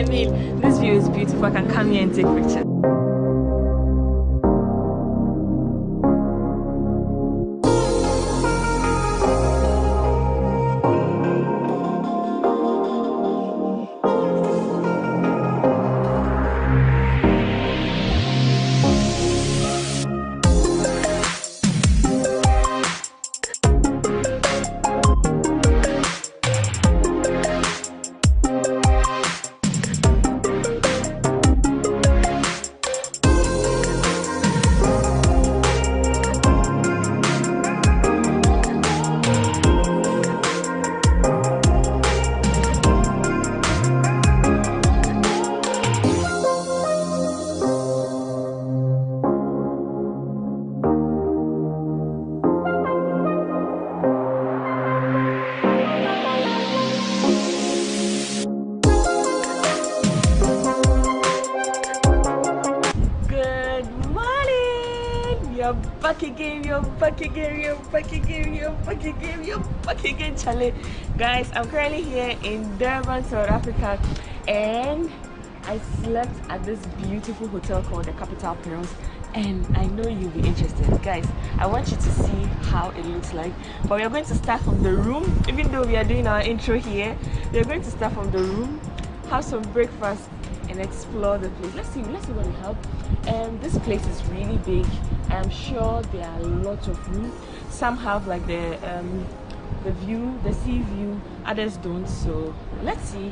I mean, this view is beautiful. I can come here and take pictures. You're back again, you're back again, you're back again, you're back again, you're back again, Charlie. Guys, I'm currently here in Durban, South Africa, and I slept at this beautiful hotel called the Capital Pearls, and I know you'll be interested. Guys, I want you to see how it looks like, but we are going to start from the room. Even though we are doing our intro here, we are going to start from the room, have some breakfast, and explore the place. Let's see what we have. This place is really big. I'm sure there are lots of room. Some have like the view, the sea view, others don't. So let's see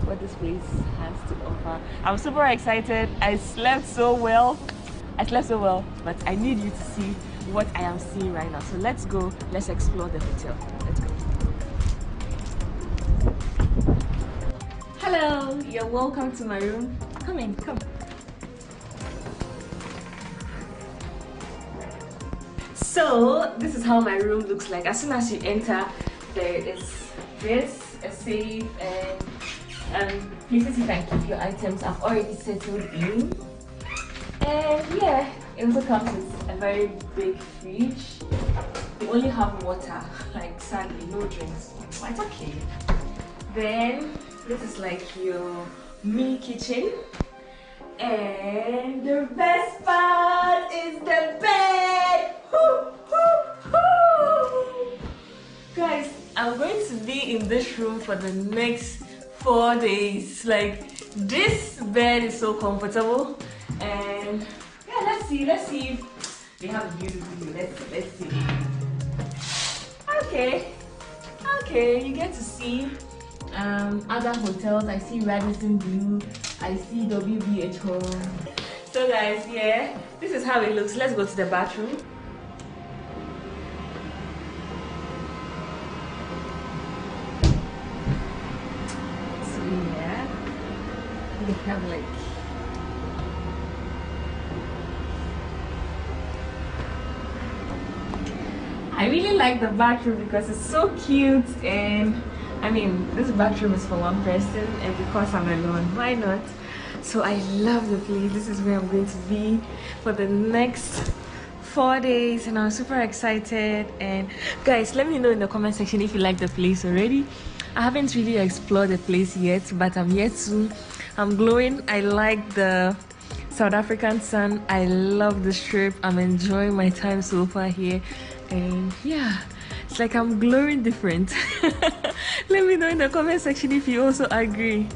what this place has to offer. I'm super excited. I slept so well, but I need you to see what I am seeing right now. So let's go, let's explore the hotel. Let's go. Hello, you're welcome to my room. Come in, come. So this is how my room looks like. As soon as you enter, there is this, a safe, and places you can keep your items. I've already settled in, and yeah, it also comes with a very big fridge. We only have water, like sadly no drinks, but it's okay. Then this is like your mini kitchen, and the best part is the bed. Guys, I'm going to be in this room for the next 4 days. Like, this bed is so comfortable, and yeah, let's see if they have a beautiful view. Let's see. Okay, you get to see other hotels. I see Radisson Blue, I see WBH Home. So guys, yeah, this is how it looks. Let's go to the bathroom. So yeah, we have like I really like the bathroom because it's so cute, and I mean, this bathroom is for one person, and because I'm alone, why not? So I love the place. This is where I'm going to be for the next 4 days, and I'm super excited. And guys, let me know in the comment section if you like the place already. I haven't really explored the place yet, but I'm yet to. I'm glowing. I like the South African sun. I love the strip. I'm enjoying my time so far here, and yeah, it's like I'm glowing different. Let me know in the comment section if you also agree.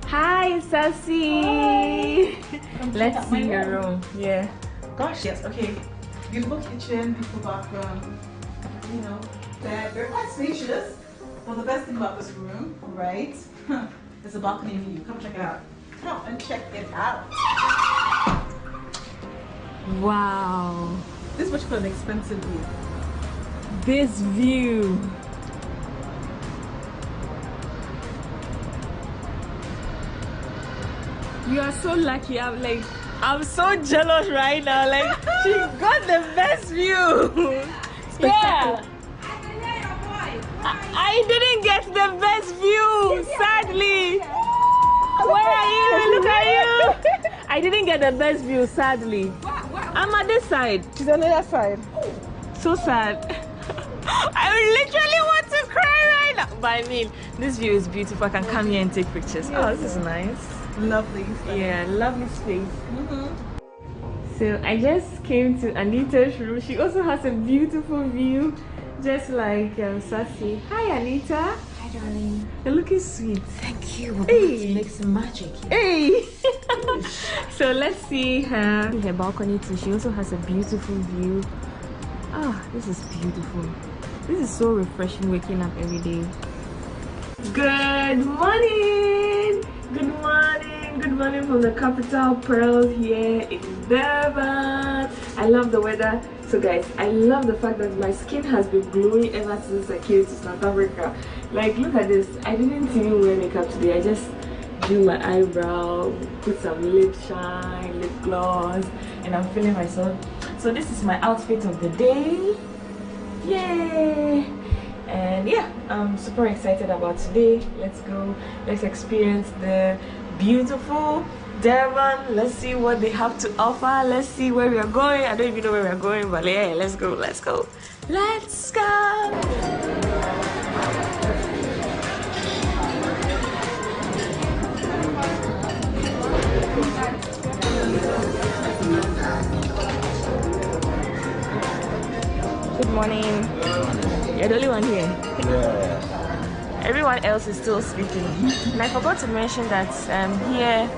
Hi, Sassy. Let's see your room. Yeah. Gosh, yes. Okay. Beautiful kitchen, beautiful bathroom. You know, bed, very quite spacious. Well, the best thing about this room, right? There's a balcony view. Come check it out. Come and check it out. Wow. This is what you call an expensive view. This view. You are so lucky. I'm so jealous right now. Like, she got the best view. Yeah. I didn't get the best view, sadly. Where are you? Look at you. I didn't get the best view, sadly. I'm at this side. She's on the other side. So sad. I literally want to cry right now. But I mean, this view is beautiful. I can come here and take pictures. Oh, this is nice. Lovely. Yeah, lovely space. So I just came to Anita's room. She also has a beautiful view, just like Sassy. Hi, Anita. Hi, darling. You're looking sweet. Thank you. We're Hey. about to make some magic here. Hey! So let's see her balcony too. She also has a beautiful view. Ah, this is beautiful. This is so refreshing waking up every day. Good morning! Good morning! Good morning from the capital Pearl here in Durban. I love the weather. So guys, I love the fact that my skin has been glowing ever since I came to South Africa. Like, look at this. I didn't even wear makeup today. I just do my eyebrow, put some lip shine, lip gloss, and I'm feeling myself. So this is my outfit of the day. Yay! And yeah, I'm super excited about today. Let's go. Let's experience the beautiful Durban. Let's see what they have to offer. Let's see where we are going. I don't even know where we are going, but yeah, let's go. Let's go. Let's go. Good morning. You're the only one here. Yeah. Everyone else is still sleeping. And I forgot to mention that here,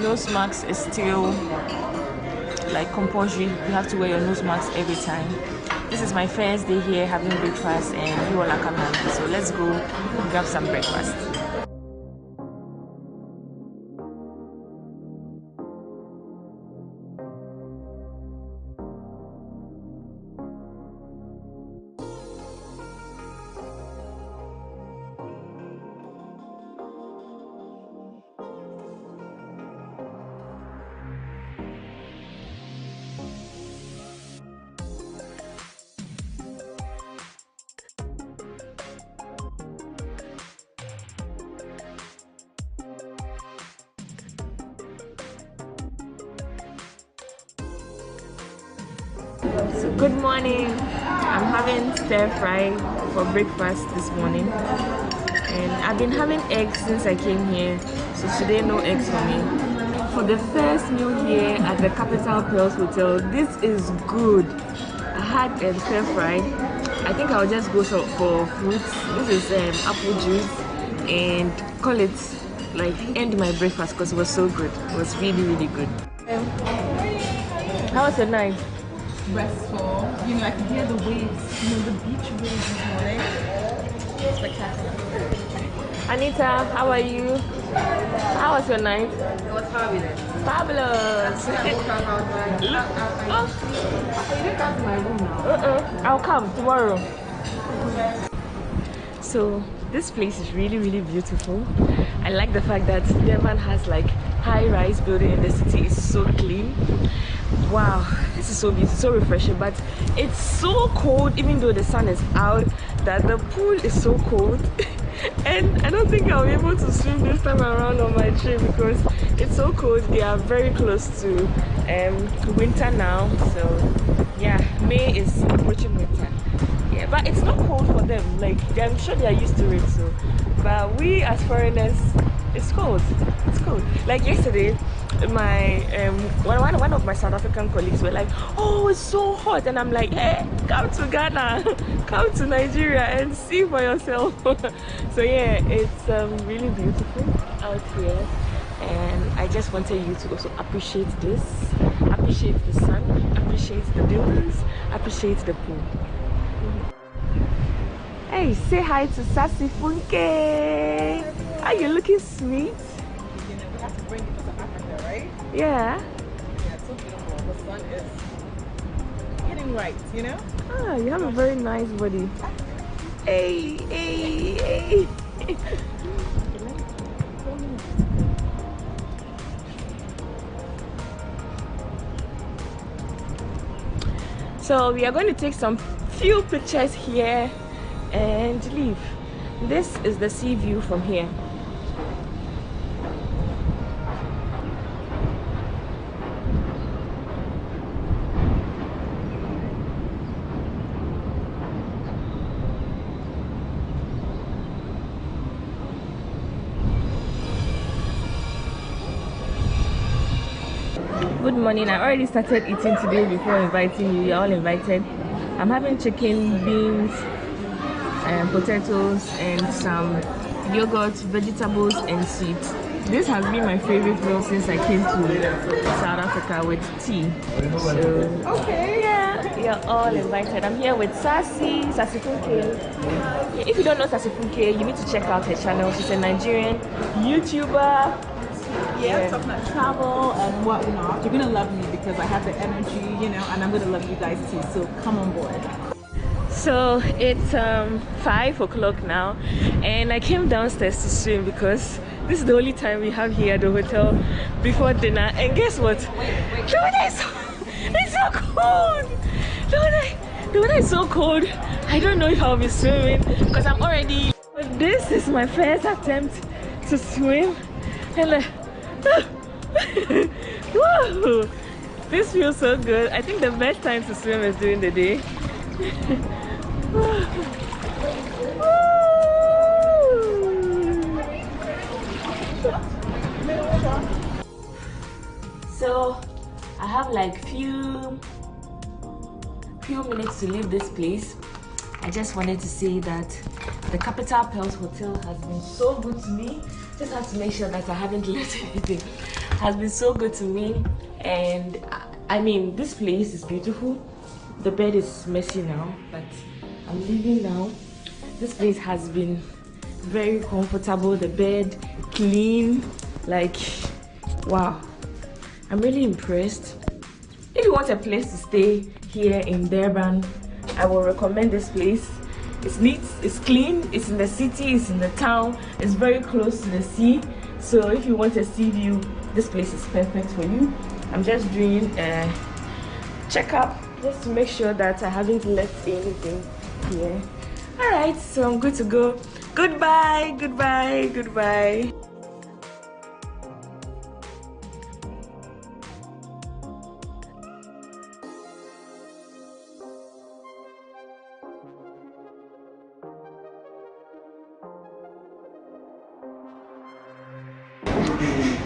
nose mask is still like compulsory. You have to wear your nose mask every time. This is my first day here having breakfast, and you all are coming. So let's go grab some breakfast. So good morning. I'm having stir fry for breakfast this morning, and I've been having eggs since I came here, so today no eggs for me. For the first meal here at the Capital Pearls Hotel, this is good. I had stir fry. I think I'll just go for fruits. This is apple juice, and call it like end my breakfast because it was so good. It was really, really good. How was your night? Restful. You know, I can hear the waves. You know, the beach waves this morning. Spectacular. Anita, how are you? How was your night? It was fabulous. Fabulous. Oh, you didn't come to my room now. I'll come tomorrow. So this place is really, really beautiful. I like the fact that Durban has like high-rise building in the city. It's so clean. Wow, this is so beautiful, so refreshing, but it's so cold even though the sun is out, that the pool is so cold. And I don't think I'll be able to swim this time around on my trip because it's so cold. They are very close to winter now, so yeah, May is approaching winter. Yeah, but it's not cold for them. Like, I'm sure they are used to it. So, but we as foreigners, it's cold. It's cold. Like yesterday, my one of my South African colleagues were like, "Oh, it's so hot," and I'm like, "Hey, come to Ghana, come to Nigeria, and see for yourself." So yeah, it's really beautiful out here, and I just wanted you to also appreciate this, appreciate the sun, appreciate the buildings, appreciate the pool. Hey, say hi to Sassy Funke. Are you looking sweet? You know, we have to bring it to South Africa, right? Yeah. Yeah, it's so beautiful. The sun is hitting right, you know? Ah, you have a very nice body. Hey, hey, hey. So we are going to take some few pictures here and leave. This is the sea view from here. Good morning. I already started eating today before inviting you. You're all invited. I'm having chicken, beans, and potatoes, and some yogurt, vegetables, and seeds. This has been my favorite meal since I came to South Africa with tea. So, okay, yeah, you're all invited. I'm here with Sassy Funke. If you don't know Sassy Funke, you need to check out her channel. She's a Nigerian YouTuber. Yeah, talking about travel and whatnot. You're gonna love me because I have the energy, you know, and I'm gonna love you guys too. So come on board. So it's 5 o'clock now, and I came downstairs to swim because this is the only time we have here at the hotel before dinner. And guess what? The weather is so cold. The weather is so cold. I don't know if I'll be swimming because I'm already. But this is my first attempt to swim, and whoa, this feels so good. I think the best time to swim is during the day. So I have like few minutes to leave this place. I just wanted to say that the Capital Pearls Hotel has been so good to me. Just have to make sure that I haven't left anything. Has been so good to me, and I mean, this place is beautiful. The bed is messy now, but I'm leaving now. This place has been very comfortable. The bed clean, like wow. I'm really impressed. If you want a place to stay here in Durban, I will recommend this place. It's neat, it's clean, it's in the city, it's in the town, it's very close to the sea. So if you want a sea view, this place is perfect for you. I'm just doing a checkup just to make sure that I haven't left anything here. Alright, so I'm good to go. Goodbye, goodbye, goodbye.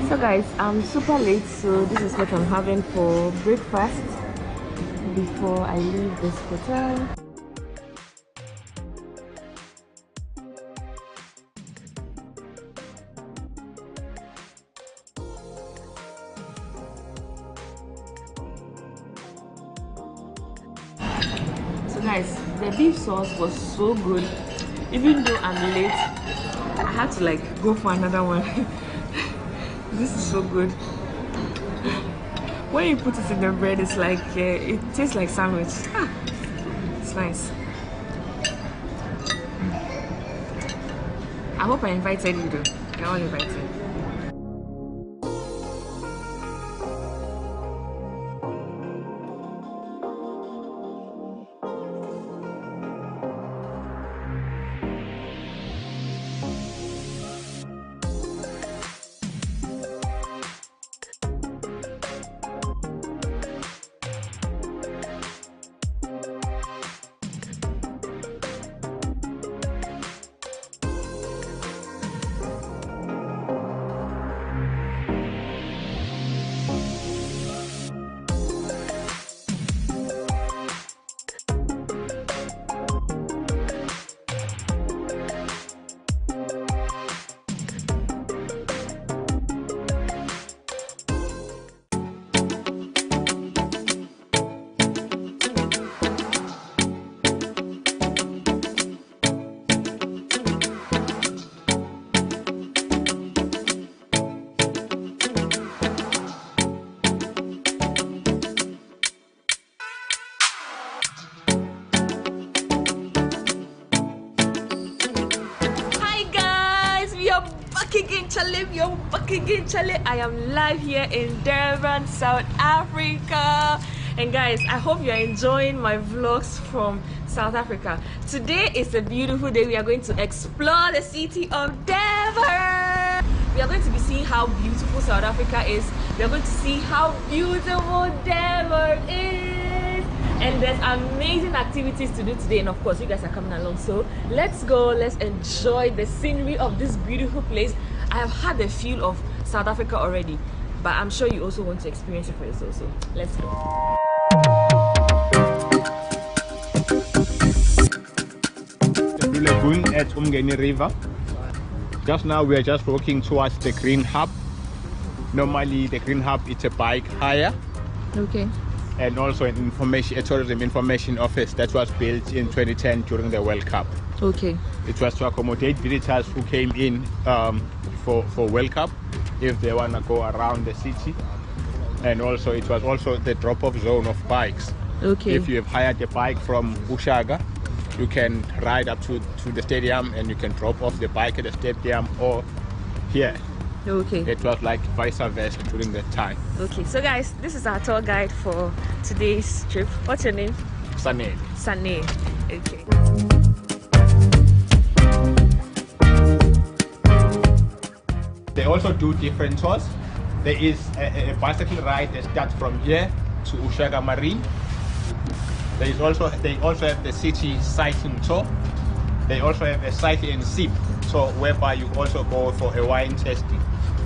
So guys, I'm super late, so this is what I'm having for breakfast before I leave this hotel. So guys, the beef sauce was so good. Even though I'm late, I had to like go for another one. This is so good. When you put it in the bread, it's like it tastes like sandwich. It's nice. I hope I invited you though. You're all invited. Charlie, I am live here in Durban, South Africa, and guys, I hope you're enjoying my vlogs from South Africa. Today is a beautiful day. We are going to explore the city of Durban. We are going to be seeing how beautiful South Africa is. We are going to see how beautiful Durban is, and there's amazing activities to do today, and of course you guys are coming along, so let's go. Let's enjoy the scenery of this beautiful place. I have had a feel of South Africa already, but I'm sure you also want to experience it for yourself. So let's go. The Blue Lagoon at Umgeni River. Just now we are just walking towards the Green Hub. Normally the Green Hub is a bike hire. Okay. And also an a tourism information office that was built in 2010 during the World Cup. Okay. It was to accommodate visitors who came in for World Cup if they want to go around the city. And also it was also the drop-off zone of bikes. Okay. If you have hired a bike from Ushaga, you can ride up to the stadium and you can drop off the bike at the stadium or here. Okay. It was like vice versa during that time. Okay, so guys, this is our tour guide for today's trip. What's your name? Sane. Sane. Okay. They also do different tours. There is a bicycle ride that starts from here to Ushaga Marine. They also have the city sighting tour. They also have a sight and sip tour whereby you also go for a wine tasting.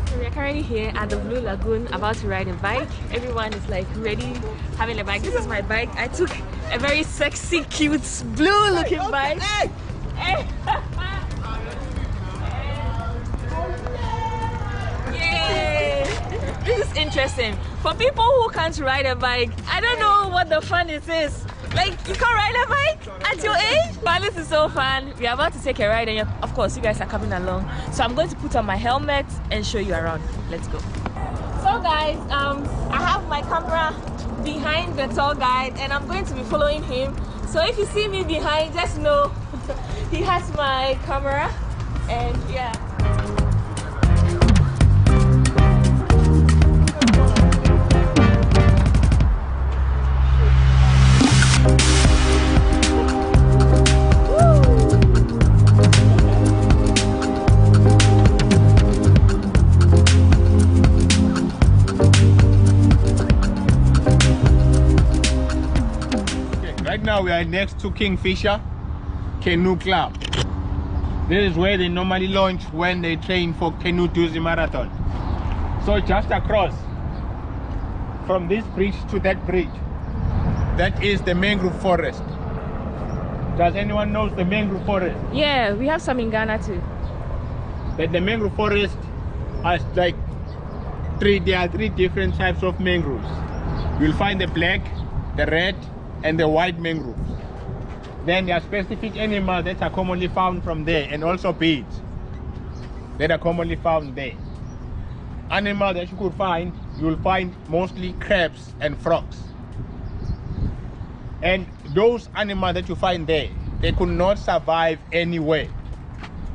So we are currently here at the Blue Lagoon about to ride a bike. Everyone is like ready having a bike. This is my bike. I took a very sexy, cute, blue looking bike. Hey. Yay! This is interesting. For people who can't ride a bike, I don't know what the fun it is. Like, you can't ride a bike at your age? But this is so fun. We are about to take a ride and of course you guys are coming along. So I'm going to put on my helmet and show you around. Let's go. So guys, I have my camera behind the tour guide and I'm going to be following him. So if you see me behind, just know he has my camera and yeah. Right now we are next to Kingfisher Canoe Club. This is where they normally launch when they train for Canoe Duzi Marathon. So just across from this bridge to that bridge, that is the mangrove forest. Does anyone know the mangrove forest? Yeah, we have some in Ghana too. But the mangrove forest has like there are three different types of mangroves. You'll find the black, the red, and the white mangroves. Then there are specific animals that are commonly found from there, and also birds that are commonly found there. Animals that you could find, you'll find mostly crabs and frogs. And those animals that you find there, they could not survive anywhere.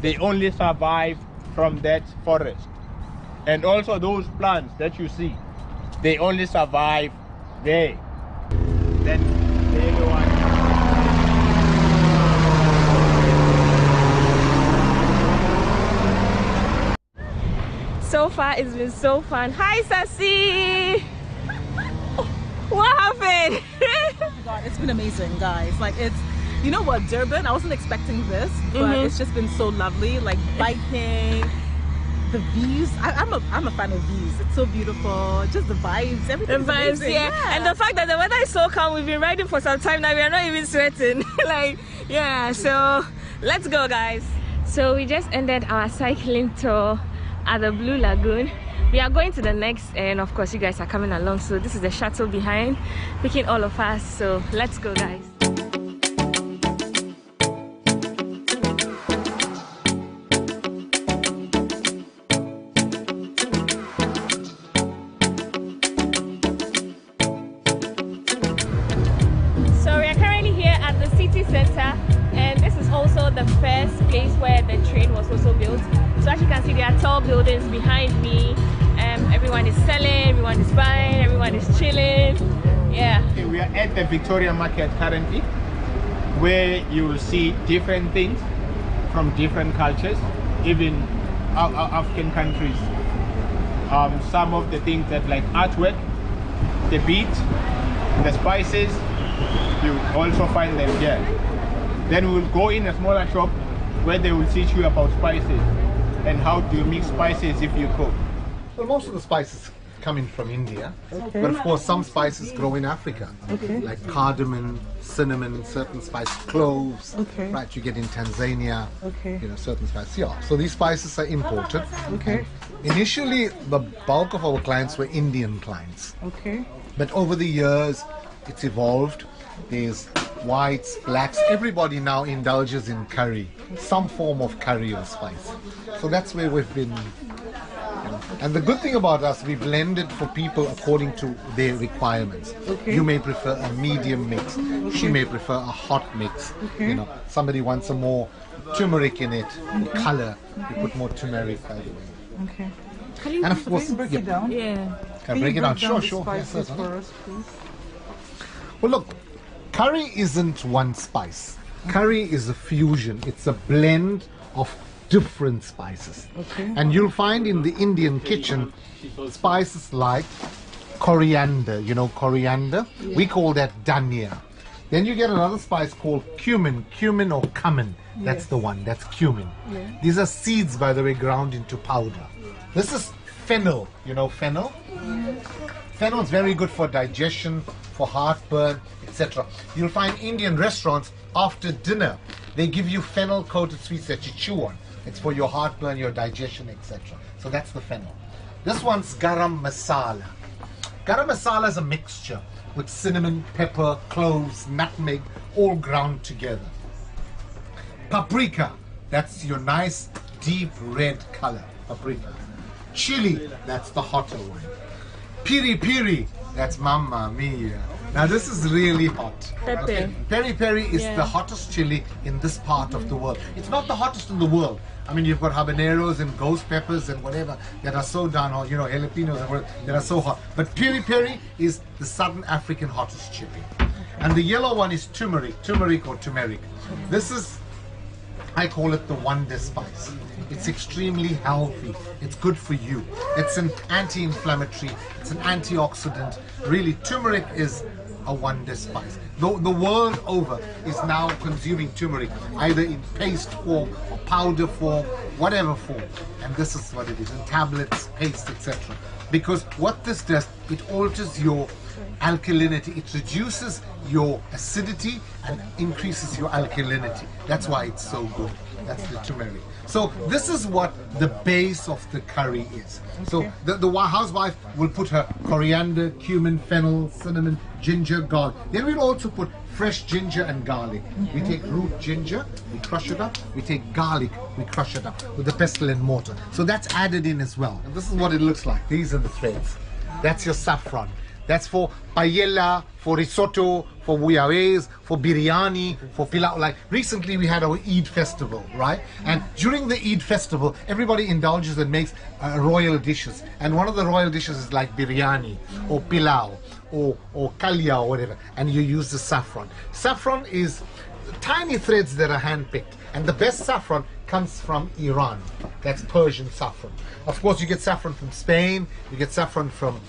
They only survive from that forest. And also those plants that you see, they only survive there. Then the yellow one. So far it's been so fun. Hi Sassy! What happened? Oh my God, it's been amazing, guys. Like, it's, you know what, Durban, I wasn't expecting this, but it's just been so lovely. Like biking, the views. I'm a fan of views. It's so beautiful. Just the vibes, everything. The vibes, amazing. yeah. And the fact that the weather is so calm, we've been riding for some time now, we are not even sweating. Like, yeah, so let's go, guys. So we just ended our cycling tour at the Blue Lagoon. We are going to the next, and of course you guys are coming along. So this is the shuttle behind picking all of us. So let's go, guys. So we are currently here at the city center, and this is also the first place where the train was also built. So as you can see, there are tall buildings behind me. Everyone is selling, everyone is buying, everyone is chilling. Yeah. Okay, we are at the Victoria Market currently, where you will see different things from different cultures, even African countries. Some of the things that like artwork, the beads, the spices, you also find them here. Then we will go in a smaller shop where they will teach you about spices and how do you mix spices if you cook. Well, most of the spices come in from India. Okay. But of course, some spices grow in Africa, Okay. like cardamom, cinnamon, certain spices, cloves. Okay. Right, you get in Tanzania. Okay. You know, certain spices. Yeah. So these spices are imported. Okay. Initially, the bulk of our clients were Indian clients, Okay. but over the years, it's evolved. There's whites, blacks. Everybody now indulges in curry, some form of curry or spice. So that's where we've been. And the good thing about us, we blend it for people according to their requirements. Okay. You may prefer a medium mix. She may prefer a hot mix. Okay. You know, somebody wants a more turmeric in it, color. You put more turmeric, by the way. Okay. Can you And of course, Break yeah, it down. yeah. can I break it down? Sure, the sure. Yes, spices certainly. for us, please. Well, look, curry isn't one spice. Curry is a fusion. It's a blend of different spices. Okay. And you'll find in the Indian kitchen spices like coriander. You know coriander? We call that dhania. Then you get another spice called cumin or cumin. That's the one. That's cumin. These are seeds, by the way, ground into powder. This is fennel. You know fennel? Fennel is very good for digestion, for heartburn, etc. You'll find Indian restaurants after dinner, they give you fennel coated sweets that you chew on. It's for your heartburn, your digestion, etc. So that's the fennel. This one's garam masala. Garam masala is a mixture with cinnamon, pepper, cloves, nutmeg, all ground together. Paprika, that's your nice deep red color, paprika. Chili, that's the hotter one. Piri piri, that's mamma mia. Now this is really hot. Pepper. Peri peri is Yeah. the hottest chili in this part of the world. It's not the hottest in the world. I mean, you've got habaneros and ghost peppers and whatever that are so down hot, you know, jalapenos and whatever, that are so hot. But peri peri is the Southern African hottest chili. And the yellow one is turmeric or turmeric. This is, I call it the wonder spice. It's extremely healthy. It's good for you. It's an anti-inflammatory. It's an antioxidant. Really, turmeric is a wonder spice. The world over is now consuming turmeric, either in paste form or powder form, whatever form. And this is what it is, in tablets, paste, etc. Because what this does, it alters your alkalinity. It reduces your acidity and increases your alkalinity. That's why it's so good. That's the turmeric. So this is what the base of the curry is. So the housewife will put her coriander, cumin, fennel, cinnamon, ginger, garlic. Then we'll also put fresh ginger and garlic. We take root ginger, we crush it up. We take garlic, we crush it up with the pestle and mortar. So that's added in as well. And this is what it looks like. These are the threads. That's your saffron. That's for paella, for risotto, for bouillabaisse, for biryani, for pilau. Like recently we had our Eid festival, right? And during the Eid festival, everybody indulges and makes royal dishes. And one of the royal dishes is like biryani or pilau or kalia or whatever. And you use the saffron. Saffron is tiny threads that are hand-picked. And the best saffron comes from Iran. That's Persian saffron. Of course, you get saffron from Spain, you get saffron from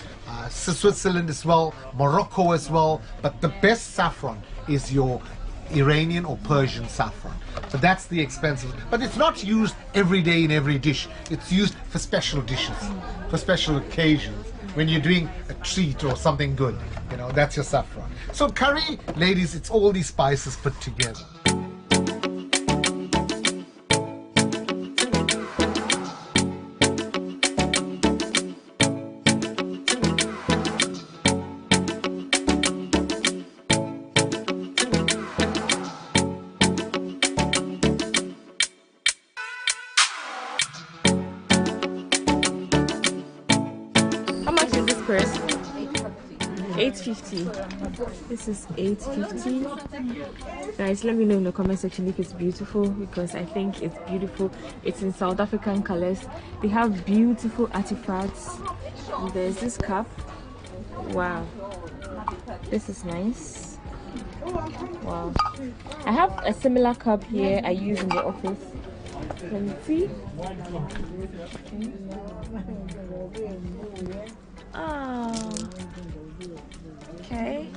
Switzerland as well, Morocco as well, but the best saffron is your Iranian or Persian saffron. So that's the expensive, but it's not used every day in every dish. It's used for special dishes, for special occasions, when you're doing a treat or something good. You know, that's your saffron. So curry, ladies, it's all these spices put together. How much is this purse? 850. This is 850. Guys, let me know in the comment section if it's beautiful, because I think it's beautiful. It's in South African colors. They have beautiful artifacts. And there's this cup. Wow, this is nice. Wow, I have a similar cup here I use in the office. Let me see. Oh, okay.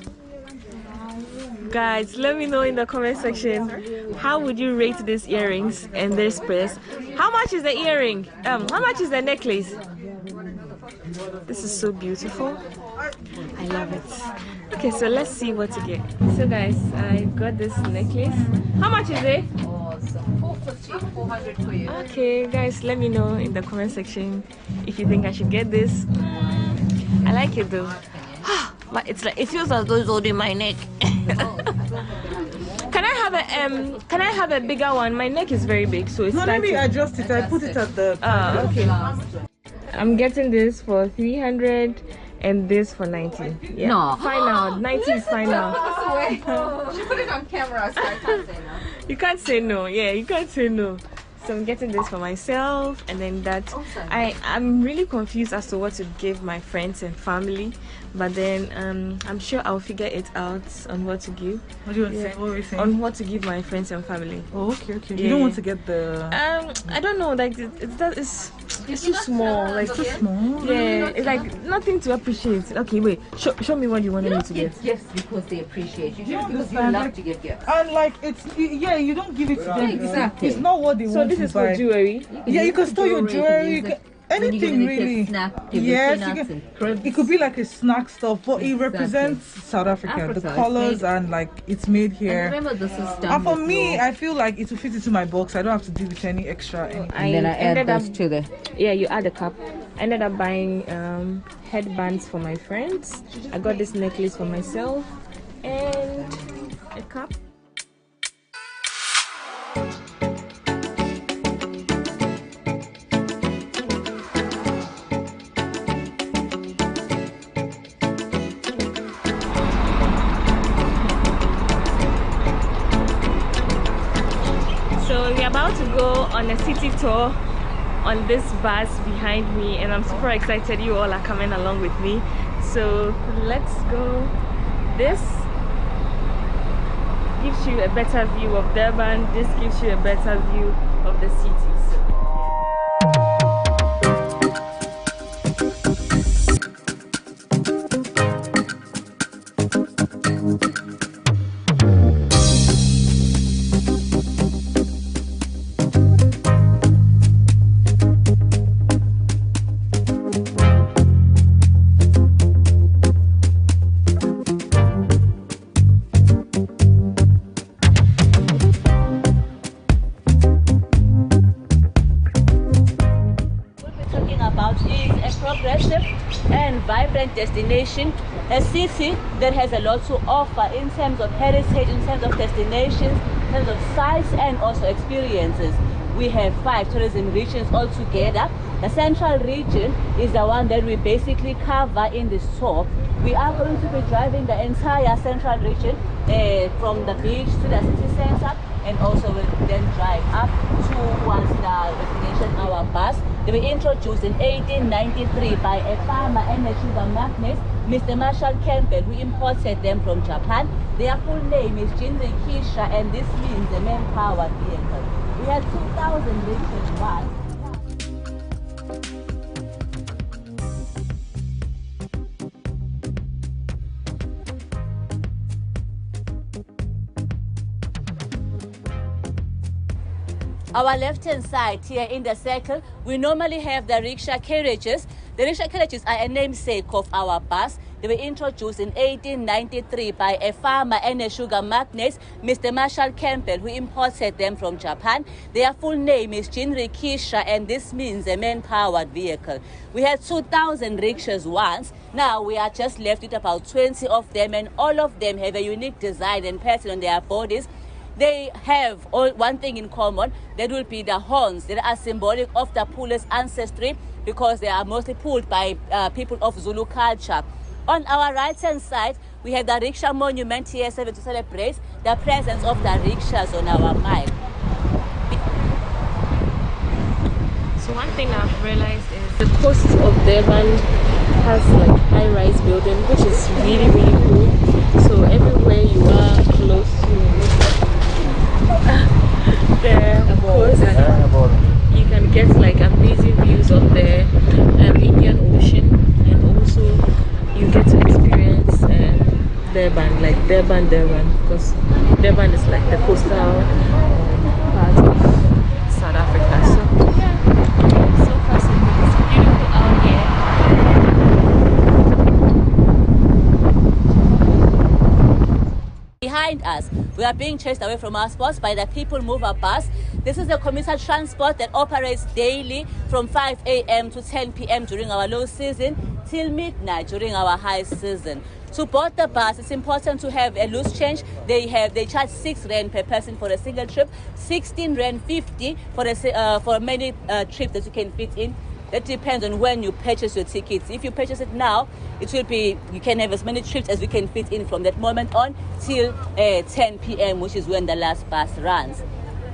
Guys, let me know in the comment section, how would you rate these earrings and this purse? How much is the earring? How much is the necklace? This is so beautiful. I love it. Okay, so let's see what to get. So guys, I got this necklace. How much is it? Oh, so 450, 400 for you. Okay, guys, let me know in the comment section if you think I should get this. I like it though. But it's like, it feels as though it's holding my neck. Can I have a bigger one? My neck is very big, so it's No, let me adjust it. I put it at the. Okay. I'm getting this for 300 and this for 90. Yeah. No. Fine now. 90 is fine now. She put it on camera, so I can't say no. You can't say no. Yeah, you can't say no. So I'm getting this for myself, and then that. Awesome. I'm really confused as to what to give my friends and family, but then I'm sure I'll figure it out on what to give. What do you want to say? What were you saying? On what to give my friends and family. Oh, okay. Yeah. You don't want to get the. I don't know. Like it's too small. Like Too small. yeah, it's like nothing to appreciate. Okay, wait. Show me what you wanted me to get. It's gifts because they appreciate you. You Because you understand, love like- to give gifts. And like you don't give it to them. Exactly. It's not what they So want this to is buy. for jewelry. Yeah, you can store your jewelry. You can, anything really. Yes, you can, it could be like a snack stuff, but it represents South Africa, Africa, the it's colors, made- and like it's made And here. remember, this is done And for with me, your- I feel like it will fit into my box. I don't have to deal with any extra. Anything. and then I add ended those up, to the. yeah, you add a cup. I ended up buying headbands for my friends. I got this necklace for myself and a cup. So we're about to go on a city tour on this bus behind me, and I'm super excited you all are coming along with me. So let's go. This gives you a better view of Durban. This gives you a better view of the cities. Progressive and vibrant destination, a city that has a lot to offer in terms of heritage, in terms of destinations, in terms of sites and also experiences. We have 5 tourism regions altogether. The central region is the one that we basically cover in this tour. We are going to be driving the entire central region from the beach to the city center, and also we'll then drive up towards the destination, our bus. They were introduced in 1893 by a farmer and a sugar magnate, Mr. Marshall Campbell, who imported them from Japan. Their full name is Jinrikisha, and this means a man-powered vehicle. We had 2,000 liters once. Our left-hand side here in the circle, we normally have the rickshaw carriages. The rickshaw carriages are a namesake of our bus. They were introduced in 1893 by a farmer and a sugar magnate, Mr. Marshall Campbell, who imported them from Japan. Their full name is Jinrikisha, and this means a man-powered vehicle. We had 2,000 rickshaws once. Now we are just left with about 20 of them, and all of them have a unique design and pattern on their bodies. They have one thing in common. That will be the horns that are symbolic of the Pule's ancestry, because they are mostly pulled by people of Zulu culture. On our right-hand side, we have the rickshaw monument here serving to celebrate the presence of the rickshaws on our mile. So one thing I've realized is the coast of Durban has like high-rise building, which is really cool. So everywhere you are close to the coast, you can get like amazing views of the Indian Ocean, and also you get to experience Durban, like Durban, because Durban is like the coastal part of South Africa. So far so good. It's beautiful out here. We are being chased away from our spots by the People Mover bus. This is a commuter transport that operates daily from 5 a.m. to 10 p.m. during our low season till midnight during our high season. To board the bus, it's important to have a loose change. They charge 6 rand per person for a single trip, 16 rand 50 for many trips that you can fit in. That depends on when you purchase your tickets. If you purchase it now, it will be, you can have as many trips as we can fit in from that moment on till 10 p.m., which is when the last bus runs.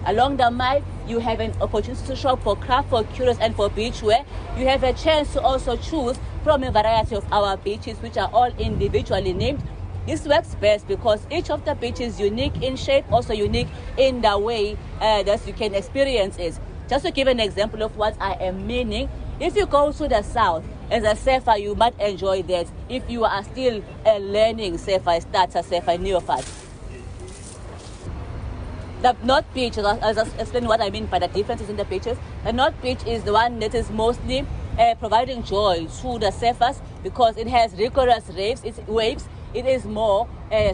Along the mile, you have an opportunity to shop for craft, for curios, and for beachwear. You have a chance to also choose from a variety of our beaches, which are all individually named. This works best because each of the beaches is unique in shape, also unique in the way that you can experience it. Just to give an example of what I am meaning, if you go to the south as a surfer, you might enjoy that. If you are still a learning surfer, starter surfer, neophyte. The North Beach, I'll just explain what I mean by the differences in the beaches. The North Beach is the one that is mostly providing joy to the surfers because it has rigorous waves. It is more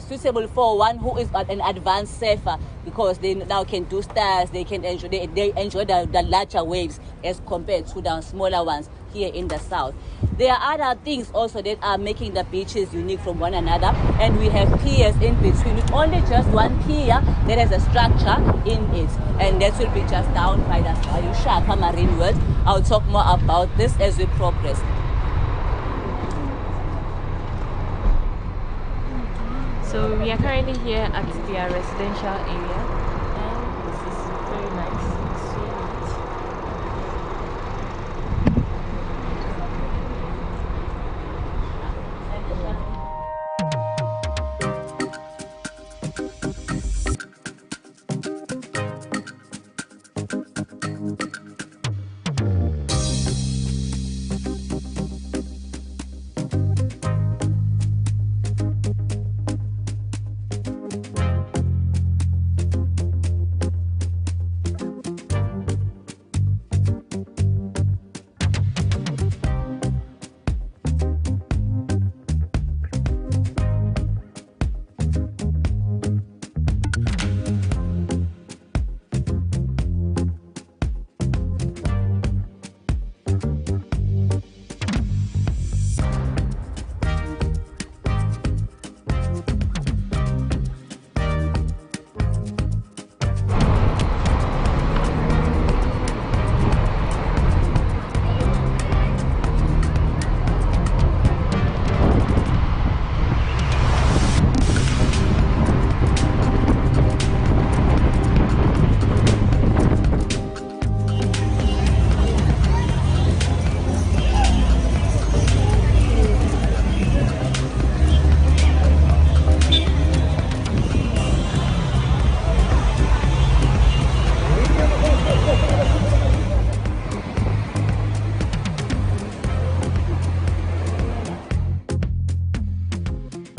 suitable for one who is an advanced surfer because they now can do stars, they enjoy the larger waves as compared to the smaller ones here in the south. There are other things also that are making the beaches unique from one another, and we have piers in between with only just one pier that has a structure in it, and that will be just down by the Ayushaka Marine World. I'll talk more about this as we progress. So we are currently here at their residential area, and this is very nice.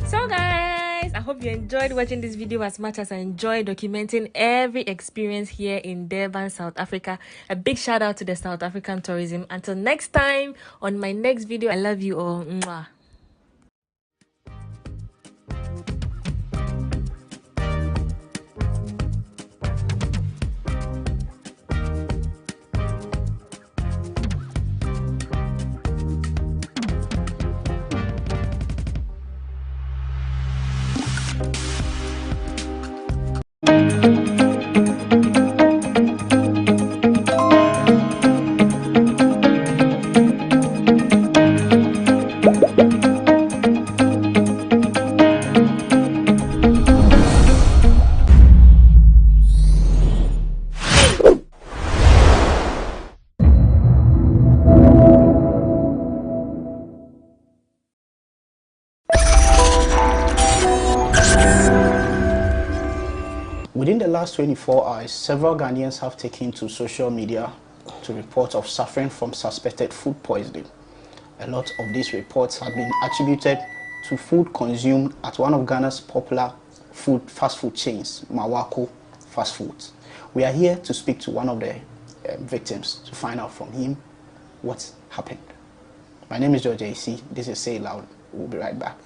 So guys, I hope you enjoyed watching this video as much as I enjoyed documenting every experience here in Durban, South Africa. A big shout out to the South African tourism. Until next time on my next video, I love you all. Mwah. Within the last 24 hours, several Ghanaians have taken to social media to report of suffering from suspected food poisoning. A lot of these reports have been attributed to food consumed at one of Ghana's popular fast food chains, Mawako Fast Foods. We are here to speak to one of the victims to find out from him what happened. My name is George AC. This is Say Loud. We'll be right back.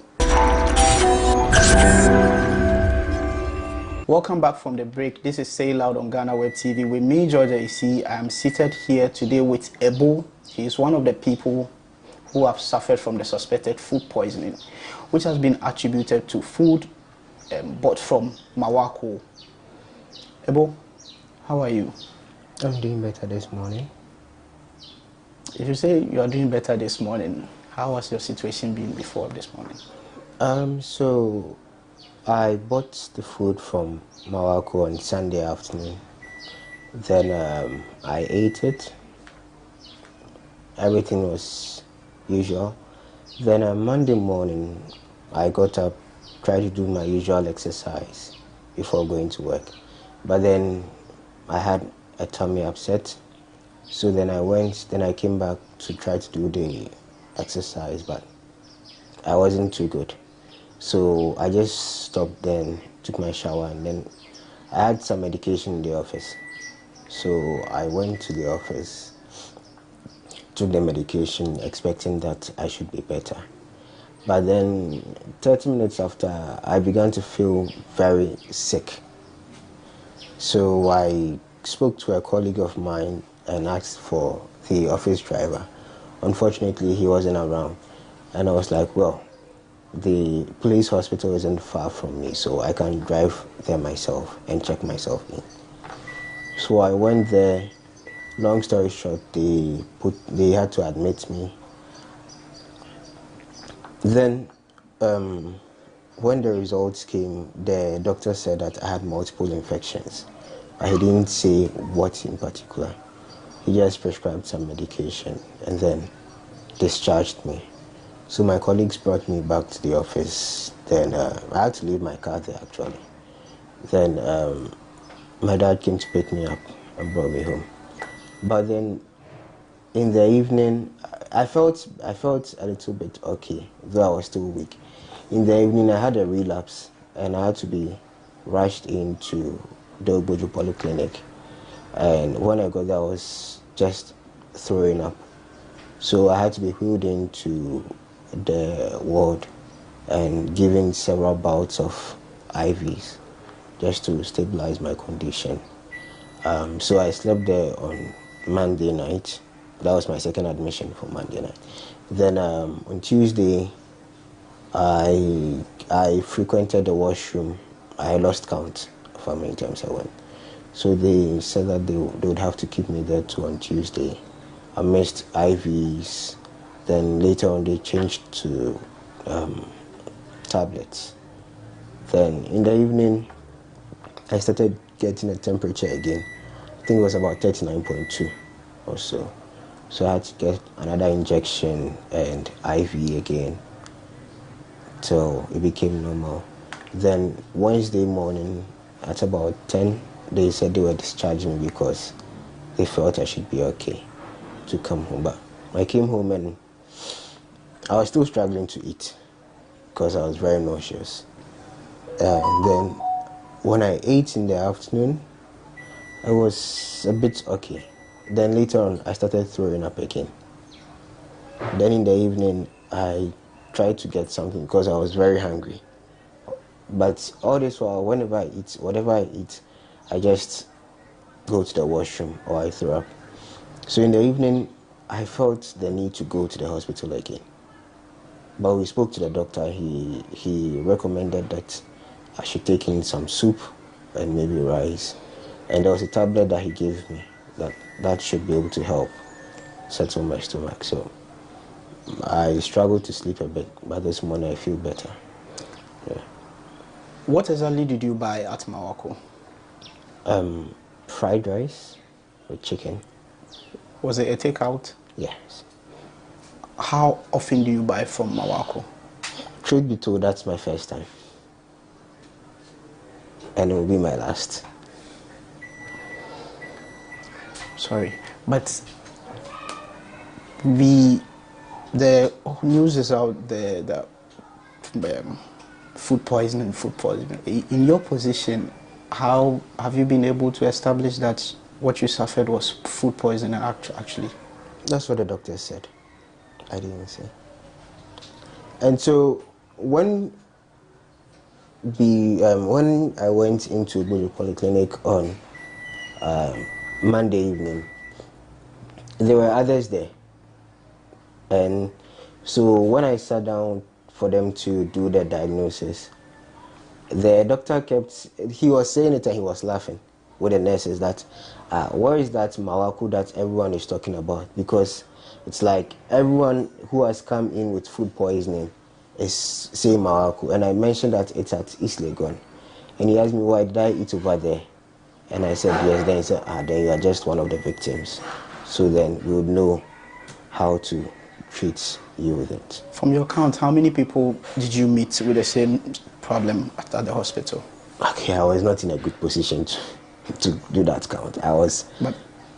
Welcome back from the break. This is Say Loud on GhanaWeb TV. With me, Georgia Isi. I am seated here today with Ebo. He is one of the people who have suffered from the suspected food poisoning, which has been attributed to food bought from Mawako. Ebo, how are you? I'm doing better this morning. If you say you are doing better this morning, how has your situation been before this morning? So I bought the food from Mawako on Sunday afternoon. Then I ate it. Everything was usual. Then on Monday morning, I got up, tried to do my usual exercise before going to work. But then I had a tummy upset. So then I came back to try to do the exercise, but I wasn't too good. So I just stopped then, took my shower, and then I had some medication in the office. So I went to the office, took the medication, expecting that I should be better. But then 30 minutes after, I began to feel very sick. So I spoke to a colleague of mine and asked for the office driver. Unfortunately, he wasn't around. And I was like, well, the police hospital isn't far from me, so I can drive there myself and check myself in. So I went there. Long story short, they had to admit me. Then when the results came, the doctor said that I had multiple infections. But he didn't say what in particular. He just prescribed some medication and then discharged me. So my colleagues brought me back to the office. Then I had to leave my car there actually. Then my dad came to pick me up and brought me home. But then in the evening, I felt a little bit okay, though I was still weak. In the evening, I had a relapse and I had to be rushed into the Obojo Polyclinic. And when I got there, I was just throwing up. So I had to be wheeled into the ward and given several bouts of IVs just to stabilize my condition. So I slept there on Monday night. That was my second admission for Monday night. Then on Tuesday, I frequented the washroom. I lost count of how many times I went. So they said that they would have to keep me there too on Tuesday. I missed IVs. Then later on they changed to tablets. Then in the evening, I started getting a temperature again. I think it was about 39.2 or so. So I had to get another injection and IV again till it became normal. Then Wednesday morning at about 10, they said they were discharging me because they felt I should be okay to come home. But I came home and I was still struggling to eat because I was very nauseous. And then when I ate in the afternoon, I was a bit okay. Then later on, I started throwing up again. Then in the evening, I tried to get something because I was very hungry. But all this while, whenever I eat, whatever I eat, I just go to the washroom or I throw up. So in the evening, I felt the need to go to the hospital again. But we spoke to the doctor. He recommended that I should take in some soup and maybe rice. And there was a tablet that he gave me that should be able to help settle my stomach. So I struggled to sleep a bit, but this morning I feel better. Yeah. What exactly did you buy at Mawako? Fried rice with chicken. Was it a takeout? Yes. How often do you buy from Mawako? Truth be told, that's my first time. And it will be my last. Sorry, but the news is out there that food poisoning. In your position, how have you been able to establish that what you suffered was food poisoning actually? That's what the doctor said. I didn't say. And so when when I went into the polyclinic on Monday evening, there were others there, and so when I sat down for them to do the diagnosis, the doctor he was saying it and he was laughing with the nurses that where is that mawaku that everyone is talking about, because it's like everyone who has come in with food poisoning is saying mawaku, and I mentioned that it's at East Legon, and he asked me, why did I eat over there? And I said yes. Then he said, then you are just one of the victims, so then we would know how to treat you with it. From your count, how many people did you meet with the same problem at the hospital? Okay, I was not in a good position to do that count. I was, but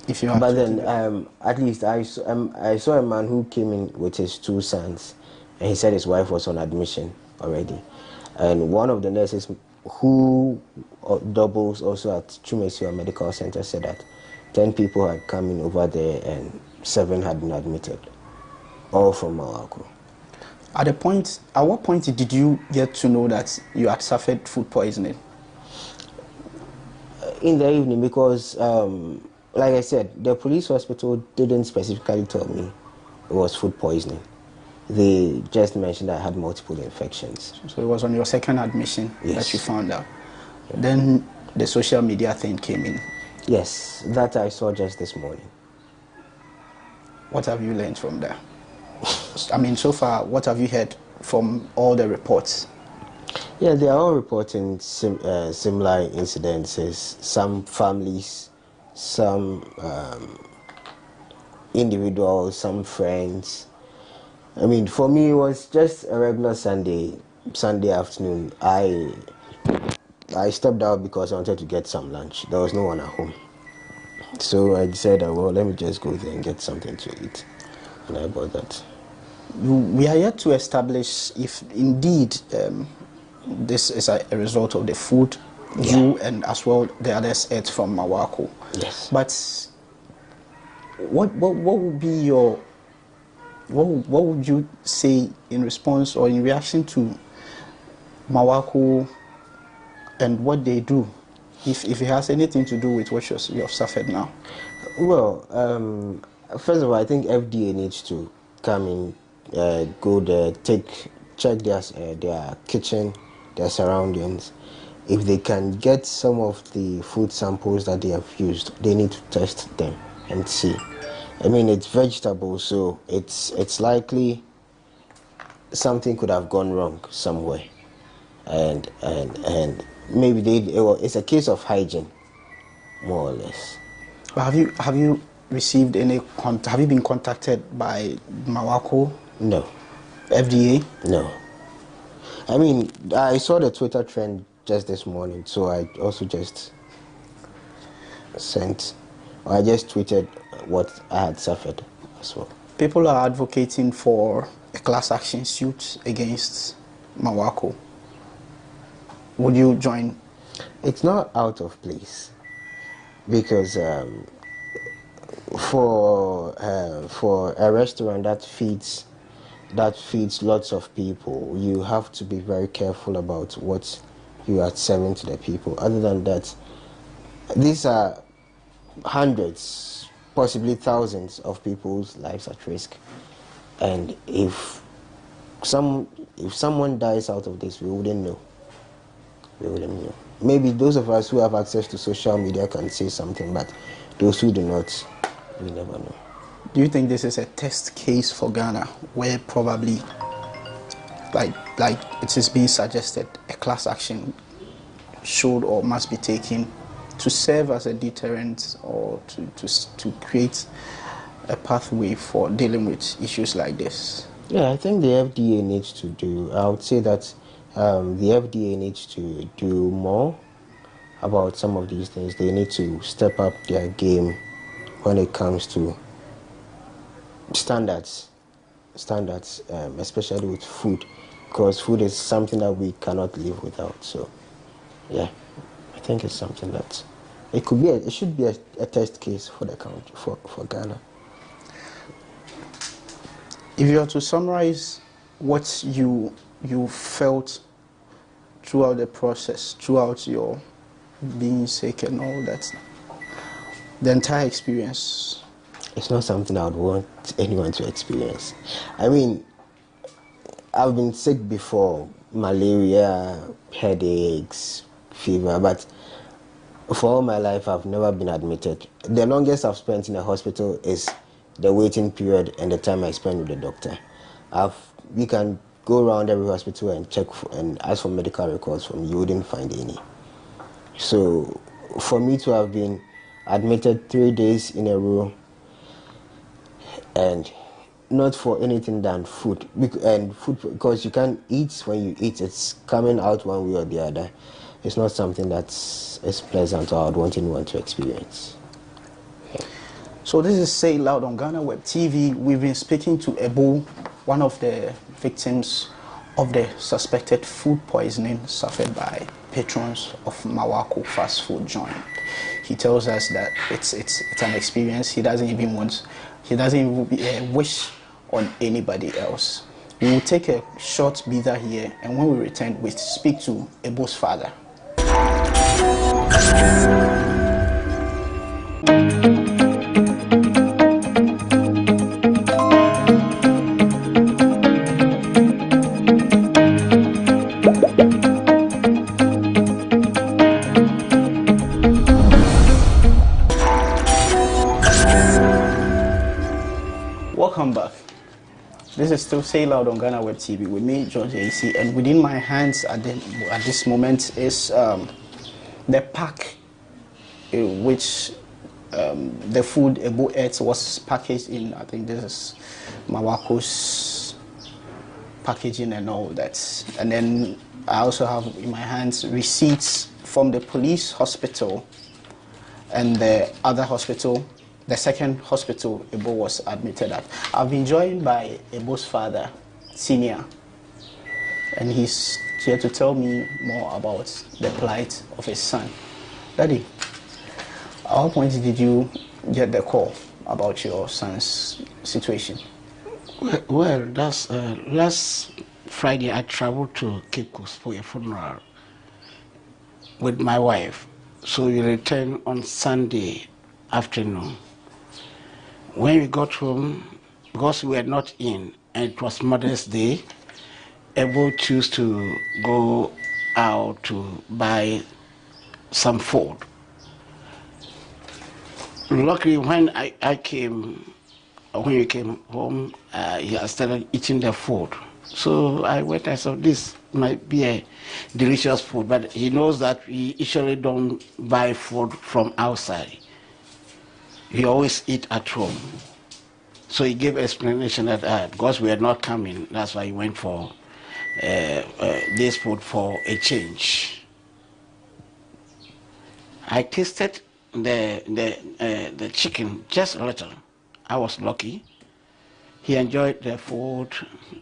if you but then at least I saw a man who came in with his 2 sons, and he said his wife was on admission already, and one of the nurses who doubles also at Chumesio Medical Center said that 10 people had come in over there and 7 had been admitted, all from Malako. At what point did you get to know that you had suffered food poisoning? In the evening, because like I said, the police hospital didn't specifically tell me it was food poisoning. They just mentioned I had multiple infections. So it was on your second admission that you found out. Yeah. Then the social media thing came in. Yes, that I saw just this morning. What have you learned from there? I mean, so far, what have you heard from all the reports? Yeah, they are all reporting similar incidences. Some families, some individuals, some friends. I mean, for me, it was just a regular Sunday afternoon. I stepped out because I wanted to get some lunch. There was no one at home. So I decided, well, let me just go there and get something to eat. And I bought that. We are yet to establish if indeed this is a result of the food you and as well the others ate from Mawako. Yes. But what would be your what would you say in response or in reaction to Mawako and what they do, if it has anything to do with what you have suffered now? Well, first of all, I think FDA needs to come in, go there, check their kitchen, their surroundings. If they can get some of the food samples that they have used, they need to test them and see. I mean, it's vegetables, so it's likely something could have gone wrong somewhere, and maybe it's a case of hygiene, more or less. But have you received any have you been contacted by Mawako? No. FDA? No. I mean, I saw the Twitter trend just this morning, so I also just tweeted what I had suffered as well. People are advocating for a class action suit against Mawako. Would you join? It's not out of place, because for a restaurant that feeds lots of people, you have to be very careful about what you are serving to the people. Other than that, these are hundreds, possibly thousands of people's lives at risk, and if someone dies out of this, we wouldn't know. Maybe those of us who have access to social media can say something, but those who do not, we never know. Do you think this is a test case for Ghana, where probably, like it is being suggested, a class action should or must be taken to serve as a deterrent or to create a pathway for dealing with issues like this? Yeah, I think the FDA needs to do. I would say that the FDA needs to do more about some of these things. They need to step up their game when it comes to standards, especially with food, because food is something that we cannot live without. So, yeah, I think it's something that it should be a test case for the country, for Ghana. If you were to summarize what you felt throughout the process, throughout your being sick and all that, the entire experience? It's not something I would want anyone to experience. I mean, I've been sick before, malaria, headaches, fever, but for all my life I've never been admitted. The longest I've spent in a hospital is the waiting period and the time I spend with the doctor. We can go around every hospital and check and ask for medical records from you, wouldn't find any. So for me to have been admitted 3 days in a row and not for anything than food, because you can't eat. When you eat, it's coming out one way or the other. It's not something that's as pleasant or I would want anyone to experience. So this is Say Loud on GhanaWeb TV. We've been speaking to Ebo, one of the victims of the suspected food poisoning suffered by patrons of Mawako fast food joint. He tells us that it's an experience he doesn't even wish on anybody else. We will take a short breather here, and when we return, we speak to Ebo's father. Welcome back. This is still Say Loud on GhanaWeb TV with me, George AC, and within my hands at this moment is the pack which the food Ebo ate was packaged in. I think this is Mawako's packaging and all that. And then I also have in my hands receipts from the police hospital and the other hospital, the second hospital Ebo was admitted at. I've been joined by Ebo's father, Senior, and he's here to tell me more about the plight of his son. Daddy, at what point did you get the call about your son's situation? Well, that's last Friday I traveled to Cape Coast for a funeral with my wife. So we returned on Sunday afternoon. When we got home, because we were not in, and it was Mother's Day, Ebo chose to go out to buy some food. Luckily, when we came home, he had started eating the food. So I went and said, this might be a delicious food, but he knows that we usually don't buy food from outside. We always eat at home. So he gave explanation that because we are not coming, that's why he went for this food for a change. I tasted the chicken just a little. I was lucky. He enjoyed the food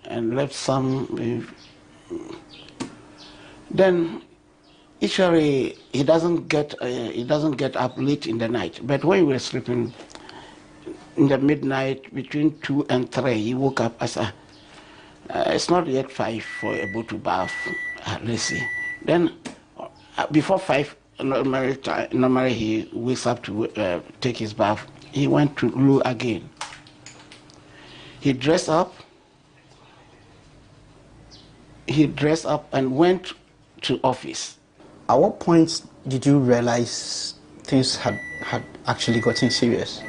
and left some. Then usually he doesn't get up late in the night. But when we were sleeping in the midnight between 2 and 3, he woke up. I said, "It's not yet 5 for Ebo to bath. Let's see." Then before 5, normally he wakes up to take his bath. He went to loo again. He dressed up and went to office. At what point did you realize things had actually gotten serious?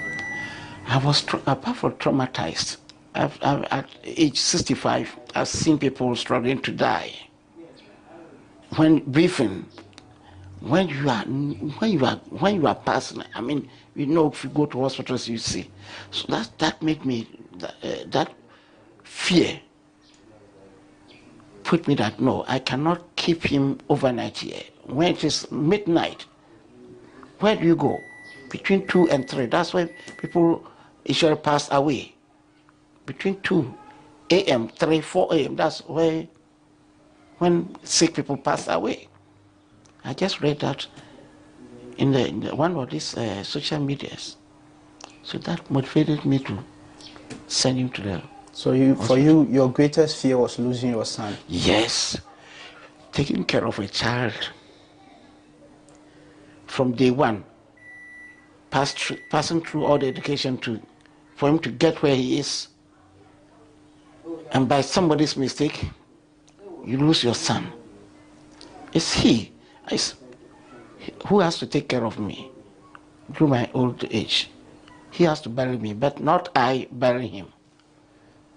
I was, apart from traumatized, at age 65, I've seen people struggling to die. When briefing, when you are passing, I mean, you know, if you go to hospitals, you see. So that made me, that fear put me that, no, I cannot keep him overnight here. When it is midnight, where do you go? Between 2 and 3, that's why people usually pass away. Between 2 a.m., 3, 4 a.m., that's when sick people pass away. I just read that in the one of these social medias. So that motivated me to send him to the So for you, your greatest fear was losing your son? Yes. taking care of a child from day one, passing through all the education for him to get where he is, and by somebody's mistake, you lose your son. It's he who has to take care of me through my old age. He has to bury me, but not I bury him.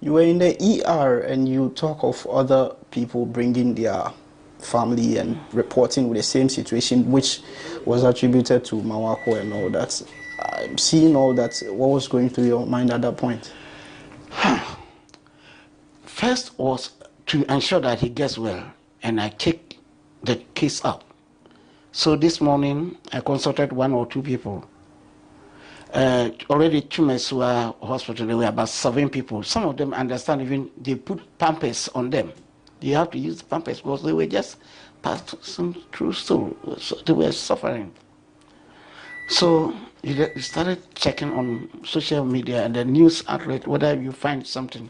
You were in the ER and you talk of other people bringing their family and reporting with the same situation, which was attributed to Mawako and all that. I'm seeing all that. What was going through your mind at that point? First was to ensure that he gets well, and I take the case up. So this morning, I consulted 1 or 2 people. Already to Mesua Hospital, there were about 7 people. Some of them understand even they put pampers on them. You have to use the pampers because they were just passing through, so they were suffering. So you started checking on social media and the news outlet whether you find something.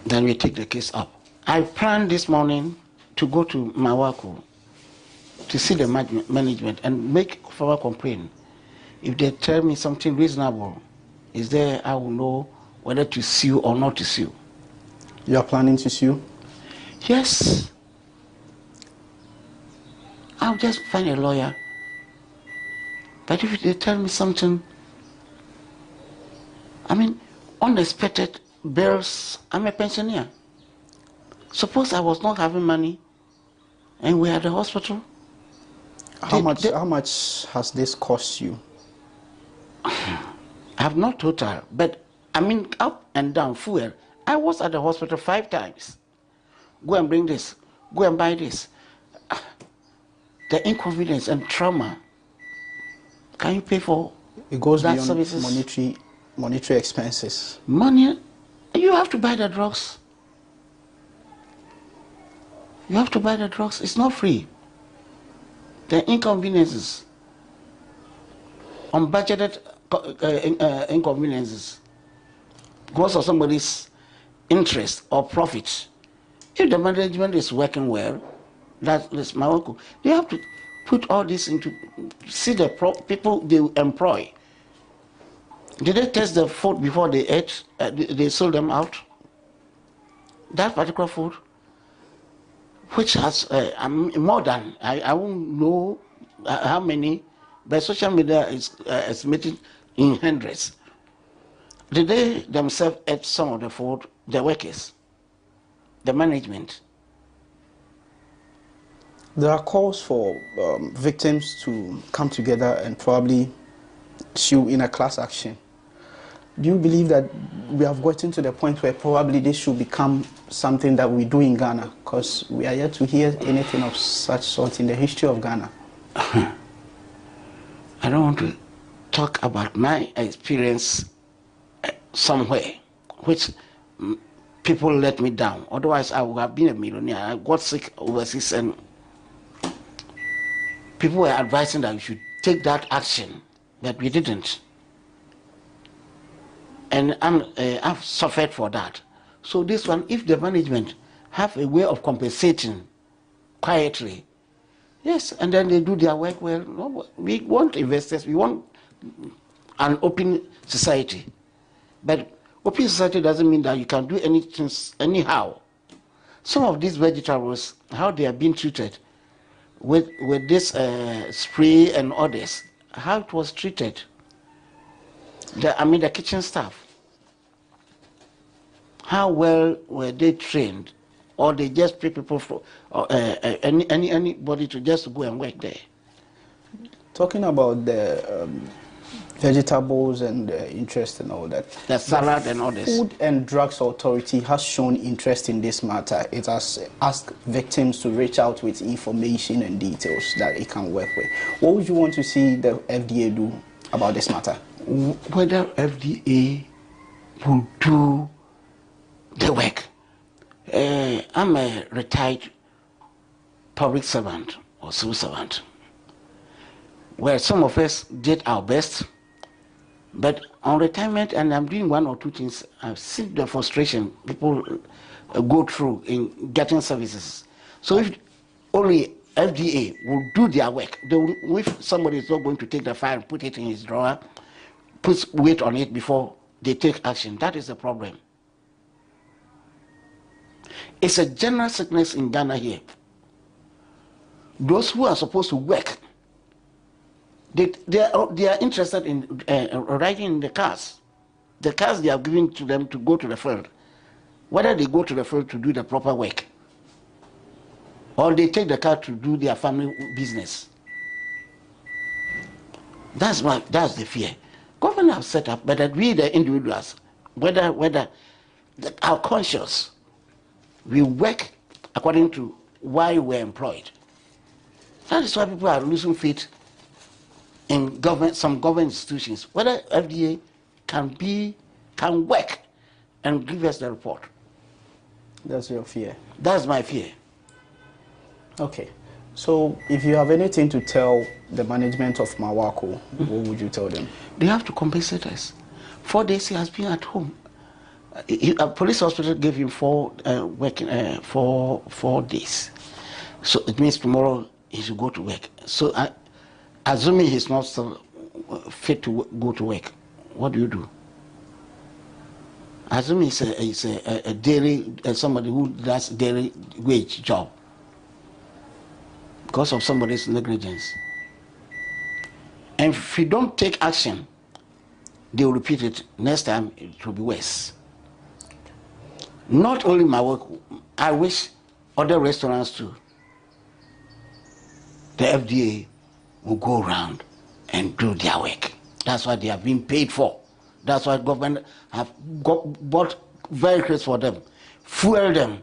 Then we take the case up. I planned this morning to go to Mawako to see the management and make formal complaint. If they tell me something reasonable, is there, I will know whether to sue or not to sue. You are planning to sue? Yes. I'll just find a lawyer. But if they tell me something, I mean, unexpected bills, I'm a pensioner. Suppose I was not having money and we're at the hospital. How much has this cost you? I have not total, but I mean up and down fuel. I was at the hospital 5 times. Go and bring this, go and buy this. The inconvenience and trauma. Can you pay for it? Goes that beyond services? monetary expenses. Money, you have to buy the drugs. You have to buy the drugs. It's not free. The inconveniences, unbudgeted inconveniences, because of somebody's interest or profit. If the management is working well, that's my work. They have to put all this into, see the people they employ. Did they test the food before they ate? They sold them out? That particular food, which has more than, I won't know how many, but social media is estimated in hundreds. Did they themselves eat some of the food, the workers, the management? There are calls for victims to come together and probably sue in a class action. Do you believe that we have gotten to the point where probably this should become something that we do in Ghana? Because we are yet to hear anything of such sort in the history of Ghana. I don't want to talk about my experience somewhere, which people let me down. Otherwise, I would have been a millionaire. I got sick overseas and people were advising that we should take that action, but we didn't. And I've suffered for that. So this one, if the management have a way of compensating quietly, yes, and then they do their work well. No, we want investors, we want an open society. But open society doesn't mean that you can do anything anyhow. Some of these vegetables, how they are being treated with this spray and others, how it was treated. The kitchen staff, how well were they trained, or they just pay people for anybody to just go and work there? Talking about the vegetables and interest and all that, the salad and all this. Food and Drugs Authority has shown interest in this matter. It has asked victims to reach out with information and details that it can work with. What would you want to see the FDA do about this matter? Whether FDA will do the work. I'm a retired public servant or civil servant, where some of us did our best But on retirement, and I'm doing one or two things, I've seen the frustration people go through in getting services. So if only FDA will do their work, they will, if somebody is not going to take the file and put it in his drawer, put weight on it before they take action. That is the problem. It's a general sickness in Ghana here. Those who are supposed to work, they are interested in riding in the cars. The cars they are giving to them to go to the field. Whether they go to the field to do the proper work, or they take the car to do their family business. That's the fear. Government have set up, but that we the individuals, whether our conscious, we work according to why we're employed. That is why people are losing faith in government, some government institutions. Whether FDA can work and give us the report. That's your fear. That's my fear. Okay. So if you have anything to tell the management of Mawako, what would you tell them? They have to compensate us. 4 days he has been at home. A police hospital gave him 4 days. So it means tomorrow he should go to work. So assuming he's not still fit to go to work, what do you do? Assuming he's a daily, somebody who does daily wage job because of somebody's negligence. And if you don't take action, they will repeat it. Next time it will be worse. Not only my work, I wish other restaurants too. The FDA will go around and do their work. That's what they have been paid for. That's why government have bought vehicles for them, fuel them.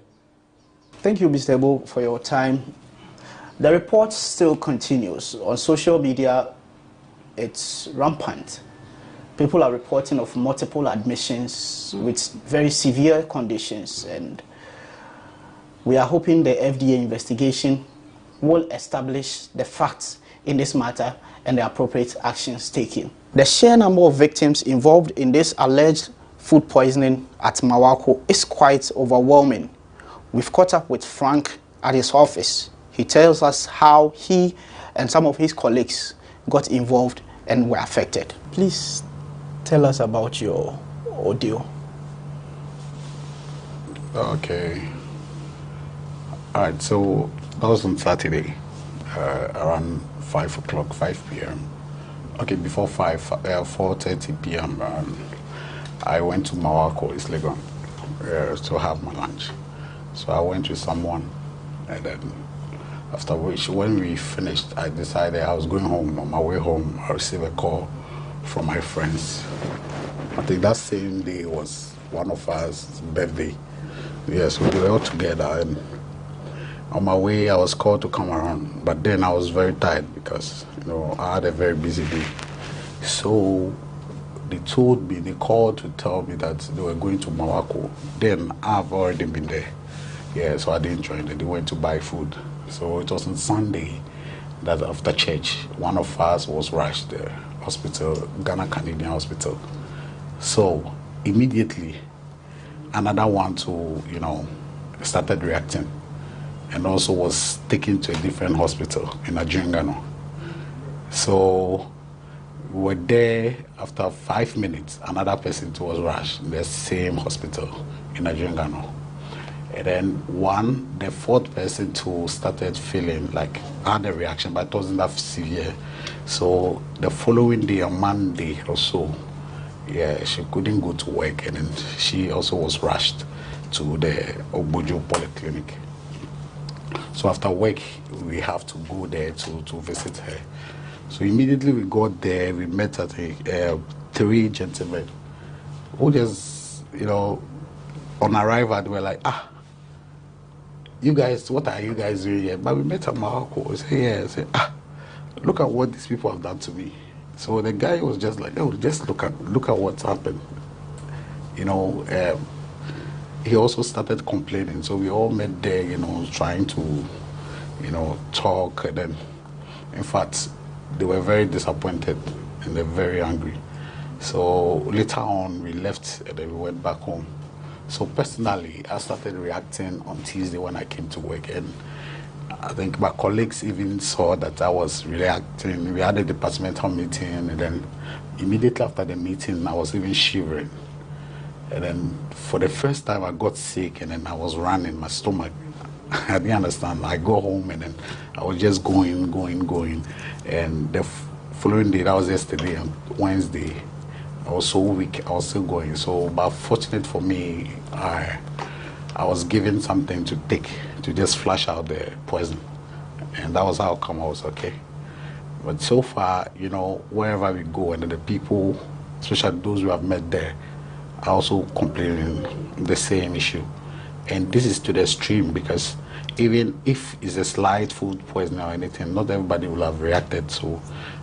Thank you, Mr. Ebo, for your time. The report still continues. On social media, it's rampant. People are reporting of multiple admissions with very severe conditions, and we are hoping the FDA investigation will establish the facts in this matter and the appropriate actions taken. The sheer number of victims involved in this alleged food poisoning at Mawako is quite overwhelming. We've caught up with Frank at his office. He tells us how he and some of his colleagues got involved and were affected. Please tell us about your ordeal. Okay. All right, so that was on Saturday, around 5 p.m. Okay, before 4:30 p.m., I went to Mawako, East Legon, to have my lunch. So I went with someone, and then after which, when we finished, I decided I was going home. On my way home, I received a call from my friends. I think that same day was one of us' birthday. Yes, we were all together, and on my way, I was called to come around, but then I was very tired because, I had a very busy day. So they called to tell me that they were going to Mawako. Then I've already been there. Yeah, so I didn't join them. They went to buy food. So it was on Sunday that after church, one of us was rushed to the hospital, Ghana Canadian Hospital. So immediately, another one too, started reacting, and also was taken to a different hospital in Adjungano. So we were there. After 5 minutes, another person too was rushed in the same hospital in Adjungano. And then the fourth person too started feeling like had a reaction, but it wasn't that severe. So the following day, on Monday or so, she couldn't go to work, and then she also was rushed to the Obujo Polyclinic. So after work, we have to go there to visit her. So immediately we got there, we met at 3 gentlemen who just, on arrival, they were like, you guys, what are you guys doing here? But we met at Mawako. We said, I said, look at what these people have done to me. So the guy was just like, oh, just look at what's happened. He also started complaining. So we all met there, trying to, talk. And then, in fact, they were very disappointed and they're very angry. So later on, we left and then we went back home. So personally, I started reacting on Tuesday when I came to work, and I think my colleagues even saw that I was reacting. We had a departmental meeting, and then immediately after the meeting, I was even shivering. And then for the first time, I got sick, and then I was running my stomach. I didn't understand. I go home, and then I was just going. And the following day, that was yesterday, and Wednesday, I was so weak, I was still going. So, but fortunate for me, I was given something to take to just flush out the poison. And that was how come I was okay. But so far, you know, wherever we go, and the people, especially those who have met there, are also complaining the same issue. And this is to the extreme, because even if it's a slight food poisoning or anything, not everybody will have reacted. So,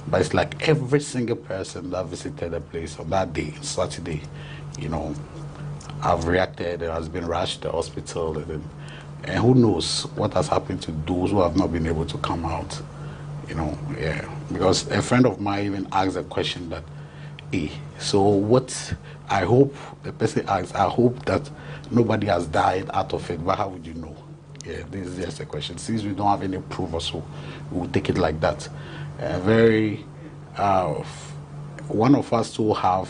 but it's like every single person that visited the place on that day, Saturday, you know, have reacted and has been rushed to the hospital. And who knows what has happened to those who have not been able to come out, you know, yeah. Because a friend of mine even asked a question that, hey, so what, I hope, the person asked, I hope that nobody has died out of it, but how would you know? Yeah, this is just a question. Since we don't have any proof or so, we'll take it like that. One of us to have,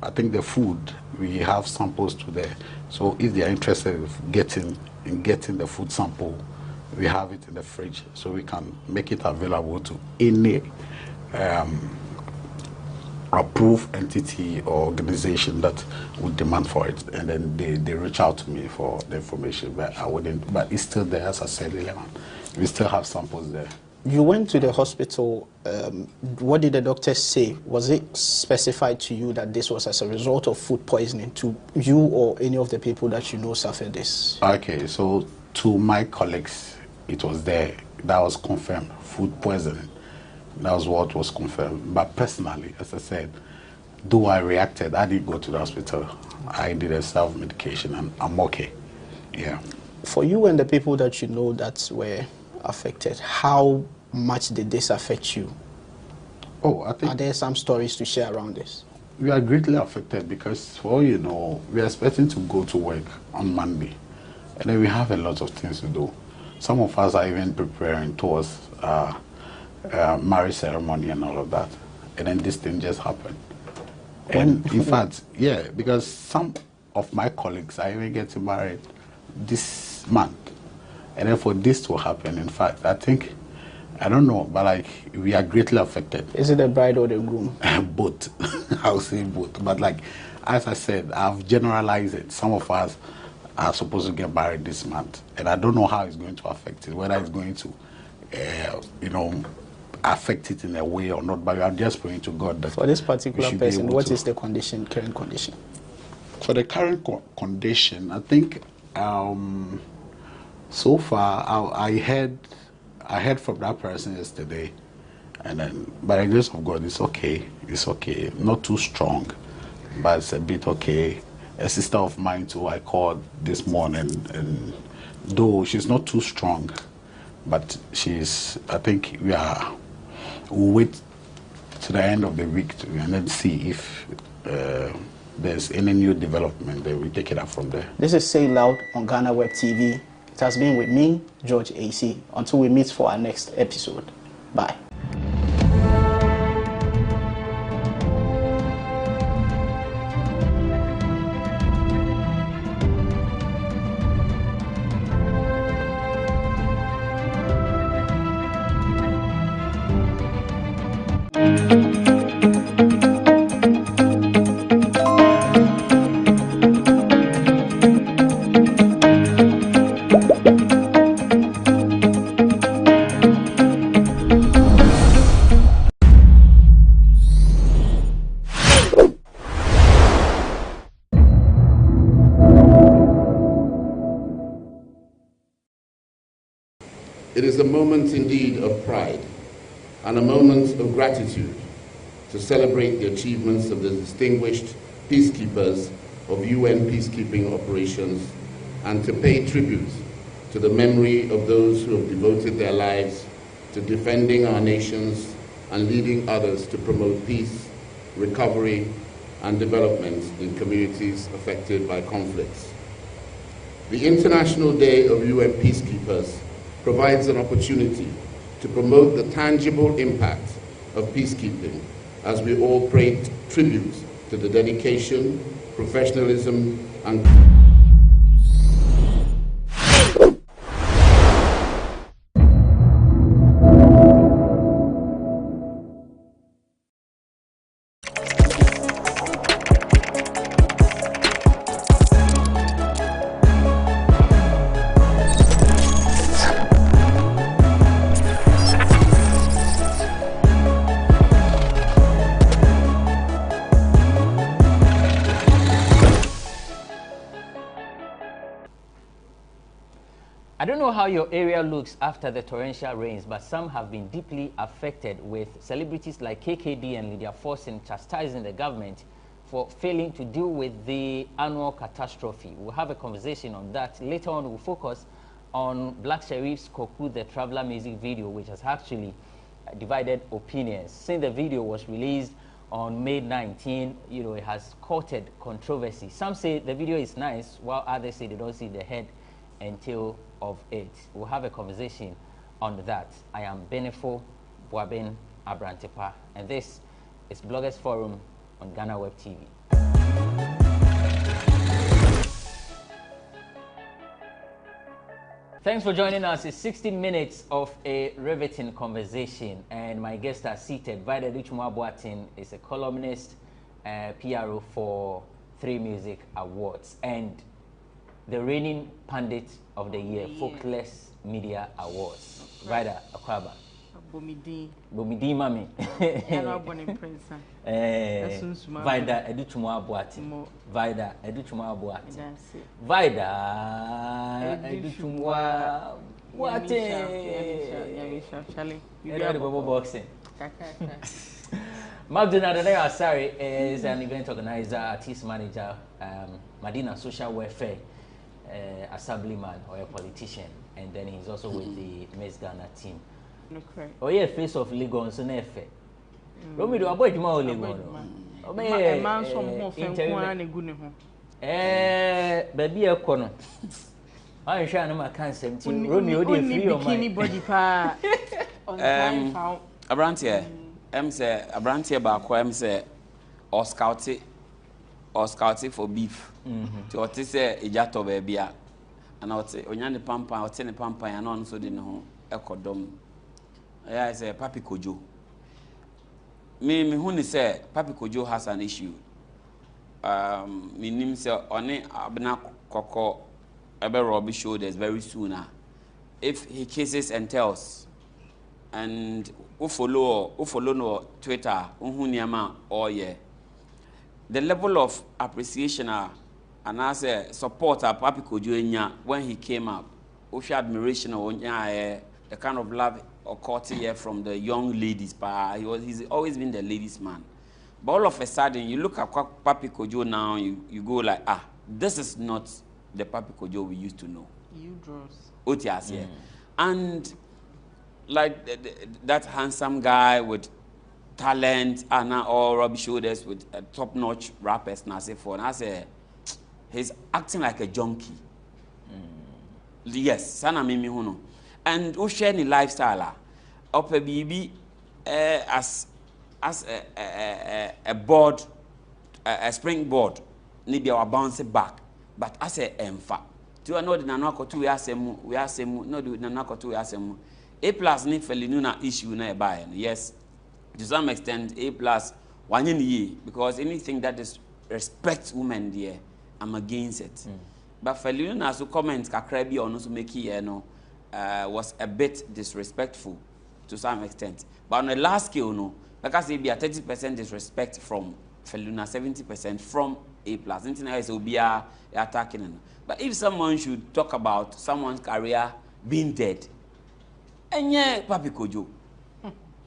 I think the food, we have samples to there. So if they are interested in getting the food sample, we have it in the fridge, so we can make it available to any approved entity or organization that would demand for it, and then they reach out to me for the information. But I wouldn't. But it's still there, as I said, we still have samples there. You went to the hospital. What did the doctor say? Was it specified to you that this was as a result of food poisoning to you or any of the people that you know suffered this? Okay, so to my colleagues, it was there. That was confirmed, food poisoning. That was what was confirmed. But personally, as I said, though I reacted, I didn't go to the hospital. I did a self-medication and I'm okay. Yeah. For you and the people that you know that were affected, how much did this affect you? Oh, I think... Are there some stories to share around this? We are greatly affected because, for all you know, we are expecting to go to work on Monday. And then we have a lot of things to do. Some of us are even preparing towards marriage ceremony and all of that, and then this thing just happened. And in fact, yeah, because some of my colleagues are even getting married this month, and then for this to happen, in fact, I think, I don't know, but like, we are greatly affected. Is it the bride or the groom? Both. I'll say both. But like, as I said, I've generalized it. Some of us are supposed to get married this month, and I don't know how it's going to affect it, whether it's going to, you know, affect it in a way or not, but I'm just praying to God that for this particular person, what is the condition, current condition? For the current condition, I think so far I heard from that person yesterday, and then by the grace of God, it's okay. It's okay. Not too strong, but it's a bit okay. A sister of mine too, I called this morning, and though she's not too strong, but she's, I think we'll wait to the end of the week and then see if there's any new development, then we take it up from there. This is Say Loud on GhanaWeb TV. It has been with me, George AC. Until we meet for our next episode. Bye. It is a moment indeed of pride and a moment of gratitude to celebrate the achievements of the distinguished peacekeepers of UN peacekeeping operations and to pay tribute to the memory of those who have devoted their lives to defending our nations and leading others to promote peace, recovery, and development in communities affected by conflicts. The International Day of UN Peacekeepers provides an opportunity to promote the tangible impact of peacekeeping as we all pay tribute to the dedication, professionalism, and I don't know how your area looks after the torrential rains, but some have been deeply affected, with celebrities like KKD and Lydia Forson chastising the government for failing to deal with the annual catastrophe. We'll have a conversation on that. Later on, we'll focus on Black Sherif's Koku the Traveler music video, which has actually divided opinions. Since the video was released on May 19, it has courted controversy. Some say the video is nice, while others say they don't see the head and tail of it. We'll have a conversation on that. I am Benefo Boabin Abrantepa, and this is Bloggers Forum on GhanaWeb TV. Thanks for joining us. It's 60 minutes of a riveting conversation, and my guests are seated. Vida Duchumwa-Boateng is a columnist, PRO for 3 Music Awards, and the reigning pundit of the year, Folkless Media Awards. Vida Akwaba. Bomidi Mami. Vida Duchumwa-Boateng. Vida Duchumwa-Boateng. Vida Duchumwa-Boateng. Everybody boxing. Magdalena Adonai Asari is an event organizer, artist manager, Madina Social Welfare assemblyman or a politician, and then he's also with the Miss Ghana team. Oh yeah, face of Legon so nefe. Romi do abo ejuma o Legon. O me e man so mo fe nko na egu ne ho. Baby e ko no. I share na ma kan sem ti Romi o dey free your mind. Body pa on time found. Abrantie say Abrantie ba ko say or scouting for beef. To what say ejato baby a and I would say onya ne pampa o te ne pampa ya no so de ne ho ekodom. I say Papi Kojo. Me who ni say Papi Kojo has an issue. Me nim say one abna koko ebe robi shoulders very soon. If he kisses and tells, and who follow no Twitter, who niama or yeah. The level of appreciation and as a support Papi Kojo when he came up, who admiration or the kind of love or courtesy from the young ladies, but he's always been the ladies' man. But all of a sudden, you look at Papi Kojo now, you go like, this is not the Papi Kojo we used to know. You draws. Otias, yeah. And like that handsome guy with talent and all rubby shoulders with top-notch rappers, and I say he's acting like a junkie. Yes, sana mimi huno. And who share ni lifestyle up a baby as a board, a springboard, maybe our bounce back, but as a emfa. To know the nanako two we are same, no do nanako two we are same. A plus ni felinuna issue na buy. Yes, to some extent A plus one ye because anything that is respect women there, I'm against it. But felinuna so comments kakrabi or no so make here no. Was a bit disrespectful to some extent. But on the last scale, no, because it be a 30% disrespect from Feluna, 70% from A+. Internet will be attacking. But if someone should talk about someone's career being dead, and yeah, Papi Kojo,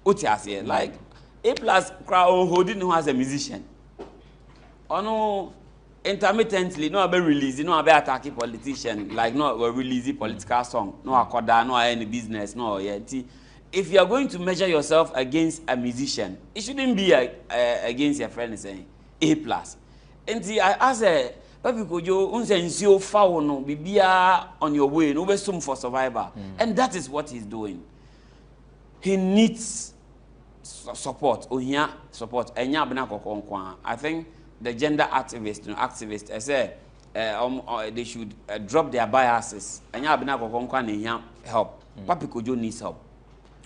Utias, like A+ crowd holding who as a musician. Or no. Intermittently, no about releasing, no about attacking politician, like no releasing political song, no accorda, no any business, no yet. If you are going to measure yourself against a musician, it shouldn't be against your friend saying. A+. And I say, Papi Kojo, unsensio foul no, bibia on your way, no sum for survivor. And that is what he's doing. He needs support. Ohia support. Enya abena kokonkwa. I think the gender activists, I say, they should drop their biases. Enya abena kokonkwa ne help. Papi Kojo needs help.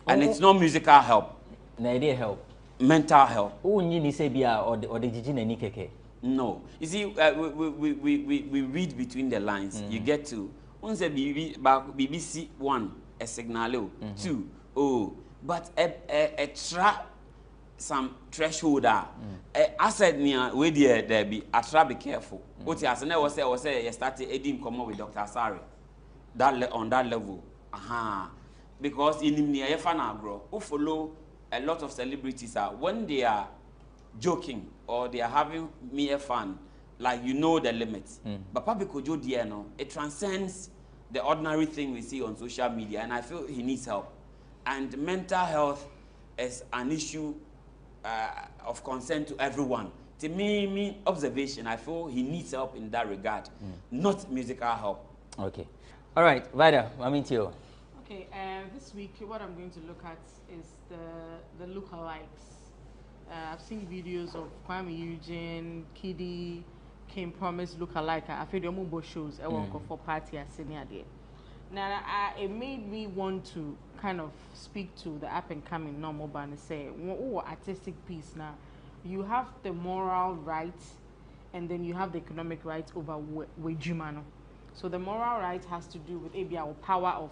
And it's not musical help. Na idea help. Mental help. Who need say bia or the jiji na ni keke? No. You see, we read between the lines. You get to BBC 1 a signal 2 but a some threshold I said we there be be careful. What you was say you started eating come with Dr. Asari that on that level. Because in the grow who follow a lot of celebrities are when they are joking or they are having mere fun, like you know the limits. But Papi Kojo Dieno, it transcends the ordinary thing we see on social media, and I feel he needs help. And mental health is an issue of concern to everyone. To me observation, I feel he needs help in that regard, not musical help. Okay. All right, Vida, I'm into you. Okay, this week what I'm going to look at is the lookalikes. I've seen videos of Kwame Eugene, Kiddy, Kim Promise lookalike. I feel the mobile shows I want for party as senior day. Now it made me want to kind of speak to the up and coming normal band and say, oh, artistic piece now. You have the moral right and then you have the economic right over Wejumano. So the moral right has to do with our power of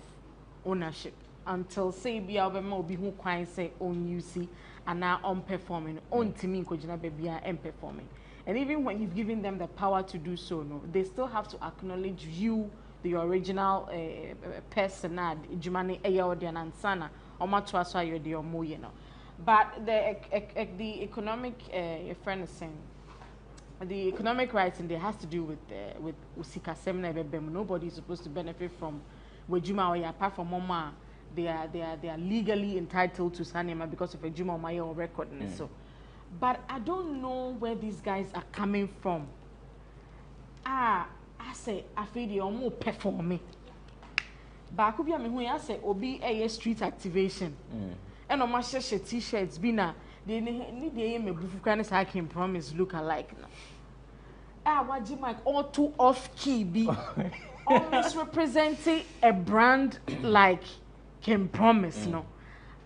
ownership. Until say be our be who quite say own UC and now on performing on teaming kojina baby and performing. And even when you've given them the power to do so, no, they still have to acknowledge you, the original person, Jumani Ayodian and Sana, or Matwasa Yodi or Moyeno. But the economic friend is saying the economic rights and it has to do with Usika Semna Bebem. Nobody is supposed to benefit from Wejuma apart from Mama. They are legally entitled to Sanema because of a Juma Maya record. So, but I don't know where these guys are coming from. I say I feel they are more performing. But I could be I say Obi a street activation. And on my t-shirts bina they need the aim of I can promise look alike now. What you might all too off key be almost representing a brand like Can Promise no.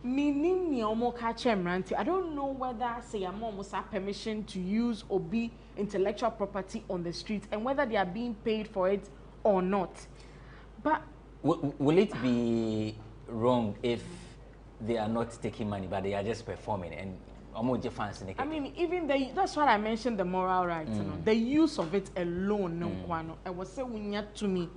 Meaning me almost catch him ranty. I don't know whether say I'm almost have permission to use or be intellectual property on the street and whether they are being paid for it or not. But will it be wrong if they are not taking money but they are just performing and fans? I mean, even that's why I mentioned the moral rights. You know, the use of it alone, no, I was saying to me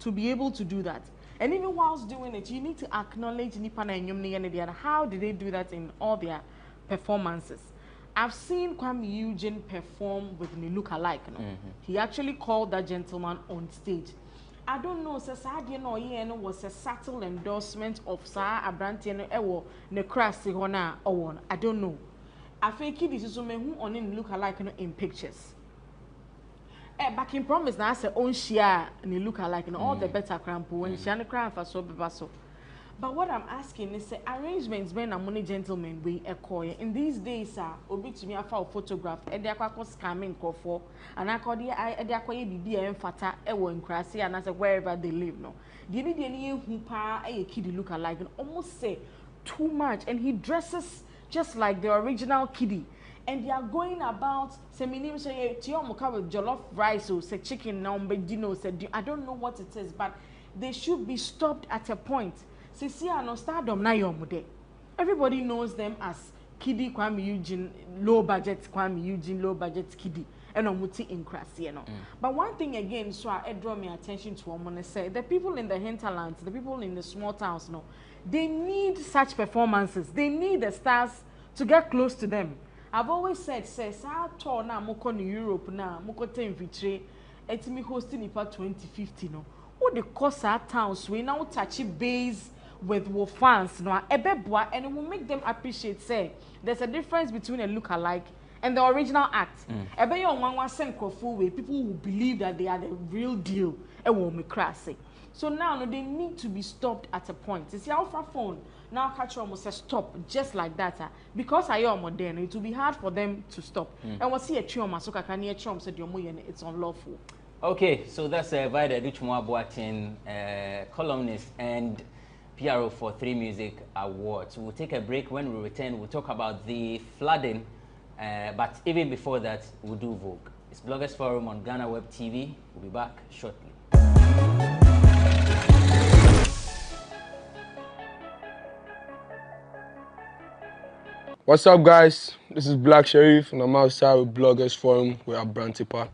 to be able to do that. And even whilst doing it, you need to acknowledge Nipana and Yumni and how did they do that in all their performances. I've seen Kwame Eugene perform with Niluka alike. He actually called that gentleman on stage. I don't know, was a subtle endorsement of Sa Abrantian Ewo Necrasi Hona or I don't know. I think this is who on in look alike in pictures. Back in Promise now, I say own share and look alike and all the better crampo when she and cram for so basso. But what I'm asking is, arrangements men and money gentlemen we acquire in these days, obi to me a photograph, and they're quite scamming for, and I call the acquire BB and Fata, Ewo and Crassi, and as wherever they live. No, the need any who pa a kiddy look alike and almost say too much, and he dresses just like the original kiddie. And they are going about seminim say Tiomoka with jollof rice or say chicken number dino said I don't know what it is, but they should be stopped at a point. Sisia no stardom na yomude. Everybody knows them as Kiddy Kwame Eugene, low budget Kwame Eugene, low budget Kiddy, and Omuti in Krasi, no. But one thing again, so I draw my attention to what I say, the people in the hinterlands, the people in the small towns, no, they need such performances. They need the stars to get close to them. I've always said, says, I told now Moko in Europe now, Moko Tenvitre, et me hosting Nipa 2050, no. What the cost our towns we now touch base with fans, no, and it will make them appreciate, say, there's a difference between a look-alike and the original act. Ebe yo one send crofo way, people will believe that they are the real deal. E won't me crazy. So now no, they need to be stopped at a point. You see how far phone now catch almost say stop just like that. Because I am modern, it will be hard for them to stop. And what see a chum so can hear chum said your it's unlawful. Okay, so that's Vida Duchmwa Boatin, columnist and PRO for 3 Music Awards. We'll take a break. When we return, we'll talk about the flooding. But even before that, we'll do Vogue. It's Bloggers Forum on GhanaWeb TV. We'll be back shortly. What's up, guys? This is Black Sheriff, and I'm outside with Bloggers Forum with Abrantipa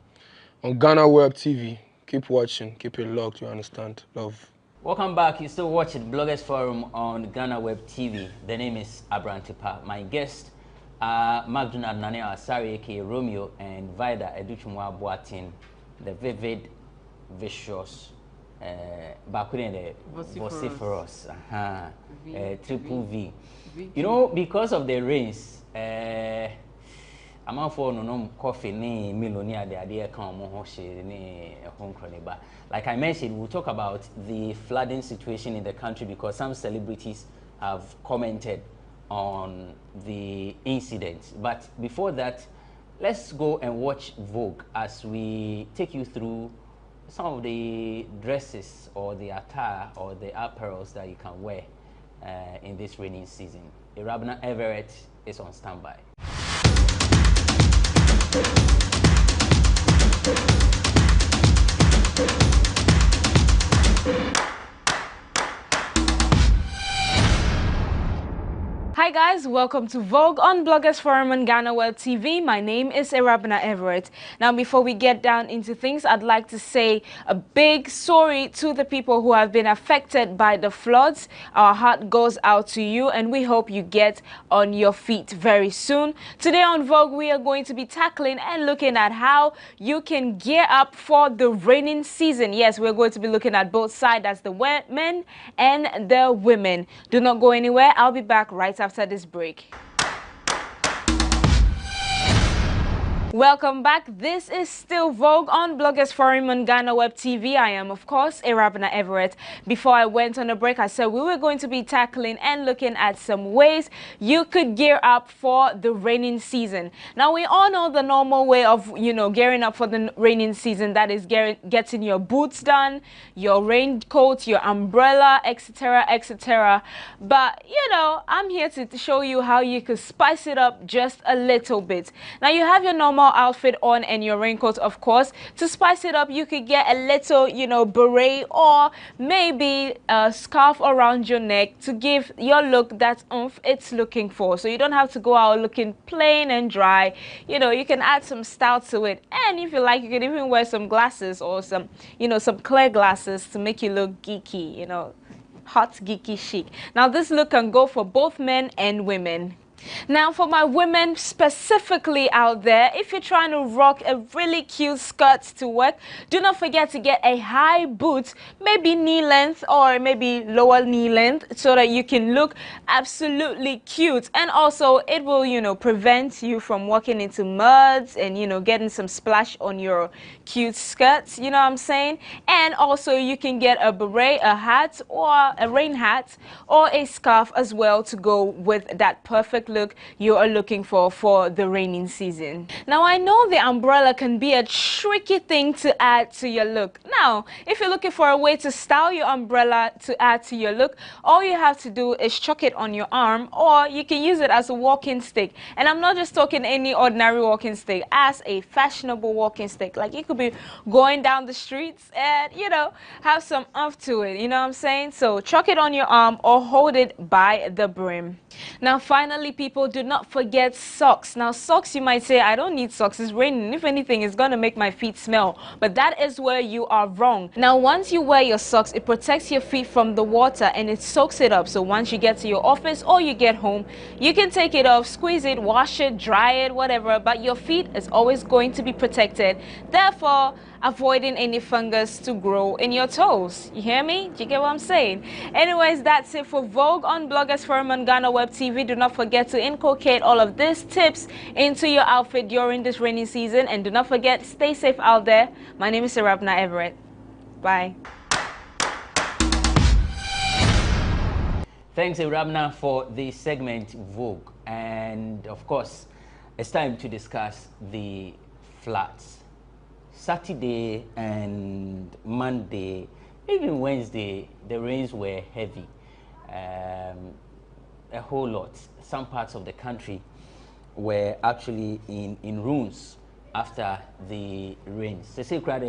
on GhanaWeb TV. Keep watching, keep it locked, you understand? Love. Welcome back. You're still watching Bloggers Forum on GhanaWeb TV. The name is Abrantipa. My guests are Magdunad Nane Asari, aka Romeo, and Vida Educhumwa Boatin, the vivid, vicious, the vociferous, triple V. You know, because of the rains, I'm out for no coffee, ni millionaire, the idea come but like I mentioned, we'll talk about the flooding situation in the country because some celebrities have commented on the incident. But before that, let's go and watch Vogue as we take you through some of the dresses or the attire or the apparels that you can wear in this rainy season. Irabna Everett is on standby. Hi guys, welcome to Vogue on Bloggers Forum on GhanaWeb TV. My name is Irabna Everett. Now before we get down into things, I'd like to say a big sorry to the people who have been affected by the floods. Our heart goes out to you and we hope you get on your feet very soon. Today on Vogue, we are going to be tackling and looking at how you can gear up for the raining season. Yes, we're going to be looking at both sides, as the men and the women. Do not go anywhere. I'll be back right after this break. Welcome back. This is still Vogue on Bloggers Forum on GhanaWeb TV. I am, of course, Irabna Everett. Before I went on a break, I said we were going to be tackling and looking at some ways you could gear up for the raining season. Now, we all know the normal way of, gearing up for the raining season. That is getting your boots done, your raincoat, your umbrella, etc., etc. But, I'm here to show you how you could spice it up just a little bit. Now, you have your normal outfit on and your raincoat, of course. To spice it up, you could get a little, beret or maybe a scarf around your neck to give your look that oomph it's looking for. So you don't have to go out looking plain and dry. You can add some style to it. And if you like, you can even wear some glasses or some, some clear glasses to make you look geeky, hot, geeky chic. Now, this look can go for both men and women. Now, for my women specifically out there, if you're trying to rock a really cute skirt to work, do not forget to get a high boot, maybe knee length or maybe lower knee length, so that you can look absolutely cute. And also, it will, prevent you from walking into muds and, getting some splash on your cute skirts, you know what I'm saying? And also, you can get a beret, a hat, or a rain hat, or a scarf as well to go with that perfect look you are looking for the raining season. Now, I know the umbrella can be a tricky thing to add to your look. Now, if you're looking for a way to style your umbrella to add to your look, all you have to do is chuck it on your arm, or you can use it as a walking stick. And I'm not just talking any ordinary walking stick, as a fashionable walking stick. Like, you could be going down the streets and, have some oomph to it, you know what I'm saying? So chuck it on your arm or hold it by the brim. Now, finally, people, do not forget socks. Now, socks, you might say, I don't need socks, it's raining. If anything, it's going to make my feet smell. But that is where you are wrong. Now, once you wear your socks, it protects your feet from the water and it soaks it up. So once you get to your office or you get home, you can take it off, squeeze it, wash it, dry it, whatever. But your feet is always going to be protected. Therefore, avoiding any fungus to grow in your toes. You hear me? Do you get what I'm saying? Anyways, that's it for Vogue on Bloggers Forum on GhanaWeb TV. Do not forget forget to inculcate all of these tips into your outfit during this rainy season. And do not forget, stay safe out there. My name is Sarabna Everett. Bye. Thanks, Rabna, for the segment Vogue. And of course, it's time to discuss the floods. Saturday and Monday, even Wednesday, the rains were heavy. A whole lot. Some parts of the country were actually in ruins after the rains. They say but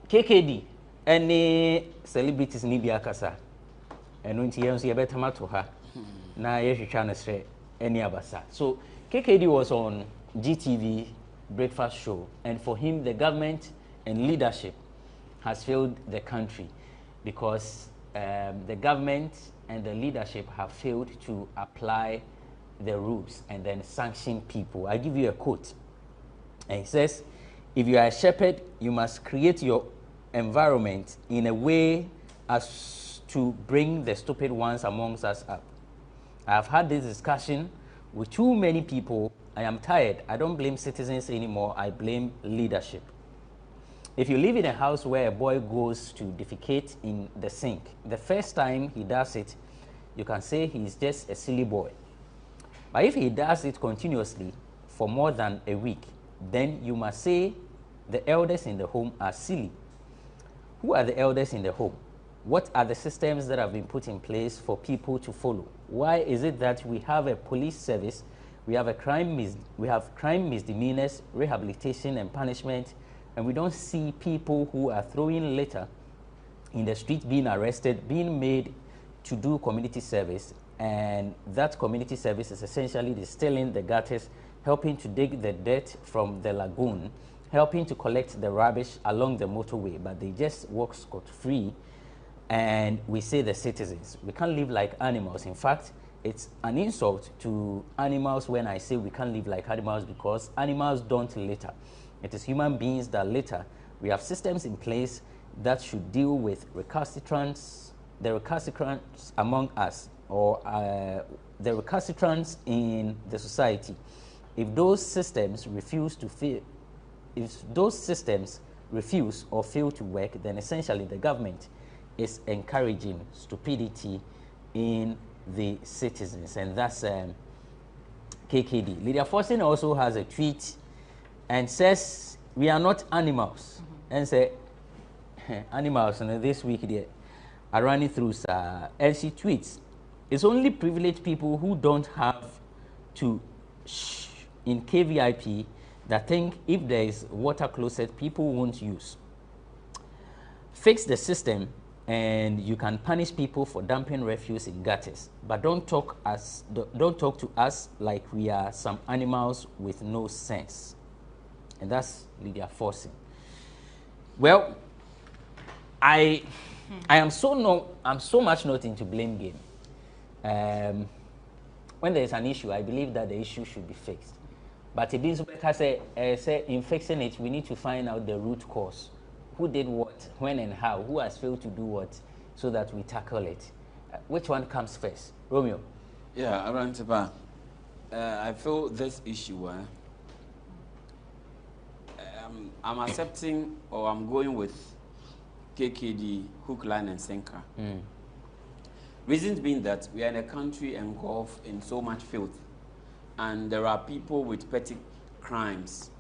KKD any celebrities ni bi akasa eno nti yenso ye betama to ha na ye hwehwa na sre any abasa. So KKD was on GTV breakfast show, and for him the government and leadership has failed the country because the government and the leadership have failed to apply the rules and then sanction people. I give you a quote, and it says, if you are a shepherd, you must create your environment in a way as to bring the stupid ones amongst us up. I have had this discussion with too many people. I am tired. I don't blame citizens anymore. I blame leadership. If you live in a house where a boy goes to defecate in the sink, the first time he does it, you can say he's just a silly boy. But if he does it continuously for more than a week, then you must say the elders in the home are silly. Who are the elders in the home? What are the systems that have been put in place for people to follow? Why is it that we have a police service, we have crime misdemeanors, rehabilitation and punishment, and we don't see people who are throwing litter in the street being arrested, being made to do community service, and that community service is essentially distilling the gutters, helping to dig the dirt from the lagoon, helping to collect the rubbish along the motorway, but they just walk scot-free, and we say the citizens. We can't live like animals. In fact, it's an insult to animals when I say we can't live like animals, because animals don't litter. It is human beings that litter. We have systems in place that should deal with recalcitrants, the recalcitrants among us, or the recalcitrants in the society. If those systems refuse to fail, if those systems refuse or fail to work, then essentially the government is encouraging stupidity in the citizens, and that's KKD. Lydia Forson also has a tweet and says, we are not animals. And say, animals, and this week they are running through, and she tweets, it's only privileged people who don't have to shh in KVIP that think if there is water closet, people won't use. Fix the system and you can punish people for dumping refuse in gutters, but don't talk to us like we are some animals with no sense. And that's Lydia Forson. Well, I'm so much not into blame game. When there is an issue, I believe that the issue should be fixed. But it means, say, in fixing it, we need to find out the root cause. Who did what, when and how? Who has failed to do what, so that we tackle it? Which one comes first? Romeo? Yeah, Arantiba, I feel this issue, I'm accepting, or I'm going with KKD, hook, line, and sinker. Reasons being that we are in a country engulfed in so much filth, and there are people with petty crimes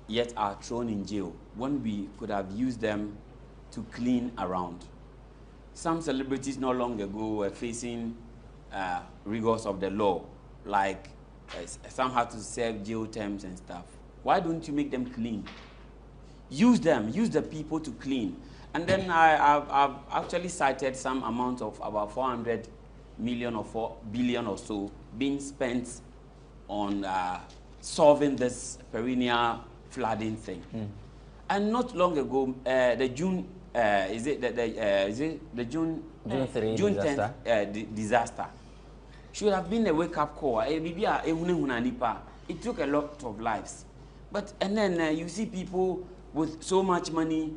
yet are thrown in jail when we could have used them to clean around. Some celebrities not long ago were facing rigors of the law, like some had to serve jail terms and stuff. Why don't you make them clean? Use them, use the people to clean. And then I've actually cited some amount of about 400 million or 4 billion or so being spent on solving this perennial flooding thing. And not long ago, the June, is it the June 10th disaster should have been a wake-up call. It took a lot of lives. But, and then you see people with so much money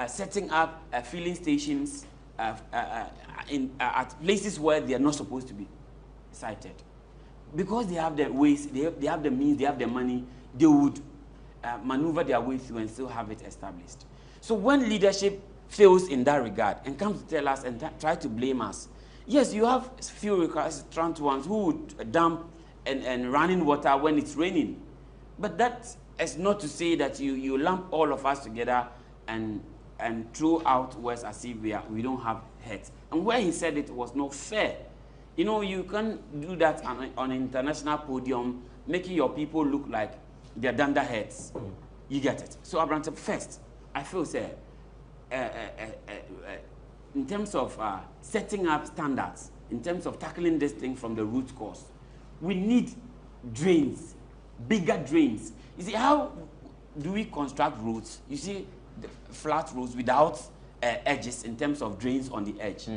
setting up filling stations at places where they are not supposed to be sited. Because they have the ways, they have the means, they have the money, they would maneuver their way through and still have it established. So when leadership fails in that regard and comes to tell us and try to blame us, yes, you have few recalcitrant ones who would dump and run in water when it's raining. But that is not to say that you lump all of us together and throw out words as if we don't have heads. And where he said it was not fair. You know, you can't do that on an international podium, making your people look like they're dunderheads. You get it. So, Abrante, first, I feel, say, in terms of setting up standards, in terms of tackling this thing from the root cause, we need drains, bigger drains. You see, how do we construct roads? You see, the flat roads without edges in terms of drains on the edge.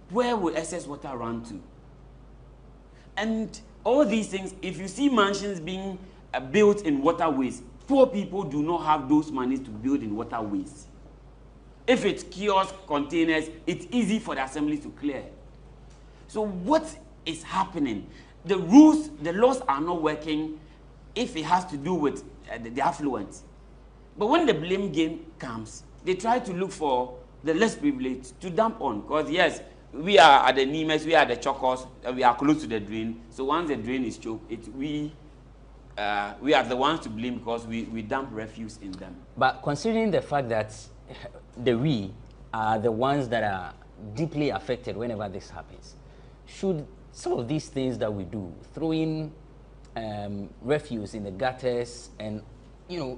Where will excess water run to? And all these things, if you see mansions being built in waterways, poor people do not have those monies to build in waterways. If it's kiosk containers, it's easy for the assembly to clear. So what is happening? The rules, the laws are not working if it has to do with the affluent. But when the blame game comes, they try to look for the less privileged to dump on. Because yes, we are at the Nimes, we are at the Chocos, we are close to the drain. So once the drain is choked, we are the ones to blame because we dump refuse in them. But considering the fact that we are the ones that are deeply affected whenever this happens, should some of these things that we do, throwing refuse in the gutters and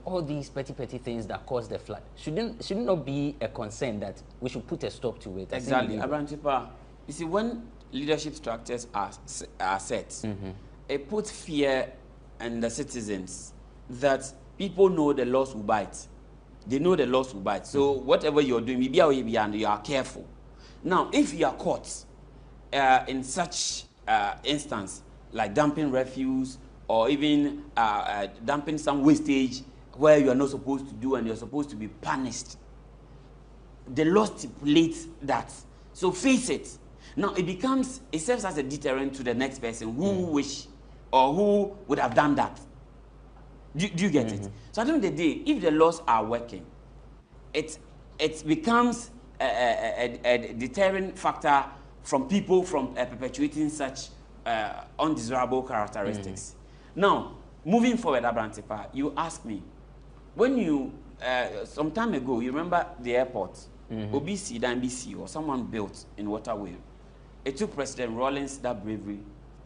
all these petty things that cause the flood, shouldn't not be a concern that we should put a stop to it? Exactly. Abrantipa, you see, when leadership structures are set, it puts fear in the citizens that people know the laws will bite. They know the laws will bite. So whatever you're doing, maybe you are careful. Now, if you are caught in such instance, like dumping refuse or even dumping some wastage where you are not supposed to do and you're supposed to be punished, the law stipulates that. So face it. Now it serves as a deterrent to the next person who wish or who would have done that. Do you get it? So at the end of the day, if the laws are working, it becomes a deterrent factor from people from perpetuating such undesirable characteristics. Now, moving forward, Abrantipa, you asked me, when you, some time ago, you remember the airport, OBC, the NBC, or someone built in Waterway. It took President Rawlings that bravery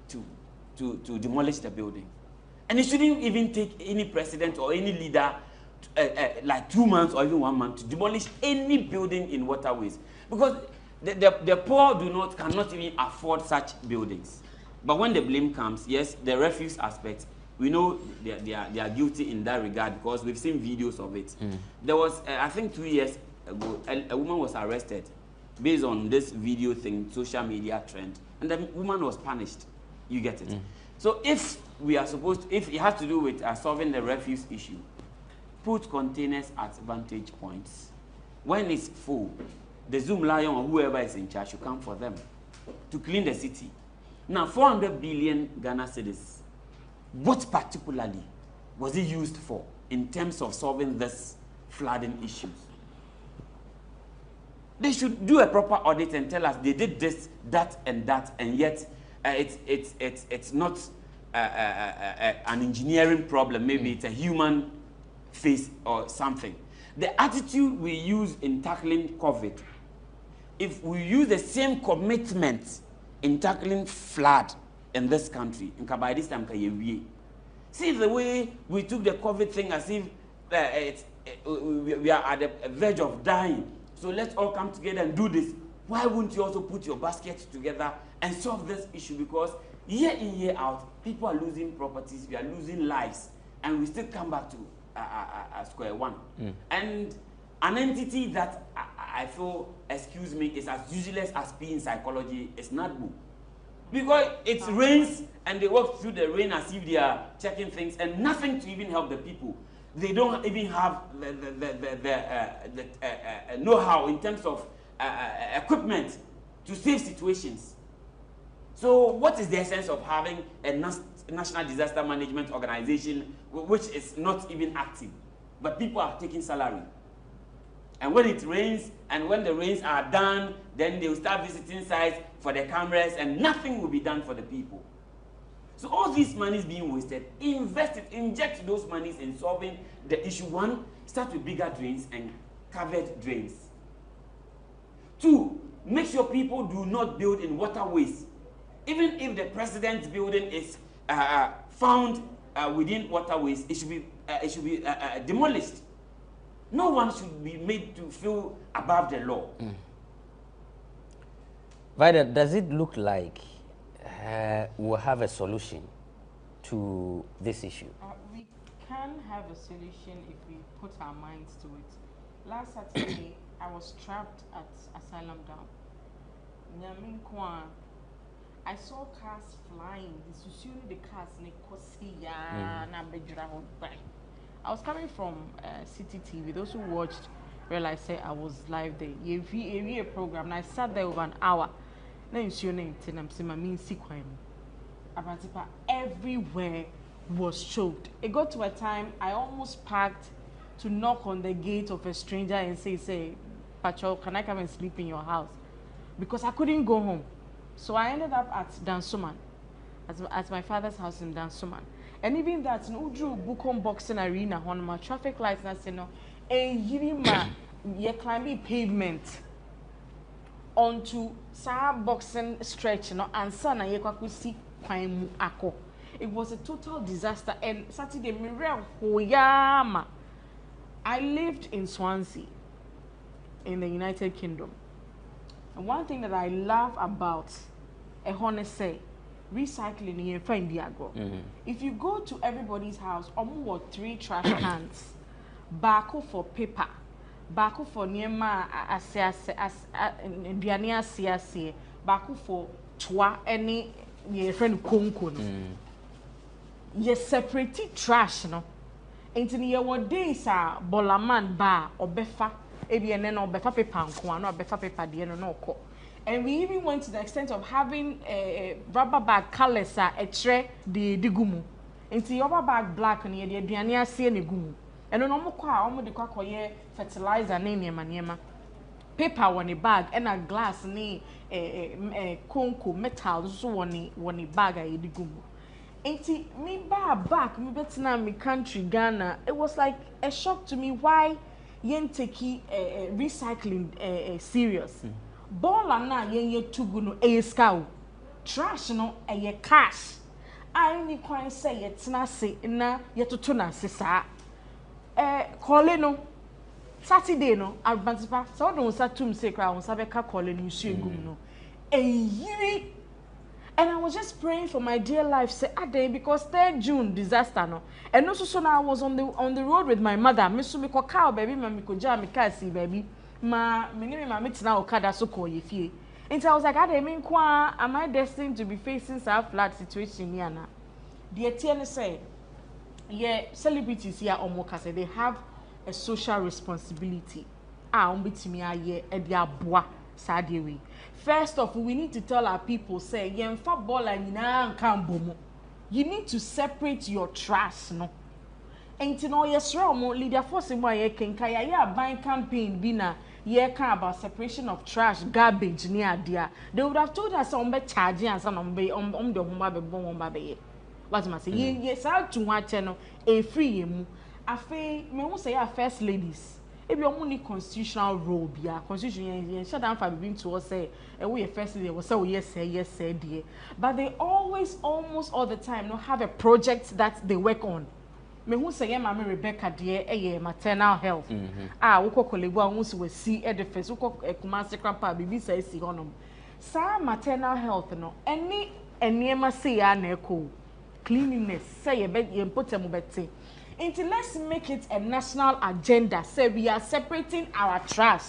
to demolish the building. And it shouldn't even take any president or any leader like 2 months or even 1 month to demolish any building in waterways. Because the poor cannot even afford such buildings. But when the blame comes, yes, the refuse aspect, we know they are guilty in that regard because we've seen videos of it. There was, I think 2 years ago, a woman was arrested based on this video thing, social media trend, and the woman was punished. You get it? So if we are supposed to, if it has to do with solving the refuse issue, put containers at vantage points. When it's full, the Zoom Lion or whoever is in charge should come for them to clean the city. Now, 400 billion Ghana cedis, what particularly was it used for in terms of solving this flooding issues? They should do a proper audit and tell us they did this, that, and yet it's not an engineering problem. Maybe it's a human face or something. The attitude we use in tackling COVID, if we use the same commitment in tackling flood in this country, in by this time, see the way we took the COVID thing as if we are at the verge of dying. So let's all come together and do this. Why wouldn't you also put your basket together and solve this issue? Because year in, year out, people are losing properties, we are losing lives, and we still come back to square one. And an entity that I feel, excuse me, is as useless as P in psychology is NADBU. Because it rains and they walk through the rain as if they are checking things and nothing to even help the people. They don't even have the know-how in terms of equipment to save situations. So what is the essence of having a national disaster management organization which is not even active, but people are taking salary? And when it rains, and when the rains are done, then they will start visiting sites for the cameras, and nothing will be done for the people. So all these monies being wasted, inject those monies in solving the issue. One, start with bigger drains and covered drains. Two, make sure people do not build in waterways. Even if the president's building is found within waterways, it should be demolished. No one should be made to feel above the law. Vida, does it look like we'll have a solution to this issue? We can have a solution if we put our minds to it. Last Saturday, I was trapped at Asylum Dam. I saw cars flying. The cars I was coming from City TV. Those who watched realized I was live there. A program, and I sat there over an hour. Everywhere was choked. It got to a time I almost parked to knock on the gate of a stranger and say, Pacho, can I come and sleep in your house? Because I couldn't go home. So I ended up at Dansoman, at my father's house in Dansoman. And even that, no drew Bukom boxing arena on my traffic lights, and I said, no, you climbing pavement onto sa boxing stretch, and sana ye kwakusi kwaimu ako. It was a total disaster. And Saturday, I lived in Swansea, in the United Kingdom. And one thing that I love about say, recycling in find the agro. If you go to everybody's house, almost 3 trash cans, bako for paper, bako for niema asiase, bako for twa any ye friend konko. Ye separate trash no. Into ye what days are bolaman bar or befa, ebi and then or befa paper and or befa paper the no ko. And we even went to the extent of having a rubber bag colors a tray the gumu. Into the rubber bag black and the diania see ne gumu. And no more qua almost the quack fertilizer name paper on a bag and a glass ne conco metal so one a bag a gumu. Into me back me better me country Ghana. It was like a shock to me why yen take recycling serious. Ball and now ye tugu no scow. Trash no ye cash. I only quite say it's not say na ye to tuna sisa. Coleno Saturday no advance so don't say to say cry on sabeka coleno you no. And I was just praying for my dear life say day because 3rd June disaster no. And also so now I was on the road with my mother. Miss me ko cow baby, me ko jam me car see baby. Ma meet now okada so call ye fie. And I was like, am I destined to be facing some flat situation here now? The TN say, yeah, celebrities here say they have a social responsibility. First off, we need to tell our people say, you need to separate your trash, no. And you know, yes, leader force in my buying campaign bina about separation of trash, garbage near dear. They would have told us on charging and some the home baby. What must say? Yes, out to one channel a free I feel me won't say our first ladies. If you only constitutional role be a constitution shut down for being to us say we first lady was so yes sir dear. But they always almost all the time not have a project that they work on. Me who say Mama Rebecca dear maternal health. Woko kolebo who we see edifice woko Kumasi grandpa bibi say si honom. Sa maternal health no any eniema say ya na eko cleanliness say ye put em beti. Let's make it a national agenda. Say we are separating our trash.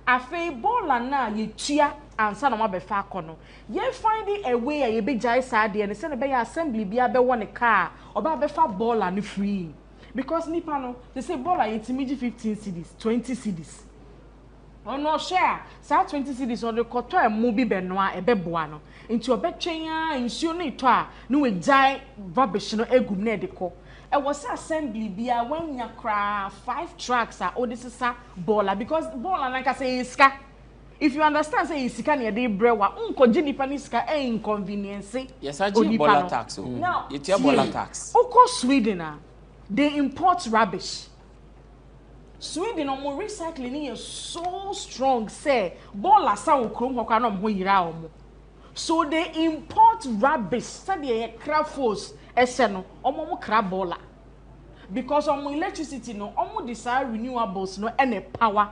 Afe bola na ye chia ansa na mabefa kono. Ye finding a way ye be jai sade and send be assembly be abe one car or ba befa bola ni free. Because nipa no they say bola ye timiji 15 cedis, 20 cedis. ono share sa 20 cedis on the koto e mu bi benoa e beboa no nti obetwen a nsuo no ito a no we jai rubbish no egum na edeko e was assembly bia wanya kra 5 tracks a odisisa baller because baller like I say iska if you understand say iska na dey brewa unko nipa ni iska e inconvenience yes I give baller tax now you tell baller tax oko Sweden they import rubbish. Sweden on recycling is so strong say ball asa okrom hokwa no mo yira omo so they import rubbish say dey craft force ese no omo mo craft baller because omo electricity no omo desire renewables no and power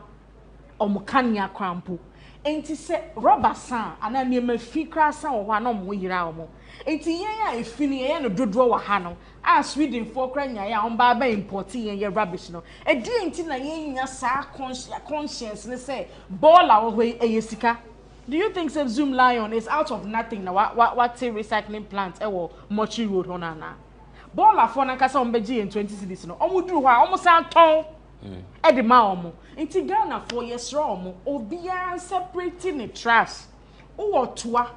omo kania crampo enti say rubber san ana niema fi kra san wo ha no mo yira omo enti yen ya efini yen no dodo wo ha no a Sweden for kra nya ya on ba import yen ye rubbish no e di enti na yen nya sa conscience ne say baller wo e yesika. Do you think say Zoom Lion is out of nothing na what recycling plant e wo Mochi Road hona na baller for na kasa on beji in 20 cedis no omo duru ho a omo san ton e de ma omo enti Ghana for yesra omo obia separating the trash wo toa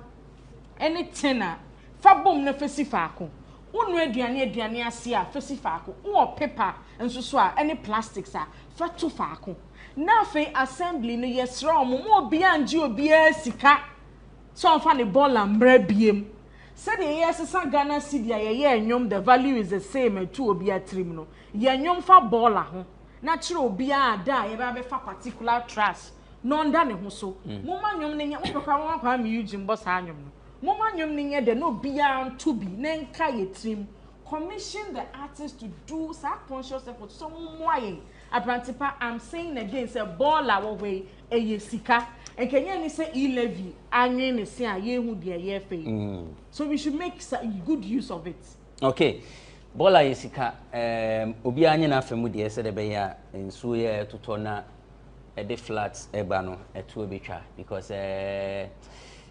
anything a fa bom na fesi faako unu aduane ase a fesi faako wo paper enso so a any plastics a fa to faako na fe assembly no yesra omo mo obia anje obia sika so fa ne baller mbra biem said yesesa Ghana cedi a ye enyom the value is the same to obia trim no ye enyom fa baller ho na kire obia ada ye ba be fa particular trash no nda ne ho so mo ma nyom ne nya mo papa mo kwa mi ujim boss anyom no mo ma nyom ne nya de no bia to be na nka ye trim commission the artist to do sa conscious effort so mo aye aprantipa I'm saying again say baller wo we eye sika enkenye ni say e-levy anye ne se a ye hu de ye fe so we should make good use of it. Okay. Baller yesika obi anye na afemu de ese de be ya ensu ye toto na e de flats eba no eto obetwa because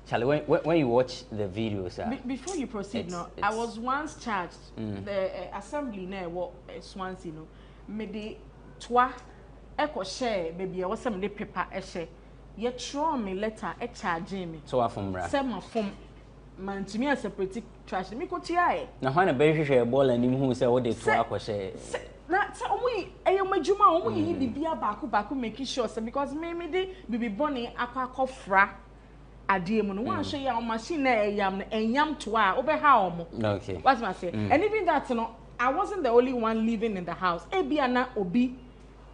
Charlie, when you watch the videos before you proceed no I was once charged the assembly na wo Swansea no me de toa eko share baby e wo sem de paper e share ye throw me letter e charge me so afumra say my form man to me separate trash me ko tia na hwana be hwehwe baller ni mu say wo de toa ko share na say omo eyemajuma omo yi bibia baako make sure say because me de bibi boni akwa adie mu no wan hwe ya machine na eyam enyam to a obeha omo okay what am I say and even that no I wasn't the only one living in the house ebia na obi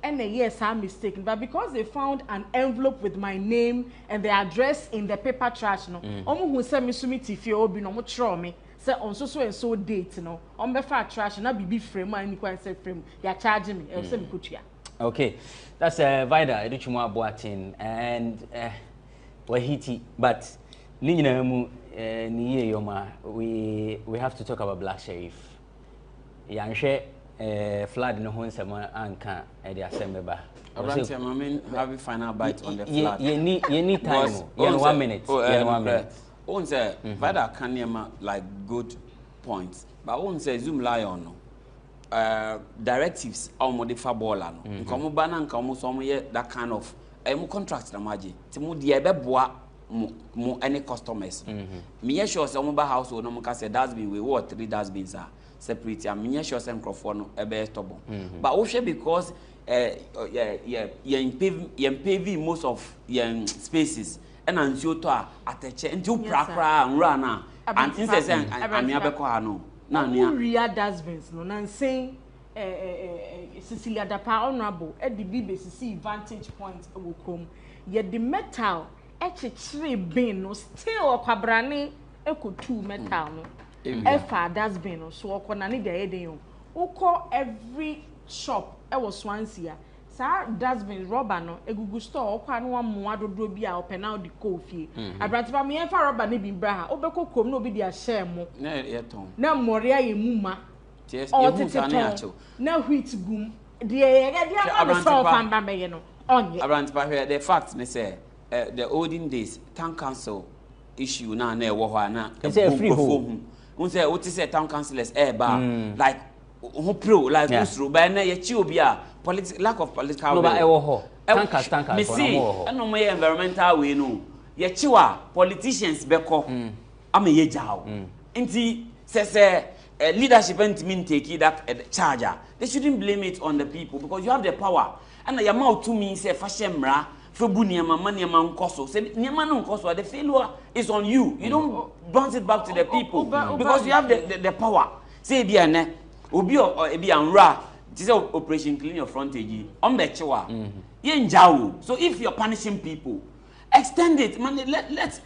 and yes I'm mistaken but because they found an envelope with my name and the address in the paper trash no omo hu say me sumiti fie obi no mo tro me say on so and so date no on be fa trash na bibi frame and kwa say frame ya charge me e say me kutua. Okay, that's Vida Educhumu Aboatin and Wahiti, but Nina mu niye yoma we have to talk about Black Sheriff. Yanshe flood no hon sama anka e de asembeba. Abrantia mama have a final bite on the flood. You need time. You 1 minute. You 1 minute. On say Vida can name like good points. But on say Zoom Lion no. Directives or modify baller no. Nkomo ba na nkomo so mo ye that kind of mo contract na maji ti mo de ebeboa mo any customers me ye sure say mo ba household no mo ka say dustbin we what 3 dustbins are separate am me ye sure say microphone no ebe stubborn but wo hwe because pave most of spaces and anzio to ateche nti pra nra na and since say amia beko ha no na ania real dustbins no na saying Cecilia Dapa honorable at the BBC vantage point wokom ye the metal e bin no still kwabrane ekotu metal no e fa dustbin no so okona ne dey den ukọ every shop e was Swansea sa dustbin rubber no egugu store okwa no amu adodo bi a opena di kofie abrantiba me fa rubber ne bi bra ha obekọ kom no obi di a share mo na ye ton na mmori aye muma yes you move na acho na wheat gum the so fan ba me no onye abrantiba here the fact me say the olden days town council issue na e wo ho ana say free home un say what say town councillors ba like who pro like usro but na ye chi obi a lack of political no ba e wo ho tankers me see no mo environmental way no ye chi wa politicians beko am ye jaw nti say leadership and mean take that charger they shouldn't blame it on the people because you have the power and your mouth to me say fashemra febu niema maniema nkoso say niema no nkoso the failure is on you you don't bounce it back to the people because you have the power say bia ne obi ebi anra this operation clean your frontage on be chewa ye njawo so if you're punishing people extend it man let's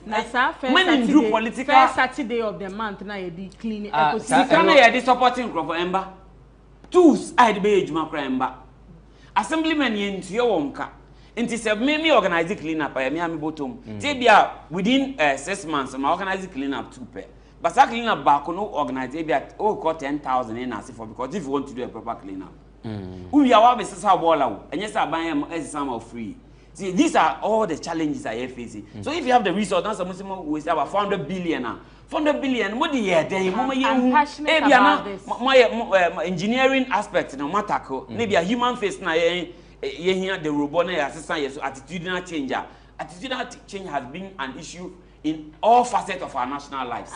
when in group political first Saturday of the month na ye di clean ecosystem na ye di supporting crop emba tools I dey be ejuma kra emba assemblyman ye ntue wonka nti se me organize clean up me am bottom te bia within 6 months ma organize clean up 2 per but that clean up back no organize bia got 10,000 in as for because if you want to do a proper clean up we are wa be sesa bola wo enye sa ban am exam of free. See, these are all the challenges I are facing. So if you have the resource, now some we say about 400 billion now. 400 billion, what the year? I'm passionate about this. My engineering aspect, no matter. Maybe a human face now. You hear the robot assistant, so attitudinal change. Attitudinal change has been an issue in all facets of our national lives.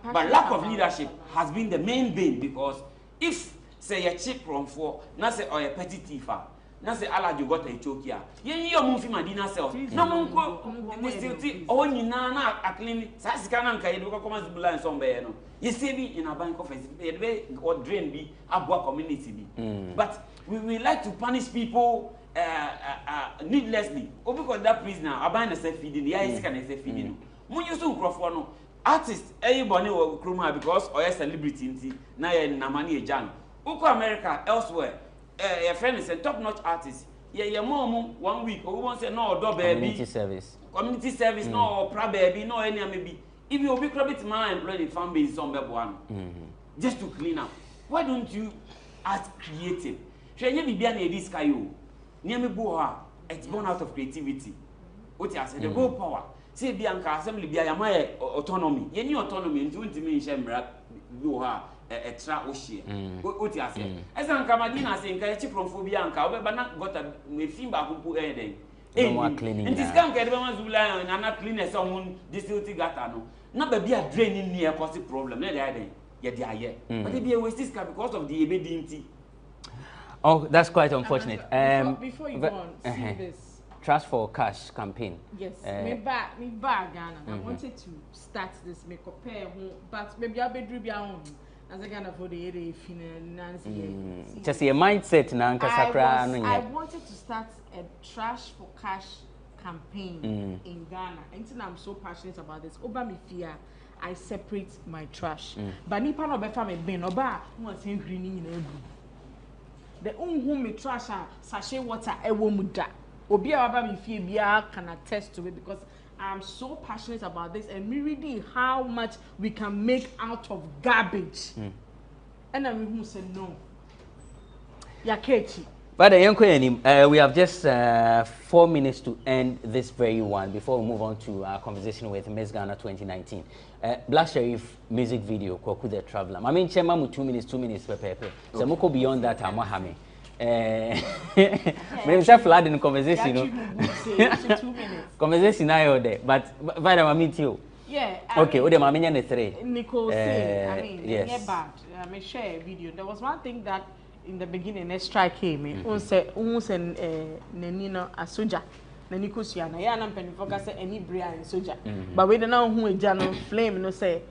But lack of leadership has been the main bane because if say a cheap from 4, now say or a petty thief. Na say ala you got a chokia ye your move madina self no monko we still ti o nyina na clean sa sika na nka ye do come zibula nso mbe no ye say bi in a bank office ye be or drain bi abua community bi but we like to punish people needlessly o because that prisoner aban na say feeding ya sika na say feeding mun use nkrofo no artist everybody wo kroma because or a celebrity nti na ye na mani e jan uko America elsewhere your friend is a top-notch artist. Your mom 1 week, or we want to say no, do baby. Community service, no, pra baby, no, any maybe. If you be credit man employed in fan base on one, just to clean up. Why don't you act creative? Should you be an edit sky? Near me boha, it's born out of creativity. What you say, the go power. Say Bianca assembly be my autonomy. You need autonomy into intimation, boha. Extra oshie what you say esan kamadina say nka chi phobia nka obeba na gota me fimba kumpu den no cleaning and this can get be man zula na cleaners on district gata no na ba bia drain ni e cause problem na dey den ye dey aye but e be a waste because of the ebedinti. Oh, that's quite unfortunate. Before you go on, see this Trust for Cash campaign. Yes, me back Ghana. I wanted to start this make compare but maybe I'll be doing as a Ghana for the finance. Just a mindset na nkasakra no. I wanted to start a Trash for Cash campaign in Ghana. And I'm so passionate about this. Oba me fear I separate my trash. But nipa no be fa me bin oba who say greening in ebu. The who me trash sachet water ewo mu da. Obi aba me fear bia can attest to it because I'm so passionate about this and me reading how much we can make out of garbage. And then who said no. Yakechi. But we have just 4 minutes to end this very one before we move on to our conversation with Miss Ghana 2019. Black Sheriff music video, Kwaku the Traveler. I mean, Chema 2 minutes per paper. So Moko beyond that, I'm Wahame. Maybe say flood in conversation, 2 minutes. Conversation now there, but I meet you. Yeah. Okay. Ode mamenya ne 3. Nicole say, I mean, yes. Yeah, bad. I may share a video. There was one thing that in the beginning, a strike came. Nenino a soldier. Neniko Siana. Yeah, I'm penny focus any brand soldier. But we don't know who a journal flame. No say,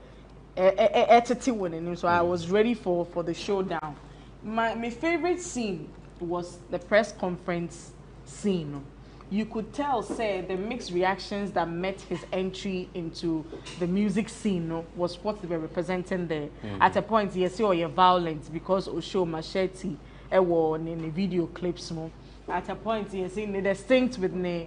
so I was ready for the showdown. My favorite scene was the press conference scene. You could tell, say, the mixed reactions that met his entry into the music scene was what they were representing there. At a point, you see, you're violent because Osho Machete in the video clips. At a point, you see, the distinct with the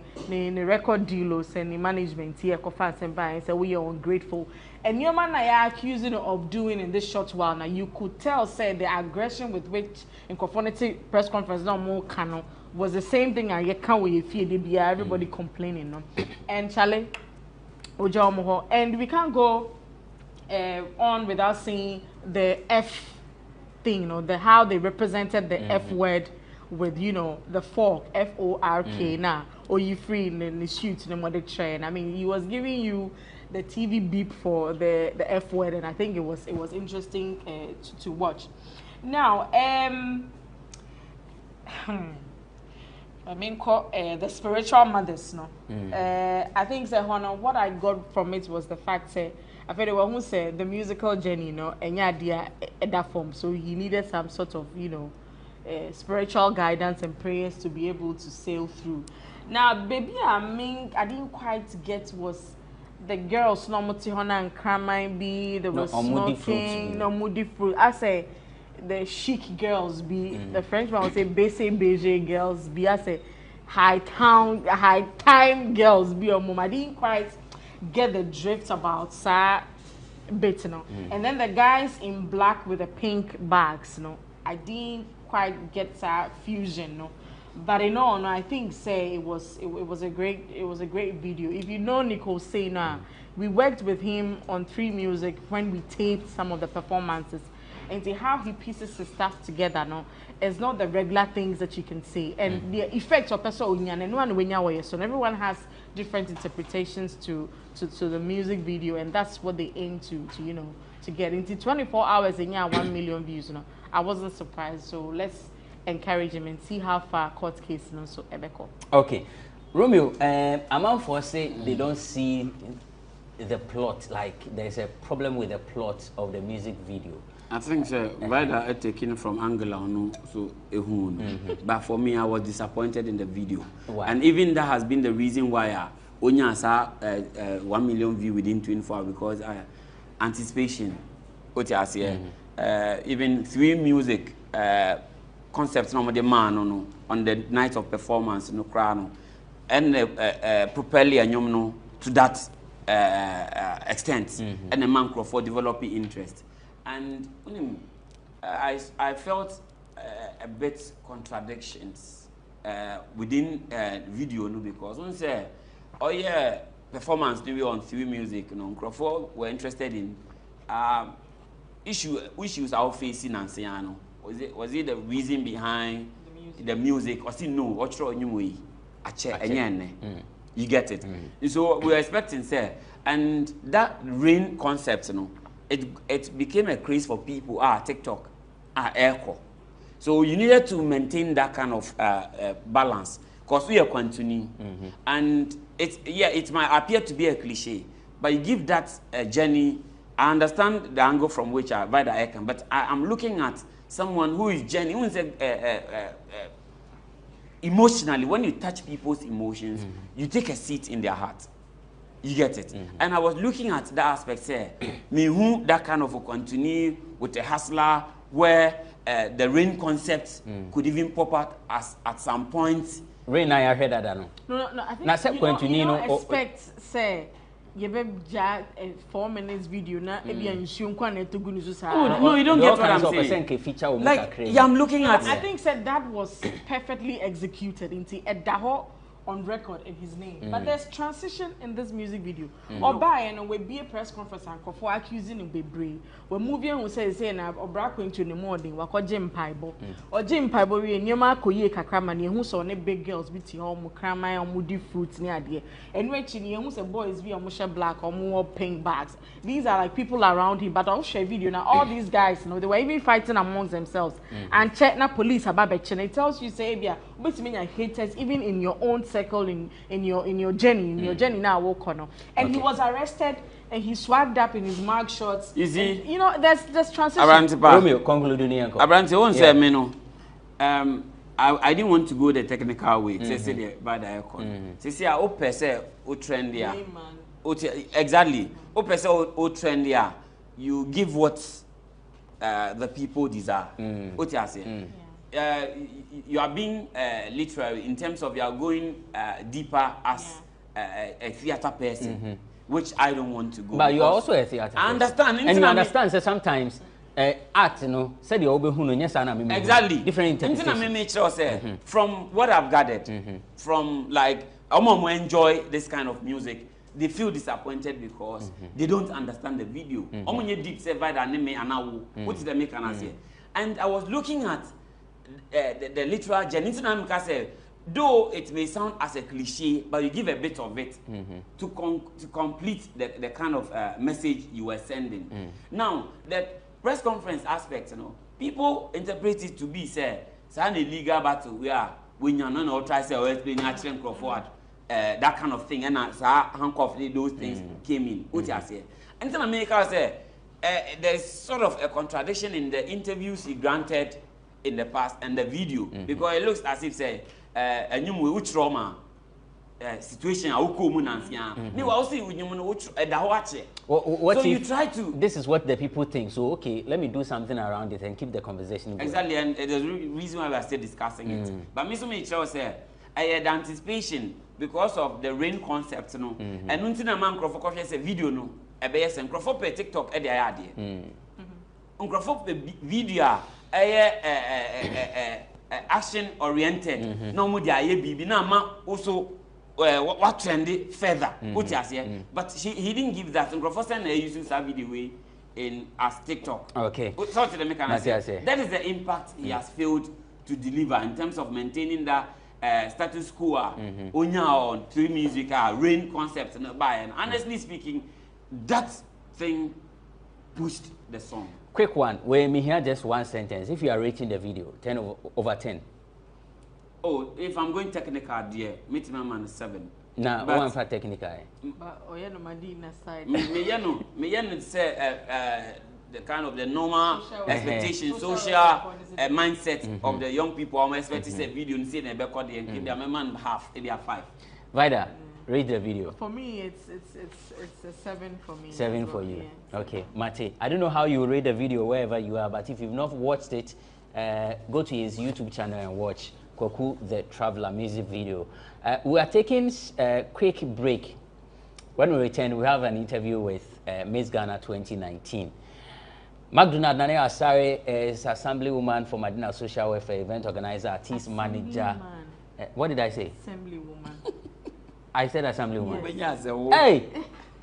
record dealers and the management here, and say we are ungrateful. And your man I accusing of doing in this short while now, you could tell, say, the aggression with which in conformity press conference no more canon was the same thing. I can't wait if everybody complaining, no. And Charlie, and we can't go on without seeing the F thing, you know, the how they represented the F word with, you know, the fork, F-O-R-K, now, or you free in the shoot, no more the train. I mean, he was giving you the TV beep for the F word, and I think it was interesting to watch. Now, I mean, the spiritual mothers, no. I think, what I got from it was the fact that I feel who said the musical journey, you know, and yeah, that form. So he needed some sort of, you know, spiritual guidance and prayers to be able to sail through. Now, baby, I didn't quite get was the girls no mutihona and cramine be there was smoking, no moody fruit. I say the chic girls be the Frenchman would say beige girls be. I say high time girls be. I didn't quite get the drift about bit, you know. And then the guys in black with the pink bags, you know. I didn't quite get that fusion, no. But in all, no, I think it was a great video. If you know Nicole Sena, we worked with him on 3 Music when we taped some of the performances, and see how he pieces his stuff together. No, it's not the regular things that you can see, and the effects of person and so everyone has different interpretations to the music video, and that's what they aim to you know, to get into 24 hours and 1 million views. You know, I wasn't surprised. So let's encourage him and see how far court case no so ebeko. Okay, Romeo, among for say they don't see the plot, like there's a problem with the plot of the music video. I think rather taken from Angola, no, so but for me, I was disappointed in the video. Why? And even that has been the reason why Onya saw 1 million views within 24 hours, because anticipation. Even 3 Music concepts no the man on the night of performance no crown and properly no to that extent and the man for developing interest. And I felt a bit contradictions within video, no, because one say, oh yeah, performance on 3 Music, you know, Crawford were interested in issues are facing and saying, was it the reason behind the music, or see no, what's wrong you you get it. So we were expecting say, and that rain concept, you know, it became a craze for people. TikTok, echo. So you needed to maintain that kind of balance, because we are continuing, and it might appear to be a cliche, but you give that journey. I understand the angle from which I can, but I'm looking at someone who is genuine, emotionally. When you touch people's emotions, you take a seat in their heart. You get it? And I was looking at that aspect, me who that kind of continue with a hustler, where the rain concept could even pop out at some point. Rain, I heard that. No, I think you don't expect, say, you be 4 minutes video na ebi ansuo kwa na togu nusu sa. No, you don't get what I'm saying. Like, yeah, I'm looking at. I think said that was perfectly executed into Edaho on record in his name. But there's transition in this music video. Oba and we be a press conference and for accusing him be we moving who say na obra kwento ne morning wa ko Jim Paibo. Or Jim Paibo we nyema koye kakrama ne hu so ne big girls bi ti ho mu kraman o mu di fruits ne ade. And we chi ne hu say boys bi o mu share black or mu pink bags. These are like people around him, but I'll share video now. All these guys, you know, they were even fighting amongst themselves. And check na police ababe chen. It tells you say bia obetimi haters even in your own circle, in your journey now walk on. And he was arrested and he swagged up in his mug shots. You see, and, you know, there's transition. Romeo, concluding. Abranti won't say me no. I didn't want to go the technical way. Say the bad icon. Say I hope say o trend there. Exactly. Hope say o trend there. You give what the people desire. What you say? You are being literary in terms of you are going deeper as a theater person, which I don't want to go. But you are also a theater person. I understand. And you understand that sometimes art, you know, said the exactly different interpretations. From what I've gathered, from like I'm gonna enjoy this kind of music. they feel disappointed because they don't understand the video. Deep what did they make an answer? And I was looking at the literal journey. Though it may sound as a cliche, but you give a bit of it to complete the kind of message you were sending. Now, the press conference aspect, people interpret it to be say a legal battle where when you're not try to explain actually forward that kind of thing, and handcuff those things came in. What you say? And then America say there's sort of a contradiction in the interviews he granted in the past and the video because it looks as if say a new trauma situation so you try to. This is what the people think. So okay, let me do something around it and keep the conversation going. Exactly, and there's a reason why we are still discussing it. But me so many say I had anticipation because of the rain concept, and until a man Crawford a video no, a base and Crawford per TikTok at the idea. Crawford video action oriented. No more the baby now also what trendy further. But he didn't give that. And Crawford said using that video way in as TikTok. Okay. So to the mechanism. That is the impact he has failed to deliver in terms of maintaining the status quo on three music rain concept and by. And honestly speaking, that thing pushed the song. Quick one. Where me hear just one sentence. If you are rating the video, 10 over 10. Oh, if I'm going technical, dear, meet my man 7. Nah, one for technical. But oh yeah, no, my side. Me say the kind of the normal expectation, social mindset of the young people. I'm expecting a video and see them back on the and give them man half, they are 5. Vida, rate the video. For me, it's a 7 for me. 7 for you. Yeah. Okay, Mate. I don't know how you rate the video wherever you are, but if you've not watched it, go to his YouTube channel and watch Koku the Traveler music video. We are taking a quick break. When we return, we have an interview with Miss Ghana 2019. Magduna Nane Asare is Assemblywoman for Madina Social Welfare Event Organizer, Artist Manager. What did I say? Assemblywoman. I said Assemblywoman. Hey!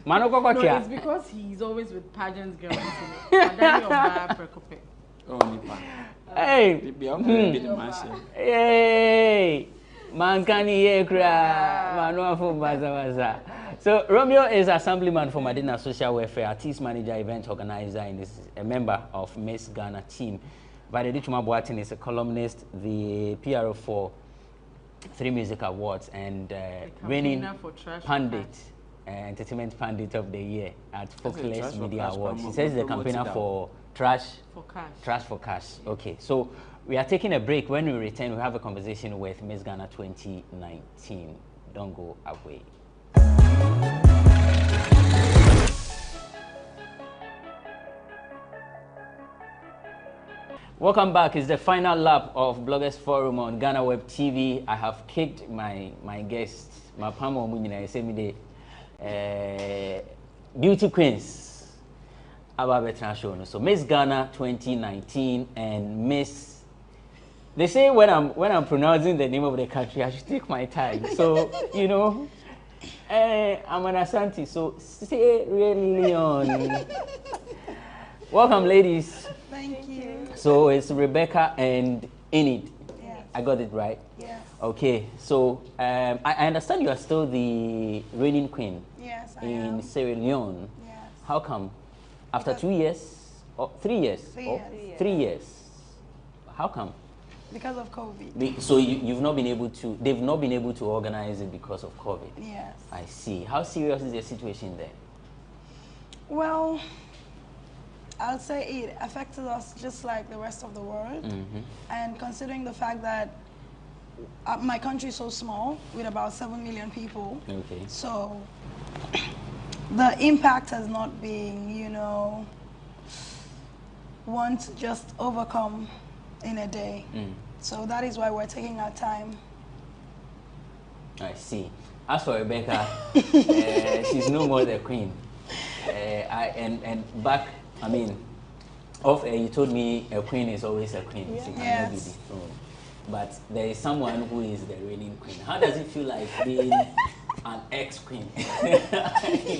No, it's because he's always with pageants girls. Hey! Hey! Mankani Yekra! Manua for Bazawaza. So Romeo is Assemblyman for Madina Social Welfare, Artist Manager, Event Organizer, and is a member of Miss Ghana team. Vadedichuma Boatin is a columnist, the PRO for 3 Music Awards, and winning Pandit, Entertainment Pandit of the Year at Focus Media Awards. He says the campaigner for Trash for Cash. Okay, so we are taking a break. When we return, we have a conversation with Miss Ghana 2019. Don't go away. Welcome back. It's the final lap of Bloggers Forum on GhanaWeb TV. I have kicked my guest, my Pamo Munina, say me the beauty queens about veteran show. So Miss Ghana 2019 and Miss. They say when I'm pronouncing the name of the country, I should take my time. So you know, I'm an Asante. So say really on. Welcome, ladies. Thank you. So it's Rebecca and Enid. Yes. I got it right? Yes. Okay, so I understand you are still the reigning queen. Yes, I in am. Sierra Leone. Yes. How come? After 2 years? Or 3 years? 3 or years. 3 years. How come? Because of COVID. So you've not been able to, they've not been able to organize it because of COVID? Yes. I see. How serious is the situation there? Well, I would say it affected us just like the rest of the world. And considering the fact that my country is so small, with about 7 million people, okay. So the impact has not been, you know, one to just overcome in a day. So that is why we're taking our time. I see. As for Rebecca, she's no more the queen. And back, I mean, you told me a queen is always a queen. She cannot be dethroned. But there is someone who is the reigning queen. How does it feel like being an ex-queen, if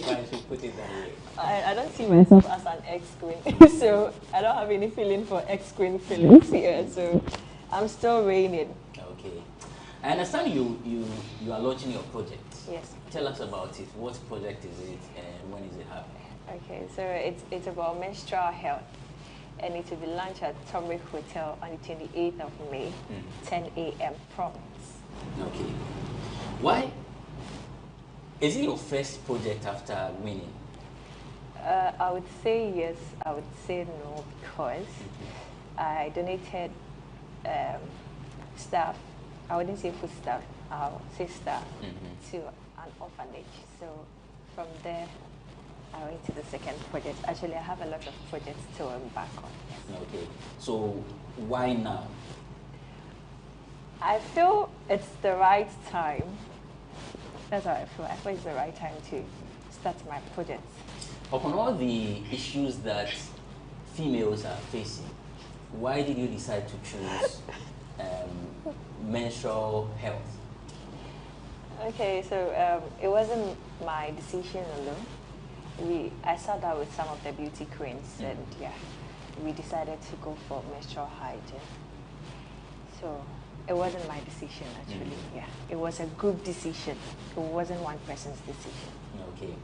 I should put it that way. I don't see myself as an ex-queen, so I don't have any feeling for ex-queen feelings here. So I'm still reigning. Okay. I understand you are launching your project. Yes. Tell us about it. What project is it and when is it happening? Okay, so it's about menstrual health, and it will be launched at Tomrick Hotel on the 28th of May, 10 a.m. prompt. Okay. Why? Is it your first project after winning? I would say yes, I would say no, because I donated stuff. I wouldn't say food stuff, I'll say stuff to an orphanage. So from there, I went to the second project. Actually, I have a lot of projects to embark on. Yes. Okay. So why now? I feel it's the right time. That's how I feel. I feel it's the right time to start my projects. Upon all the issues that females are facing, why did you decide to choose menstrual health? Okay, so it wasn't my decision alone. I sat down with some of the beauty queens, and yeah, we decided to go for menstrual hygiene. So it wasn't my decision, actually. Yeah, it was a group decision. It wasn't one person's decision. Okay.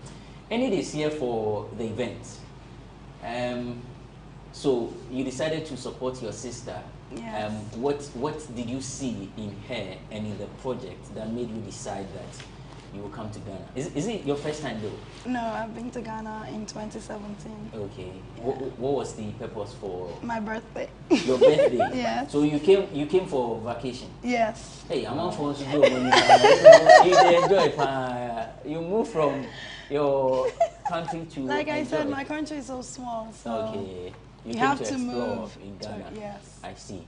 And it is here for the event. So you decided to support your sister. Yes. What did you see in her and in the project that made you decide that you will come to Ghana? Is it your first time though? No, I've been to Ghana in 2017. Okay. Yeah. What was the purpose for? My birthday. Your birthday? Yes. So you came for vacation? Yes. Hey, I'm not forced to do it. Enjoy. You move from your country to like I said, enjoy. my country is so small, so okay. You have came to explore move in Ghana. Yes. I see.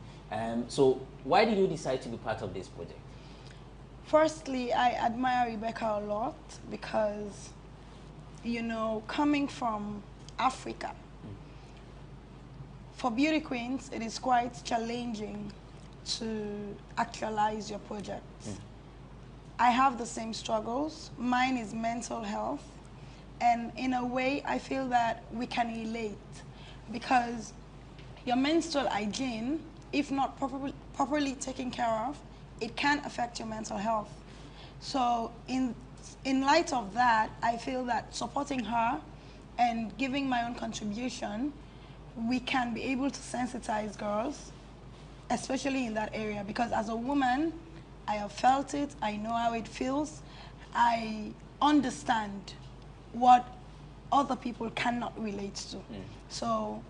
So why did you decide to be part of this project? Firstly, I admire Rebecca a lot because, you know, coming from Africa, for beauty queens, it is quite challenging to actualize your projects. I have the same struggles. Mine is mental health. And in a way, I feel that we can relate because your menstrual hygiene, if not properly taken care of, it can affect your mental health. So in light of that, I feel that supporting her and giving my own contribution, we can be able to sensitize girls, especially in that area, because as a woman, I have felt it, I know how it feels, I understand what other people cannot relate to. So,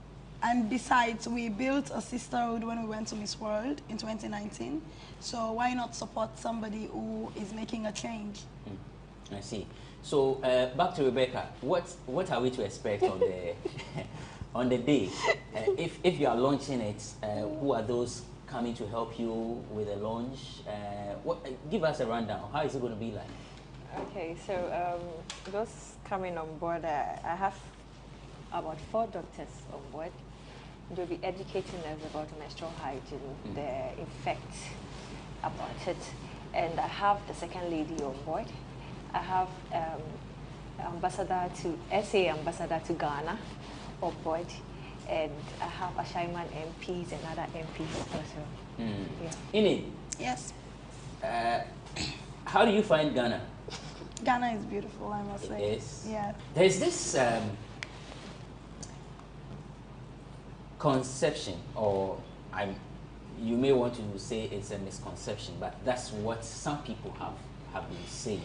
and besides, we built a sisterhood when we went to Miss World in 2019. So why not support somebody who is making a change? I see. So back to Rebecca. What are we to expect on the on the day? If you are launching it, who are those coming to help you with the launch? Give us a rundown. How is it going to be like? Okay, so those coming on board, I have about 4 doctors on board. They'll be educating us about menstrual hygiene, the effects about it. And I have the second lady on board. I have SA ambassador to Ghana on board. And I have Ashaiman MPs and other MPs also. Yeah. Inid? Yes. How do you find Ghana? Ghana is beautiful, I must say. Yes. Yeah. There's this conception, or you may want to say it's a misconception, but that's what some people have been saying.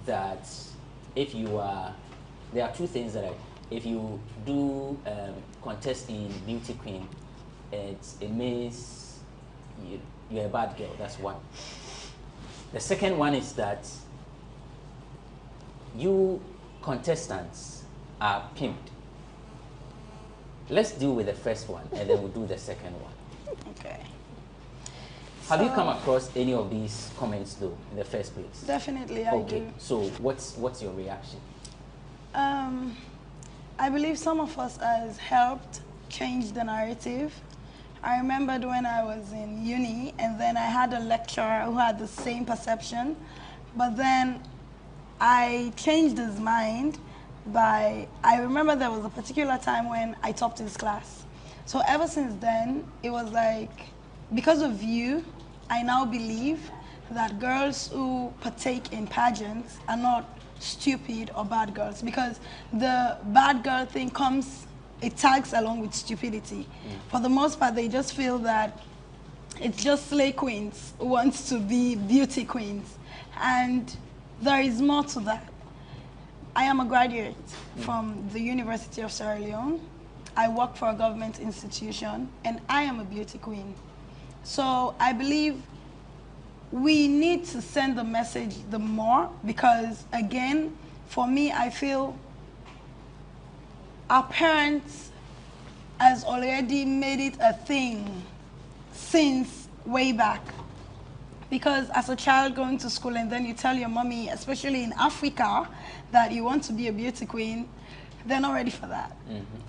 That if you are, there are 2 things that if you do contest in Beauty Queen, it means you're a bad girl. That's one. The second one is that you contestants are pimped. Let's deal with the first one, and then we'll do the second one. Okay. Have you come across any of these comments, though, in the first place? Definitely, I do. So what's your reaction? I believe some of us has helped change the narrative. I remembered when I was in uni, and then I had a lecturer who had the same perception, But then I changed his mind I remember there was a particular time when I topped his class. So ever since then, it was like, because of you, I now believe that girls who partake in pageants are not stupid or bad girls, because the bad girl thing it tags along with stupidity. For the most part, they just feel that it's just slay queens who want to be beauty queens. And there is more to that. I am a graduate from the University of Sierra Leone. I work for a government institution, and I am a beauty queen. So I believe we need to send the message the more, because again, for me, I feel our parents has already made it a thing since way back. Because as a child going to school and then you tell your mommy, especially in Africa, that you want to be a beauty queen, they're not ready for that.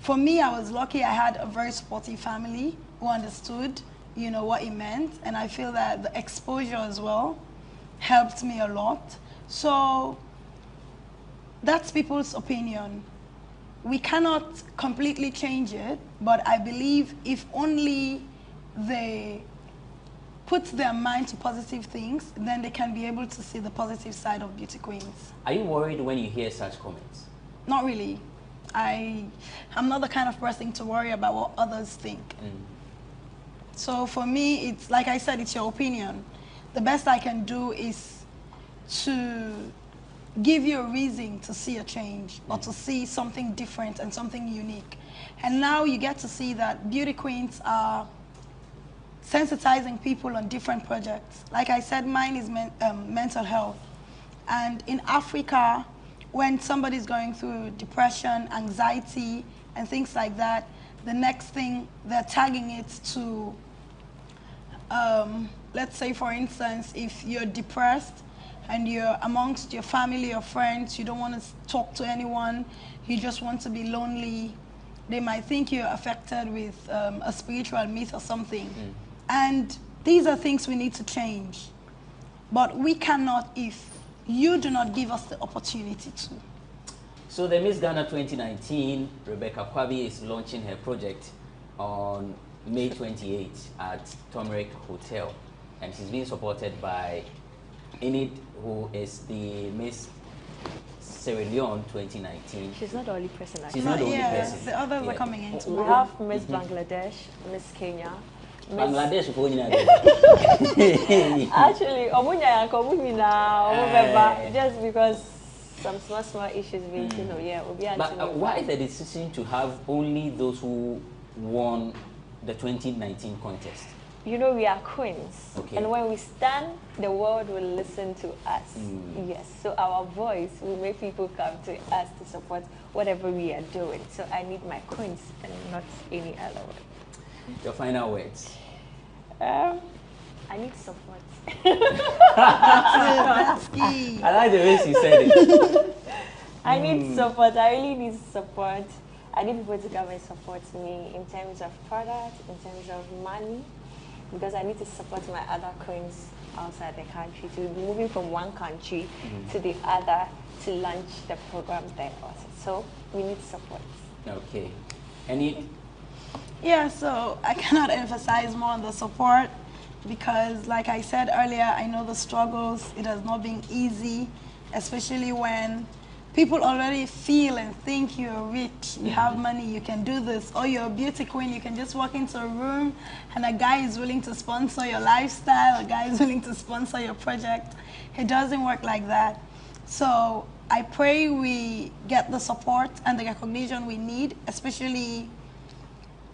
For me, I was lucky I had a very supportive family who understood, you know, what it meant. And I feel that the exposure as well helped me a lot. So that's people's opinion. We cannot completely change it, but I believe if only they put their mind to positive things, then they can be able to see the positive side of beauty queens. Are you worried when you hear such comments? Not really. I'm not the kind of person to worry about what others think. So for me, it's like I said, it's your opinion. The best I can do is to give you a reason to see a change or to see something different and something unique. And now you get to see that beauty queens are sensitizing people on different projects. Like I said, mine is mental health. And in Africa, when somebody's going through depression, anxiety, and things like that, the next thing, they're tagging it to, let's say for instance, if you're depressed and you're amongst your family or friends, you don't want to talk to anyone, you just want to be lonely, they might think you're affected with a spiritual myth or something. And these are things we need to change. But we cannot if you do not give us the opportunity to. So the Miss Ghana 2019, Rebecca Kwabi, is launching her project on May 28 at Turmeric Hotel. And she's being supported by Enid, who is the Miss Sierra Leone 2019. She's not the only person, actually. She's not the only person. The others are coming in We tomorrow. have Miss Bangladesh, Miss Kenya. Bangladesh, actually, just because some small issues being, you know, yeah, we'll be. But why the decision to have only those who won the 2019 contest? You know, we are queens, okay. And when we stand, the world will listen to us. Yes, so our voice will make people come to us to support whatever we are doing. So I need my queens and not any other one. Your final words. I need support. That's key. I like the way she said it. I need support. I really need support. I need people to come and support me in terms of product, in terms of money, because I need to support my other queens outside the country, to be moving from one country to the other to launch the program there also. So we need support. Okay. Any? Yeah, so I cannot emphasize more on the support because, like I said earlier, I know the struggles. It has not been easy, especially when people already feel and think you're rich, you have money, you can do this, or you're a beauty queen, you can just walk into a room and a guy is willing to sponsor your lifestyle, a guy is willing to sponsor your project. It doesn't work like that. So I pray we get the support and the recognition we need, especially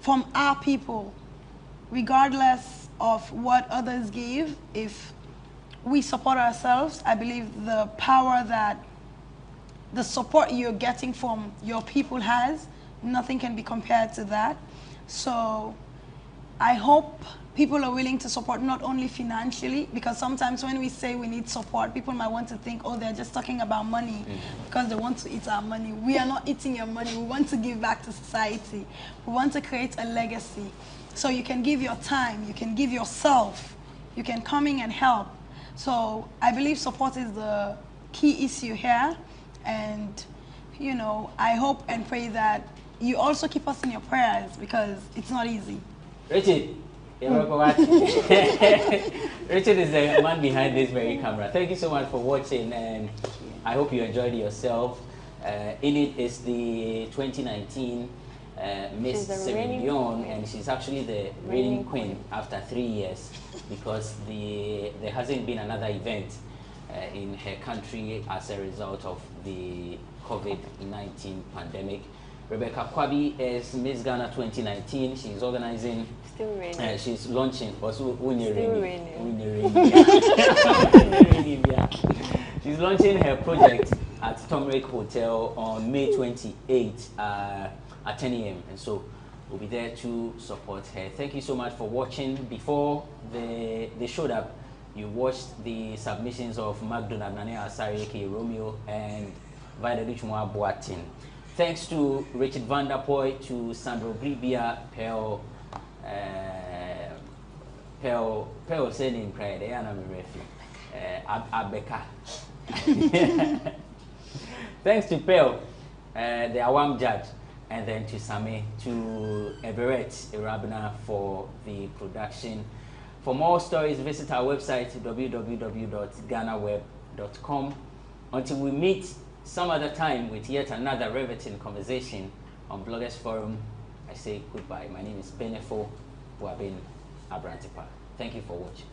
from our people, regardless of what others give. If we support ourselves, I believe the power that the support you're getting from your people has, nothing can be compared to that. So I hope people are willing to support not only financially, because sometimes when we say we need support, people might want to think, oh, they're just talking about money because they want to eat our money. We are not eating your money. We want to give back to society. We want to create a legacy. So you can give your time, you can give yourself, you can come in and help. So I believe support is the key issue here. And, you know, I hope and pray that you also keep us in your prayers because it's not easy. Richard, Richard is the man behind this very camera. Thank you so much for watching, and I hope you enjoyed yourself. In it is the 2019 Miss Sierra Leone, and she's actually the reigning queen after 3 years because there hasn't been another event in her country as a result of the COVID-19 pandemic. Rebecca Kwabi is Miss Ghana 2019. She's organizing. Still raining. She's launching. Also, Still raining. She's launching her project at Tomrick Hotel on May 28th at 10 a.m. And so we'll be there to support her. Thank you so much for watching. Before they showed up, you watched the submissions of McDonald, Nane Asari, aka Romeo, and Vida Duchmoa Boatin. Thanks to Richard Vanderpoy, to Sandro Bribia, Pearl said in prayer, they are not Abeka. Thanks to Pearl, the Awam judge, and then to Same, to Everett Irabna for the production. For more stories, visit our website www.GhanaWeb.com. Until we meet some other time with yet another riveting conversation on Bloggers Forum, I say goodbye. My name is Benefo Buabin Abrantipa. Thank you for watching.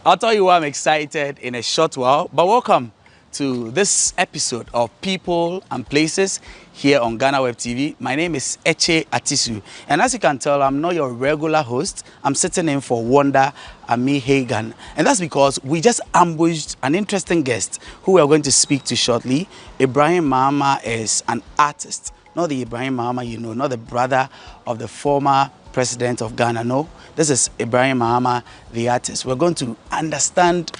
I'll tell you why I'm excited in a short while, but welcome to this episode of People and Places here on GhanaWeb TV. My name is Eche Atisu, and as you can tell, I'm not your regular host. I'm sitting in for Wanda Ami Hagan, and that's because we just ambushed an interesting guest who we are going to speak to shortly. Ibrahim Mahama is an artist, not the Ibrahim Mahama you know, not the brother of the former president of Ghana. No, this is Ibrahim Mahama, the artist. We're going to understand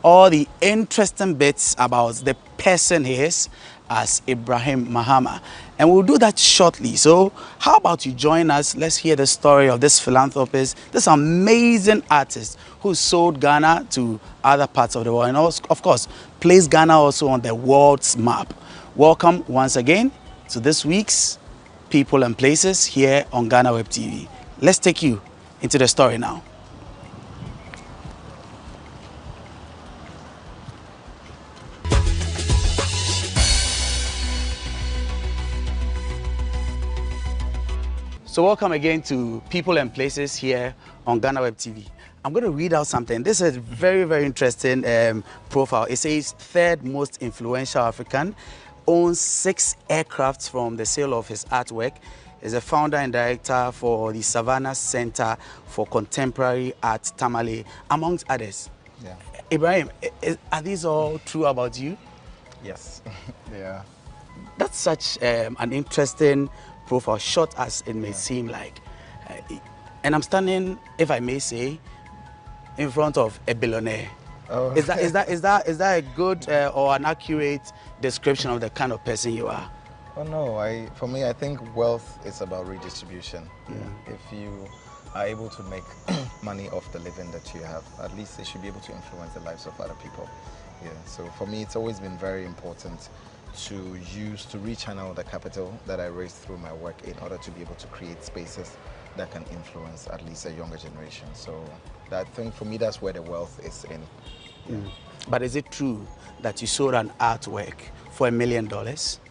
all the interesting bits about the person he is as Ibrahim Mahama, and we'll do that shortly. So how about you join us? Let's hear the story of this philanthropist, this amazing artist who sold Ghana to other parts of the world, and also, of course, placed Ghana also on the world's map. Welcome once again to this week's People and Places here on GhanaWeb TV. Let's take you into the story now. So welcome again to People and Places here on GhanaWeb TV. I'm going to read out something. This is a very, very interesting profile. It says, third most influential African, owns 6 aircrafts from the sale of his artwork, is a founder and director for the Savannah Center for Contemporary Art, Tamale, amongst others. Yeah. Ibrahim, are these all true about you? Yes, they are. That's such an interesting profile, short as it may seem like. And I'm standing, if I may say, in front of a billionaire. Oh. Is that a good or an accurate description of the kind of person you are? Oh no, for me, I think wealth is about redistribution. Yeah. If you are able to make money off the living that you have, at least it should be able to influence the lives of other people. Yeah. So for me, it's always been very important to rechannel the capital that I raised through my work in order to be able to create spaces that can influence at least a younger generation. So I think for me, that's where the wealth is in. Yeah. But is it true that you sold an artwork for $1 million?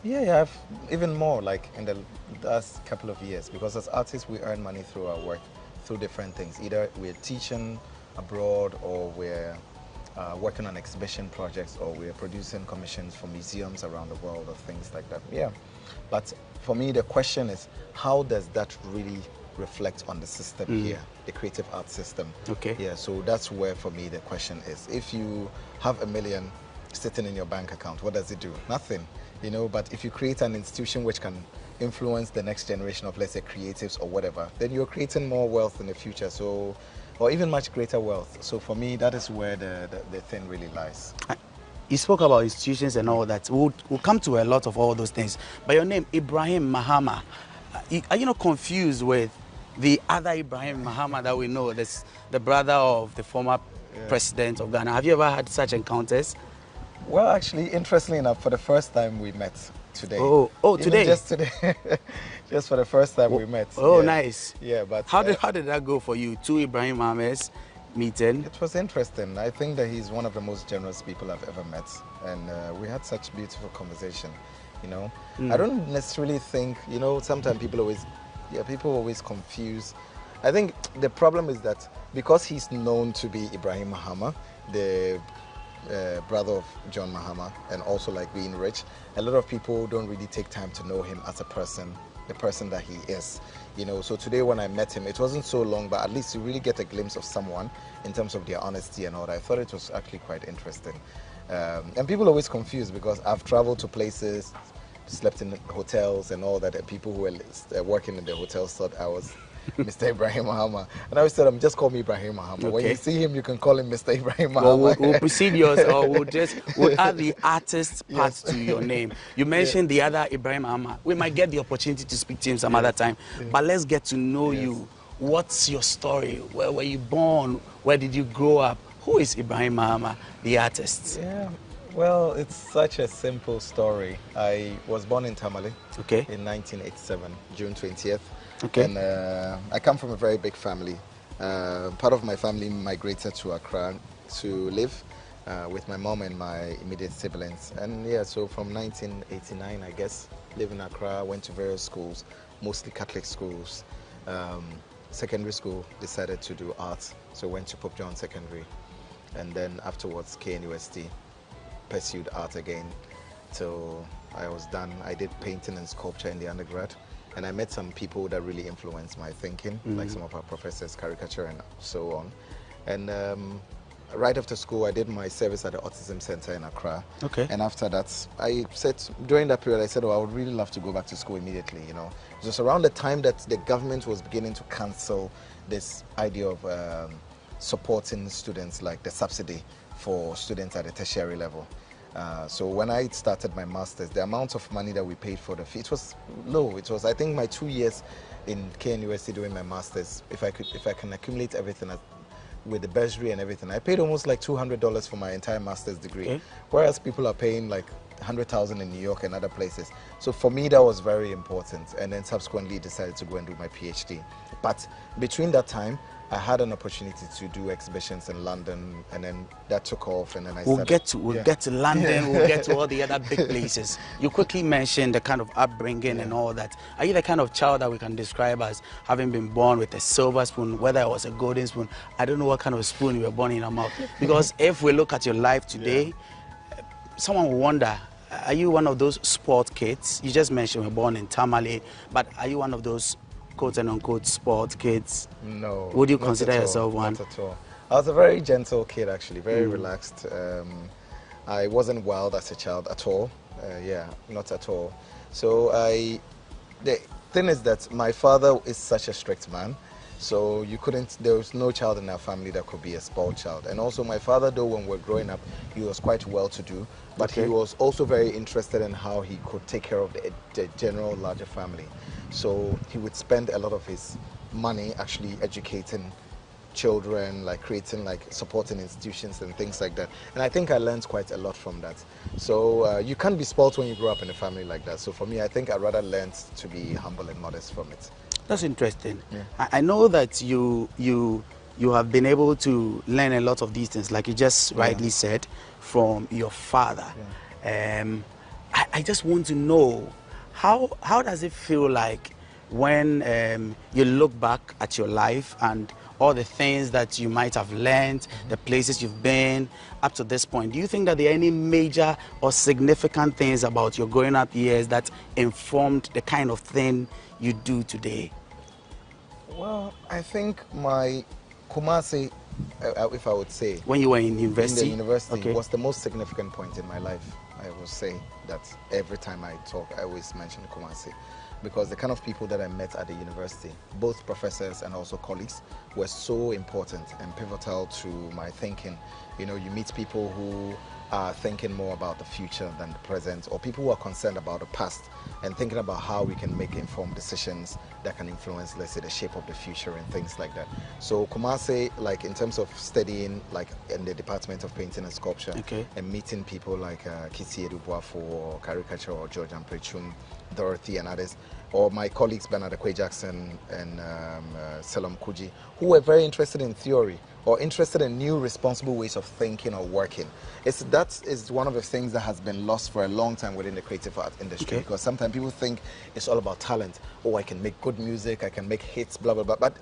Yeah, even more, like in the last couple of years, because as artists we earn money through our work, through different things. Either we're teaching abroad, or we're working on exhibition projects, or we're producing commissions for museums around the world, or things like that. Yeah, but for me the question is, how does that really reflect on the system here, the creative arts system? Okay. Yeah, so that's where for me the question is. If you have $1 million sitting in your bank account, what does it do? Nothing, you know. But if you create an institution which can influence the next generation of, let's say, creatives or whatever, then you're creating more wealth in the future, so, or even much greater wealth. So for me, that is where the thing really lies. You spoke about institutions and all that. We'll come to a lot of all those things. But your name, Ibrahim Mahama, are you not confused with the other Ibrahim Mahama that we know, this, the brother of the former president of Ghana? Have you ever had such encounters? Well, actually, interestingly enough, for the first time we met today. Oh, Even today? Just today. Just for the first time we met. Oh, yeah. nice. Yeah, but how did that go for you? Two Ibrahim Mahamas meeting? It was interesting. I think that he's one of the most generous people I've ever met, and we had such beautiful conversation. You know, I don't necessarily think, you know, sometimes people always confuse. I think the problem is that because he's known to be Ibrahim Mahama, the brother of John Mahama, and also like being rich, a lot of people don't really take time to know him as a person, the person that he is, you know. So today when I met him, it wasn't so long, but at least you really get a glimpse of someone in terms of their honesty and all that. I thought it was actually quite interesting. And people always confused, because I've traveled to places, slept in hotels and all that, and people who were working in the hotels thought I was Mr. Ibrahim Mahama. And I always said, just call me Ibrahim Mahama. Okay. When you see him, you can call him Mr. Ibrahim Mahama. Well, we'll precede yours, or we'll add the artist part to your name. You mentioned the other Ibrahim Mahama. We might get the opportunity to speak to him some other time, but let's get to know you. What's your story? Where were you born? Where did you grow up? Who is Ibrahim Mahama, the artist? Yeah. Well, it's such a simple story. I was born in Tamale in 1987, June 20th. Okay. And I come from a very big family. Part of my family migrated to Accra to live with my mom and my immediate siblings. And yeah, so from 1989, I guess, lived in Accra, went to various schools, mostly Catholic schools. Secondary school, decided to do art, so went to Pope John Secondary. And then afterwards, KNUST, pursued art again till I was done. I did painting and sculpture in the undergrad, and I met some people that really influenced my thinking, like some of our professors, caricature and so on. And right after school, I did my service at the Autism Center in Accra. Okay. And after that, I said, during that period, I said, oh, I would really love to go back to school immediately, you know. It was around the time that the government was beginning to cancel this idea of supporting students, like the subsidy for students at the tertiary level. So when I started my master's, the amount of money that we paid for the fee, it was low. It was, I think, my 2 years in KNUST doing my master's, if I can accumulate everything with the bursary and everything, I paid almost like $200 for my entire master's degree, whereas people are paying like 100,000 in New York and other places. So for me, that was very important. And then subsequently decided to go and do my PhD. But between that time, I had an opportunity to do exhibitions in London, and then that took off, and then I We'll get to London, we'll get to all the other big places. You quickly mentioned the kind of upbringing and all that. Are you the kind of child that we can describe as having been born with a silver spoon, whether it was a golden spoon? I don't know what kind of spoon you were born in your mouth. Because if we look at your life today, someone will wonder, are you one of those sport kids? You just mentioned you were born in Tamale, but are you one of those quote and unquote sport kids? No. Would you consider yourself one? Not at all. I was a very gentle kid, actually, very relaxed. I wasn't wild as a child at all. Yeah, not at all. So the thing is that my father is such a strict man, so there was no child in our family that could be a spoiled child. And also my father, though, when we were growing up, he was quite well-to-do, but he was also very interested in how he could take care of the general larger family. So he would spend a lot of his money actually educating children, like creating, like supporting institutions and things like that. And I think I learned quite a lot from that. So you can't be spoiled when you grow up in a family like that. So for me, I think I rather learned to be humble and modest from it. That's interesting. Yeah. I know that you you have been able to learn a lot of these things, like you just rightly said, from your father. I just want to know, how does it feel like when you look back at your life and all the things that you might have learned, the places you've been up to this point? Do you think that there are any major or significant things about your growing up years that informed the kind of thing you do today? Well, I think my Kumasi, if I would say, when you were in university, was the most significant point in my life. I will say that every time I talk, I always mention Kumasi, because the kind of people that I met at the university, both professors and also colleagues, were so important and pivotal to my thinking. You know, you meet people who are thinking more about the future than the present, or people who are concerned about the past and thinking about how we can make informed decisions that can influence, let's say, the shape of the future and things like that. So Kumasi, like in terms of studying, like in the Department of Painting and Sculpture, and meeting people like Kisi Edubuafo or Caricature or George Amprechun, Dorothy and others, or my colleagues Bernard Akwe Jackson and Selam Kuji, who were very interested in theory or interested in new responsible ways of thinking or working. That is one of the things that has been lost for a long time within the creative art industry, because sometimes people think it's all about talent. Oh, I can make good music, I can make hits, blah, blah, blah. But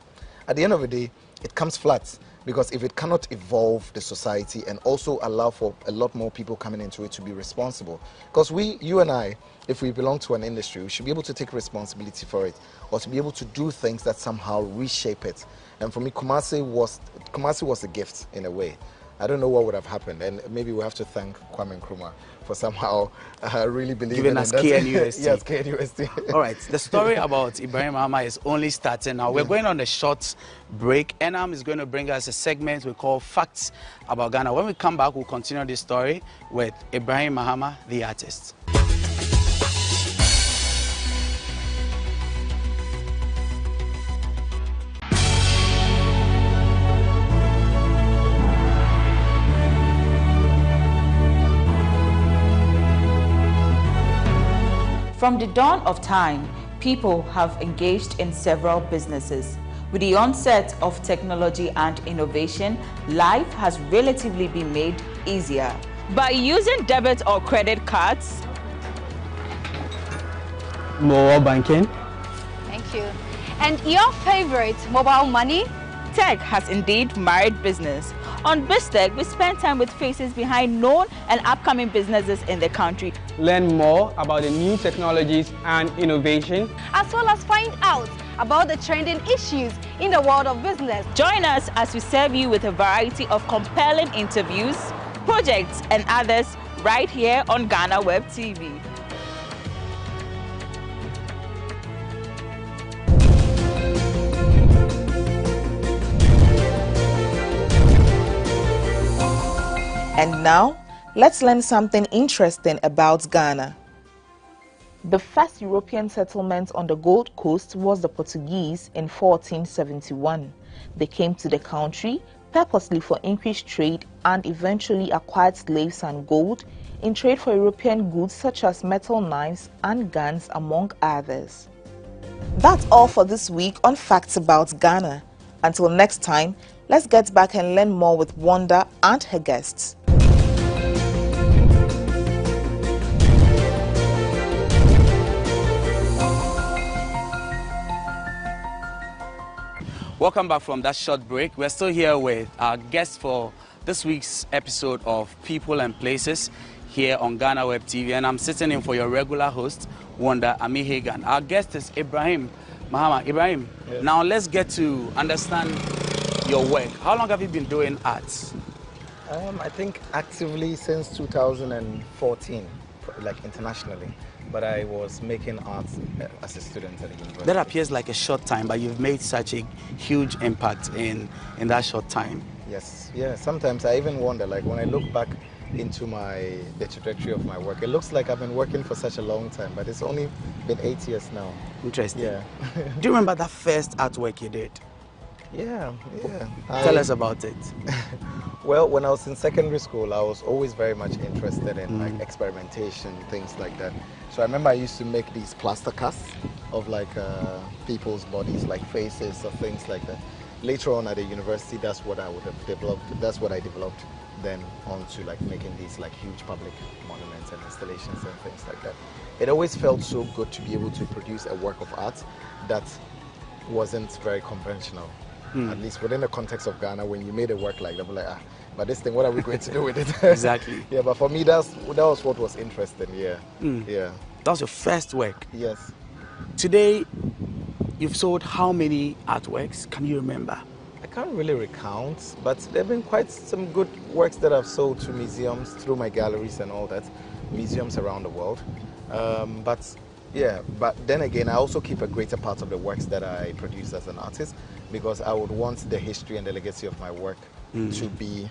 at the end of the day, it comes flat, because if it cannot evolve the society and also allow for a lot more people coming into it to be responsible, because you and I, if we belong to an industry, we should be able to take responsibility for it, or to be able to do things that somehow reshape it. And for me, Kumasi was a gift in a way. I don't know what would have happened, and maybe we have to thank Kwame Nkrumah for somehow really believing giving us KNUST. Yes, KNUST. All right, the story about Ibrahim Mahama is only starting now. We're going on a short break. Enam is going to bring us a segment we call Facts About Ghana. When we come back, we'll continue this story with Ibrahim Mahama, the artist. From the dawn of time, people have engaged in several businesses. With the onset of technology and innovation, life has relatively been made easier. By using debit or credit cards, mobile banking. Thank you. And your favorite, mobile money? Tech has indeed married business. On BizTech, we spend time with faces behind known and upcoming businesses in the country. Learn more about the new technologies and innovation, as well as find out about the trending issues in the world of business. Join us as we serve you with a variety of compelling interviews, projects, and others right here on GhanaWeb TV. And now, let's learn something interesting about Ghana. The first European settlement on the Gold Coast was the Portuguese in 1471. They came to the country purposely for increased trade and eventually acquired slaves and gold in trade for European goods such as metal knives and guns, among others. That's all for this week on Facts About Ghana. Until next time, let's get back and learn more with Wanda and her guests. Welcome back from that short break. We're still here with our guest for this week's episode of People and Places here on GhanaWeb TV, and I'm sitting in for your regular host, Wanda Amihegan. Our guest is Ibrahim Mahama. Ibrahim, now let's get to understand your work. How long have you been doing arts? I think actively since 2014, like internationally. But I was making arts as a student at the university. That appears like a short time, but you've made such a huge impact in that short time. Yes, yeah. Sometimes I even wonder, like when I look back into the trajectory of my work, it looks like I've been working for such a long time, but it's only been 8 years now. Interesting. Yeah. Do you remember that first artwork you did? Yeah. Tell us about it. Well, when I was in secondary school, I was always very much interested in like experimentation, things like that. So I remember I used to make these plaster casts of like people's bodies, like faces or things like that. later on at the university, that's what I would have developed. That's what I developed then onto like making these like huge public monuments and installations and things like that. It always felt so good to be able to produce a work of art that wasn't very conventional. At least within the context of Ghana, when you made a work like that, we're like, but this thing, what are we going to do with it? Exactly. Yeah, but for me, that was what was interesting. Yeah, yeah. That was your first work. Yes. Today, you've sold how many artworks? Can you remember? I can't really recount, but there have been quite some good works that I've sold to museums through my galleries and all that, museums around the world. But yeah, but then again, I also keep a greater part of the works that I produce as an artist, because I would want the history and the legacy of my work to be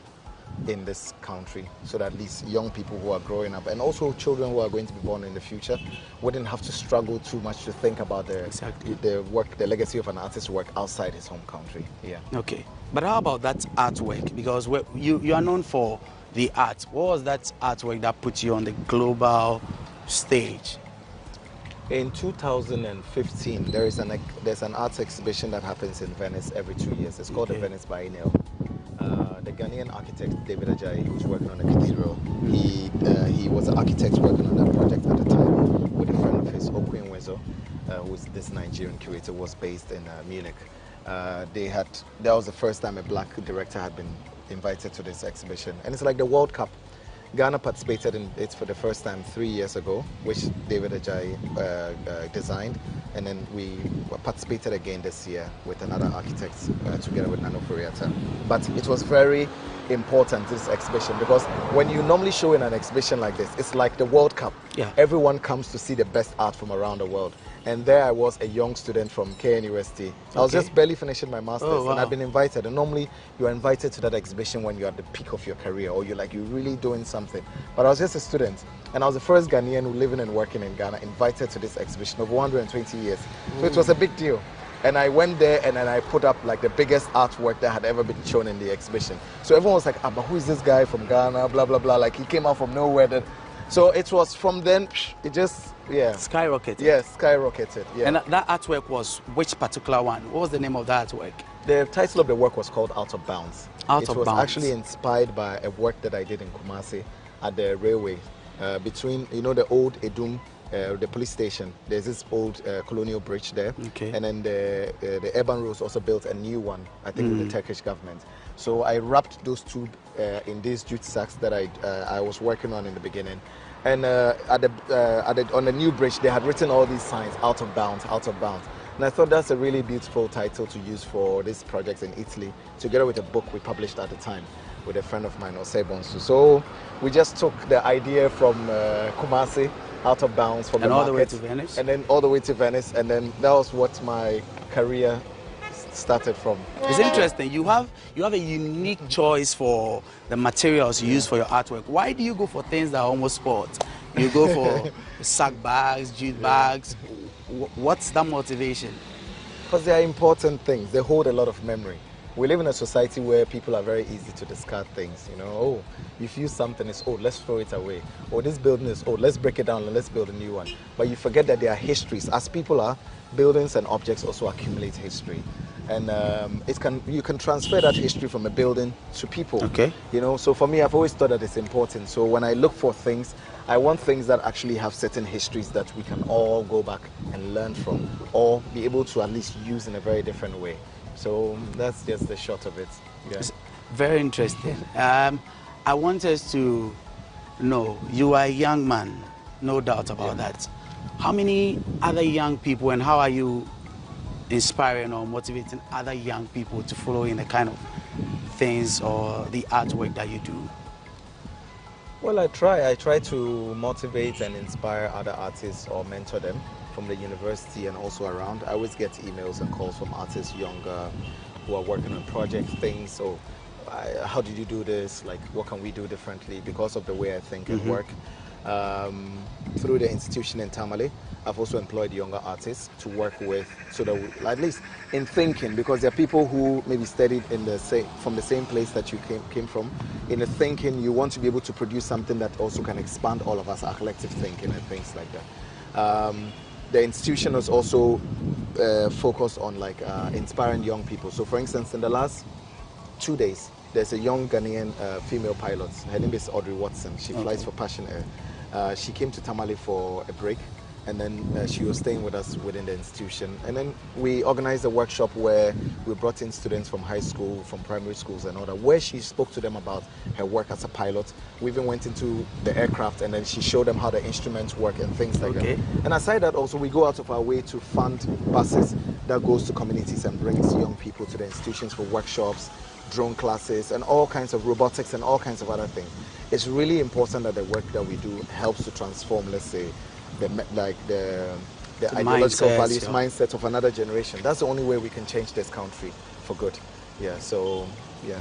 in this country, so that at least young people who are growing up and also children who are going to be born in the future wouldn't have to struggle too much to think about the work, the legacy of an artist's work outside his home country. Yeah. Okay, but how about that artwork? Because you are known for the art. What was that artwork that put you on the global stage? In 2015, there's an arts exhibition that happens in Venice every 2 years. It's called the Venice Biennial. The Ghanaian architect David Ajayi, who's working on the cathedral, he was an architect working on that project at the time with a friend of his, Okwin Wezo, who's this Nigerian curator, was based in Munich. That was the first time a black director had been invited to this exhibition, and it's like the World Cup. Ghana participated in it for the first time 3 years ago, which David Ajayi designed, and then we participated again this year with another architect together with Nano Furiata. But it was very important, this exhibition, because when you normally show in an exhibition like this, it's like the World Cup. Yeah. Everyone comes to see the best art from around the world. And there I was, a young student from KNUST. I was just barely finishing my master's, and I've been invited. And normally you're invited to that exhibition when you're at the peak of your career, or you're really doing something. But I was just a student, and I was the first Ghanaian who living and working in Ghana invited to this exhibition of 120 years. So it was a big deal. And I went there, and then I put up like the biggest artwork that had ever been shown in the exhibition. So everyone was like, but who is this guy from Ghana, blah, blah, blah. Like, he came out from nowhere. So it was from then, it just, skyrocketed. Yes, skyrocketed, yeah. And that artwork was which particular one? What was the name of that artwork? The title of the work was called Out of Bounds. It was actually inspired by a work that I did in Kumasi at the railway, between, the old Edum, the police station. There's this old colonial bridge there. Okay. And then the urban roads also built a new one, I think, with the Turkish government. So I wrapped those two in these jute sacks that I was working on in the beginning. And on the new bridge, they had written all these signs, out of bounds, out of bounds. And I thought that's a really beautiful title to use for this project in Italy, together with a book we published at the time with a friend of mine, Osebonsu. So we just took the idea from Kumasi, out of bounds, from the market, all the way to Venice? and then all the way to Venice. And then that was what my career started from. It's interesting. You have a unique choice for the materials you use for your artwork. Why do you go for things that are almost sport? You go for sack bags, jute bags. What's that motivation? Because they are important things. They hold a lot of memory. We live in a society where people are very easy to discard things. Oh, if you use something, it's old, let's throw it away. Or this building is old, let's break it down and let's build a new one. But you forget that there are histories. As people are, buildings and objects also accumulate history. And you can transfer that history from a building to people. Okay. So for me, I've always thought that it's important. So when I look for things, I want things that actually have certain histories that we can all go back and learn from, or be able to at least use in a very different way. So that's just the short of it. Yeah. It's very interesting. I want us to know, you are a young man, no doubt about that. How many other young people, and how are you inspiring or motivating other young people to follow in the kind of things or the artwork that you do? Well, I try to motivate and inspire other artists or mentor them from the university and also around. I always get emails and calls from artists younger who are working on project things. So how did you do this? Like, what can we do differently because of the way I think and work? Through the institution in Tamale, I've also employed younger artists to work with, so that we, at least in thinking, because there are people who maybe studied from the same place that you came from. In the thinking, you want to be able to produce something that also can expand all of us, our collective thinking and things like that. The institution is also focus on like inspiring young people. So for instance, in the last 2 days, there's a young Ghanaian female pilot. Her name is Audrey Watson. She flies for Passion Air. She came to Tamale for a break, and then she was staying with us within the institution. And then we organized a workshop where we brought in students from high school, from primary schools and all that, where she spoke to them about her work as a pilot. We even went into the aircraft, and then she showed them how the instruments work and things like that. And aside that, also we go out of our way to fund buses that goes to communities and brings young people to the institutions for workshops, drone classes, and all kinds of robotics and all kinds of other things. It's really important that the work that we do helps to transform, let's say, the ideological values, mindset of another generation. That's the only way we can change this country for good. Yeah, so, yeah.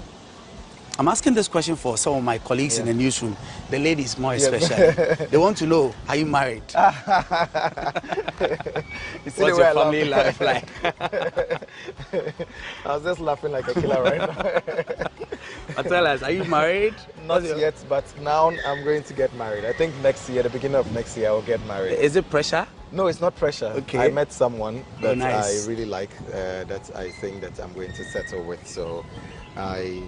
I'm asking this question for some of my colleagues in the newsroom, the ladies more especially. They want to know, are you married? You see what's your family life like? I was just laughing like a killer right now. But tell us, are you married? Not yet, but now I'm going to get married. I think next year, the beginning of next year, I will get married. Is it pressure? No, it's not pressure. Okay. I met someone that nice. I really like, that I think that I'm going to settle with. So, I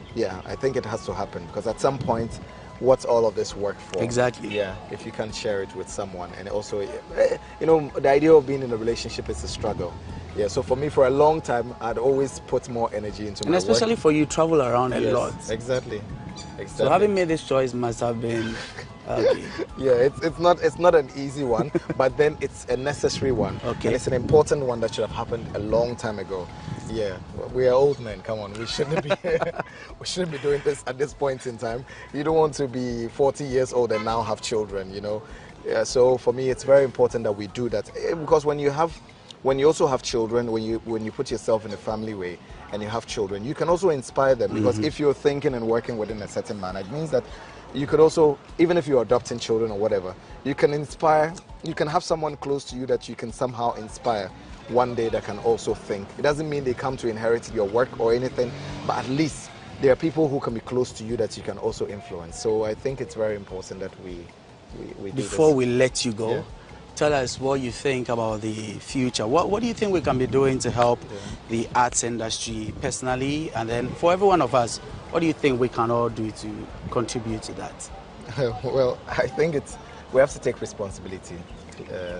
think it has to happen, because at some point, what's all of this work for? Exactly. Yeah, if you can share it with someone. And also, you know, the idea of being in a relationship is a struggle. Yeah, so for me, for a long time, I'd always put more energy into my work. And especially for you, travel around a lot. Exactly. So having made this choice must have been... Okay. Yeah, it's not an easy one, but then it's a necessary one. Okay. And it's an important one that should have happened a long time ago. Yeah, we are old men. Come on, we shouldn't be doing this at this point in time. You don't want to be 40 years old and now have children, you know. Yeah, so for me, it's very important that we do that, because when you also have children, when you put yourself in a family way and you have children, you can also inspire them, because if you're thinking and working within a certain manner, it means that you could also, even if you're adopting children or whatever, you can inspire, you can have someone close to you that you can somehow inspire one day that can also think. It doesn't mean they come to inherit your work or anything, but at least there are people who can be close to you that you can also influence. So I think it's very important that we do this. Before we let you go, tell us what you think about the future. What do you think we can be doing to help the arts industry personally, and then for every one of us, what do you think we can all do to contribute to that? Well, I think we have to take responsibility,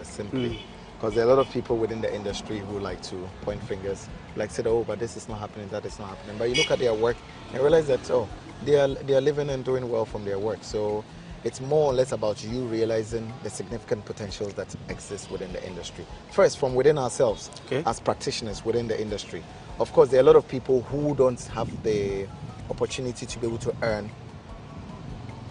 simply. Because there are a lot of people within the industry who like to point fingers, like say, oh, but this is not happening, that is not happening. But you look at their work and realize that, oh, they are living and doing well from their work. So it's more or less about you realizing the significant potentials that exist within the industry. First, from within ourselves, as practitioners within the industry. Of course, there are a lot of people who don't have the opportunity to be able to earn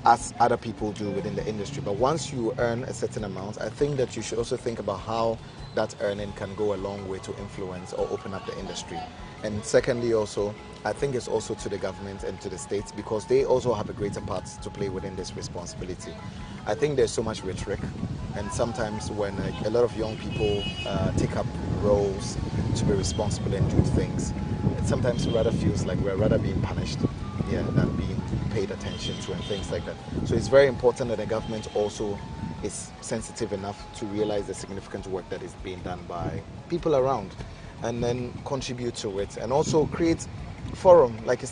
as other people do within the industry. But once you earn a certain amount, I think that you should also think about how that earning can go a long way to influence or open up the industry. And secondly, also, I think it's also to the government and to the states, because they also have a greater part to play within this responsibility. I think there's so much rhetoric, and sometimes when a lot of young people take up roles to be responsible and do things, it sometimes rather feels like we're rather being punished than being paid attention to and things like that. So it's very important that the government also is sensitive enough to realize the significant work that is being done by people around, and then contribute to it, and also create forum, like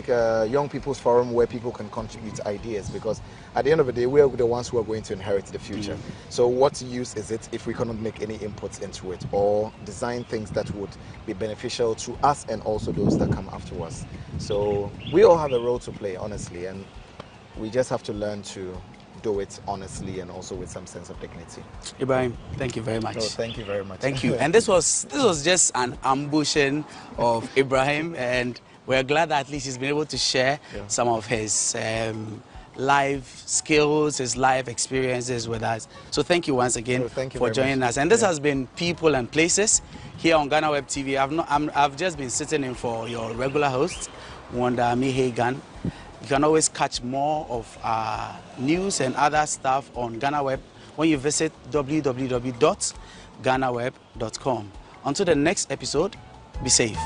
a young people's forum where people can contribute ideas, because at the end of the day, we are the ones who are going to inherit the future. So what use is it if we cannot make any inputs into it or design things that would be beneficial to us and also those that come after us? So we all have a role to play, honestly, and we just have to learn to do it honestly and also with some sense of dignity. Ibrahim, thank you very much. Oh, thank you very much. Thank you. And this was just an ambushing of Ibrahim, and we're glad that at least he's been able to share some of his life skills, his life experiences with us. So thank you once again for joining us. And this has been People and Places here on GhanaWeb TV. I've just been sitting in for your regular host, Wanda Mihegan. You can always catch more of our news and other stuff on GhanaWeb when you visit www.ghanaweb.com. Until the next episode, be safe.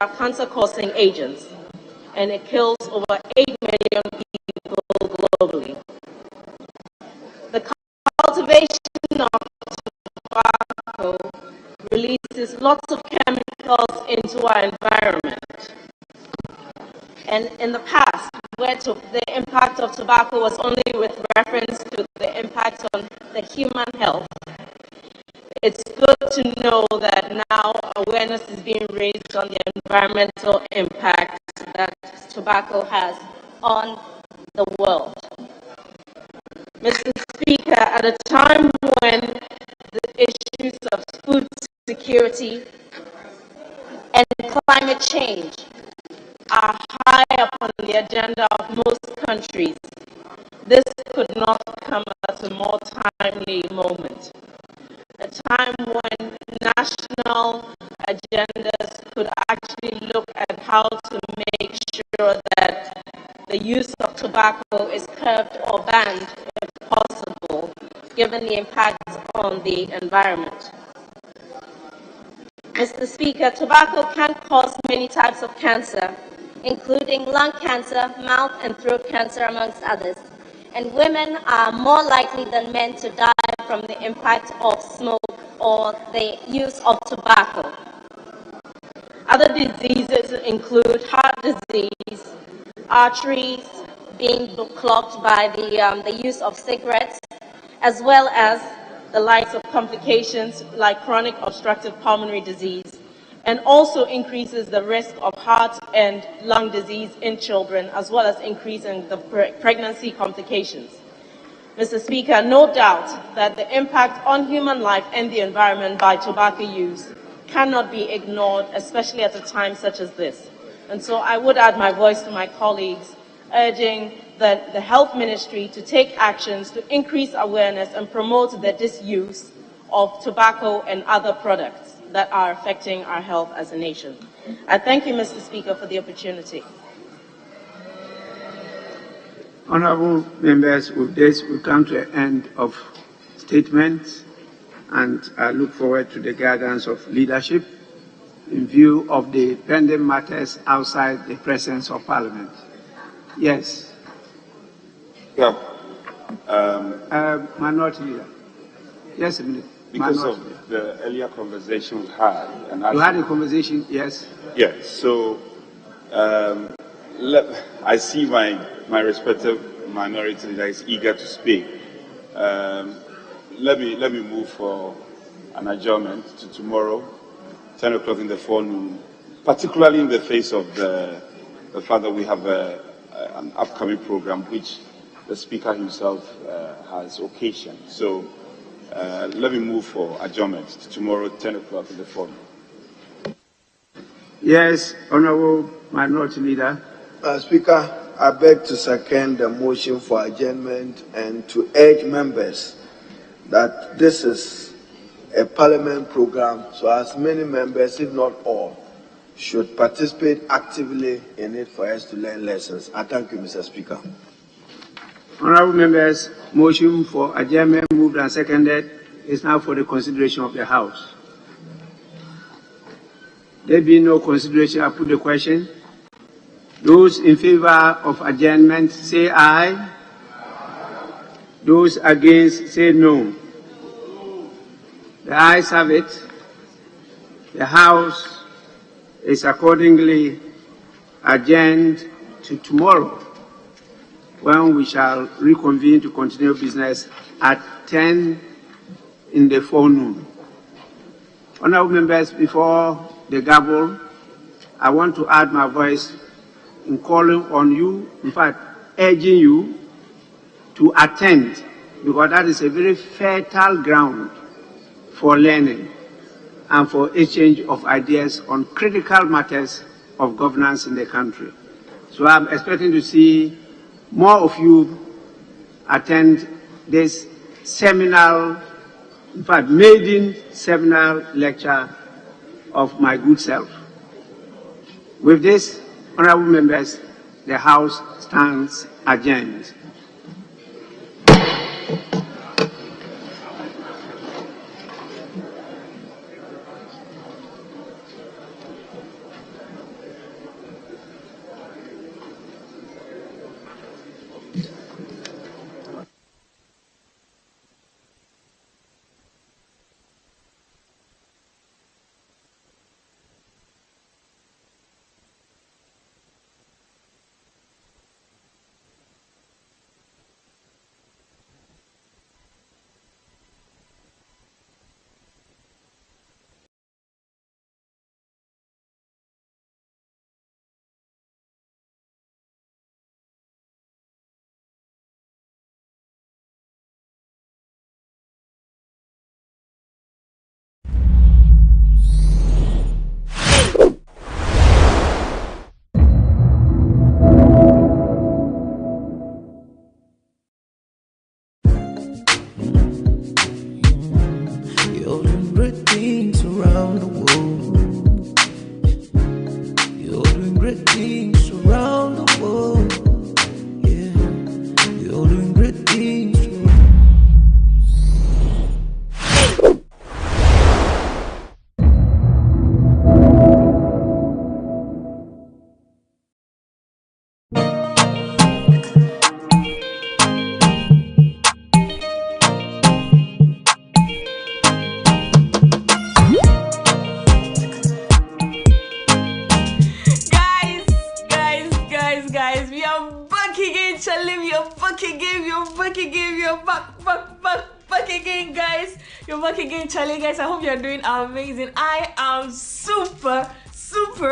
are cancer-causing agents, and it kills over 8 million people globally. The cultivation of tobacco releases lots of chemicals into our environment. And in the past, where the impact of tobacco was only with reference to the impact on the human health, it's good to know that now awareness is being raised on the environmental impact that tobacco has on the world. Mr. Speaker, at a time when the issues of food security and climate change are high up on the agenda of most countries, this could not come at a more timely moment. A time when national agendas could actually look at how to make sure that the use of tobacco is curbed or banned if possible, given the impact on the environment. Mr. Speaker, tobacco can cause many types of cancer, including lung cancer, mouth and throat cancer, amongst others. And women are more likely than men to die from the impact of smoke or the use of tobacco. Other diseases include heart disease, arteries being clogged by the use of cigarettes, as well as the likes of complications like chronic obstructive pulmonary disease, and also increases the risk of heart and lung disease in children, as well as increasing the pregnancy complications. Mr. Speaker, no doubt that the impact on human life and the environment by tobacco use cannot be ignored, especially at a time such as this. And so I would add my voice to my colleagues, urging the Health Ministry to take actions to increase awareness and promote the disuse of tobacco and other products that are affecting our health as a nation. I thank you, Mr. Speaker, for the opportunity. Honourable members, with this we come to the end of statements, and I look forward to the guidance of leadership in view of the pending matters outside the presence of Parliament. Yes. Yeah. Minority Leader. Yes, a minute. Because Minority of the earlier conversation we had. And you had a conversation, yes? Yes. So I see my respective minority leader is eager to speak. Let me move for an adjournment to tomorrow, 10 o'clock in the forenoon, particularly in the face of the fact that we have an upcoming program which the Speaker himself has occasioned. So let me move for adjournment to tomorrow, 10 o'clock in the forenoon. Yes, Honourable Minority Leader. Speaker, I beg to second the motion for adjournment and to urge members that this is a Parliament program, so as many members, if not all, should participate actively in it for us to learn lessons. I thank you, Mr. Speaker. Honourable members, motion for adjournment moved and seconded is now for the consideration of the House. There being no consideration, I put the question. Those in favor of adjournment say aye. Those against say no. The ayes have it. The House is accordingly adjourned to tomorrow, when we shall reconvene to continue business at 10 in the forenoon. Honourable members, before the gavel, I want to add my voice in calling on you, in fact, urging you to attend, because that is a very fertile ground for learning and for exchange of ideas on critical matters of governance in the country. So I'm expecting to see more of you attend this seminal, in fact, maiden seminal lecture of my good self. With this, honourable members, the House stands adjourned. doing great things around the world. Yeah, you're doing great things. Guys, we are back again, Charlie. We are back again. We are back again. We are back again, guys. You're back again, Charlie. Guys, I hope you're doing amazing. I am super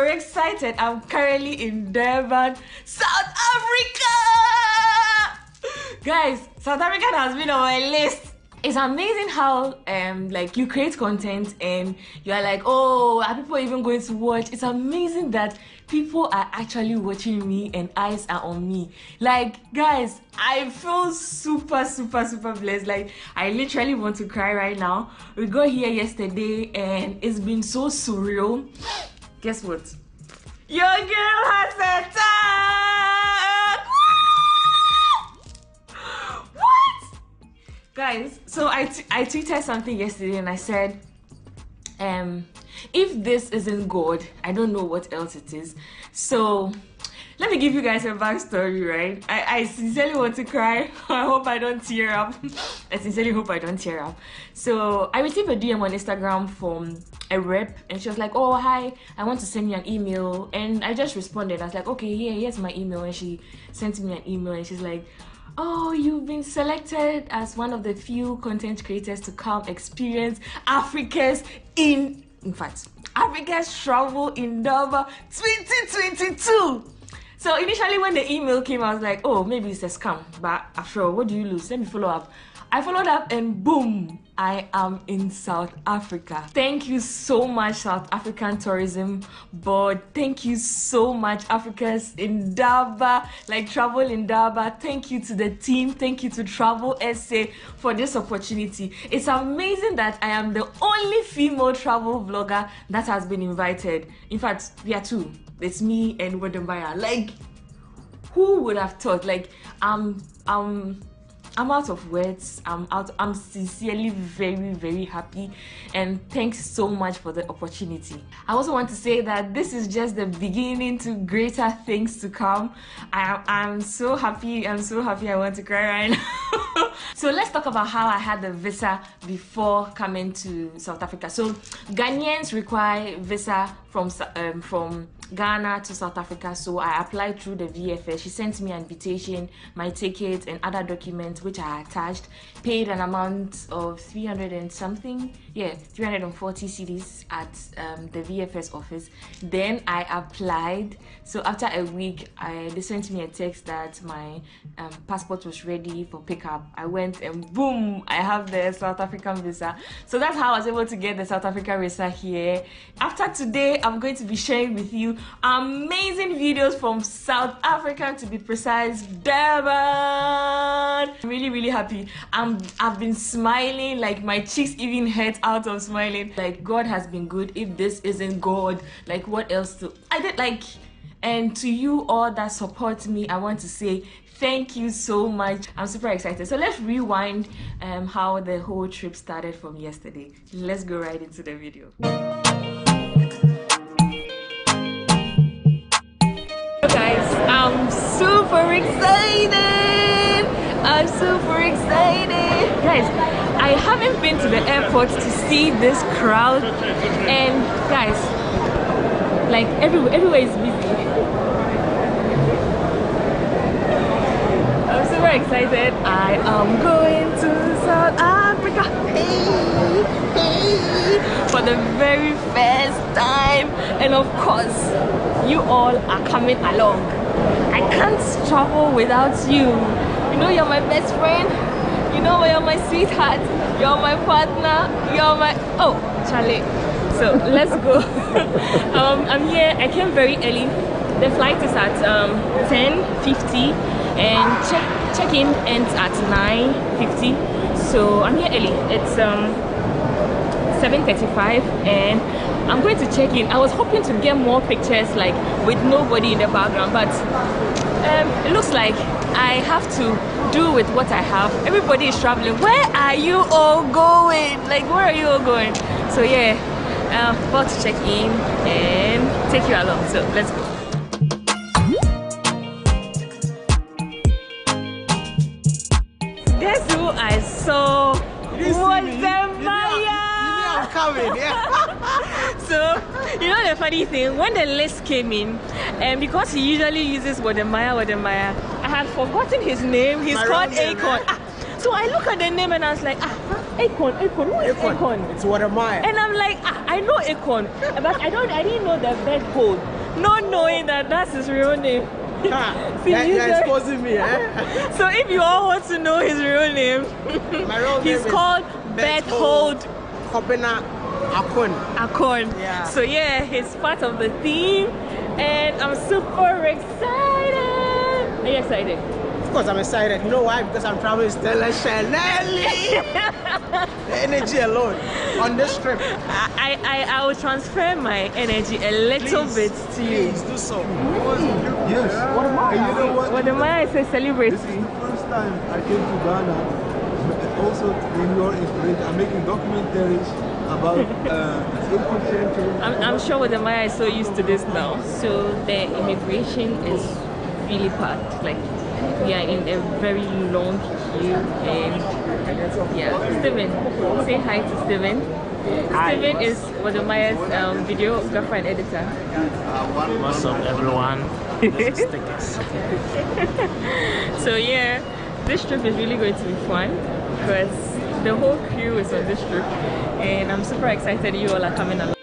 excited. I'm currently in Durban, South Africa. Guys, South Africa has been on my list. It's amazing how like you create content and you're like, oh, are people even going to watch? It's amazing that people are actually watching me and eyes are on me. Like, guys, I feel super blessed. Like, I literally want to cry right now. We got here yesterday and it's been so surreal. Guess what? Your girl has a tag! What? Guys, so I tweeted something yesterday and I said, if this isn't God, I don't know what else it is. So let me give you guys a backstory, right? I sincerely want to cry. I hope I don't tear up. I sincerely hope I don't tear up. So I received a DM on Instagram from a rep and she was like, oh, hi, I want to send you an email. And I just responded. I was like, okay, yeah, here's my email. And she sent me an email and she's like, oh, you've been selected as one of the few content creators to come experience Africa's travel in Durban 2022. So initially when the email came, I was like, oh, maybe it's a scam. But after all, what do you lose? Let me follow up. I followed up and boom, I am in South Africa. Thank you so much, South African Tourism Board. Thank you so much, Africa's in Durban, like Travel in Durban. Thank you to the team. Thank you to Travel SA for this opportunity. It's amazing that I am the only female travel vlogger that has been invited. In fact, we are two. It's me and Wedembaya. Like, who would have thought? Like, I'm out of words. I'm sincerely very happy, and thanks so much for the opportunity. I also want to say that this is just the beginning to greater things to come. I'm so happy. I want to cry right now. So let's talk about how I had the visa before coming to South Africa. So Ghanaians require visa from Ghana to South Africa, so I applied through the VFS. She sent me an invitation, my ticket and other documents which I attached, paid an amount of 300 and something, 340 cedis at the VFS office. Then I applied. So after a week, they sent me a text that my passport was ready for pickup. I went and boom, I have the South African visa. So that's how I was able to get the South African visa here. After today, I'm going to be sharing with you amazing videos from South Africa, to be precise, Durban. I'm really happy. I've been smiling, like my cheeks even hurt out of smiling. Like, God has been good. If this isn't God, like what else to and to you all that support me, I want to say thank you so much. I'm super excited. So let's rewind how the whole trip started from yesterday. Let's go right into the video. Guys, I'm super excited. Guys, I haven't been to the airport to see this crowd, and guys, like everywhere is busy. I'm super excited. I am going to South Africa for the very first time, and of course you all are coming along. I can't travel without you. You know you're my best friend. You know you're my sweetheart. You're my partner. You're my Charlie. So let's go. I'm here. I came very early. The flight is at 10:50 and check-in ends at 9:50. So I'm here early. It's 7:35 and I'm going to check in. I was hoping to get more pictures like with nobody in the background, but it looks like I have to do with what I have. Everybody is traveling. Where are you all going? Like, where are you all going? So yeah, about to check in and take you along. So let's go. Guess who I saw? Was the Maya. I'm coming, yeah. So, you know the funny thing, when the list came in, and because he usually uses Wademaya, I had forgotten his name. He's called Akon. So I look at the name and I was like, Akon, who is Akon? It's Wademaya. And I'm like, I know Akon, but I didn't know the bed code. Not knowing that that's his real name. You're exposing me, eh? So if you all want to know his real name, he's called Berthold Akon. Yeah. So yeah, he's part of the theme, and I'm super excited. Are you excited? Of course I'm excited. You know why? Because I'm traveling with Stella Chanelli. The energy alone on this trip. I will transfer my energy a little bit to you. Please do so. Yes. What am I? You know what? What am I? It's a celebrity. This is the first time I came to Ghana. But also, in your inspiration, I'm making documentaries about I'm sure with the Maya is so used to this now. So the immigration is really packed. Like, we are in a very long queue, and yeah, Steven, say hi to Steven. Steven is Wademaya's videographer and editor. What's up, everyone? This is Tickets. So yeah, this trip is really going to be fun because the whole crew is on this trip, and I'm super excited you all are coming along.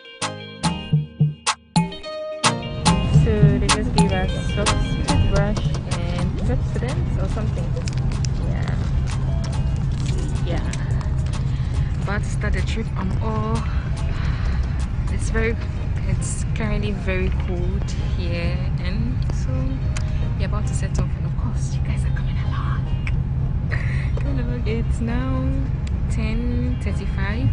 So they just gave us socks, toothbrush, and precedents or something. Yeah. About to start the trip. It's currently very cold here, and so we're about to set off, and of course you guys are coming along. It's now 10:35.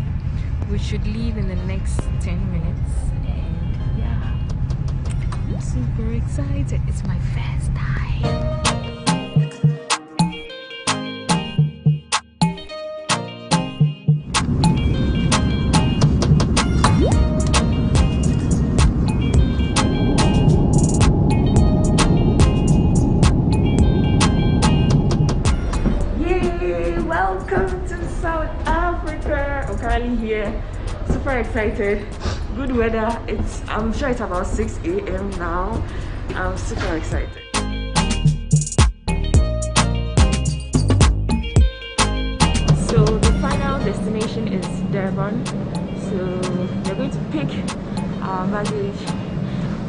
We should leave in the next 10 minutes, and yeah, I'm super excited. It's my first time. Here, super excited. Good weather. I'm sure it's about 6 a.m. now. I'm super excited. So the final destination is Durban. So we're going to pick our baggage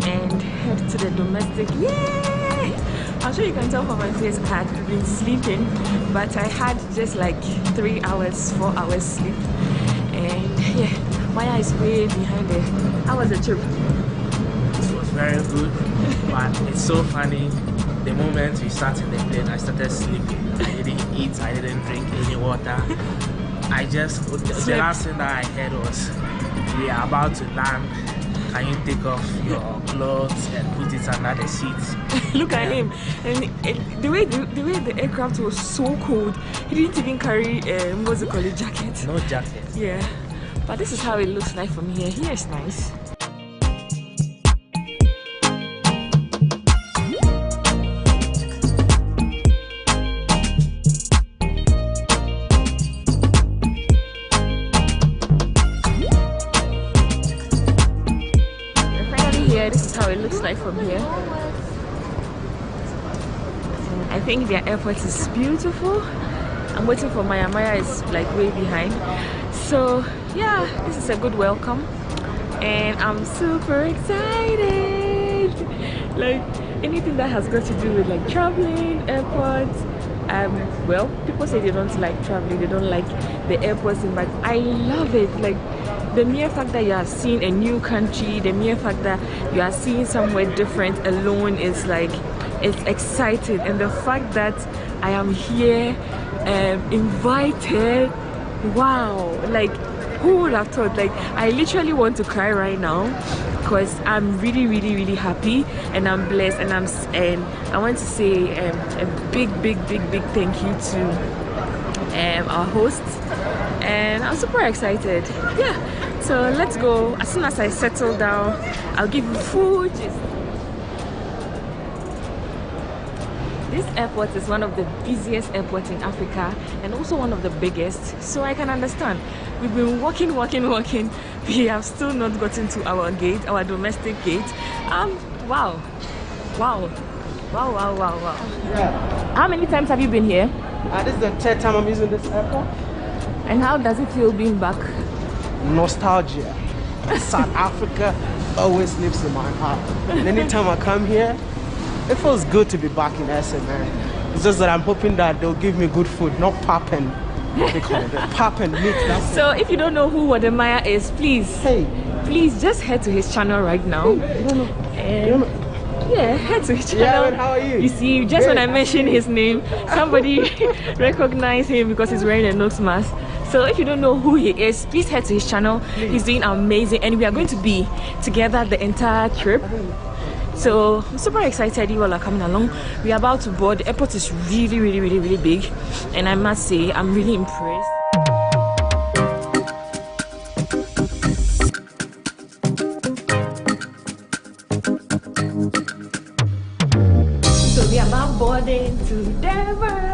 and head to the domestic. Yay! I'm sure you can tell from my face I had been sleeping, but I had just like 3 hours, 4 hours sleep. And yeah, Maya is way behind there. How was the trip? It was very good, but it's so funny. The moment we sat in the plane, I started sleeping. I didn't eat, I didn't drink any water. The last thing that I heard was, we are about to land. Can you take off your clothes and put it under the seat? Look at him, and the way the aircraft was so cold, he didn't even carry what's it called, a jacket. No jacket. Yeah, but this is how it looks like from here. Here is nice. This is how it looks like from here. I think their airport is beautiful. I'm waiting for Maya. Maya is like way behind. So yeah, this is a good welcome, and I'm super excited. Like anything that has got to do with like traveling, airports. Well, people say they don't like traveling, they don't like the airports, but I love it. Like the mere fact that you are seeing a new country, the mere fact that you are seeing somewhere different alone is like, it's exciting. And the fact that I am here invited, wow, like Who would have thought? Like, I literally want to cry right now because I'm really, really, really happy and I'm blessed, and I want to say a big thank you to our hosts, and I'm super excited. Yeah, so let's go. As soon as I settle down, I'll give you food. This airport is one of the busiest airports in Africa and also one of the biggest, so I can understand. We've been walking. We have still not gotten to our gate, our domestic gate. Wow. Yeah. How many times have you been here? This is the third time I'm using this airport. And how does it feel being back? Nostalgia. South Africa always lives in my heart. And anytime I come here, it feels good to be back in SA, man. It's just that I'm hoping that they'll give me good food, not pap and what they call it, pap and meat. So if you don't know who Wademaya is, please just head to his channel right now. Yeah, head to his channel. Yeah, man, how are you? You see, just when I mentioned his name, somebody recognized him because he's wearing a nose mask. So if you don't know who he is, please head to his channel. He's doing amazing, and we are going to be together the entire trip. So I'm super excited you all are coming along. We are about to board. The airport is really big, and I must say I'm really impressed. So we are about boarding to Durban.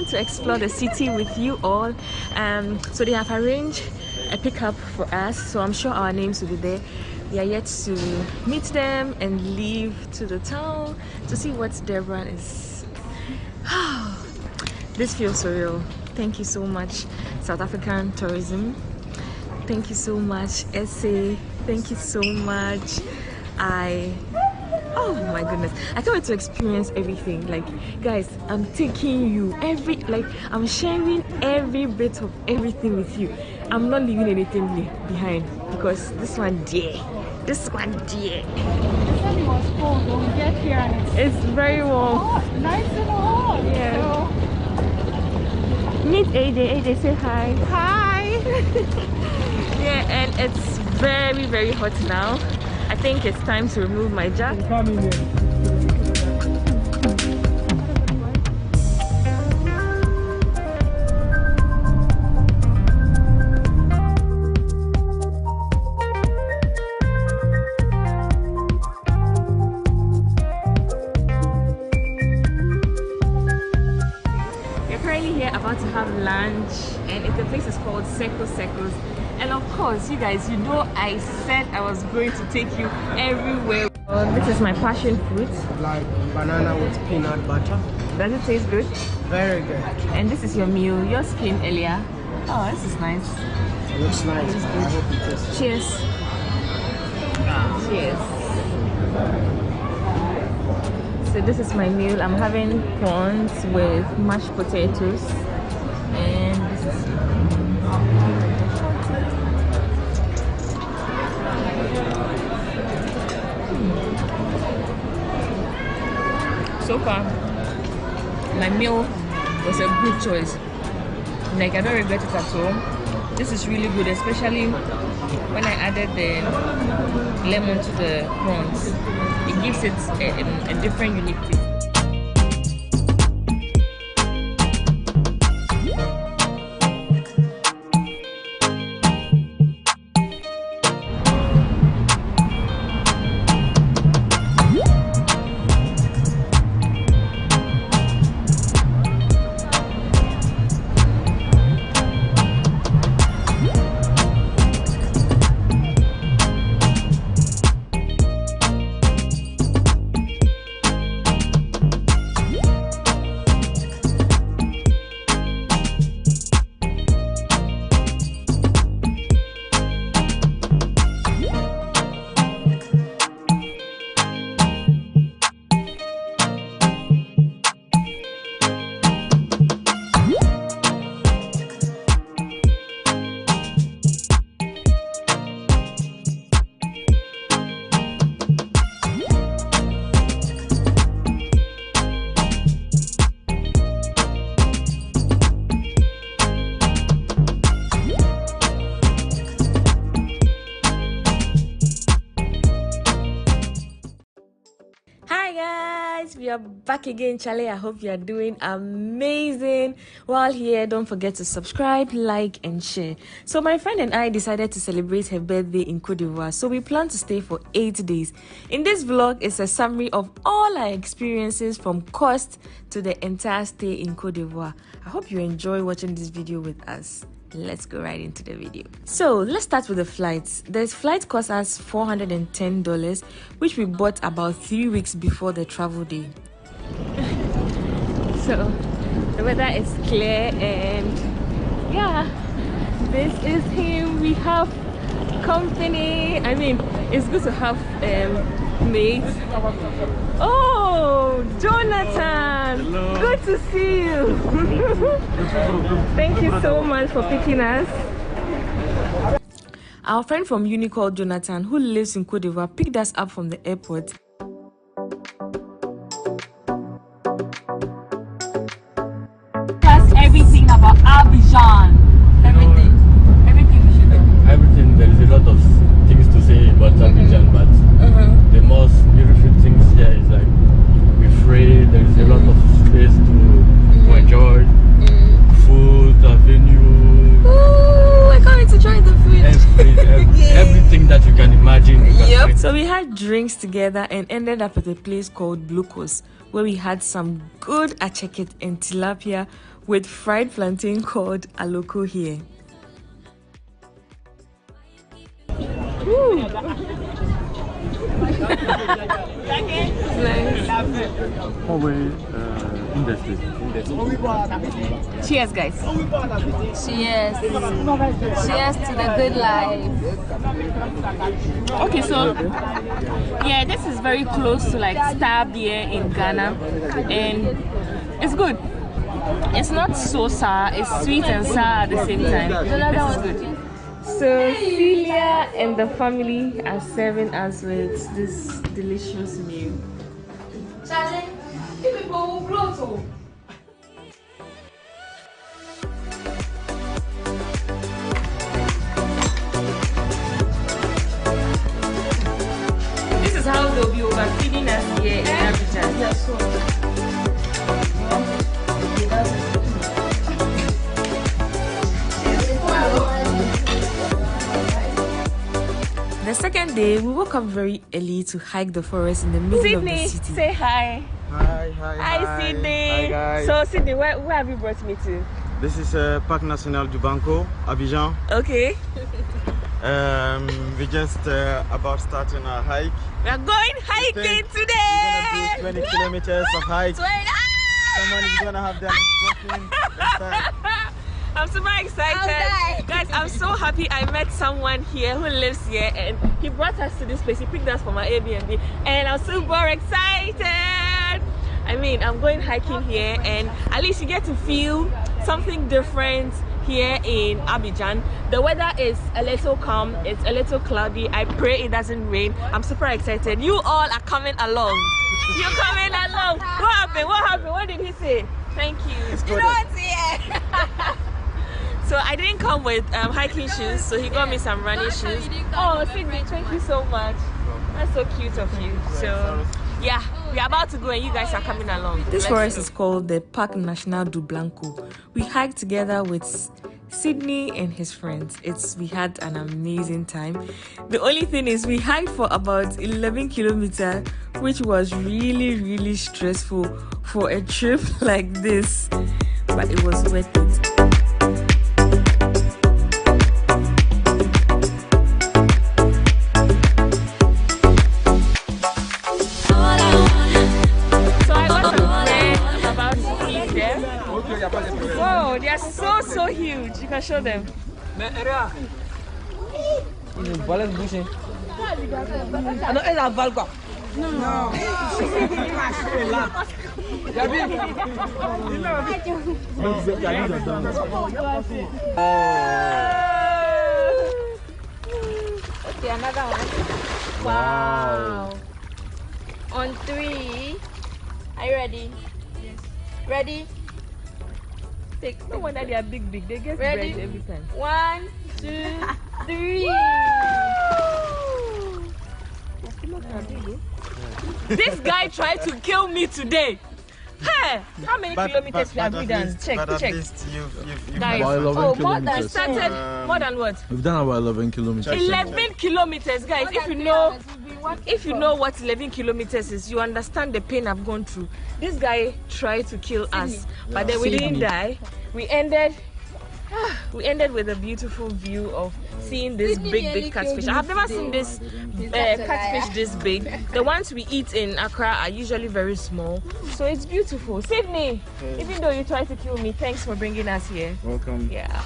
To explore the city with you all. So they have arranged a pickup for us, so I'm sure our names will be there. We are yet to meet them and leave to the town to see what Durban is. This feels surreal. Thank you so much, South African tourism. Thank you so much, SA. Thank you so much. Oh my goodness, I can't wait to experience everything. Like, guys, I'm taking you I'm sharing every bit of everything with you. I'm not leaving anything behind, because this one dear. They said it was cold when we get here, and it's very warm. Hot, nice and hot. Yeah. So, meet AJ. AJ, say hi. Hi. Yeah, and it's very hot now. I think it's time to remove my jacket. We're currently here about to have lunch, and the place is called Circles. And of course, you guys, you know I said I was going to take you everywhere. This is my passion fruit. Like banana with peanut butter. Does it taste good? Very good. And this is your meal. Yours came earlier. Oh, this is nice. It looks nice. I hope it tastes. Cheers. Cheers. So this is my meal. I'm having prawns with mashed potatoes. And this is... So far, my meal was a good choice. Like, I don't regret it at all. This is really good, especially when I added the lemon to the prawns. It gives it a different unique taste. right, we are back again, Charlie. I hope you are doing amazing. While here, don't forget to subscribe, like, and share. So my friend and I decided to celebrate her birthday in Côte d'Ivoire, so we plan to stay for 8 days. In this vlog is a summary of all our experiences from cost to the entire stay in Côte d'Ivoire. I hope you enjoy watching this video with us. Let's go right into the video. So let's start with the flights. The flight cost us $410, which we bought about 3 weeks before the travel day. So the weather is clear and yeah, this is him. We have company. I mean, it's good to have mates. Oh, Jonathan! Hello. Good to see you. Thank you so much for picking us. Our friend from uni called Jonathan, who lives in Côte d'Ivoire, picked us up from the airport. Tell us everything about Abidjan. Everything we should know. Everything. There is a lot of things to say about Abidjan, but the most beautiful things here is like we're free. There is a lot of space to enjoy. Food, the venue. Oh, I can't wait to try the food. Everything that you can imagine. Yep. So we had drinks together and ended up at a place called Blue Coast, where we had some good acheket and tilapia with fried plantain called aloko here. Cheers, guys. Cheers. Cheers to the good life. Okay, so yeah, this is very close to like Star Beer in Ghana, and it's good. It's not so sour, it's sweet and sour at the same time. This is good. So Celia and the family are serving us with this delicious meal. This is how they'll be overfeeding us here in Abidjan. The second day, we woke up very early to hike the forest in the middle of the city. Say hi. Hi, Sydney. Hi, guys. So, Sydney, where have you brought me to? This is Parc National du Banco, Abidjan. Okay. We just about starting our hike. We are going hiking today. We're gonna do 20 kilometers of hike. Someone is gonna have their walking. I'm super excited. Guys, I'm so happy I met someone here who lives here and he brought us to this place. He picked us from our Airbnb and I'm super excited. I mean, I'm going hiking here and at least you get to feel something different here in Abidjan. The weather is a little calm, it's a little cloudy. I pray it doesn't rain. I'm super excited. You all are coming along. You're coming along. What happened? What happened? What did he say? Thank you. You know what's here? So I didn't come with hiking shoes, so he got me some running shoes. Oh, Sydney, thank you so much. That's so cute of you. So yeah, we're about to go and you guys are coming along. This forest is called the Parc National du Blanco. We hiked together with Sydney and his friends. We had an amazing time. The only thing is we hiked for about 11 kilometers, which was really stressful for a trip like this, but it was worth it. Whoa, they are so huge. You can show them. Okay, another one. Wow. On 3. Are you ready? Yes. Ready? No wonder they are big. They get ready bread every time. 1, 2, 3. This guy tried to kill me today. Hey, how many kilometers have we done? Check. Guys, more than started. More than what? We've done about 11 kilometers. 11 kilometers, guys. If you know what 11 kilometers is, you understand the pain I've gone through. This guy tried to kill us, but then we didn't die. We ended with a beautiful view of seeing this big catfish. I have never seen this catfish this big. The ones we eat in Accra are usually very small, so it's beautiful. Sydney, even though you tried to kill me, thanks for bringing us here. Welcome. Yeah.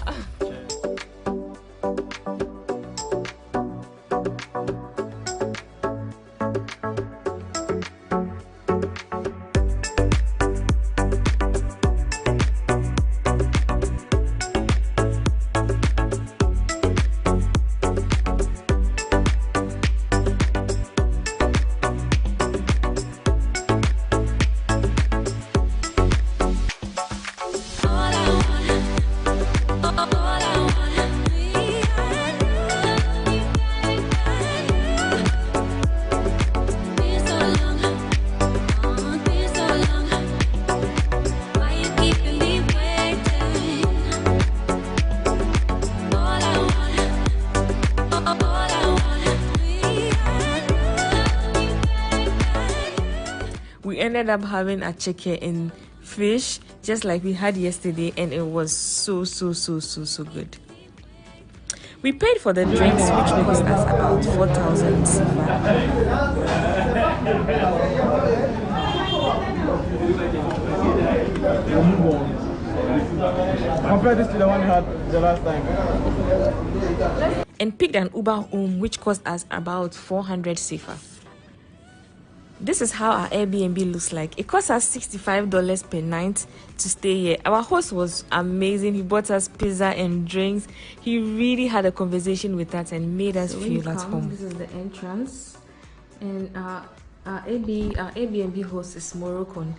We ended up having a chicken in fish just like we had yesterday, and it was so good. We paid for the drinks, which cost us about 4,000. Compare this to the one we had the last time. And picked an Uber home, which cost us about 400 CFA. This is how our Airbnb looks like. It cost us $65 per night to stay here. Our host was amazing. He bought us pizza and drinks. He really had a conversation with us and made us feel at home. This is the entrance, and our Airbnb host is Moroccan.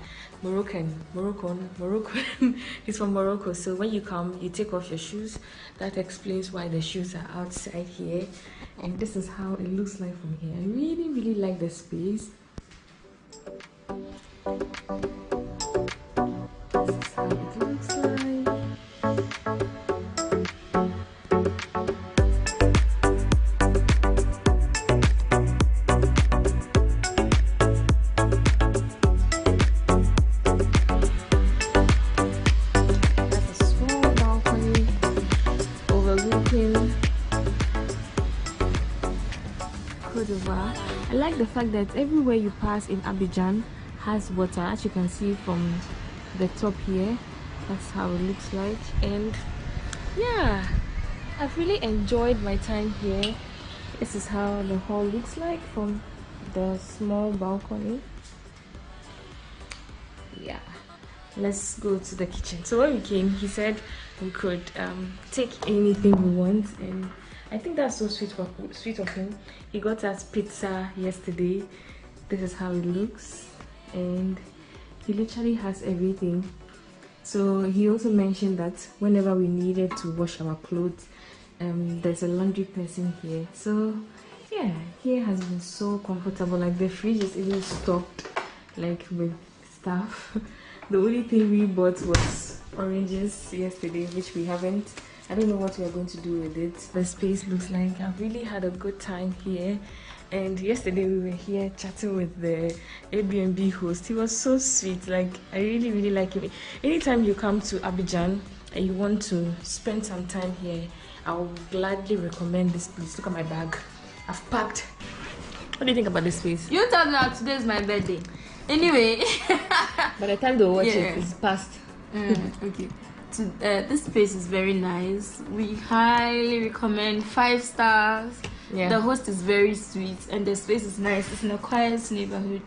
He's from Morocco. So when you come, you take off your shoes. That explains why the shoes are outside here. And this is how it looks like from here. I really like the space. This is how it looks like. That's a small balcony overlooking Côte d'Ivoire. I like the fact that everywhere you pass in Abidjan has water, as you can see from the top here. That's how it looks like, and yeah, I've really enjoyed my time here. This is how the hall looks like from the small balcony. Yeah, let's go to the kitchen. So when we came, he said we could take anything we want, and I think that's so sweet of him. He got us pizza yesterday. This is how it looks, and he literally has everything. So he also mentioned that whenever we needed to wash our clothes, there's a laundry person here. So yeah, here has been so comfortable. Like the fridge is even stocked like with stuff. The only thing we bought was oranges yesterday, which we haven't. I don't know what we are going to do with it. The space looks like I've really had a good time here. And yesterday we were here chatting with the Airbnb host. He was so sweet. Like, I really like him. Anytime you come to Abidjan and you want to spend some time here, I will gladly recommend this place. Look at my bag. I've packed. What do you think about this place? You told me that today is my birthday. Anyway. By the time they watch it, it's past. Okay. This place is very nice. We highly recommend. 5 stars. Yeah. The host is very sweet, and the space is nice. It's in a quiet neighborhood.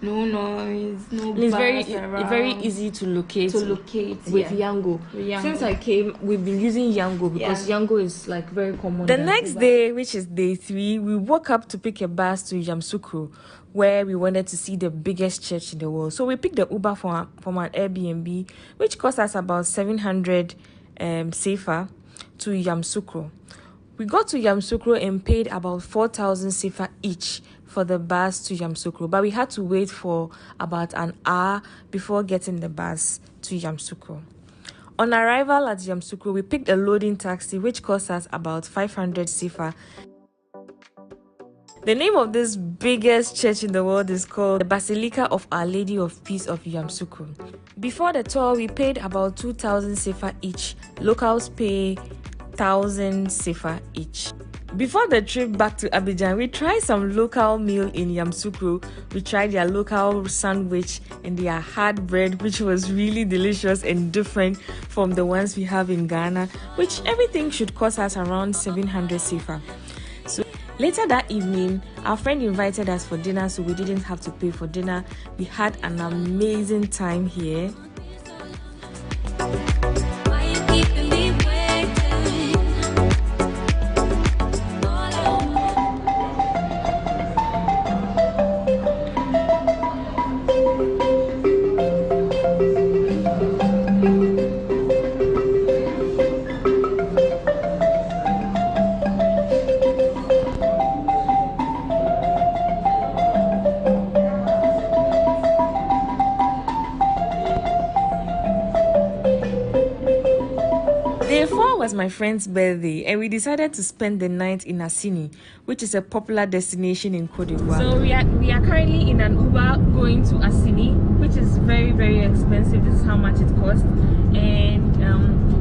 No noise, no It's bars very easy to locate. With Yango. Since I came, we've been using Yango because Yango is like very common. The next day, which is day 3, we woke up to pick a bus to Yamoussoukro, where we wanted to see the biggest church in the world. So we picked the Uber from an Airbnb, which cost us about 700 CFA to Yamoussoukro. We got to Yamoussoukro and paid about 4,000 CFA each for the bus to Yamoussoukro, but we had to wait for about an hour before getting the bus to Yamoussoukro. On arrival at Yamoussoukro, we picked a loading taxi which cost us about 500 CFA. The name of this biggest church in the world is called the Basilica of Our Lady of Peace of Yamoussoukro. Before the tour, we paid about 2,000 CFA each. Locals pay 1,000 CFA each. Before the trip back to Abidjan, we tried some local meal in Yamoussoukro. We tried their local sandwich and their hard bread, which was really delicious and different from the ones we have in Ghana, which everything should cost us around 700 CFA. So later that evening, our friend invited us for dinner, so we didn't have to pay for dinner. We had an amazing time here. Day 4 was my friend's birthday, and we decided to spend the night in Assini, which is a popular destination in Côte d'Ivoire. So we are currently in an Uber going to Assini, which is very, very expensive. This is how much it costs. And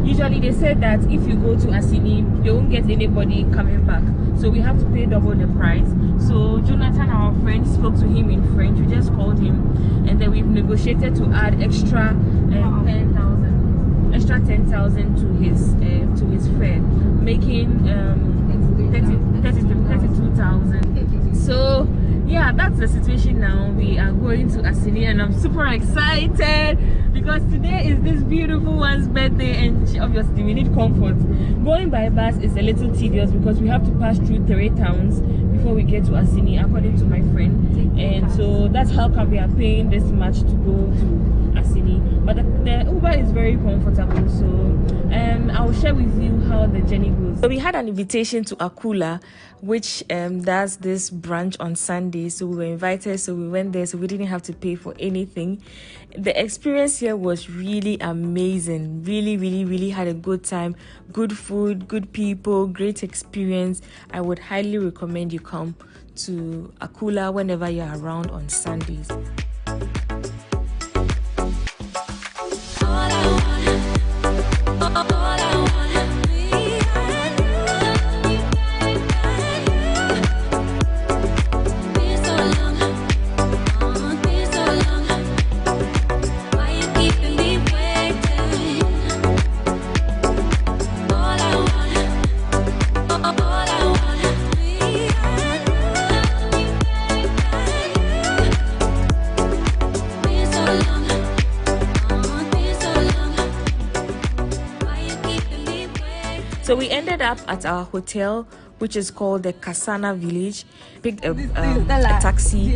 usually they said that if you go to Assini, you won't get anybody coming back. So we have to pay double the price. So Jonathan, our friend, spoke to him in French. We just called him, and then we've negotiated to add extra 10,000 to his fare, making 32,000. So yeah, that's the situation now. We are going to Assini, and I'm super excited because today is this beautiful one's birthday, and obviously we need comfort. Going by bus is a little tedious because we have to pass through 3 towns before we get to Assini, according to my friend, and so that's how come we are paying this much to go to Assini. But the Uber is very comfortable, so I'll share with you how the journey goes. So we had an invitation to Akula, which does this brunch on Sunday, so we were invited, so we went there, so we didn't have to pay for anything. The experience here was really amazing. Really had a good time. Good food, good people, great experience. I would highly recommend you come to Akula whenever you're around on Sundays. So we ended up at our hotel, which is called the Kasana Village. Picked a taxi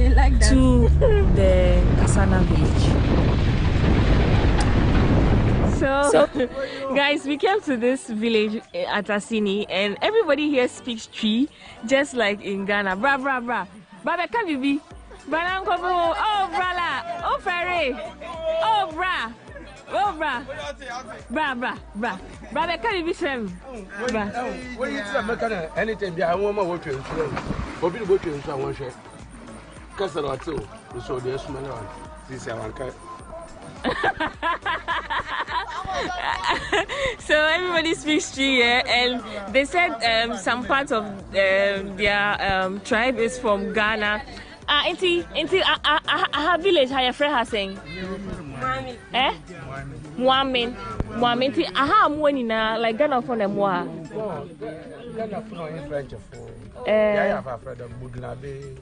to the Kasana Village. So guys, we came to this village at Assini, and everybody here speaks Twi, just like in Ghana. Bra. Baba Kabibi. Oh, brala. Oh, ferry. Oh, bra. Oh, bra. Bra. Brother, can you be same? When you say anything, I want my work to Bobby work in someone share. Castle or two, so there's man on this. So everybody speaks Twi here, and they said some part of their tribe is from Ghana. Our village, how your friend has saying? Muamin. Aha, Muanina, like Ghana for them. Ghana for in French for. I have a friend of Budnabe.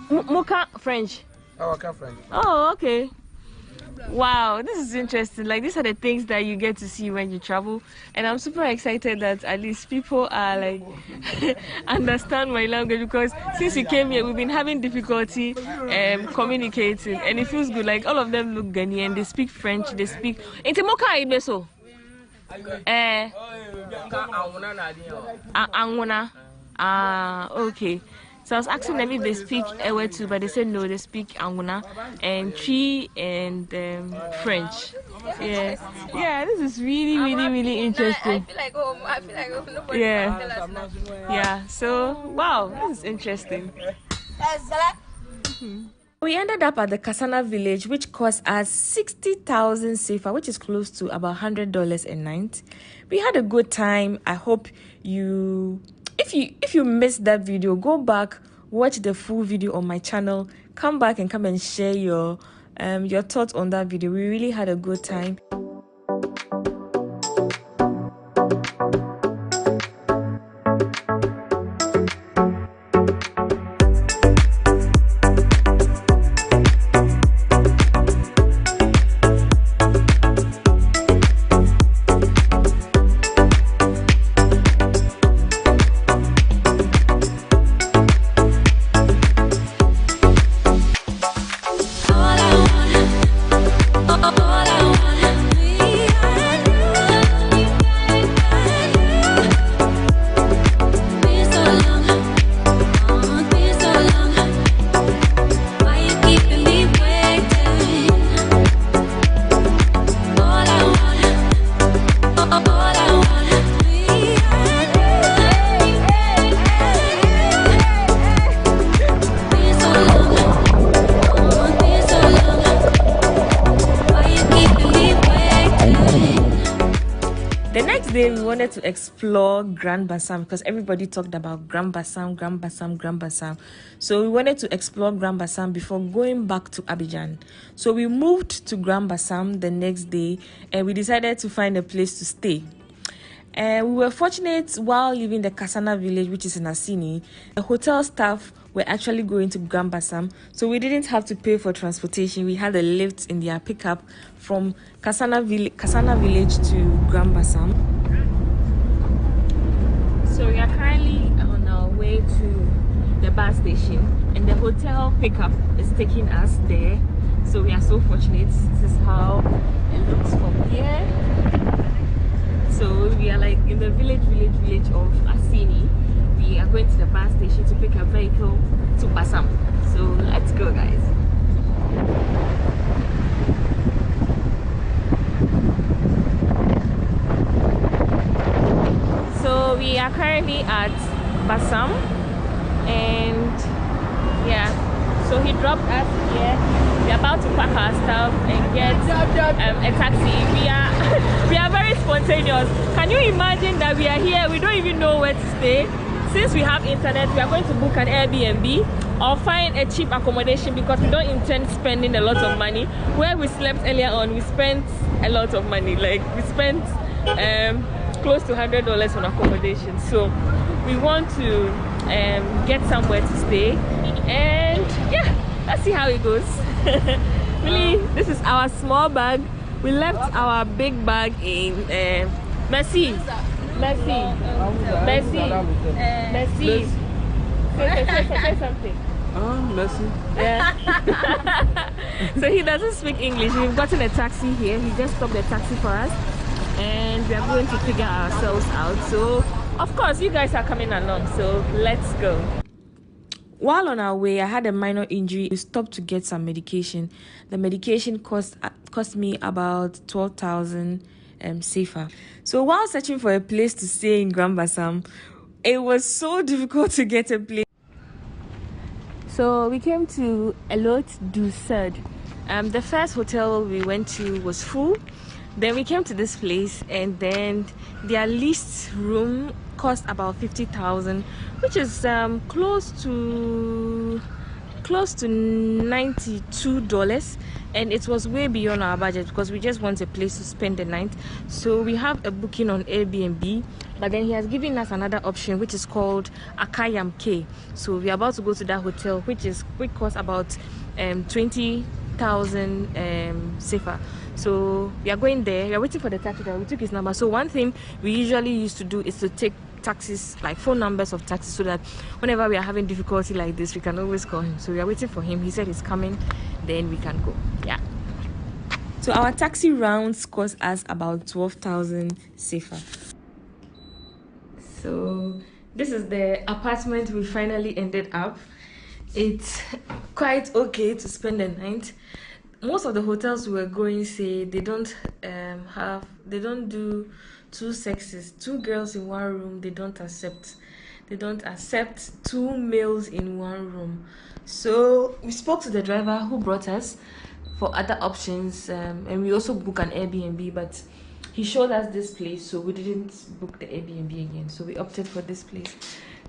Mocha French. French. Oh, okay. Wow, this is interesting. Like, these are the things that you get to see when you travel, and I'm super excited that at least people are like understand my language, because since we came here we've been having difficulty communicating, and it feels good. Like, all of them look Ghanaian, they speak French, they speak Intimoka Ibeso. Anguna. Okay. So I was asking them if they speak Ewe too, but they said no, they speak Anguna and Tree and French. Yeah. Yeah, this is really interesting. I feel like home. Nobody Yeah. can tell us nothing. Yeah. So wow, this is interesting. We ended up at the Kasana village, which cost us 60,000 CFA, which is close to about $100 a night. We had a good time. I hope if you missed that video, go back, watch the full video on my channel. Come back and share your thoughts on that video. We really had a good time. Today we wanted to explore Grand Bassam because everybody talked about Grand Bassam. So we wanted to explore Grand Bassam before going back to Abidjan. So we moved to Grand Bassam the next day and we decided to find a place to stay. We were fortunate while leaving the Kasana village, which is in Asini. The hotel staff were actually going to Grand Bassam, so we didn't have to pay for transportation. We had a lift in their pickup from Kasana village to Grand Bassam. So we are currently on our way to the bus station, and the hotel pickup is taking us there. So we are so fortunate. This is how it looks from here. So we are like in the village of Asini. We are going to the bus station to pick a vehicle to Bassam. So let's go, guys. So we are currently at Bassam, and yeah, so he dropped us here. We're about to pack our stuff and get a taxi. We are very spontaneous. Can you imagine that we are here, we don't even know where to stay? Since we have internet, we are going to book an Airbnb or find a cheap accommodation because we don't intend spending a lot of money. Where we slept earlier on, we spent a lot of money. Like we spent close to $100 on accommodation. So we want to get somewhere to stay, and yeah, let's see how it goes. Really, this is our small bag. We left our big bag in Messi. Say something. Messi. Yeah. So he doesn't speak English. We've gotten a taxi here. He just stopped the taxi for us, and we are going to figure ourselves out. So of course you guys are coming along, so let's go. While on our way, I had a minor injury. We stopped to get some medication. The medication cost me about 12,000 CFA. So while searching for a place to stay in Grand Bassam, it was so difficult to get a place. So we came to Elot du Sud. The first hotel we went to was full. Then we came to this place, and then their leased room cost about 50,000, which is close to $92, and it was way beyond our budget because we just want a place to spend the night. So we have a booking on Airbnb, but then he has given us another option which is called Akayam K. So we are about to go to that hotel, which costs about 20,000 CFA. So we are going there. We are waiting for the taxi driver. We took his number. So one thing we usually used to do is to take taxis, like phone numbers of taxis, so that whenever we are having difficulty like this, we can always call him. So we are waiting for him. He said he's coming, then we can go. Yeah. So our taxi rounds cost us about 12,000 CFA. So this is the apartment we finally ended up. It's quite okay to spend the night. Most of the hotels we were going say they don't do two sexes, 2 girls in one room. They don't accept 2 males in one room. So we spoke to the driver who brought us for other options, and we also booked an Airbnb, but he showed us this place, so we didn't book the Airbnb again. So we opted for this place.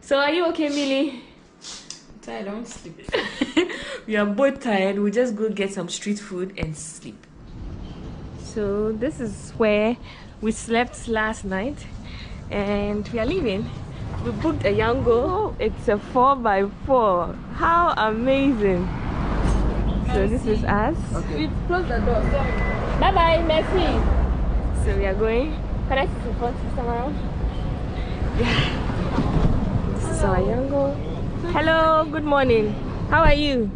So are you okay, Millie? I'm tired, I want to sleep. We are both tired. We'll just go get some street food and sleep. So this is where we slept last night, and we are leaving. We booked a Yango. It's a 4x4. How amazing! So this is us. Okay. We close the door. Sorry. Bye bye, merci. So we are going. Can I see the front system around? Yeah. This is our Yango. Hello, good morning. How are you?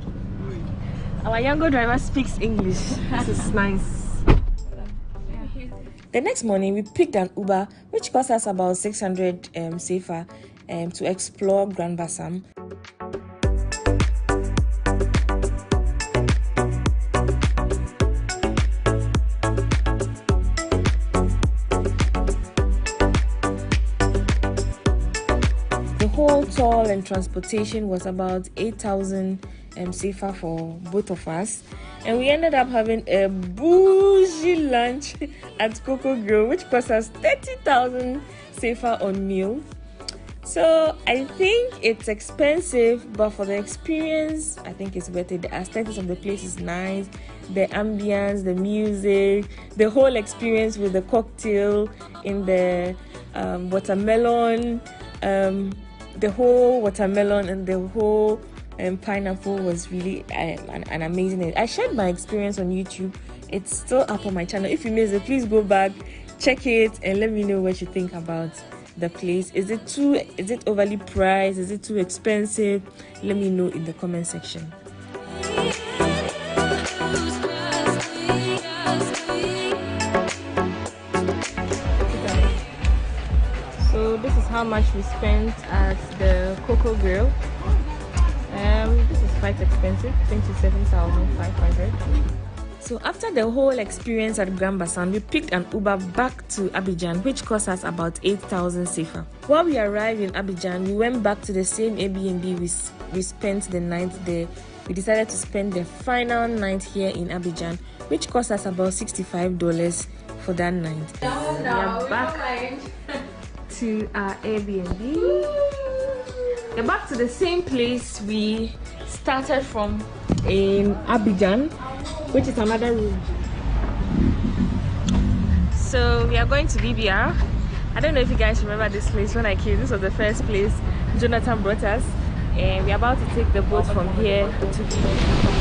Our Yango driver speaks English. This is nice. The next morning, we picked an Uber, which cost us about 600 CFA to explore Grand Bassam. The whole toll and transportation was about 8,000 CFA for both of us, and we ended up having a bougie lunch at Coco Grill, which cost us 30,000 CFA on meal. So I think it's expensive, but for the experience, I think it's worth it. The aesthetics of the place is nice, the ambience, the music, the whole experience with the cocktail in the watermelon, the whole watermelon and the whole pineapple was really an amazing. I shared my experience on YouTube. It's still up on my channel. If you missed it, please go back, check it, and let me know what you think about the place. Is it overly priced? Is it too expensive? Let me know in the comment section. So this is how much we spent at the Coco Grill. This is quite expensive, 27,500. So after the whole experience at Grand Bassam, we picked an Uber back to Abidjan, which cost us about 8,000 CFA. While we arrived in Abidjan, we went back to the same Airbnb we spent the night there. We decided to spend the final night here in Abidjan, which cost us about $65 for that night. We are back to our Airbnb. We're back to the same place we started from in Abidjan, which is another room. So we are going to BBR. I don't know if you guys remember this place. When I came, this was the first place Jonathan brought us, and we're about to take the boat from here to BBR.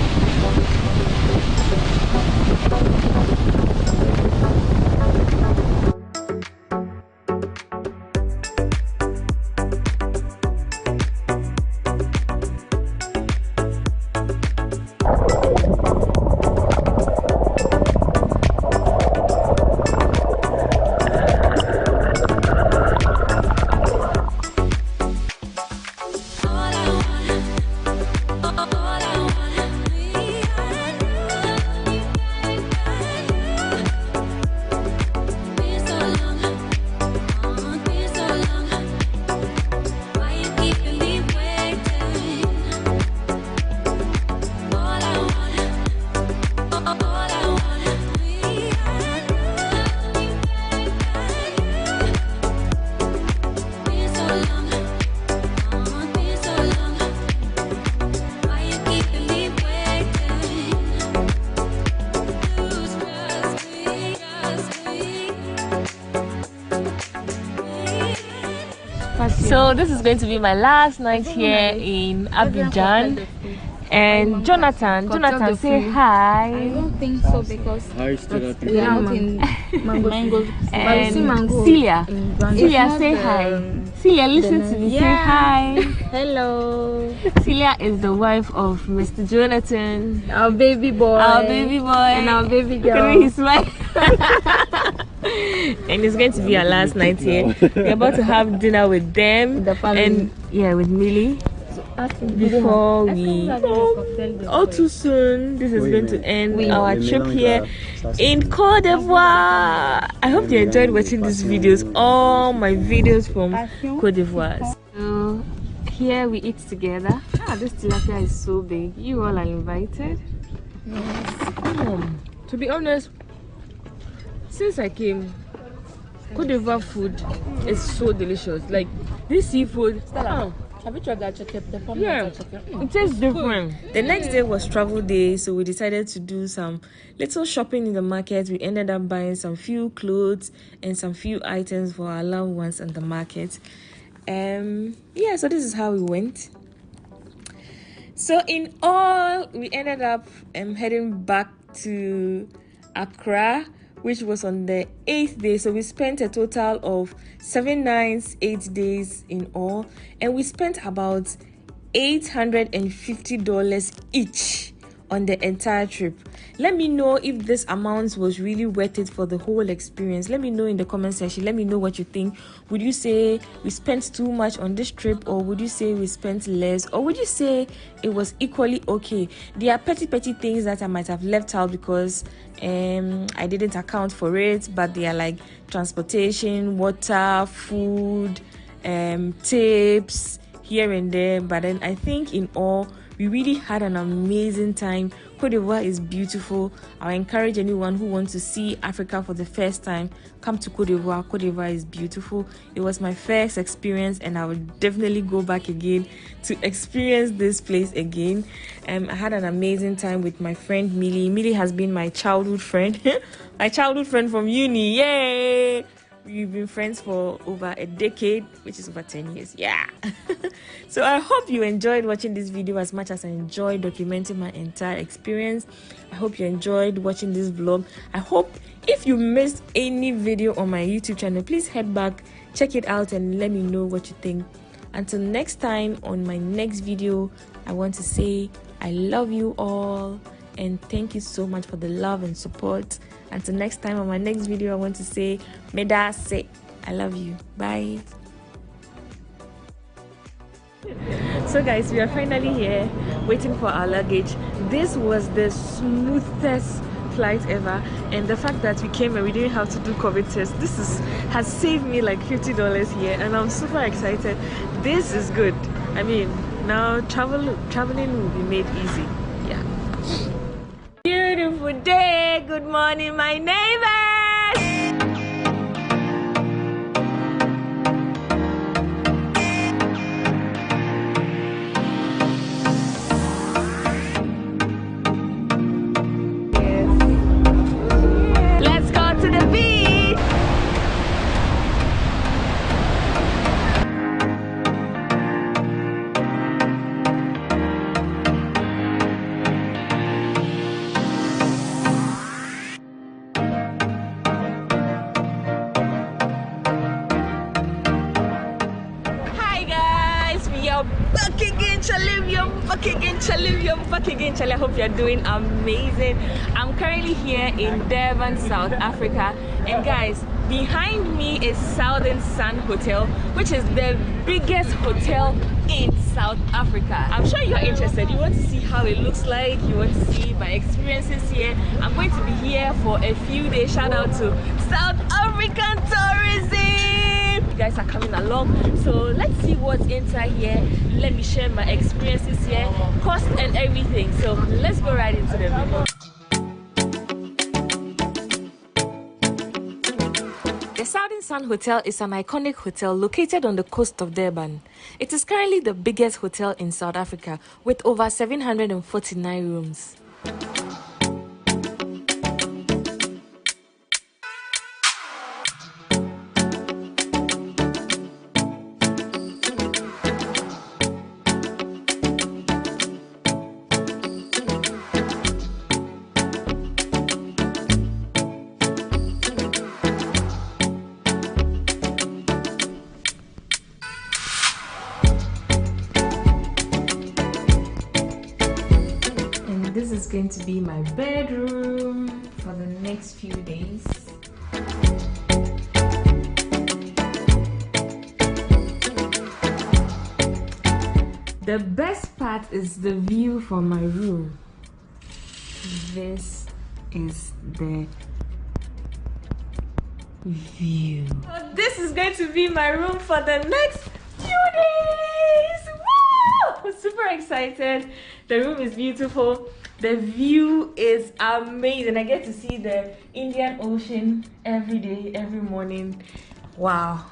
So this is going to be my last night here in Abidjan. And Jonathan, say hi. I don't think so because we are not in mangoes. And Celia, say hi. Celia, listen to me. Say hi. Hello. Celia is the wife of Mr. Jonathan. Our baby boy. Our baby boy. And our baby girl. Look at his wife. And it's going to be our last night here. We're about to have dinner with them. The family. And yeah, with Millie. Before we all too soon, this is going to end our trip here in Cote d'Ivoire. I hope you enjoyed watching these videos, all my videos from Cote d'Ivoire. So here we eat together. This tilapia is so big. You all are invited. To be honest, since I came, Cote d'Ivoire food is so delicious. Like this seafood. Have you tried that chicken? Yeah, it tastes different. The next day was travel day, so we decided to do some little shopping in the market. We ended up buying some few clothes and some few items for our loved ones in the market. Yeah, so this is how we went. So in all, we ended up heading back to Accra, which was on the 8th day. So we spent a total of 7 nights, 8 days in all, and we spent about $850 each on the entire trip. Let me know if this amount was really worth it for the whole experience. Let me know in the comment section. Let me know what you think. Would you say we spent too much on this trip, or would you say we spent less, or would you say it was equally okay? There are petty things that I might have left out because I didn't account for it, but they are like transportation, water, food, tips here and there. But then I think in all, we really had an amazing time. Cote d'Ivoire is beautiful. I encourage anyone who wants to see Africa for the first time, come to Cote d'Ivoire. Cote d'Ivoire is beautiful. It was my first experience, and I would definitely go back again to experience this place again. I had an amazing time with my friend Millie. Millie has been my childhood friend. My childhood friend from uni. Yay! We've been friends for over a decade, which is over 10 years. Yeah. So I hope you enjoyed watching this video as much as I enjoyed documenting my entire experience. I hope you enjoyed watching this vlog. I hope if you missed any video on my YouTube channel, please head back, check it out, and let me know what you think. Until next time, on my next video, I want to say I love you all, and thank you so much for the love and support. Until next time, on my next video, I want to say Medase, I love you. Bye. So guys, we are finally here waiting for our luggage. This was the smoothest flight ever, and the fact that we came and we didn't have to do COVID test, has saved me like $50 here, and I'm super excited. This is good. I mean, now traveling will be made easy. Yeah. Beautiful day. Good morning, my neighbors. Let's go to the beach. Back again, Charlie. I hope you're doing amazing. I'm currently here in Durban, South Africa, and guys, behind me is Southern Sun Hotel, which is the biggest hotel in South Africa. I'm sure you're interested. You want to see how it looks like, you want to see my experiences here. I'm going to be here for a few days. Shout out to South African tourism. You guys are coming along, so let's see what's inside here. Let me share my experiences here, cost and everything. So let's go right into the video. The Southern Sun Hotel is an iconic hotel located on the coast of Durban. It is currently the biggest hotel in South Africa with over 749 rooms. is going to be my bedroom for the next few days. The best part is the view from my room. This is the view. So this is going to be my room for the next few days. Woo! I'm super excited. The room is beautiful. The view is amazing. I get to see the Indian Ocean every day, every morning. Wow.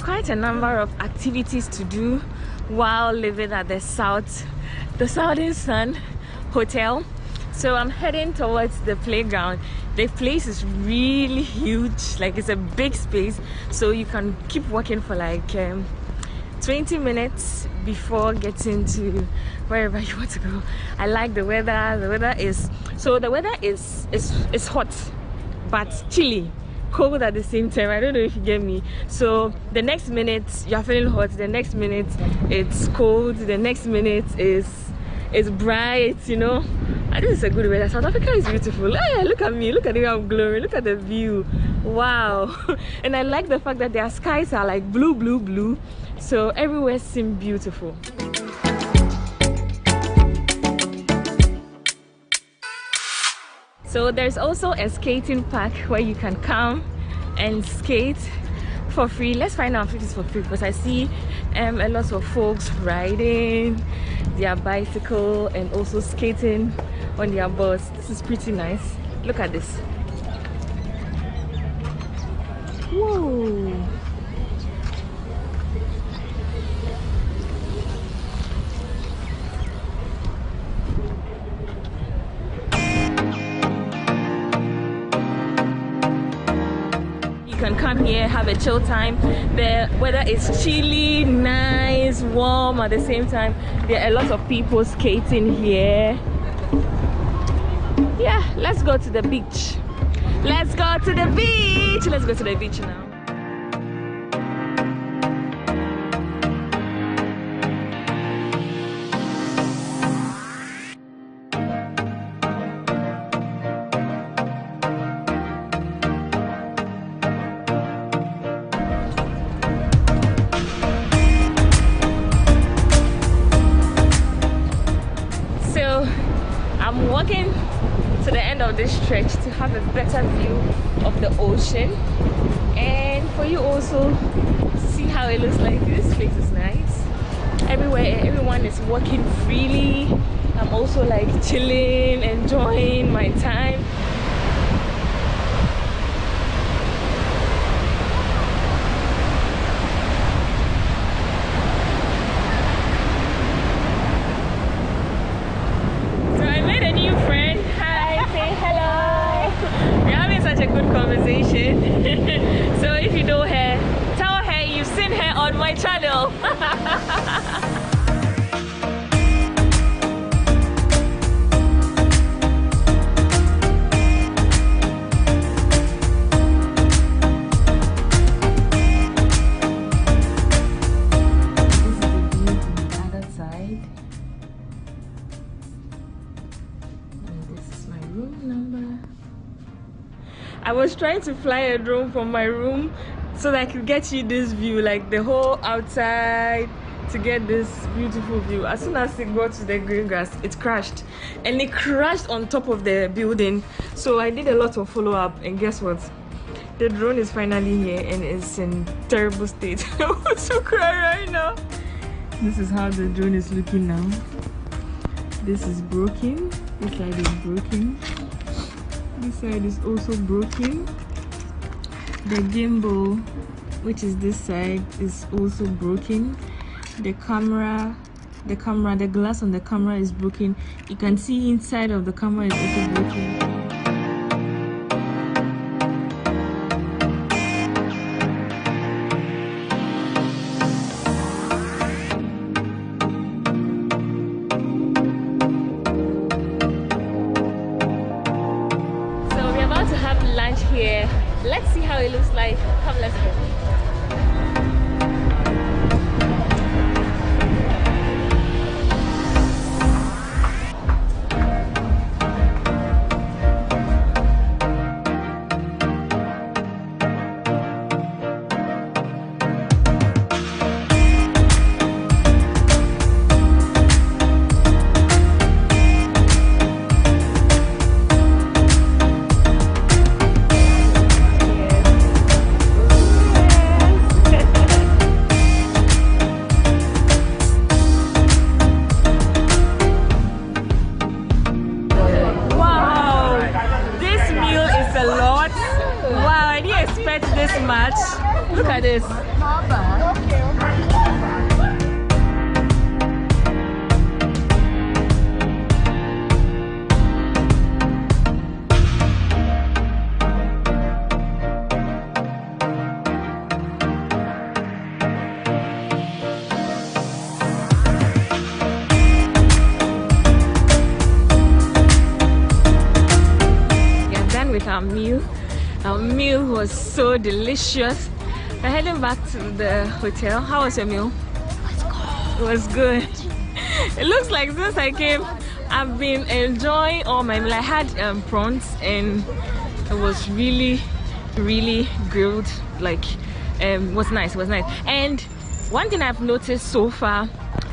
Quite a number of activities to do while living at the Southern Sun Hotel. So I'm heading towards the playground. The place is really huge, like it's a big space, so you can keep walking for like 20 minutes before getting to wherever you want to go. I like the weather. The weather is hot but chilly, cold at the same time. I don't know if you get me. So the next minute you're feeling hot, the next minute it's cold, the next minute is bright, you know. And this is a good weather. South Africa is beautiful. Hey, look at me, look at the way I'm glowing, look at the view. Wow. And I like the fact that their skies are like blue, so everywhere seems beautiful. So there's also a skating park where you can come and skate for free. Let's find out if it's for free, because I see a lot of folks riding their bicycle and also skating on their boards. This is pretty nice. Look at this. Whoa. Can come here, have a chill time. The weather is chilly, nice, warm at the same time. There are a lot of people skating here. Yeah, let's go to the beach. Let's go to the beach. Let's go to the beach now. I'm walking to the end of this stretch to have a better view of the ocean, and for you also to see how it looks like. This place is nice. Everyone is walking freely. I'm also like chilling, enjoying my time. So if you know her, tell her you've seen her on my channel. I was trying to fly a drone from my room so that I could get you this view, like the whole outside, to get this beautiful view. As soon as it got to the green grass, it crashed, and it crashed on top of the building. So I did a lot of follow-up, and guess what? The drone is finally here and it's in terrible state. I want to cry right now. This is how the drone is looking now. This is broken. This side is broken. This side is also broken. The gimbal, which is this side, is also broken. The camera the camera. The glass on the camera is broken. You can see inside of the camera is also broken. So we're about to have lunch here. Let's see how it looks like. Come, let's go. This much. Look at this. Not bad. Okay. We are done with our meal. Our meal was so delicious. We're heading back to the hotel. How was your meal? It was good. It looks like since I came, I've been enjoying all my meal. I had prawns and it was really grilled. Like, was nice. It was nice. And one thing I've noticed so far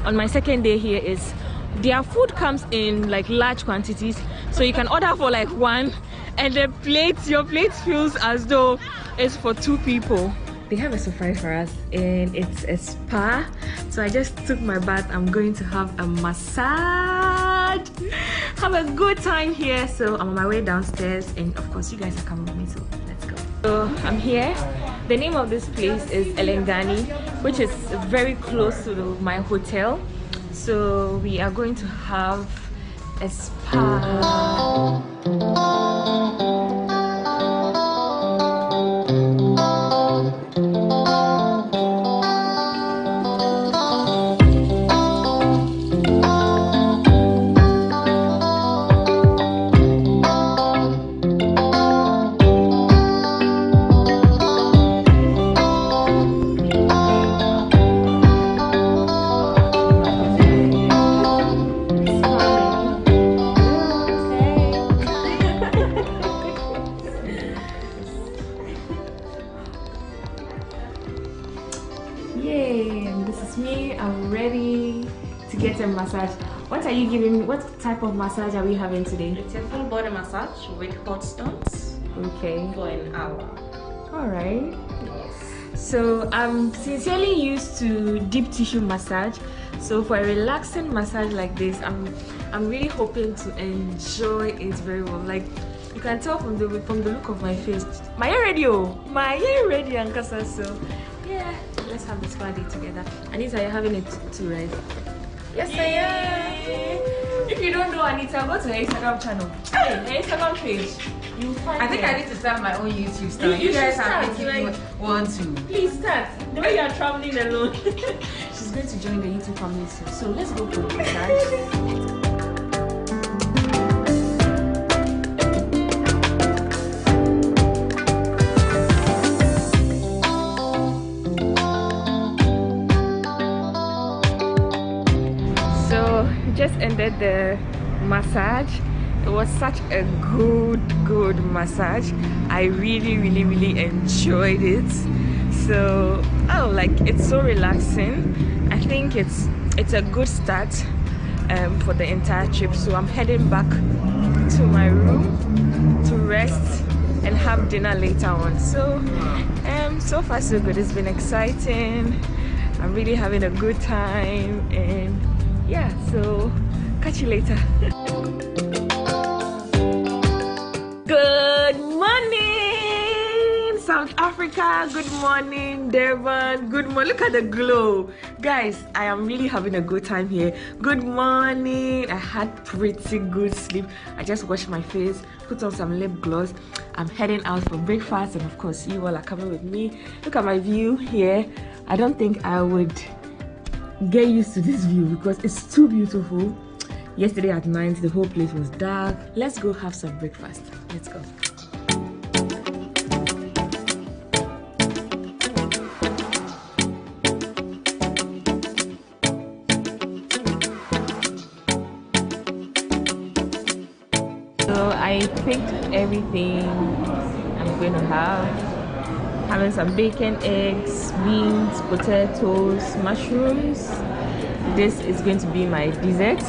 on my second day here is their food comes in like large quantities, so you can order for like one. And the your plate feels as though it's for 2 people. They have a surprise for us and it's a spa. So I just took my bath. I'm going to have a massage. Have a good time here. So I'm on my way downstairs and of course you guys are coming with me, so let's go. So I'm here. The name of this place is Elengani, which is very close to my hotel. So we are going to have a spa. Yay, this is me. I'm ready to get a massage. What are you giving me? What type of massage are we having today? It's a full body massage with hot stones. Okay. For an hour. Alright. So I'm sincerely used to deep tissue massage. So for a relaxing massage like this, I'm really hoping to enjoy it very well. Like you can tell from the look of my face. My hair ready, Ankasa. So yeah, let's have this party together. Anita, you're having it too, right? Yes, I am. If you don't know Anita, go to her Instagram channel. Hey, her Instagram page. You find I think I need to start my own YouTube channel. You guys have to like, want to. Please start. The way you are traveling alone. She's going to join the YouTube family soon. So let's go for the massage. Just ended the massage. It was such a good massage. I really enjoyed it. So like it's so relaxing. I think it's a good start for the entire trip. So I'm heading back to my room to rest and have dinner later on. So so far so good. It's been exciting. I'm really having a good time, and yeah, so catch you later. Good morning. South Africa. Good morning, Devon. Good morning. Look at the glow. Guys, I am really having a good time here. Good morning. I had pretty good sleep. I just washed my face, put on some lip gloss. I'm heading out for breakfast, and of course, you all are coming with me. Look at my view here. I don't think I would get used to this view because it's too beautiful. Yesterday at night, the whole place was dark. Let's go have some breakfast. Let's go. So I picked everything I'm going to have. Having some bacon, eggs, beans, potatoes, mushrooms. This is going to be my dessert.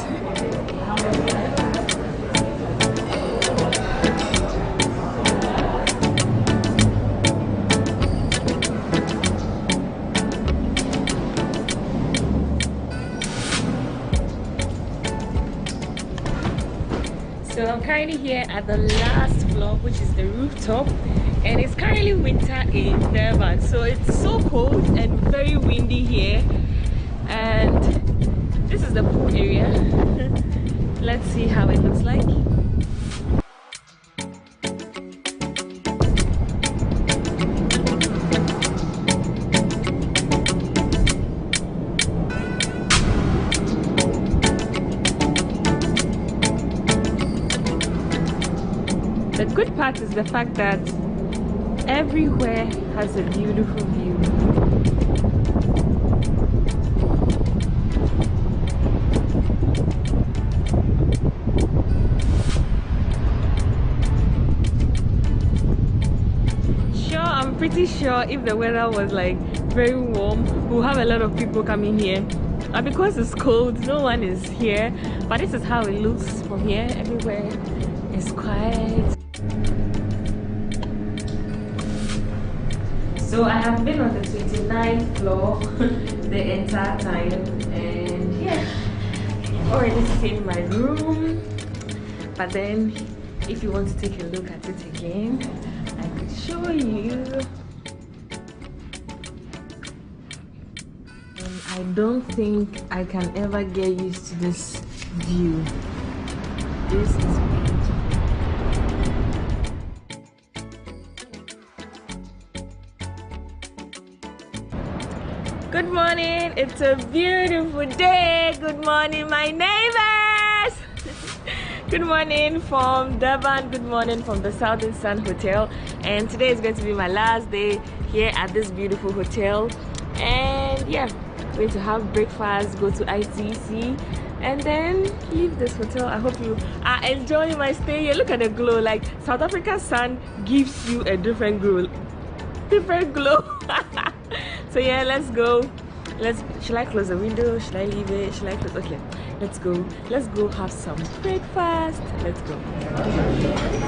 So I'm currently here at the last floor, which is the rooftop, and it's currently winter in Durban, so it's so cold and very windy here. And this is the pool area. Let's see how it looks like. The good part is the fact that everywhere has a beautiful view. I'm pretty sure if the weather was like very warm, we'll have a lot of people coming here. And because it's cold, no one is here. But this is how it looks from here. Everywhere is quiet. So I have been on the 29th floor the entire time, and yeah, already seen my room. But then, if you want to take a look at it again, I could show you. And I don't think I can ever get used to this view. This is beautiful. Good morning, it's a beautiful day. Good morning, my neighbors. Good morning from Durban. Good morning from the Southern Sun Hotel. And today is going to be my last day here at this beautiful hotel. And yeah, going to have breakfast, go to ITC, and then leave this hotel. I hope you are enjoying my stay here. Look at the glow. Like, South Africa's sun gives you a different glow. So yeah, let's go. Should I close the window? Should I leave it? Should I close? Okay, let's go. Let's go have some breakfast. Let's go.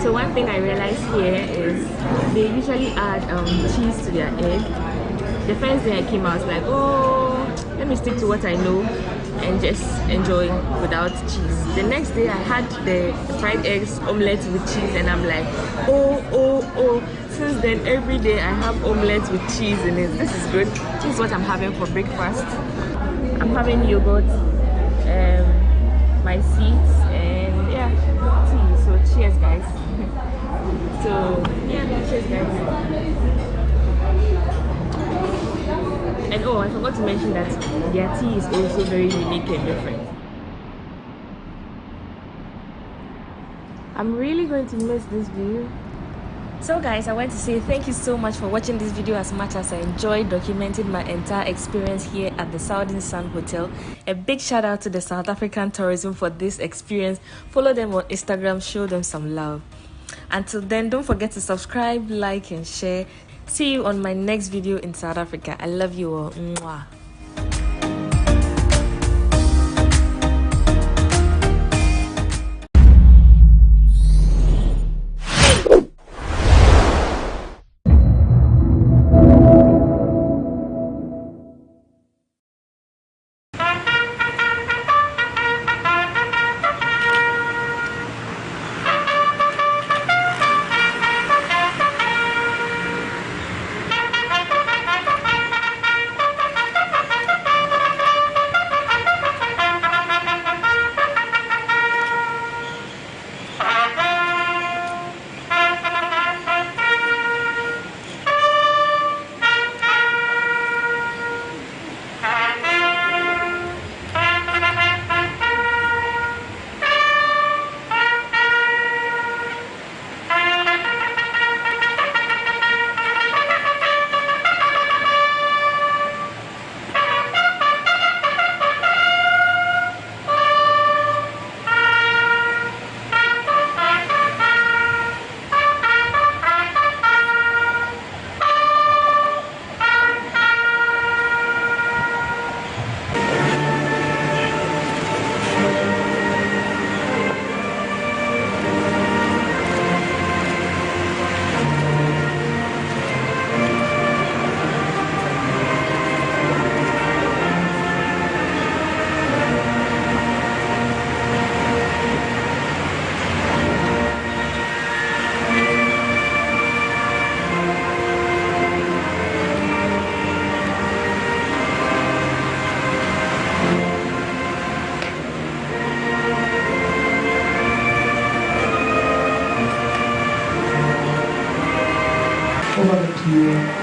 So one thing I realized here is they usually add cheese to their egg. The first day I came, I was like, oh, let me stick to what I know and just enjoy without cheese. The next day I had the fried eggs omelette with cheese, and I'm like, oh. Since then, every day I have omelette with cheese in it. This is good. This is what I'm having for breakfast. I'm having yogurt, my seeds, and yeah, tea. So cheers, guys. So yeah, cheers, guys. And oh, I forgot to mention that their tea is also very unique and different. I'm really going to miss this view. So guys, I want to say thank you so much for watching this video as much as I enjoyed documenting my entire experience here at the Southern Sun Hotel. A big shout out to the South African tourism for this experience. Follow them on Instagram, show them some love. Until then, don't forget to subscribe, like and share. See you on my next video in South Africa. I love you all. Mwah.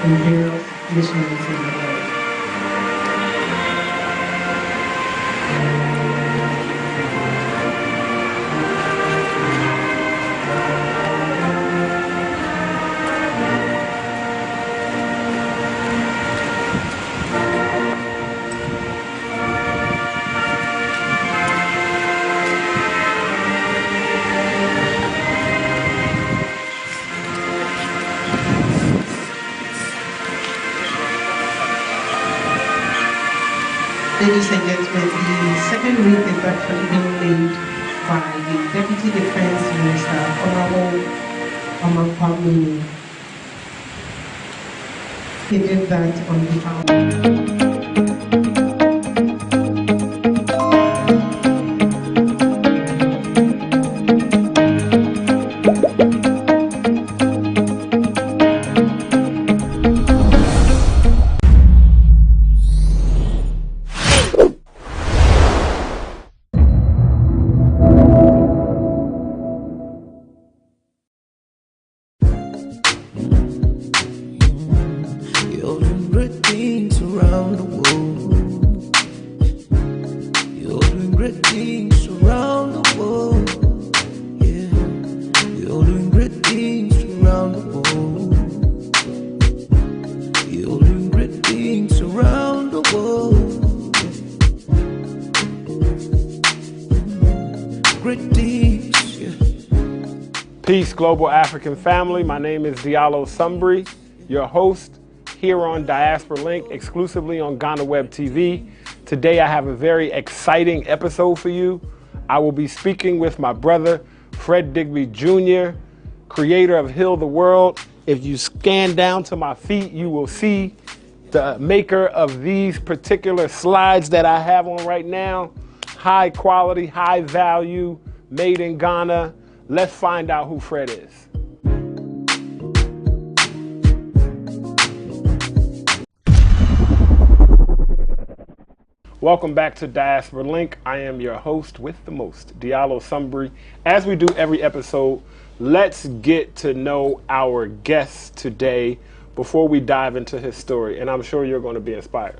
imperial missionaries in the world. Ladies and gentlemen, the second wreath is actually being laid by the Deputy Defense Minister, Honorable Omar Kwame. He did that on behalf. You're doing great things around the world. You're doing great things around the world. Yeah. You're doing great things around the world. You're doing great things around the world. Great things, yeah. Peace, global African family. My name is Diallo Sumbri, your host here on Diaspora Link, exclusively on GhanaWeb TV. Today I have a very exciting episode for you. I will be speaking with my brother, Fred Digby Jr., creator of Heal the World. If you scan down to my feet, you will see the maker of these particular slides that I have on right now. High quality, high value, made in Ghana. Let's find out who Fred is. Welcome back to Diaspora Link. I am your host with the most, Diallo Sumbri. As we do every episode, let's get to know our guest today before we dive into his story, and I'm sure you're going to be inspired.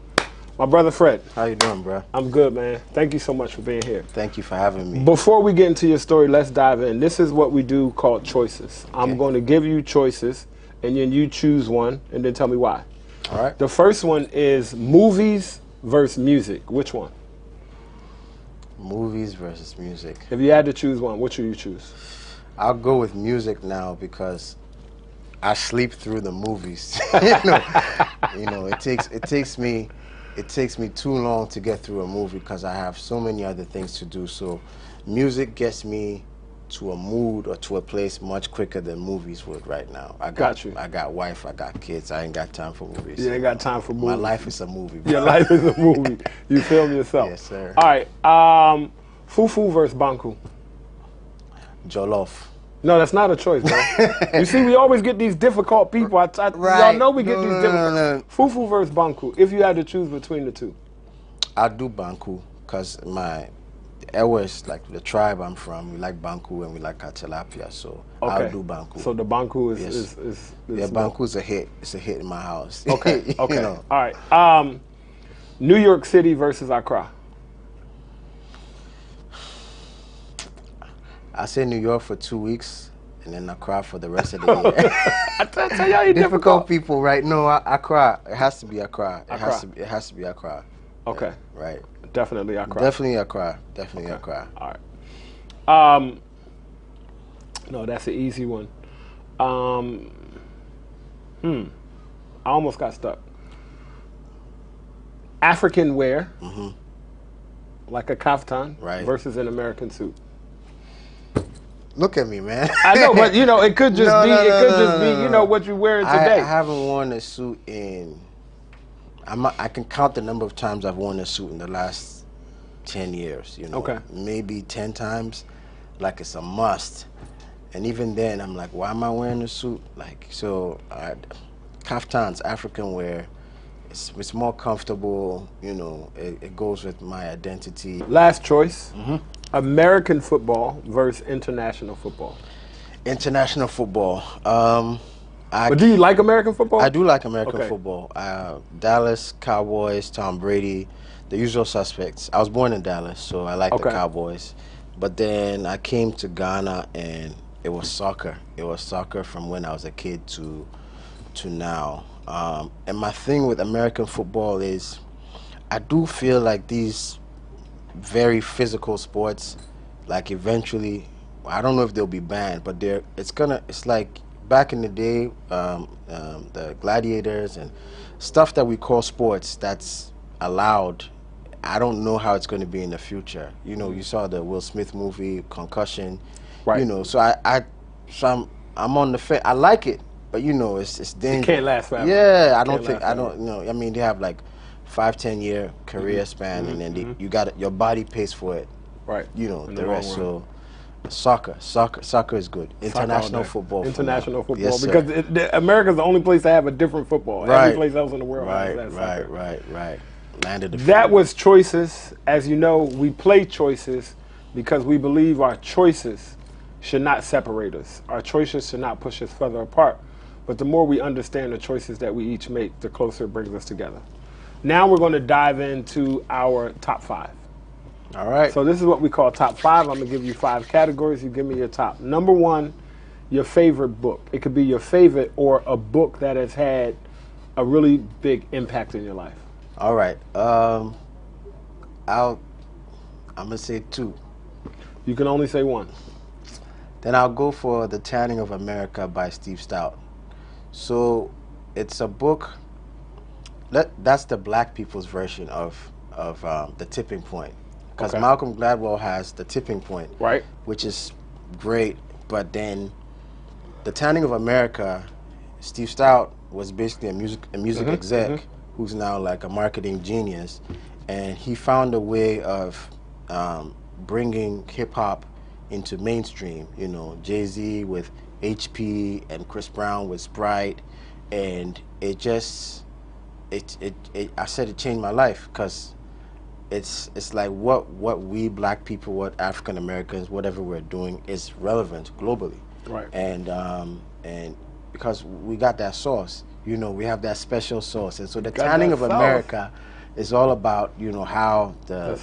My brother Fred. How you doing, bro? I'm good, man. Thank you so much for being here. Thank you for having me. Before we get into your story, let's dive in. This is what we do called choices. Okay. I'm going to give you choices, and then you choose one, and then tell me why. All right. The first one is movies versus music. Which one? Movies versus music. If you had to choose one, which would you choose? I'll go with music now because I sleep through the movies. you know, it takes me too long to get through a movie because I have so many other things to do. So music gets me to a mood or to a place much quicker than movies would right now. I got wife, I got kids. I ain't got time for movies. You ain't got time for movies. My life is a movie, bro. Your life is a movie. You film yourself. Yes, sir. All right. Fufu versus Banku. Jollof. No, that's not a choice, bro. You see, we always get these difficult people. Right. Y'all know we get these difficult. No. Fufu versus Banku. If you had to choose between the two. I'll do Banku because my Ewas, like the tribe I'm from, we like Banku and we like tilapia, so okay. I'll do Banku. So the Banku is yeah, Banku is a hit. It's a hit in my house. Okay, okay. You know. All right. New York City versus Accra. I say New York for 2 weeks and then Accra for the rest of the year. I tell y'all you difficult people, right? No, Accra. It has to be Accra. It has to be Accra. Okay. Yeah, right. Definitely Accra. Definitely Accra. Definitely Accra. All right. No, that's an easy one. I almost got stuck. African wear, like a kaftan, right, versus an American suit. Look at me, man. I know, but you know, it could just be, you know, what you're wearing today. I haven't worn a suit in. I can count the number of times I've worn a suit in the last 10 years, you know. Okay. Maybe 10 times, like it's a must. And even then, I'm like, why am I wearing a suit? Like, so, kaftans, African wear, it's more comfortable, you know, it goes with my identity. Last choice, American football versus international football. International football. But do you like American football? I do like American football. Dallas Cowboys, Tom Brady, the usual suspects. I was born in Dallas, so I like the Cowboys. But then I came to Ghana, and it was soccer. It was soccer from when I was a kid to now. And my thing with American football is I do feel like these very physical sports, like eventually, I don't know if they'll be banned, but it's like back in the day, the gladiators and stuff that we call sports that's allowed. I don't know how it's going to be in the future. You know, you saw the Will Smith movie, Concussion. Right. You know, so I'm on the fence. I like it, but you know, it's dangerous. It can't last forever. Yeah, I don't know. I mean, they have like 5-10 year career span, and then you got your body pays for it. Right. You know, the rest. So soccer is good. International football. International football, yes, because America's the only place to have a different football. Right. Every place else in the world has that soccer. Right. Land of the that was choices. As you know, we play choices because we believe our choices should not separate us. Our choices should not push us further apart. But the more we understand the choices that we each make, the closer it brings us together. Now we're going to dive into our top 5. All right. So this is what we call top 5. I'm going to give you 5 categories. You give me your top. Number 1, your favorite book. It could be your favorite or a book that has had a really big impact in your life. All right. I'm going to say 2. You can only say 1. Then I'll go for The Tanning of America by Steve Stout. So it's a book that's the black people's version of The Tipping Point. Because Malcolm Gladwell has The Tipping Point, right, which is great. But then The Tanning of America, Steve Stout was basically a music exec who's now like a marketing genius, and he found a way of bringing hip hop into mainstream. You know, Jay-Z with HP and Chris Brown with Sprite, and I said it changed my life, because it's like what we black people, what African Americans, whatever we're doing is relevant globally. Right. And because we got that sauce, you know, we have that special sauce. And so The Tanning of America is all about, you know, how the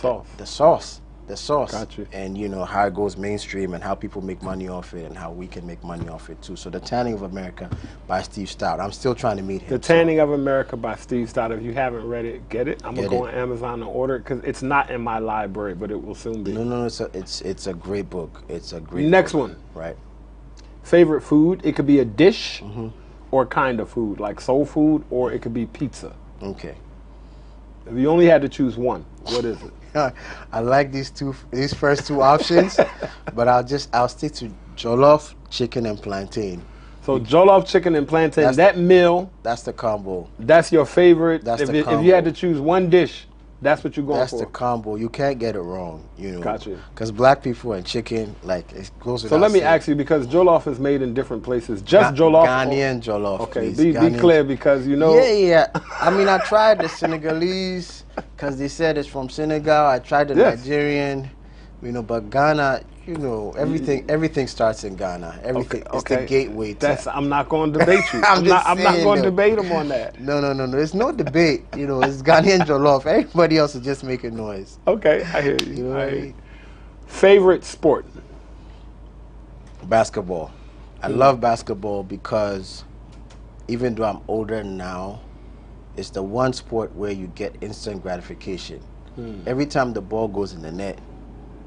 sauce. Got you. And you know how it goes mainstream and how people make money off it and how we can make money off it too. So The Tanning of America by Steve Stout. I'm still trying to meet him. The Tanning of America by Steve Stout. If you haven't read it, get it. I'm gonna go on Amazon and order it, because it's not in my library, but it will soon be. No, it's a great book. It's a great Next book. one. Right. Favorite food. It could be a dish or kind of food, like soul food, or it could be pizza. Okay. If you only had to choose one, what is it? I like these first 2 options, but I'll stick to jollof, chicken, and plantain. So jollof, chicken, and plantain. That meal. That's the combo. That's your favorite. That's if the combo. If you had to choose one dish, that's what you're going for. That's the combo. You can't get it wrong. You know. Gotcha. Because black people and chicken, like, it goes without So let me saying. ask you, because jollof is made in different places. Just jollof. Ghanaian jollof. Okay. Please. Be clear, because you know. Yeah. I mean, I tried the Senegalese, because they said it's from Senegal. I tried the Nigerian, you know, but Ghana, you know, everything starts in Ghana. Everything it's the gateway to. I'm not going to debate you. I'm not going to debate him on that. No. There's no debate. You know, it's Ghanaian jollof. Everybody else is just making noise. Okay, I hear you. I hear you. Favorite sport? Basketball. I love basketball because even though I'm older now, it's the one sport where you get instant gratification. Every time the ball goes in the net,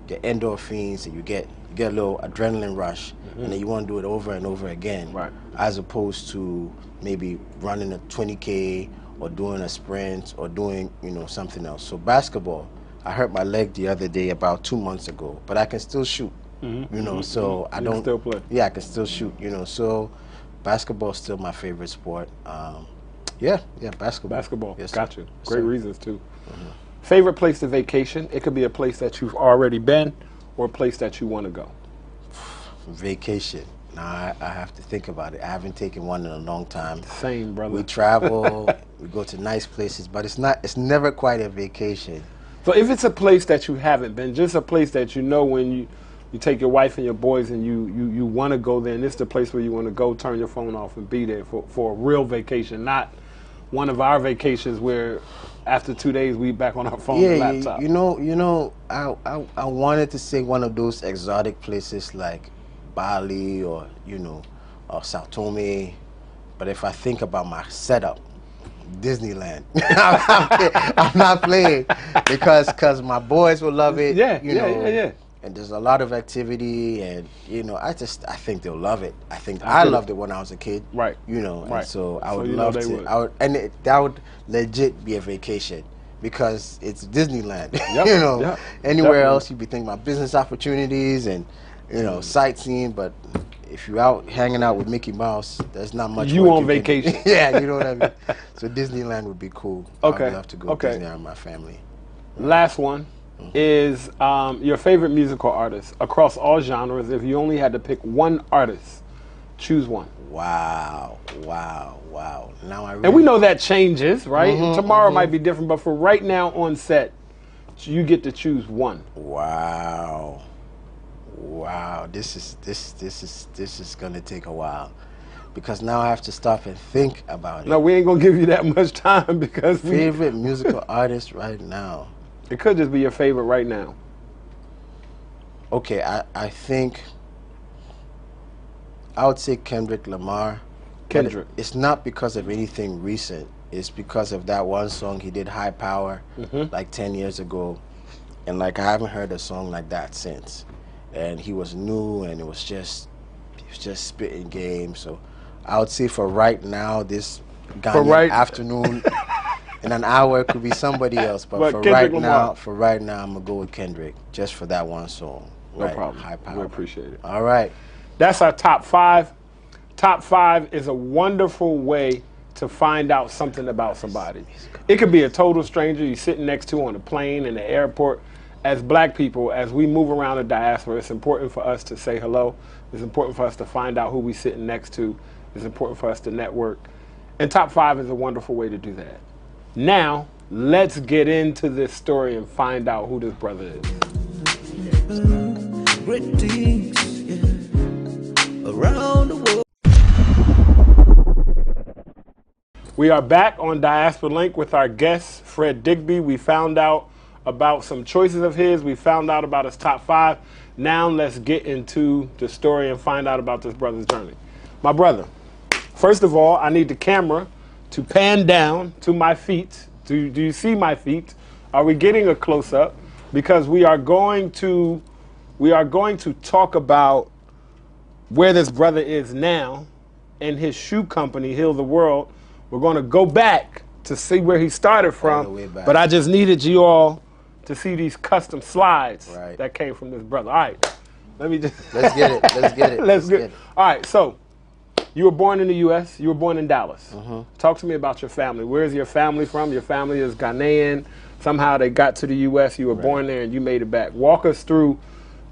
get endorphins, and you get a little adrenaline rush, and then you want to do it over and over again, right, as opposed to maybe running a 20K or doing a sprint or doing, you know, something else. So basketball, I hurt my leg the other day about 2 months ago, but I can still shoot, you know, so I don't still play. Yeah, I can still shoot, you know, so basketball is still my favorite sport. Yeah, basketball. Yes, got you. Yes, Great sir. reasons too. Favorite place to vacation? It could be a place that you've already been or a place that you want to go. Vacation. Now I have to think about it. I haven't taken one in a long time. Same, brother. We travel, we go to nice places, but it's never quite a vacation. So if it's a place that you haven't been, just a place that you know when you, you take your wife and your boys and you want to go there, and this is the place where you want to go, turn your phone off and be there for a real vacation, not one of our vacations where after 2 days we back on our phone and laptop. You know, I wanted to say one of those exotic places like Bali or or Sao Tome, but if I think about my setup, Disneyland. I'm not playing because my boys will love it. Yeah. And there's a lot of activity, and I think they'll love it. I think I loved it when I was a kid. Right. And so I would love to. That would legit be a vacation because it's Disneyland. Anywhere else you'd be thinking about business opportunities and sightseeing, but if you're out hanging out with Mickey Mouse, there's not much. You on vacation? Yeah, you know what I mean. So Disneyland would be cool. Okay. I'd love to go to Disneyland with my family. Last one is your favorite musical artist across all genres. If you only had to pick one artist, choose one. Wow. Now and we know that changes, right? Tomorrow might be different, but for right now on set, you get to choose one. Wow, this is gonna take a while because now I have to stop and think about it. No, we ain't gonna give you that much time because favorite musical artist right now. It could just be your favorite right now. Okay, I think I would say Kendrick Lamar. Kendrick. It's not because of anything recent. It's because of that one song he did, High Power, like 10 years ago, and I haven't heard a song like that since. And he was new, and he was just spitting game. So I would say for right now, this Ghanaian afternoon, in an hour, it could be somebody else. But for right now, I'm gonna go with Kendrick, just for that one song. No problem. High Power. We appreciate it. All right. That's our top 5. Top 5 is a wonderful way to find out something about somebody. It could be a total stranger you're sitting next to on a plane, in the airport. As black people, as we move around the diaspora, it's important for us to say hello. It's important for us to find out who we're sitting next to. It's important for us to network. And top 5 is a wonderful way to do that. Now, let's get into this story and find out who this brother is. Great things, around the world. We are back on Diaspora Link with our guest, Fred Digby. We found out about some choices of his. We found out about his top 5. Now let's get into the story and find out about this brother's journey. My brother, first of all, I need the camera to pan down to my feet. Do you see my feet? Are we getting a close-up? Because we are going to talk about where this brother is now and his shoe company, Heal the World. We're going to go back to see where he started from, but I just needed you all to see these custom slides that came from this brother. All right, let me just... Let's get it. Let's get it. All right, so you were born in the U.S. You were born in Dallas. Talk to me about your family. Where's your family from? Your family is Ghanaian. Somehow they got to the U.S. You were born there and you made it back. Walk us through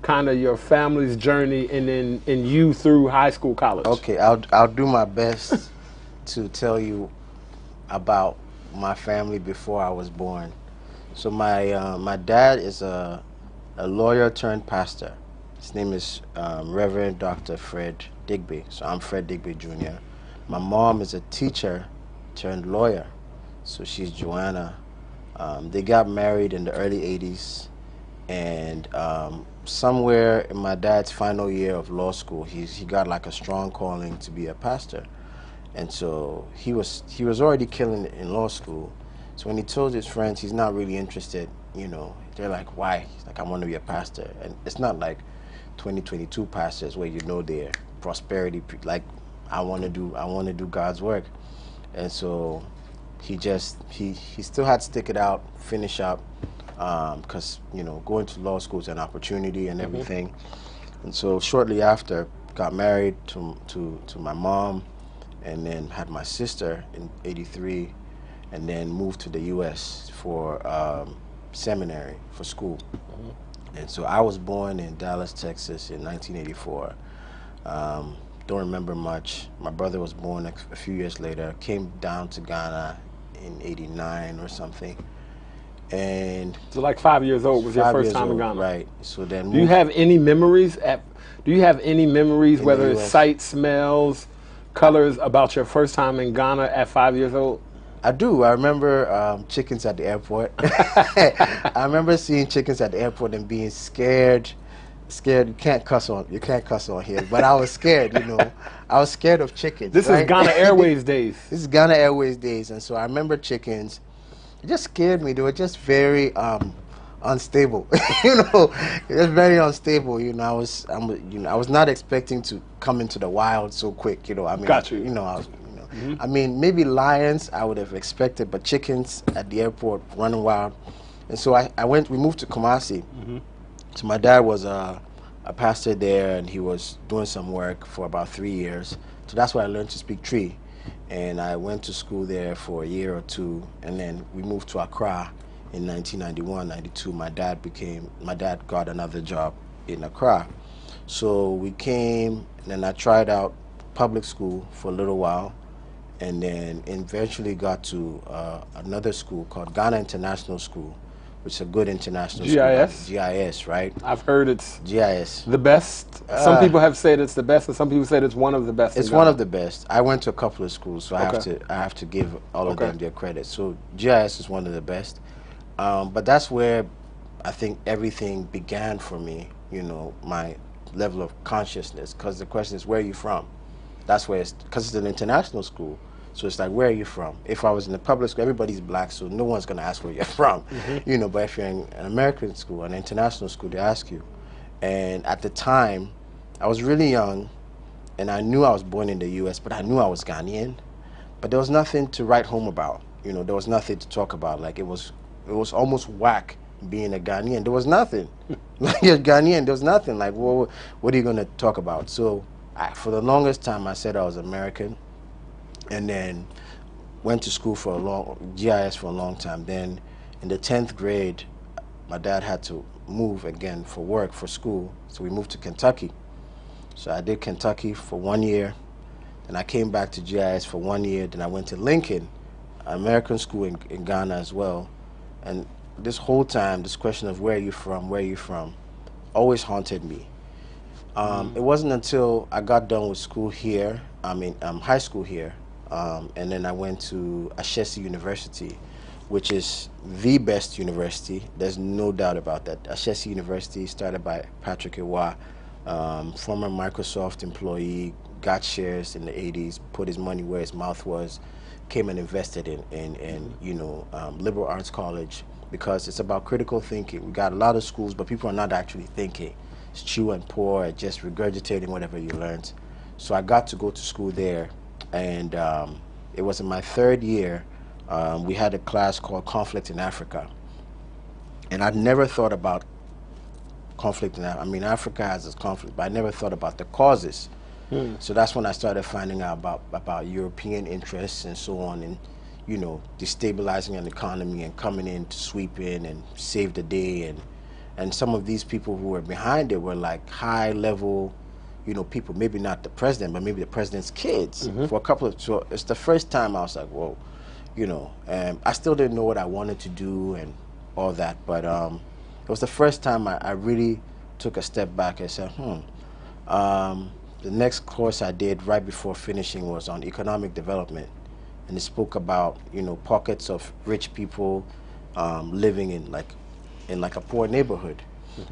kind of your family's journey and then you through high school, college. Okay, I'll do my best to tell you about my family before I was born. So my dad is a lawyer turned pastor. His name is Reverend Dr. Fred Digby. So I'm Fred Digby Jr. My mom is a teacher turned lawyer. So she's Joanna. They got married in the early 80s, and somewhere in my dad's final year of law school, he got like a strong calling to be a pastor. And so he was already killing it in law school. So when he told his friends he's not really interested, they're like, why? He's like, I want to be a pastor. And it's not like 2022 pastors where they're prosperity, like I want to do God's work. And so he still had to stick it out, finish up, because going to law school is an opportunity and everything. And so shortly after, got married to my mom, and then had my sister in '83, and then moved to the U.S. for seminary, for school. And so I was born in Dallas, Texas in 1984. Don't remember much. My brother was born a few years later, came down to Ghana in '89 or something. And so like 5 years old was your first time in Ghana, right? So then, do you have any memories whether it's sights, smells, colors about your first time in Ghana at 5 years old? I do. I remember chickens at the airport. I remember seeing chickens at the airport and being scared. You can't cuss on here, but I was scared. I was scared of chickens. This is Ghana Airways days. This is Ghana Airways days, and so I remember chickens. It just scared me. They were just very unstable. It was very unstable. I was not expecting to come into the wild so quick. Got you. I mean, maybe lions I would have expected, but chickens at the airport running wild. And so we moved to Kumasi. So my dad was a pastor there, and he was doing some work for about 3 years. So that's where I learned to speak Tree. And I went to school there for a year or two, and then we moved to Accra in 1991, 92. My dad got another job in Accra. So we came, and then I tried out public school for a little while, and then eventually got to another school called Ghana International School, which is a good international GIS? school. GIS, right? I've heard it's GIS. The best. Some people have said it's the best, and some people said it's one of the best. It's one of the best. I went to a couple of schools, so I have to give all of them their credit. So GIS is one of the best. But that's where I think everything began for me, my level of consciousness, because the question is, where are you from? That's where because it's an international school. So it's like, where are you from? If I was in the public school, everybody's black, so no one's going to ask where you're from. But if you're in an American school, an international school, they ask you. And at the time, I was really young, and I knew I was born in the U.S., but I knew I was Ghanaian. But there was nothing to write home about. There was nothing to talk about. Like, it was almost whack being a Ghanaian. There was nothing. Like, you're Ghanaian, there was nothing. Like, what are you going to talk about? So for the longest time, I said I was American. And then went to school for GIS for a long time. Then in the 10th grade, my dad had to move again for work, for school. So we moved to Kentucky. So I did Kentucky for 1 year. Then I came back to GIS for 1 year. Then I went to Lincoln, an American school in Ghana as well. And this whole time, this question of where are you from, always haunted me. It wasn't until I got done with school here, high school here, and then I went to Ashesi University, which is the best university. There's no doubt about that. Ashesi University, started by Patrick Iwa, former Microsoft employee, got shares in the 80s, put his money where his mouth was, came and invested in liberal arts college, because it's about critical thinking. We got a lot of schools, but people are not actually thinking. It's chew and pour, and just regurgitating whatever you learned. So I got to go to school there. And it was in my 3rd year, we had a class called Conflict in Africa. And I'd never thought about conflict in Africa. Africa has its conflict, but I never thought about the causes. So that's when I started finding out about European interests and so on, and destabilizing an economy and coming in to sweep in and save the day. And some of these people who were behind it were like high-level people, maybe not the president, but maybe the president's kids. For a couple of, so it's the first time I was like, whoa, and I still didn't know what I wanted to do and all that, but it was the first time I really took a step back and said, the next course I did right before finishing was on economic development, and it spoke about, pockets of rich people living in a poor neighborhood,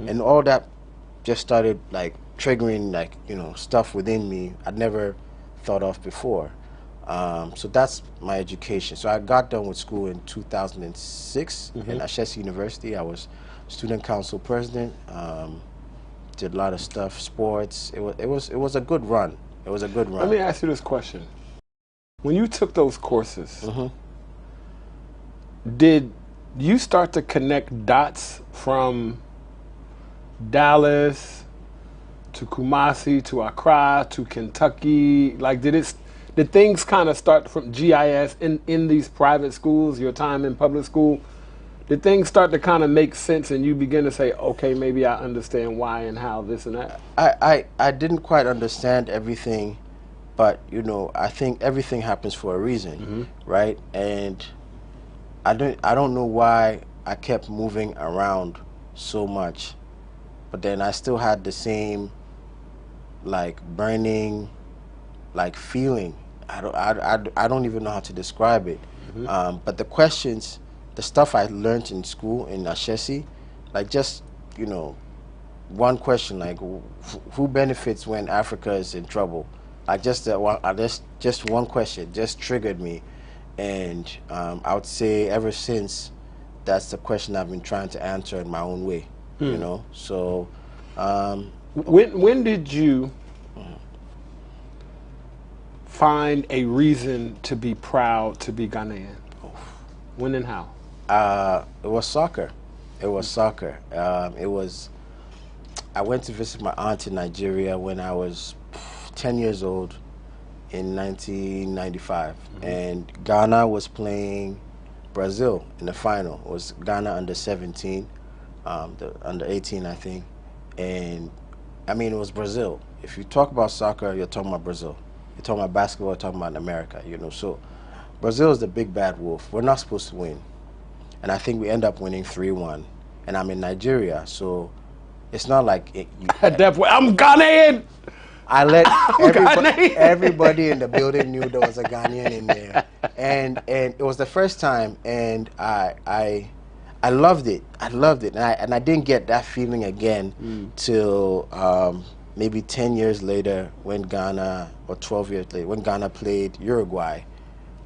and all that just started triggering stuff within me I'd never thought of before. So that's my education. So I got done with school in 2006 in Ashesi University. I was student council president. Did a lot of stuff, sports. It was a good run. It was a good run. Let me ask you this question: when you took those courses, did you start to connect dots from Dallas to Kumasi to Accra to Kentucky? Like, did things kind of start from GIS in these private schools, your time in public school? Did things start to kind of make sense and you begin to say, okay, maybe I understand why and how this and that? I didn't quite understand everything, but I think everything happens for a reason, right? And I don't know why I kept moving around so much, but then I still had the same like burning like feeling. I don't even know how to describe it. But the questions, the stuff I learned in school in Ashesi, like just, you know, one question like who benefits when Africa is in trouble? Like just one question just triggered me, and I would say ever since that's the question I've been trying to answer in my own way. You know, so when did you find a reason to be proud to be Ghanaian? When and how? It was soccer. It was soccer. I went to visit my aunt in Nigeria when I was 10 years old in 1995, and Ghana was playing Brazil in the final. It was Ghana under 17, under 18, I think, and I mean it was Brazil. If you talk about soccer, you're talking about Brazil. You're talking about basketball, you're talking about America, you know. So Brazil is the big bad wolf. We're not supposed to win. And I think we end up winning 3-1. And I'm in Nigeria, so it's not like at that point, I'm Ghanaian. I let everybody in the building knew there was a Ghanaian in there. And it was the first time, and I loved it. I loved it. And I didn't get that feeling again till maybe 10 years later when Ghana, or 12 years later, when Ghana played Uruguay.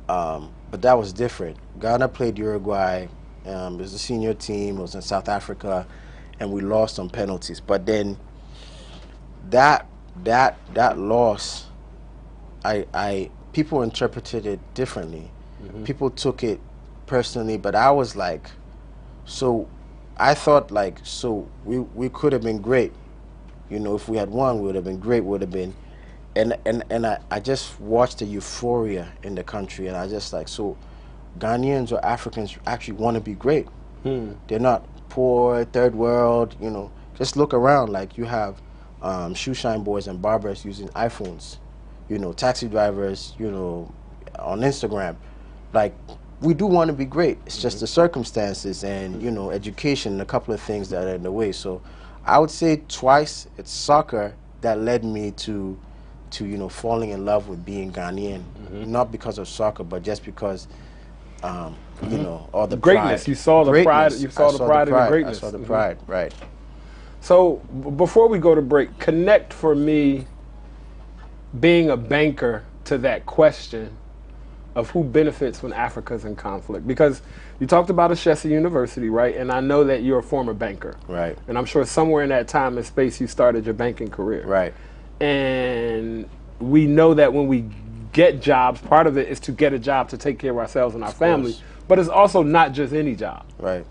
But that was different. Ghana played Uruguay. It was a senior team. It was in South Africa, and we lost on penalties. But then that loss, people interpreted it differently. People took it personally, but I was like, so I thought like, so we could have been great. You know, if we had won, we would have been great. Would have been, and I just watched the euphoria in the country, and I just like, so Ghanaians or Africans actually want to be great. They're not poor, third world. You know, just look around. Like you have shoe shine boys and barbers using iPhones. You know, taxi drivers. You know, on Instagram. Like we do want to be great. It's just the circumstances and you know, education and a couple of things that are in the way. So I would say twice it's soccer that led me to you know, falling in love with being Ghanaian, not because of soccer, but just because you know, all the greatness. Pride. You saw the pride. You saw the pride and the greatness. I saw the pride, right. So before we go to break, connect for me being a banker to that question of who benefits when Africa's in conflict. Because you talked about Ashesi University, right? And I know that you're a former banker. Right. And I'm sure somewhere in that time and space you started your banking career. Right. And we know that when we get jobs, part of it is to get a job to take care of ourselves and our families. But it's also not just any job. Right.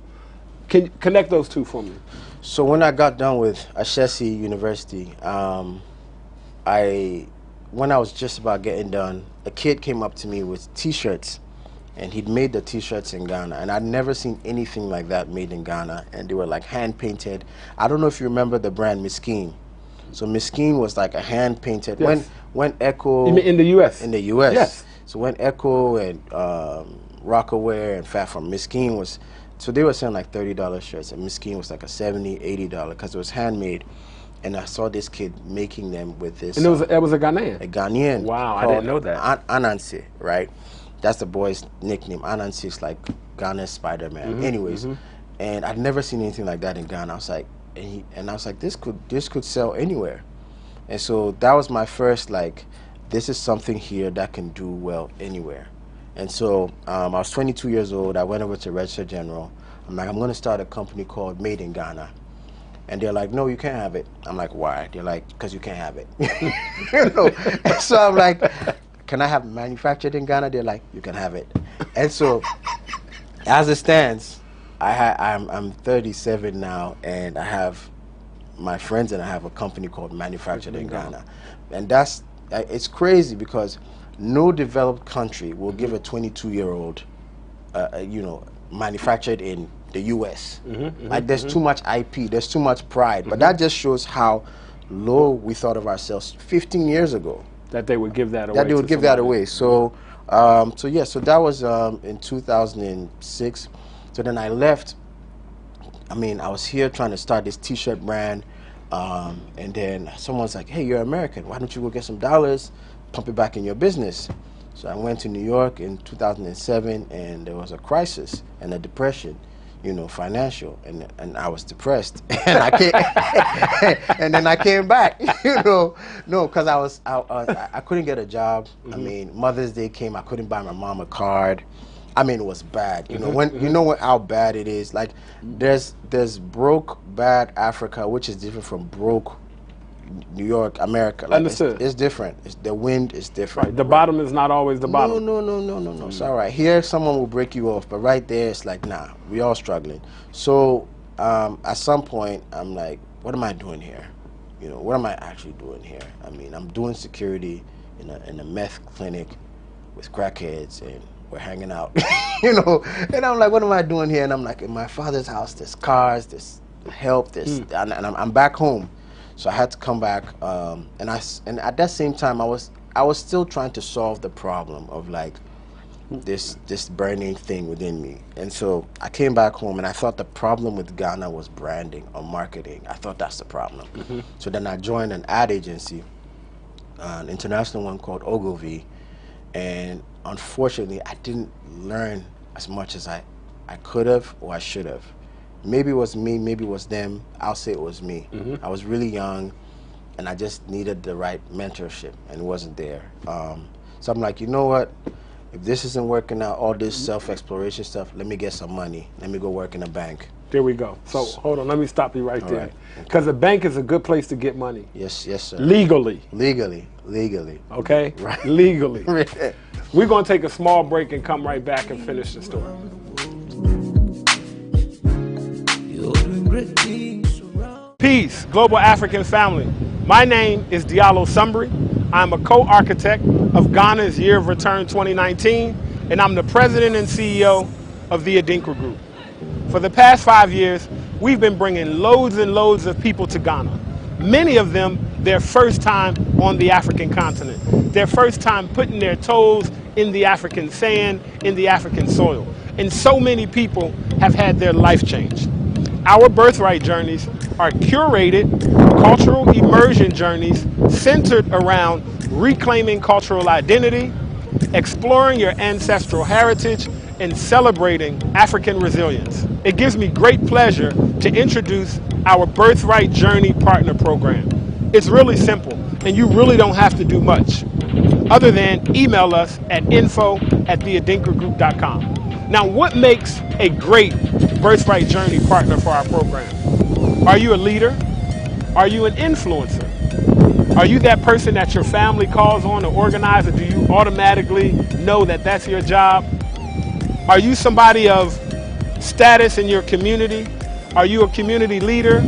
Can you connect those two for me? So when I got done with Ashesi University, when I was just about getting done, a kid came up to me with T-shirts, and he'd made the T-shirts in Ghana, and I'd never seen anything like that made in Ghana, and they were like hand-painted. I don't know if you remember the brand Miskeen. So Miskeen was like a hand-painted. Yes. When Echo... You mean in the U.S.? In the U.S. Yes. So when Echo and Rockaware and Fat from Miskeen was... So they were selling like $30 shirts, and Miskeen was like a $70, $80 because it was handmade. And I saw this kid making them with this. And it was a Ghanaian? A Ghanaian. Wow, I didn't know that. Anansi, right? That's the boy's nickname. Anansi is like Ghana's Spider-Man. Anyways, and I'd never seen anything like that in Ghana. I was like, and I was like, this could sell anywhere. And so that was my first like, this is something here that can do well anywhere. And so I was 22 years old. I went over to Register General. I'm like, I'm going to start a company called Made in Ghana. And they're like, no, you can't have it. I'm like, why? They're like, because you can't have it. You know? So I'm like, can I have it manufactured in Ghana? They're like, you can have it. And so as it stands, I'm 37 now, and I have my friends, and I have a company called Manufactured in Ghana. And that's, it's crazy because no developed country will give a 22-year-old, you know, manufactured in the U.S. Like there's too much IP, there's too much pride. But that just shows how low we thought of ourselves 15 years ago. That they would give that away. That they would give that away. So, so that was in 2006. So then I left I mean, I was here trying to start this T-shirt brand, and then someone's like, "Hey, you're American. Why don't you go get some dollars, pump it back in your business?" So I went to New York in 2007, and there was a crisis and a depression, you know, financial, and I was depressed, and I came, and then I came back, you know, no, because I couldn't get a job. I mean, Mother's Day came, I couldn't buy my mom a card. I mean, it was bad. You know, you know how bad it is. Like, there's broke bad Africa, which is different from broke New York, America. Like, Understood. It's different. The wind is different. Right. The bottom is not always the bottom. No. It's all right. Here, someone will break you off, but right there, it's like, nah, we all struggling. So at some point, I'm like, what am I doing here? You know, what am I actually doing here? I mean, I'm doing security in a meth clinic with crackheads, and we're hanging out, you know. And I'm like, what am I doing here? And I'm like, in my father's house, there's cars, there's help, and I'm back home. So I had to come back, and at that same time, I was still trying to solve the problem of like this burning thing within me. And so I came back home, and I thought the problem with Ghana was branding or marketing. I thought that's the problem. So then I joined an ad agency, an international one called Ogilvy, and unfortunately, I didn't learn as much as I could have or I should have. Maybe it was me, maybe it was them. I'll say it was me. I was really young, and I just needed the right mentorship, and it wasn't there. So I'm like, you know what? If this isn't working out, all this self-exploration stuff, let me get some money. Let me go work in a bank. There we go. So hold on, let me stop you right there. Because a bank is a good place to get money. Yes, sir. Legally. Okay? Right. Legally. We're going to take a small break and come right back and finish the story. Peace, global African family. My name is Diallo Sumbri. I'm a co-architect of Ghana's Year of Return 2019, and I'm the president and CEO of the Adinkra Group. For the past 5 years, we've been bringing loads and loads of people to Ghana. Many of them, their first time on the African continent. Their first time putting their toes in the African sand, in the African soil. And so many people have had their life changed. Our birthright journeys are curated cultural immersion journeys centered around reclaiming cultural identity, exploring your ancestral heritage, and celebrating African resilience. It gives me great pleasure to introduce our Birthright Journey Partner Program. It's really simple, and you really don't have to do much other than email us at info@theadinkragroup.com. Now, what makes a great Birthright Journey partner for our program? Are you a leader? Are you an influencer? Are you that person that your family calls on to organize, or do you automatically know that that's your job? Are you somebody of status in your community? Are you a community leader?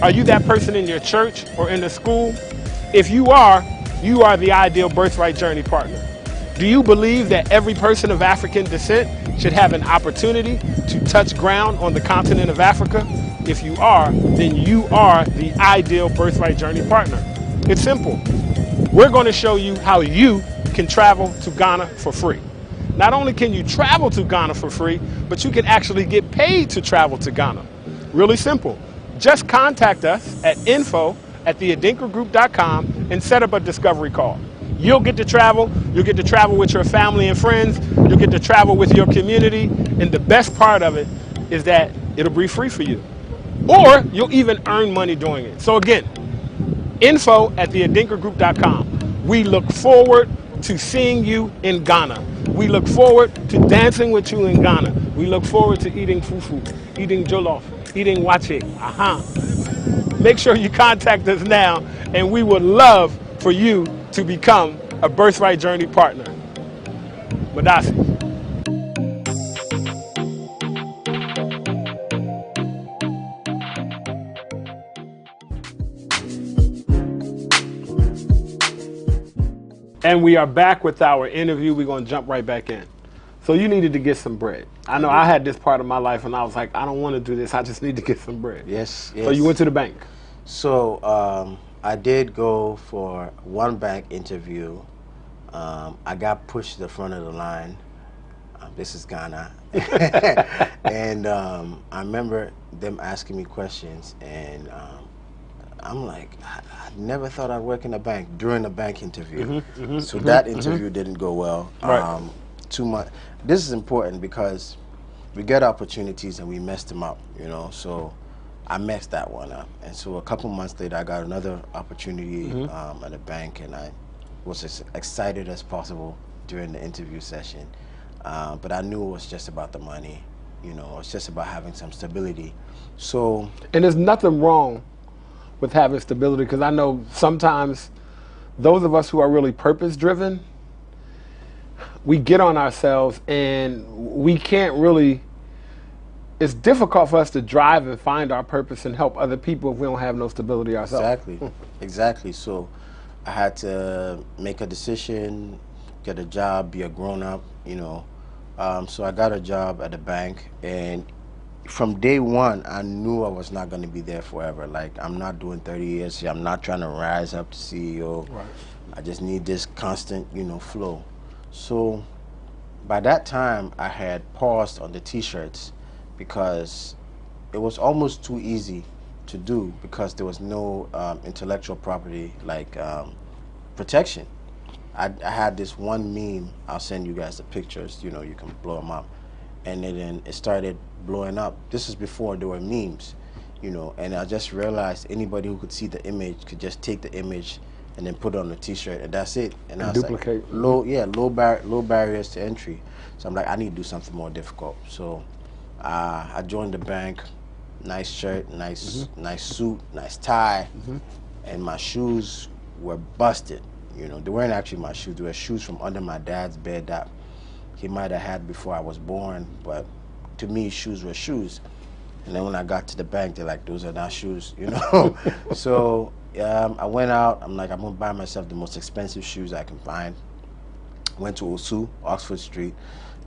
Are you that person in your church or in the school? If you are the ideal Birthright Journey partner. Do you believe that every person of African descent should have an opportunity to touch ground on the continent of Africa? If you are, then you are the ideal Birthright Journey partner. It's simple. We're going to show you how you can travel to Ghana for free. Not only can you travel to Ghana for free, but you can actually get paid to travel to Ghana. Really simple. Just contact us at info@theadinkragroup.com and set up a discovery call. You'll get to travel with your family and friends, you'll get to travel with your community, and the best part of it is that it'll be free for you. Or you'll even earn money doing it. So again, info@theadinkragroup.com. We look forward to seeing you in Ghana. We look forward to dancing with you in Ghana. We look forward to eating fufu, eating jollof, eating wache. Make sure you contact us now, and we would love for you to become a Birthright Journey partner. Madasi. And we are back with our interview. We're going to jump right back in. So you needed to get some bread. I know I had this part of my life and I was like, I don't want to do this. I just need to get some bread. Yes. So you went to the bank. So I did go for one bank interview. I got pushed to the front of the line. this is Ghana. And I remember them asking me questions, and I'm like, I never thought I'd work in a bank during a bank interview. So that interview didn't go well. Right. Too much. This is important because we get opportunities and we messed them up, you know. So I messed that one up, and so a couple months later, I got another opportunity at a bank, and I was as excited as possible during the interview session. But I knew it was just about the money, you know. It's just about having some stability. So, and there's nothing wrong with having stability, because I know sometimes those of us who are really purpose-driven, we get on ourselves and we can't really, it's difficult for us to drive and find our purpose and help other people if we don't have no stability ourselves. Exactly. So I had to make a decision, get a job, be a grown-up, you know. So I got a job at a bank, and from day one, I knew I was not going to be there forever. Like, I'm not doing 30 years here. I'm not trying to rise up to CEO. Right. I just need this constant, you know, flow. So by that time, I had paused on the T-shirts because it was almost too easy to do because there was no intellectual property like protection. I had this one meme. I'll send you guys the pictures. You know, you can blow them up. And then it started blowing up. This is before there were memes, you know, and I just realized anybody who could see the image could just take the image and then put it on the T-shirt, and that's it. And I was duplicate. Like, low barriers to entry. So I'm like, I need to do something more difficult. So I joined the bank. Nice shirt, nice suit, nice tie, and my shoes were busted. You know, they weren't actually my shoes. They were shoes from under my dad's bed that he might have had before I was born, but to me, shoes were shoes. And then when I got to the bank, they're like, those are not shoes, you know? So I went out. I'm like, I'm going to buy myself the most expensive shoes I can find. Went to Osu, Oxford Street.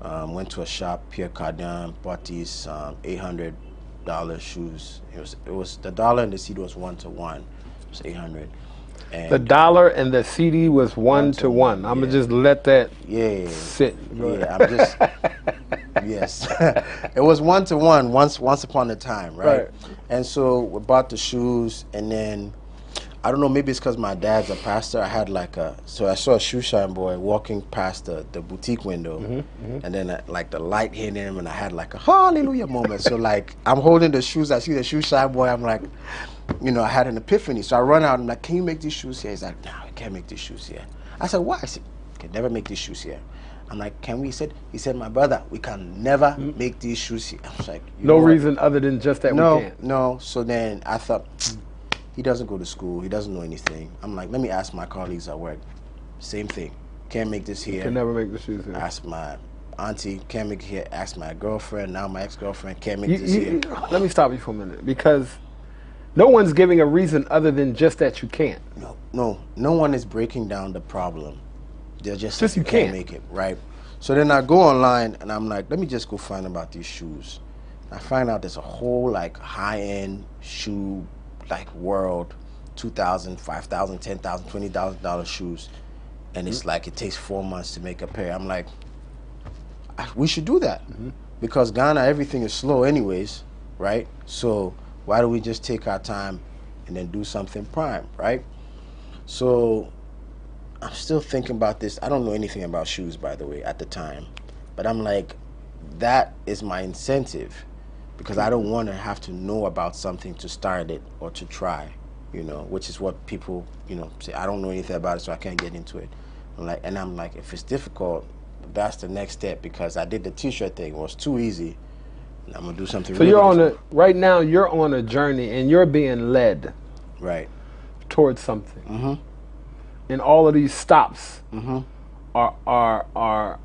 Went to a shop, Pierre Cardin, bought these $800 shoes. It was the dollar and the CD was 1 to 1. It was 800. And the dollar and the CD was 1 to 1. I'm gonna just let that sit. I'm just yes. It was 1 to 1 once upon a time, right? And so we bought the shoes, and then I don't know, maybe it's because my dad's a pastor. I had like so I saw a shoe shine boy walking past the boutique window, and then like the light hit him, and I had like a hallelujah moment. So like I'm holding the shoes, I see the shoe shine boy, I'm like, you know, I had an epiphany. So I run out, I'm like, can you make these shoes here? He's like, no, I can't make these shoes here. I said, why? I said, I can never make these shoes here. I'm like, can we? He said, my brother, we can never make these shoes here. I was like, no reason other than just that we can't. No. So then I thought, he doesn't go to school, he doesn't know anything. I'm like, let me ask my colleagues at work. Same thing. Can't make this here. Can never make the shoes here. Ask my auntie, can't make it here. Ask my girlfriend, now my ex-girlfriend, can't make this here. Let me stop you for a minute, because no one's giving a reason other than just that you can't. No one is breaking down the problem. They're just saying you can't make it, right? So then I go online and I'm like, let me just go find about these shoes. I find out there's a whole like high-end shoe like world, $2,000, $5,000, $10,000, $20,000 shoes, and it's like it takes 4 months to make a pair. I'm like, we should do that because Ghana, everything is slow anyways, right? So why don't we just take our time and then do something prime, right? So I'm still thinking about this. I don't know anything about shoes, by the way, at the time, but I'm like, that is my incentive, because I don't want to have to know about something to start it or to try, you know, which is what people, you know, say, I don't know anything about it, so I can't get into it. I'm like, if it's difficult, that's the next step, because I did the T-shirt thing. It was too easy. And I'm going to do something So you're right now you're on a journey, and you're being led towards something. And all of these stops are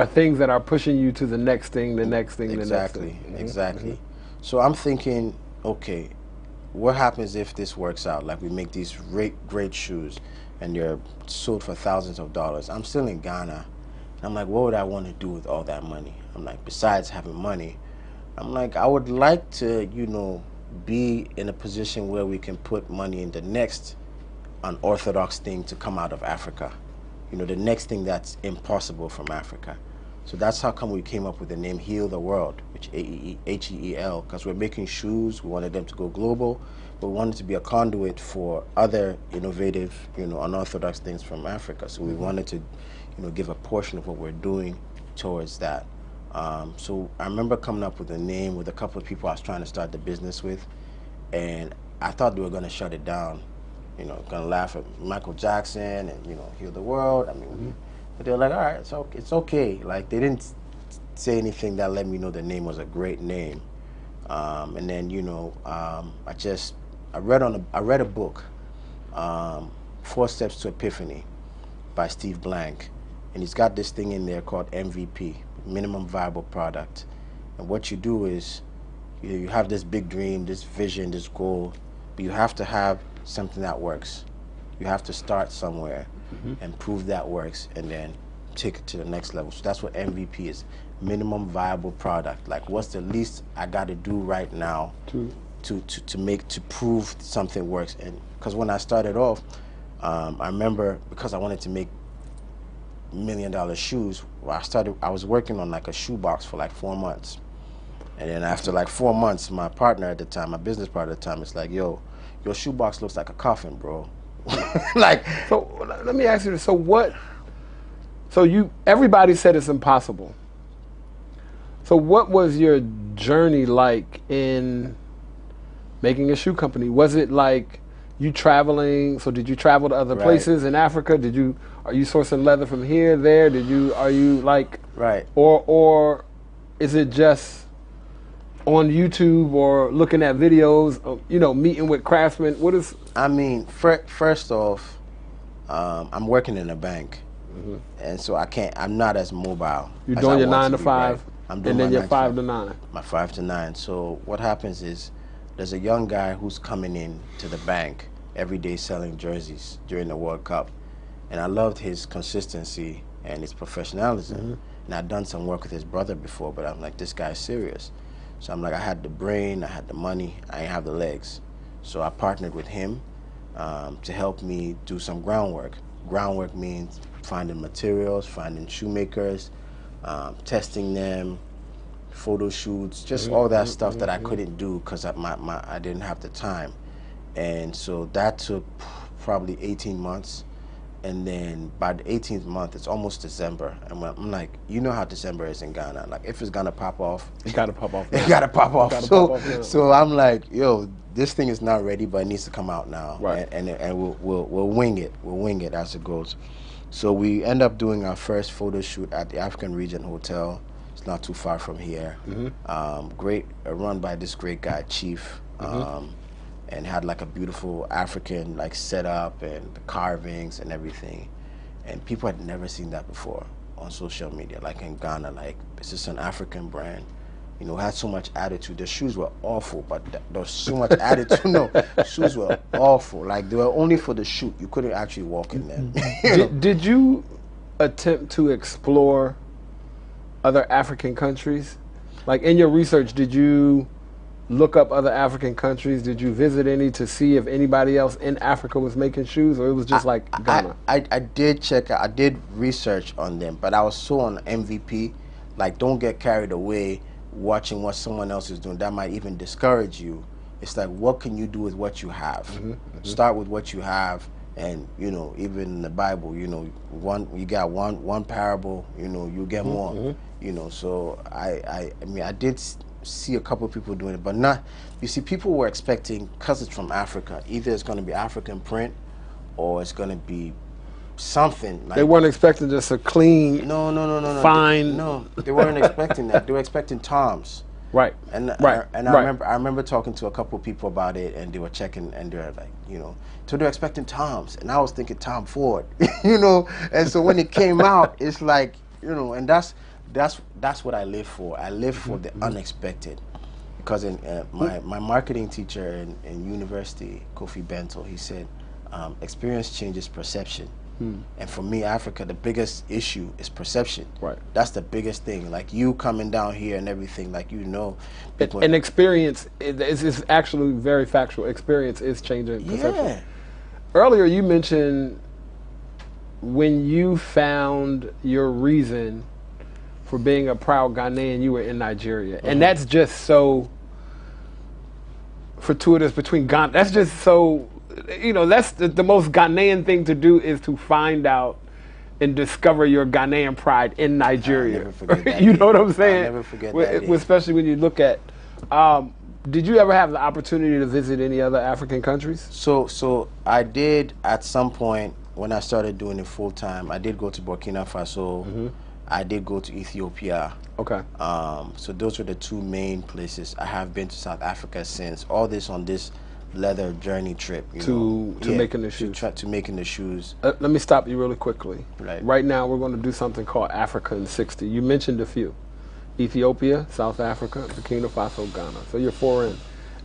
things that are pushing you to the next thing, the next thing, the next thing. Exactly. So I'm thinking, okay, what happens if this works out? Like, we make these great shoes, and they're sold for thousands of dollars. I'm still in Ghana. And I'm like, what would I want to do with all that money? I'm like, besides having money, I'm like, I would like to, you know, be in a position where we can put money in the next unorthodox thing to come out of Africa. You know, the next thing that's impossible from Africa. So that's how come we came up with the name Heal the World, which H-E-E-L, because we're making shoes. We wanted them to go global, but we wanted to be a conduit for other innovative, unorthodox things from Africa. So we wanted to, give a portion of what we're doing towards that. So I remember coming up with a name with a couple of people I was trying to start the business with, and I thought they were going to shut it down, going to laugh at Michael Jackson and, Heal the World. I mean, but they were like, all right, so it's okay. Like, they didn't say anything that let me know the name was a great name. And then, I read a book, 4 Steps to Epiphany by Steve Blank. And he's got this thing in there called MVP, Minimum Viable Product. And what you do is, you have this big dream, this vision, this goal, but you have to have something that works. You have to start somewhere and prove that works, and then take it to the next level. So that's what MVP is, minimum viable product. Like, what's the least I got to do right now to prove something works? And because when I started off, I remember, because I wanted to make $1 million shoes, I was working on like a shoebox for like 4 months. And then after like 4 months, my partner at the time, my business partner at the time, it's like, yo, your shoebox looks like a coffin, bro. Like, so let me ask you this. Everybody said it's impossible. So what was your journey like in making a shoe company? Was it like you traveling? So did you travel to other places in Africa? Are you sourcing leather from here, there? Are you like, or is it just on YouTube or looking at videos, meeting with craftsmen? What is? I mean, first off, I'm working in a bank, and so I'm not as mobile. You're doing your 9 to 5, I'm doing and then my your 5 to 9. My 5 to 9. So what happens is, there's a young guy who's coming in to the bank every day selling jerseys during the World Cup, and I loved his consistency and his professionalism. And I'd done some work with his brother before, but I'm like, this guy's serious. So I'm like, I had the brain, I had the money, I didn't have the legs. So I partnered with him to help me do some groundwork. Groundwork means finding materials, finding shoemakers, testing them, photo shoots, just all that stuff that I couldn't do because I didn't have the time. And so that took probably 18 months. And then by the 18th month, it's almost December. And I'm like, you know how December is in Ghana. Like, if it's gonna pop off, it gotta pop off. It gotta pop off. So I'm like, yo, this thing is not ready, but it needs to come out now. Right. And we'll wing it. We'll wing it as it goes. So we end up doing our first photo shoot at the African Region Hotel. It's not too far from here. Run by this great guy, Chief. And had like a beautiful African like setup and the carvings and everything, and people had never seen that before on social media. Like in Ghana, like, it's just an African brand, had so much attitude. The shoes were awful, but there was so much attitude. No, shoes were awful. Like, they were only for the shoot. You couldn't actually walk in them. Did you attempt to explore other African countries? Like, in your research, did you look up other African countries? Did you visit any to see if anybody else in Africa was making shoes, or it was just like Ghana? I did check out, I did research on them, but I was so on MVP, like, don't get carried away watching what someone else is doing. That might even discourage you. It's like, what can you do with what you have? Start with what you have, and even in the Bible, you got one parable, you get more. So I mean, I did see a couple of people doing it, but not, you see, people were expecting, because it's from Africa, either it's going to be African print or it's going to be something like, they weren't expecting just a clean fine. They weren't expecting that. They were expecting Toms. And I remember talking to a couple of people about it, and they were checking, and they were like, so they're expecting Toms, and I was thinking Tom Ford. And so when it came out, it's like, and that's what I live for. I live for the unexpected. Because in my marketing teacher in university, Kofi Bento, he said, experience changes perception. And for me, Africa, the biggest issue is perception. That's the biggest thing. Like, you coming down here and everything, like, people. And experience is actually very factual. Experience is changing perception. Earlier, you mentioned when you found your reason for being a proud Ghanaian, you were in Nigeria. And that's just so fortuitous between Ghana. That's just so, you know, that's the most Ghanaian thing to do, is to find out and discover your Ghanaian pride in Nigeria. I'll never forget that You day. know what I'm saying? I'll never forget that day. Especially when you look at, did you ever have the opportunity to visit any other African countries? So I did at some point when I started doing it full time. I did go to Burkina Faso. I did go to Ethiopia. Okay. So those were the two main places. I have been to South Africa since. All this on this leather journey trip. To making the shoes. To making the shoes. Let me stop you really quickly. Right. Right now we're going to do something called Africa in 60. You mentioned a few. Ethiopia, South Africa, Burkina Faso, Ghana. So you're 4 in.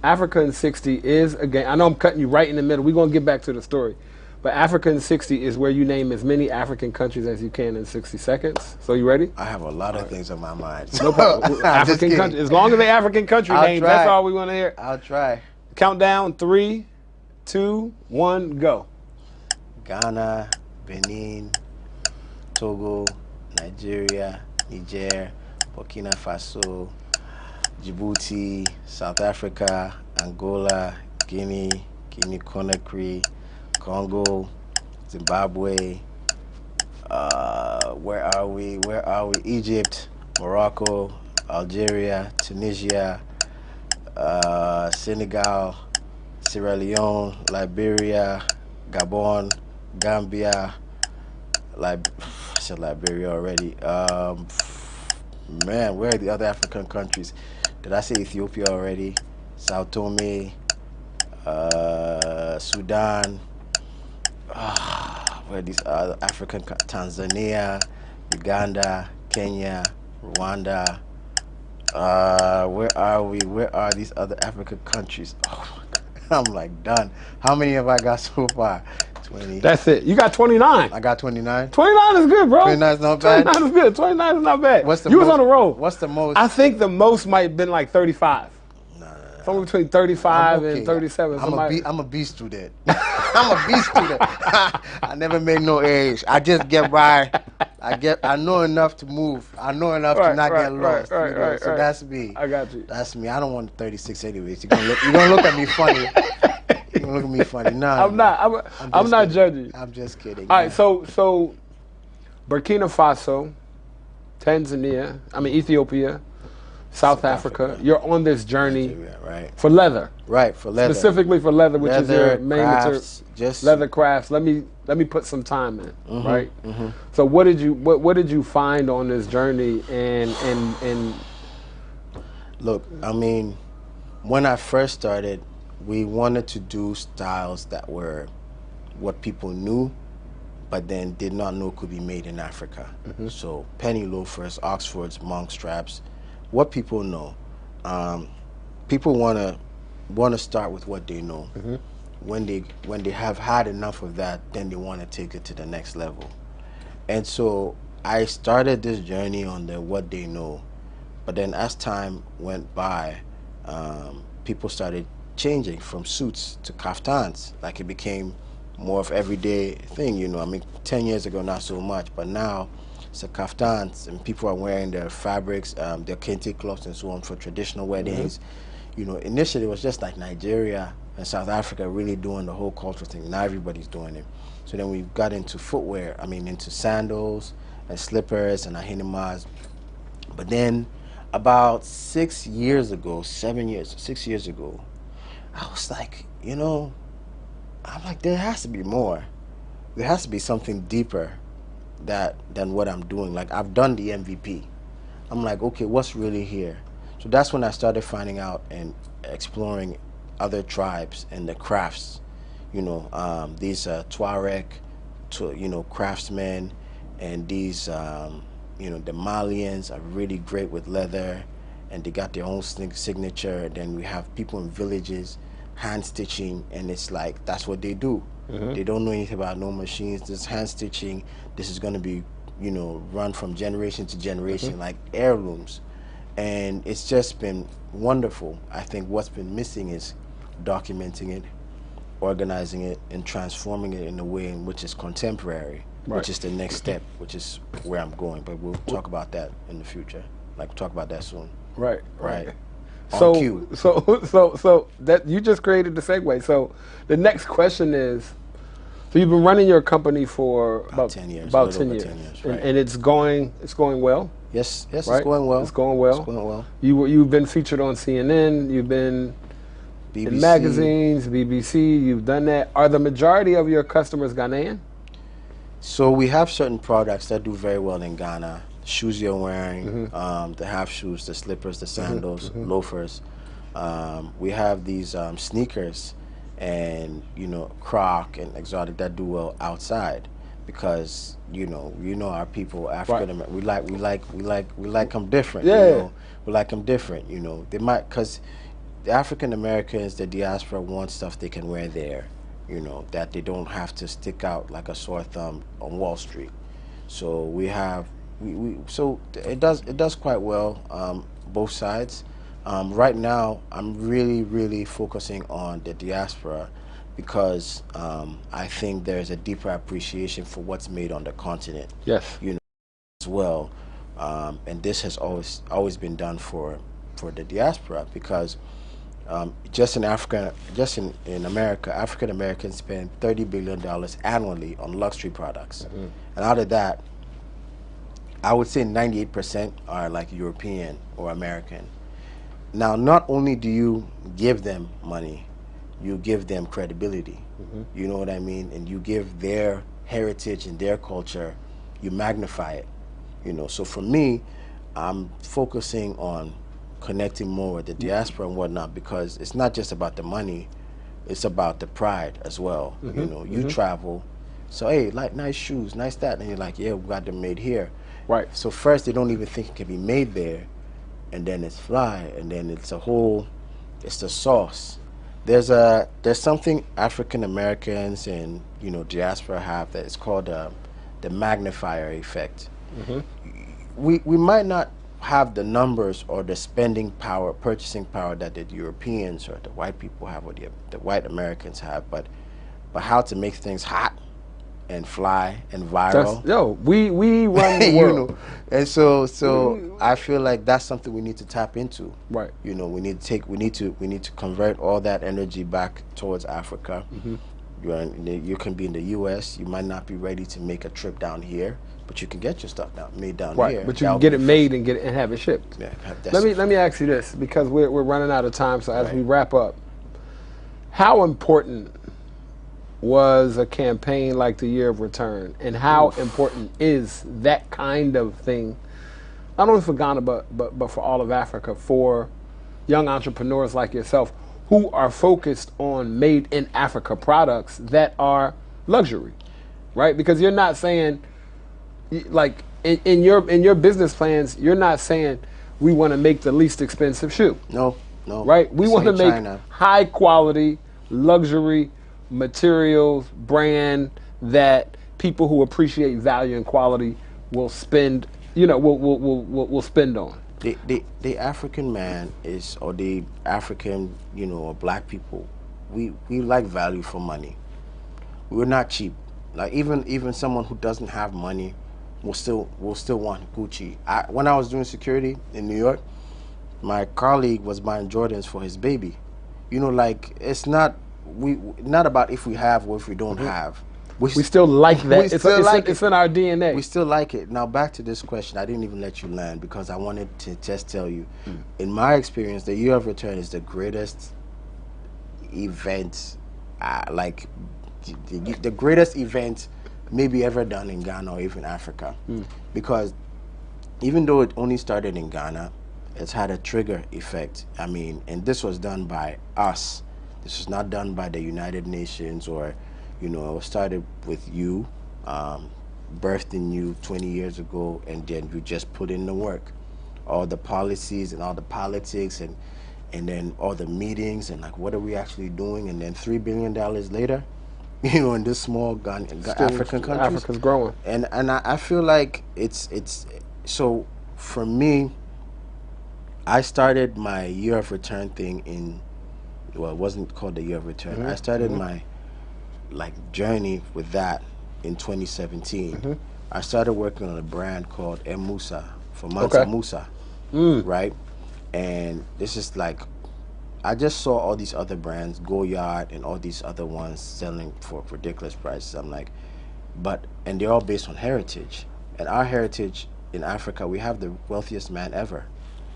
Africa in 60 is, again, I know I'm cutting you right in the middle. We're going to get back to the story. But Africa in 60 is where you name as many African countries as you can in 60 seconds. So you ready? I have a lot of things on my mind. No problem. African countries. As long as they African country names, that's all we want to hear. I'll try. Countdown, 3, 2, 1, go. Ghana, Benin, Togo, Nigeria, Niger, Burkina Faso, Djibouti, South Africa, Angola, Guinea, Conakry, Congo, Zimbabwe, where are we? Egypt, Morocco, Algeria, Tunisia, Senegal, Sierra Leone, Liberia, Gabon, Gambia, I said Liberia already. Man, where are the other African countries? Did I say Ethiopia already? Sao Tome, Sudan, where are these other African, Tanzania, Uganda, Kenya, Rwanda. Where are we? Where are these other African countries? Oh my God, I'm like done. How many have I got so far? 20. That's it. You got 29. I got 29. 29 is good, bro. 29 is not bad. 29 is good. 29 is not bad. What's the you most, was on the roll. What's the most? I think the most might have been like 35. Somewhere between 35 and 37. I'm a B student. I'm a B student. I never make no A's. I just get by. I know enough to move. I know enough to not get lost. So that's me. I got you. That's me. I don't want 36 anyways. You're gonna look at me funny. You're gonna look at me funny. No, I'm not. I'm not judging. I'm just kidding. All right. So Burkina Faso, Tanzania. Ethiopia. South Africa. You're on this journey for leather. Right, for leather. Specifically for leather, which is your main material. Just leather crafts. Let me put some time in, right? So what did you find on this journey and look, when I first started, we wanted to do styles that were what people knew, but then did not know could be made in Africa. So penny loafers, Oxfords, monk straps, what people know. People want to start with what they know. When they have had enough of that, then they want to take it to the next level. And so I started this journey on the what they know, but then as time went by, people started changing from suits to kaftans. Like it became more of everyday thing, 10 years ago not so much, but now it's a kaftans, and people are wearing their fabrics, their kente cloths and so on for traditional weddings. Initially it was just like Nigeria and South Africa really doing the whole cultural thing. Now everybody's doing it. So then we got into footwear, into sandals and slippers and ahinimas. But then about 6 years ago, 6 years ago, I was like, there has to be more. There has to be something deeper than what I'm doing. Like I've done the MVP. I'm like, okay, what's really here? So that's when I started finding out and exploring other tribes and the crafts. These Tuareg, craftsmen, and these, the Malians are really great with leather, and they got their own signature. Then we have people in villages, hand stitching, and it's like that's what they do. They don't know anything about no machines. This hand stitching, this is going to be, run from generation to generation, like heirlooms. And it's just been wonderful. I think what's been missing is documenting it, organizing it, and transforming it in a way in which is contemporary. which is the next step, which is where I'm going. But we'll talk about that in the future. Like, we'll talk about that soon. Right. On So, cue. so that you just created the segue. So the next question is, so you've been running your company for about 10 years. About 10 years. Right. And it's going well? Yes, right? It's going well. It's going well. It's going well. You've been featured on CNN, you've been BBC. in magazines, BBC, you've done that. Are the majority of your customers Ghanaian? So we have certain products that do very well in Ghana. Shoes you're wearing, the half shoes, the slippers, the sandals, loafers. We have these sneakers and, you know, Croc and exotic that do well outside, because you know our people, African American, we like them different. Yeah. You know? We like them different. You know, they might, because the African Americans, the diaspora, want stuff they can wear there. You know, that they don't have to stick out like a sore thumb on Wall Street. So we have. So it does quite well, both sides. Right now, I'm really focusing on the diaspora, because I think there's a deeper appreciation for what's made on the continent. Yes. You know, as well, and this has always been done for the diaspora, because just in Africa, in America, African Americans spend $30 billion annually on luxury products, and out of that, I would say 98% are like European or American. Now, not only do you give them money, you give them credibility. You know what I mean? And you give their heritage and their culture, you magnify it. You know, so for me, I'm focusing on connecting more with the diaspora and whatnot, because it's not just about the money, it's about the pride as well. You know, you travel, so hey, like nice shoes, nice that, and you're like, yeah, we got them made here. Right. So first they don't even think it can be made there, and then it's fly, and then it's it's the sauce. There's something African Americans and, you know, diaspora have that is called the magnifier effect. We might not have the numbers or the spending power, purchasing power that the Europeans or the white people have, or the white Americans have, but how to make things hot and fly and viral. We run the world. You know, and so I feel like that's something we need to tap into. Right. You know, we need to convert all that energy back towards Africa. You can be in the U.S. You might not be ready to make a trip down here, but you can get your stuff made down here. But you can get it made and have it shipped. Yeah, let me ask you this, because we're running out of time. So as we wrap up, how important was a campaign like the Year of Return, and how important is that kind of thing, not only for Ghana but for all of Africa, for young entrepreneurs like yourself who are focused on made in Africa products that are luxury, right? Because you're not saying, like in your business plans, you're not saying we want to make the least expensive shoe. No. Right? We want to make high quality luxury materials, brand that people who appreciate value and quality will spend, will spend on. The African man is, or the African, or black people, we like value for money. We're not cheap. Like even someone who doesn't have money will still want Gucci. When I was doing security in New York, my colleague was buying Jordans for his baby. It's not about if we have or if we don't have. We still like that. It's in our DNA. We still like it. Now back to this question. I didn't even let you land because I wanted to just tell you, in my experience, the Year of Return is the greatest event, the greatest event maybe ever done in Ghana or even Africa. Because even though it only started in Ghana, it's had a trigger effect. I mean, and this was done by us. This was not done by the United Nations or, it was started with you, birthed in you 20 years ago, and then you just put in the work. All the policies and all the politics and then all the meetings and what are we actually doing? And then $3 billion later, in this small African country. Africa's growing. And I feel like it's so for me, I started my Year of Return thing it wasn't called the Year of Return. I started my journey with that in 2017. I started working on a brand called M Musa for Mansa Musa, right? And this is like, I just saw all these other brands, Goyard and all these other ones selling for ridiculous prices. I'm like, and they're all based on heritage. And our heritage in Africa, we have the wealthiest man ever,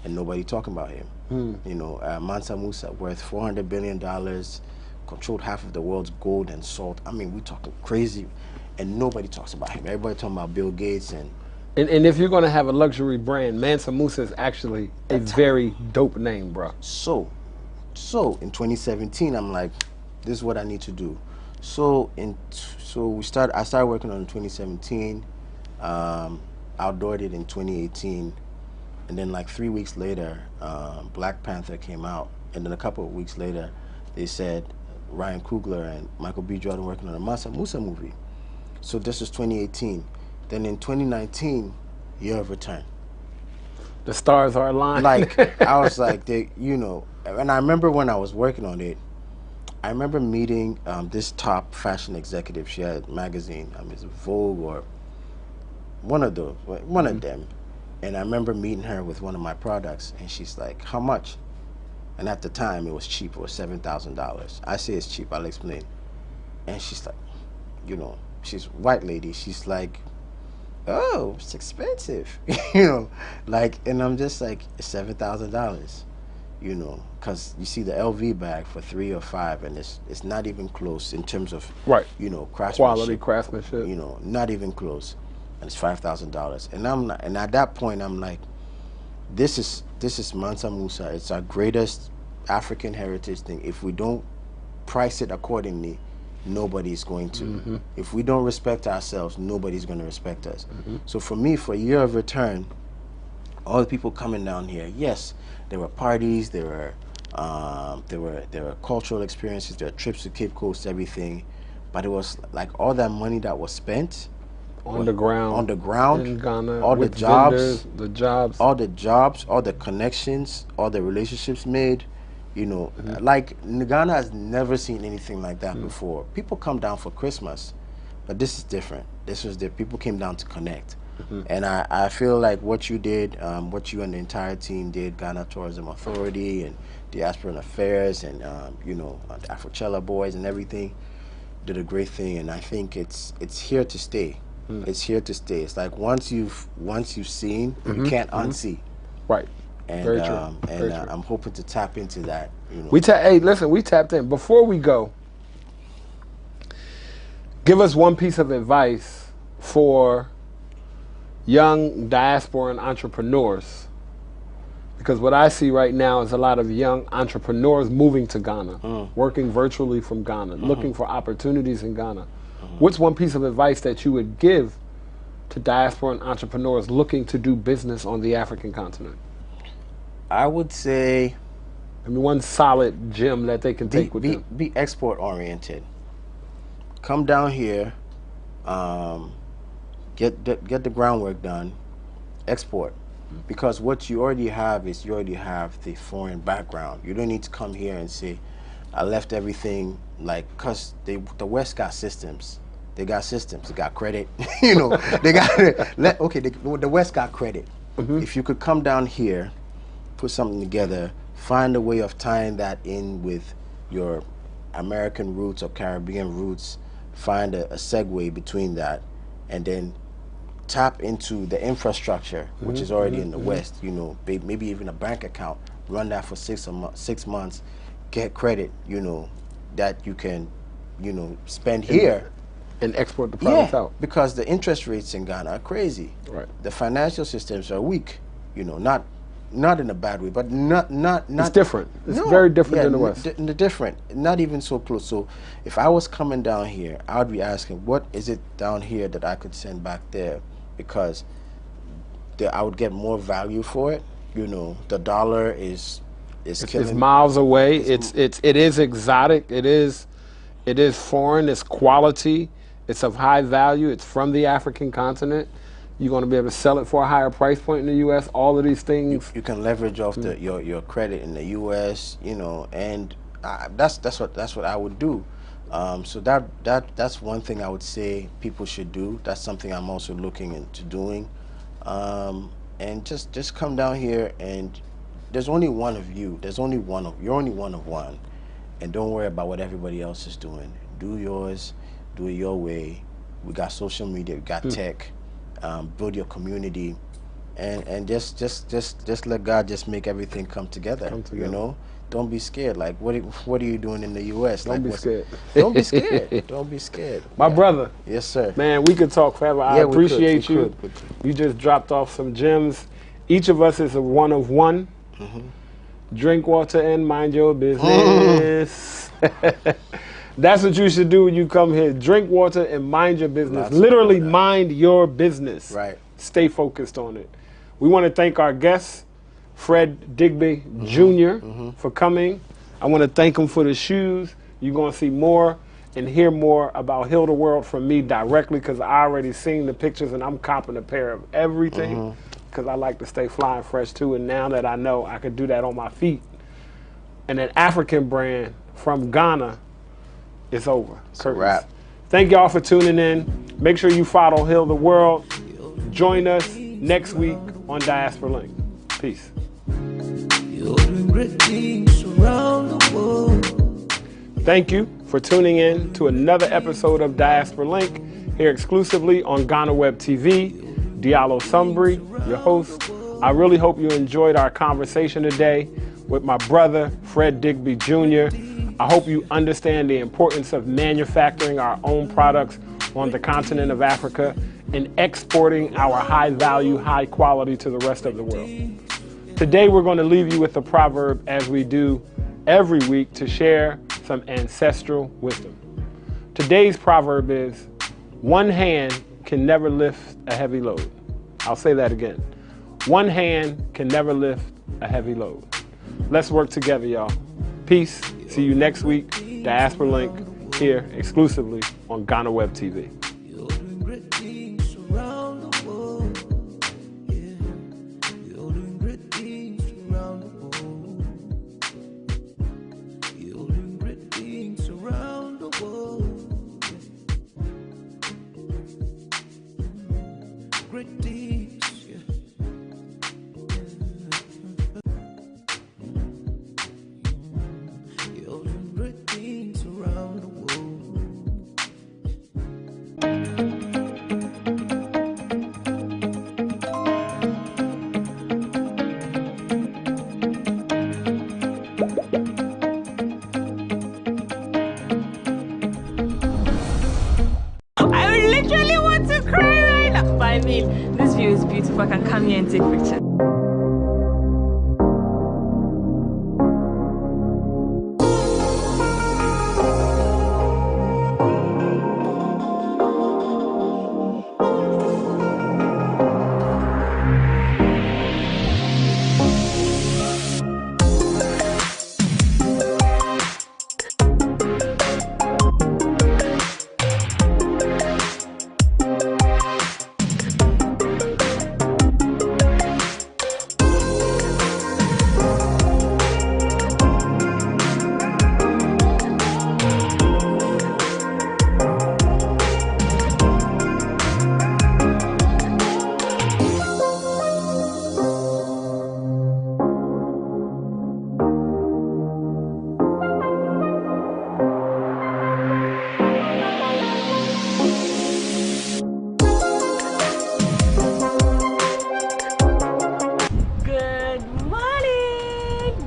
and nobody talking about him. You know, Mansa Musa, worth $400 billion, controlled half of the world's gold and salt. I mean, we talking crazy, and nobody talks about him. Everybody talking about Bill Gates and if you're gonna have a luxury brand, Mansa Musa is actually a very dope name, bro. So in 2017, I'm like, this is what I need to do. So I started working on it in 2017. Outdoored it in 2018, and then like 3 weeks later, Black Panther came out, and then a couple of weeks later, they said Ryan Coogler and Michael B. Jordan working on a Mansa Musa movie. So this was 2018. Then in 2019, Year of Return. The stars are aligned. Like, I was like, you know, and I remember when I was working on it, I remember meeting this top fashion executive. She had a magazine, it's Vogue or one of them. And I remember meeting her with one of my products, and she's like, how much? And at the time, it was cheap. It was $7,000. I say it's cheap. I'll explain. And she's like, you know, she's a white lady. She's like, oh, it's expensive. You know, like, and I'm just like, it's $7,000. You know, because you see the LV bag for 3 or 5, and it's not even close in terms of, you know, quality craftsmanship. You know, not even close. And it's $5,000. And I'm not, and at that point, I'm like, this is Mansa Musa. It's our greatest African heritage thing. If we don't price it accordingly, nobody's going to. If we don't respect ourselves, nobody's going to respect us. So for me, for Year of Return, all the people coming down here, yes, there were parties, there were cultural experiences, there were trips to Cape Coast, everything, but it was like all that money that was spent on the ground in Ghana, all with the jobs, vendors, all the connections, all the relationships made. You know, like Ghana has never seen anything like that before. People come down for Christmas, but this is different. This was the people came down to connect. And I feel like what you did, what you and the entire team did, Ghana Tourism Authority and Diasporan Affairs and you know, the Afrochella boys and everything, did a great thing. And I think it's here to stay. It's here to stay. It's like once you've seen, you can't unsee. Right. And Very true. Very true. I'm hoping to tap into that. You know. Hey, listen, we tapped in. Before we go, give us one piece of advice for young diasporan entrepreneurs, because what I see right now is a lot of young entrepreneurs moving to Ghana, working virtually from Ghana, looking for opportunities in Ghana. What's one piece of advice that you would give to diasporan entrepreneurs looking to do business on the African continent? I would say, one solid gem that they can take with them. Be export oriented. Come down here, get the groundwork done, export. Because what you already have is you already have the foreign background. You don't need to come here and say, I left everything, like, because the West got systems. They got systems. They got credit. You know, they got the West got credit. If you could come down here, put something together, find a way of tying that in with your American roots or Caribbean roots, find a segue between that, and then tap into the infrastructure, which is already in the West, you know, maybe even a bank account, run that for 6 months, get credit, you know, that you can, you know, spend here. And export the products out. Because the interest rates in Ghana are crazy. Right. The financial systems are weak, you know, not in a bad way, but not it's different. It's very different than the West. Different, not even so close. So if I was coming down here, I would be asking, what is it down here that I could send back there? Because I would get more value for it. You know, the dollar is killing. It's miles away. It is exotic. It is foreign. It's quality. It's of high value. It's from the African continent. You're going to be able to sell it for a higher price point in the U.S. All of these things. You can leverage off your credit in the U.S. You know, and that's what I would do. So that's one thing I would say people should do. That's something I'm also looking into doing. And just come down here, and there's only one of you. You're only one of one. And don't worry about what everybody else is doing. Do yours, do it your way. We got social media, we got tech. Build your community, and just let God just make everything come together. You know, don't be scared. Like what are you doing in the U.S.? Don't be scared. Don't be scared. Don't be scared. My brother. Yes, sir. Man, we could talk forever. I appreciate you. We could. You just dropped off some gems. Each of us is a one of one. Drink water and mind your business. That's what you should do when you come here. Drink water and mind your business. Literally mind your business. Right. Stay focused on it. We want to thank our guest, Fred Digby Jr. for coming. I want to thank him for the shoes. You're going to see more and hear more about Heal the World from me directly, because I already seen the pictures and I'm copping a pair of everything because I like to stay flying fresh too. And now that I know I could do that on my feet, and an African brand from Ghana, it's over. It's a wrap. Thank y'all for tuning in. Make sure you follow Heal the World. Join us next week on Diaspora Link. Peace. You're doing great things around the world. Thank you for tuning in to another episode of Diaspora Link, here exclusively on GhanaWeb TV. Diallo Sumbri, your host. I really hope you enjoyed our conversation today with my brother, Fred Digby Jr. I hope you understand the importance of manufacturing our own products on the continent of Africa and exporting our high value, high quality to the rest of the world. Today we're going to leave you with a proverb, as we do every week, to share some ancestral wisdom. Today's proverb is, one hand can never lift a heavy load. I'll say that again. One hand can never lift a heavy load. Let's work together, y'all. Peace. See you next week. Diaspora Link, here exclusively on GhanaWeb TV. You're doing great things around the world. Yeah. You're doing great things around the world. You're doing great things around the world. Great things, yeah. You're doing great things around the world. I literally want to cry right now. But I mean, this view is beautiful. I can come here and take pictures.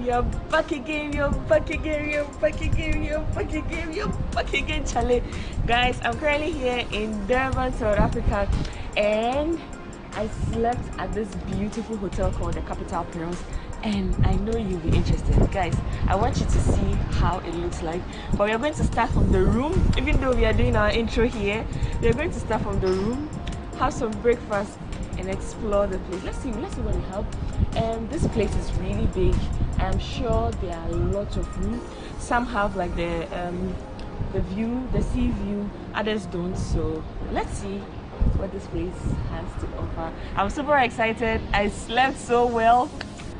You're back again, you're back again, you're back again, you're back again, you're back again, Charlie. Guys, I'm currently here in Durban, South Africa, and I slept at this beautiful hotel called the Capital Palace, and I know you'll be interested. Guys, I want you to see how it looks like, but we're going to start from the room. Even though we are doing our intro here, we're going to start from the room, have some breakfast, and explore the place. Let's see what we have. This place is really big. I'm sure there are lots of room. Some have like the view, the sea view, others don't. So let's see what this place has to offer. I'm super excited. I slept so well,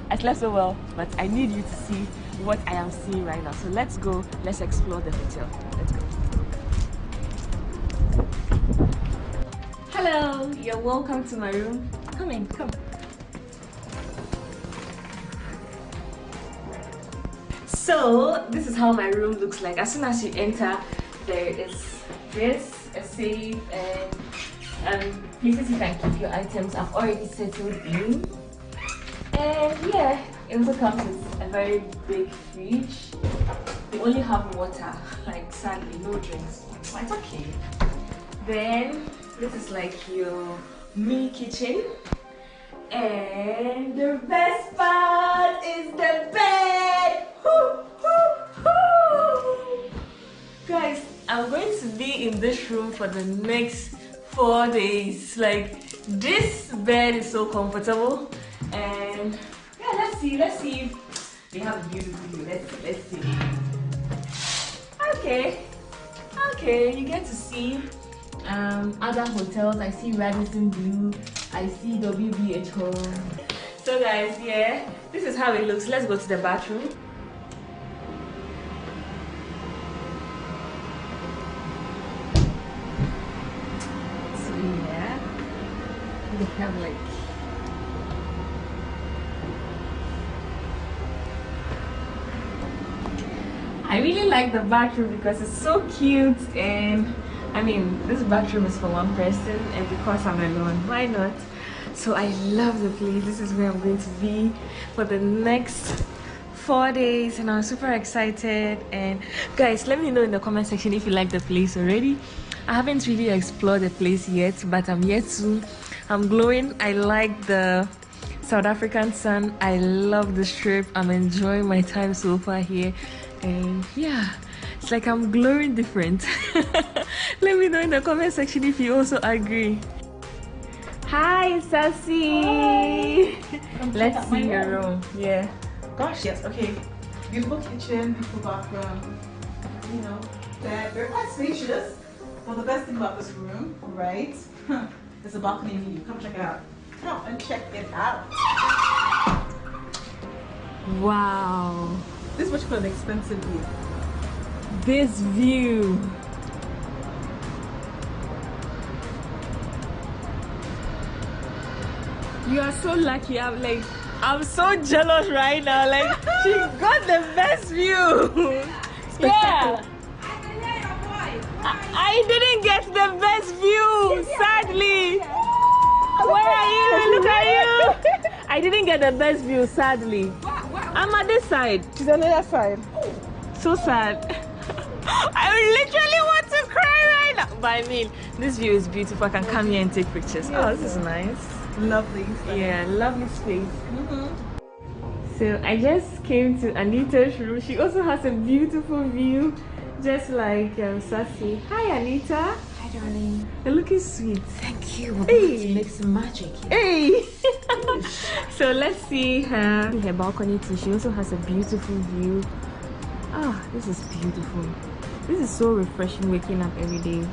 but I need you to see what I am seeing right now. So let's go, let's explore the hotel. Let's go. Hello, you're welcome to my room. Come in, come. So this is how my room looks like. As soon as you enter, there is this, a safe, and places you can keep your items. I've already settled in. And yeah, it also comes with a very big fridge. They only have water, like sadly, no drinks. But it's okay. Then this is like your mini kitchen. And the best part is the bed. Woo, woo, woo. Guys, I'm going to be in this room for the next 4 days. Like, this bed is so comfortable. And yeah, let's see if they have a beautiful view. Let's see. Okay, you get to see other hotels. I see Radisson Blue, I see WBHO. So guys, yeah, this is how it looks. Let's go to the bathroom. So yeah, they have like I really like the bathroom because it's so cute, and I mean, this bathroom is for one person, and because I'm alone, why not? So I love the place. This is where I'm going to be for the next 4 days, and I'm super excited. And guys, let me know in the comment section if you like the place already. I haven't really explored the place yet, but I'm yet to. I'm glowing. I like the South African sun. I love the strip. I'm enjoying my time so far here. And yeah, it's like I'm glowing different. Let me know in the comment section if you also agree. Hi, Sassy. Let's see your room. Yeah. Gosh, yes. Okay. Beautiful kitchen, beautiful bathroom. You know, they're quite spacious. Well, the best thing about this room, right? There's a balcony view. Come check it out. Come and check it out. Wow. This is what you call an expensive view. This view. You are so lucky. I'm so jealous right now. Like, she got the best view. Yeah. I didn't get the best view, sadly. Where are you? Look at you. I didn't get the best view, sadly. I'm at this side. She's on the other side. So sad. I literally want to cry right now. But I mean, this view is beautiful. I can come here and take pictures. Oh, this is nice. Lovely. Yeah, lovely space. So I just came to Anita's room. She also has a beautiful view, just like Sassy. Hi, Anita. Hi, darling. You're looking sweet. Thank you. We're Hey. going to make some magic here. Hey. So let's see her balcony too. She also has a beautiful view. Ah, this is beautiful. This is so refreshing waking up every day.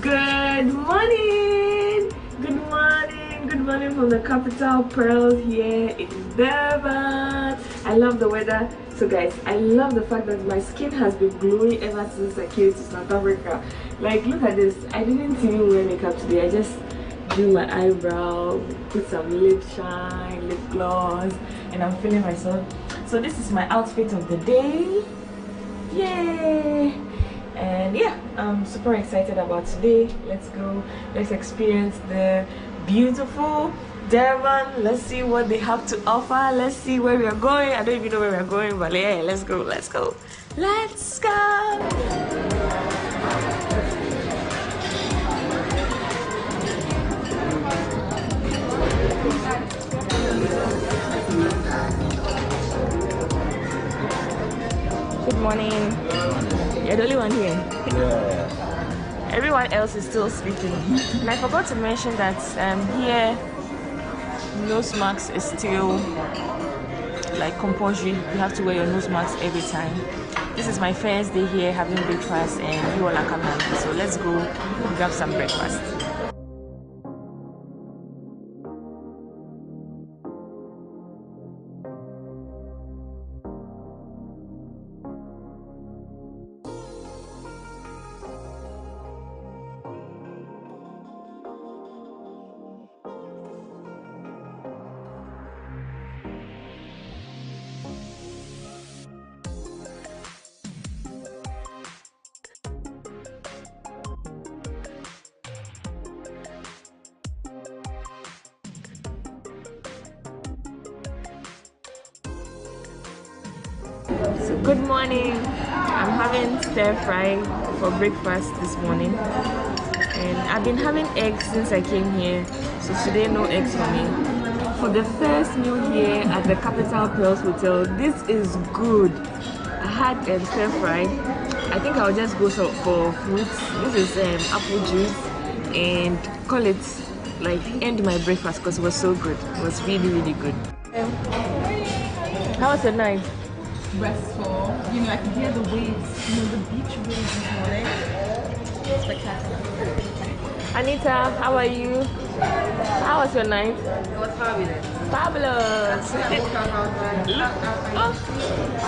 Good morning. Good morning. Good morning from the capital Pearl here in Durban. I love the weather. So guys, I love the fact that my skin has been glowing ever since I came to South Africa. Like, look at this. I didn't even wear makeup today. I just do my eyebrow, put some lip shine, lip gloss, and I'm feeling myself. So this is my outfit of the day. Yay! And yeah, I'm super excited about today. Let's go. Let's experience the beautiful Durban. Let's see what they have to offer. Let's see where we are going. I don't even know where we are going, but yeah, let's go. Let's go. Let's go. Good morning. You're the only one here. Yeah. Everyone else is still sleeping. And I forgot to mention that here, nose mask is still like compulsory. You have to wear your nose mask every time. This is my first day here having breakfast, and you all are coming. So let's go grab some breakfast. So good morning. I'm having stir fry for breakfast this morning, and I've been having eggs since I came here. So today no eggs for me. For the first meal here at the Capital Pearls Hotel, this is good. I had stir fry. I think I'll just go for fruits. This is apple juice, and call it like end my breakfast because it was so good. It was really, really good. How was your night? Restful. You know, I can hear the waves. You know, the beach waves this morning. Spectacular. Anita, how are you? How was your night? It was fabulous. Fabulous. Oh,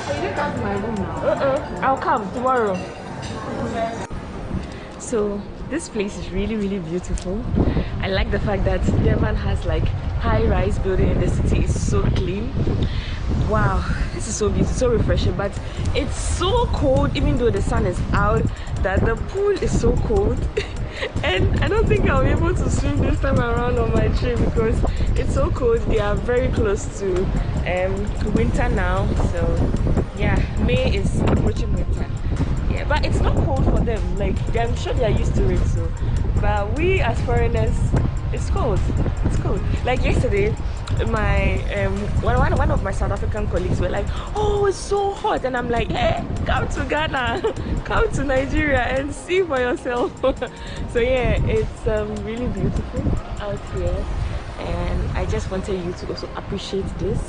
you didn't come to my room now. I'll come tomorrow. So this place is really, really beautiful. I like the fact that Durban has like high-rise building in the city. It's so clean. Wow, this is so beautiful, so refreshing, but it's so cold even though the sun is out, that the pool is so cold. And I don't think I'll be able to swim this time around on my trip because it's so cold. They are very close to winter now, so yeah, May is approaching winter. Yeah, but it's not cold for them. Like, I'm sure they are used to it. So, but we as foreigners, it's cold. It's cold. Like yesterday, my one of my South African colleagues were like, "Oh, it's so hot," and I'm like, "Hey, come to Ghana, come to Nigeria, and see for yourself." So yeah, it's really beautiful out here, and I just wanted you to also appreciate this,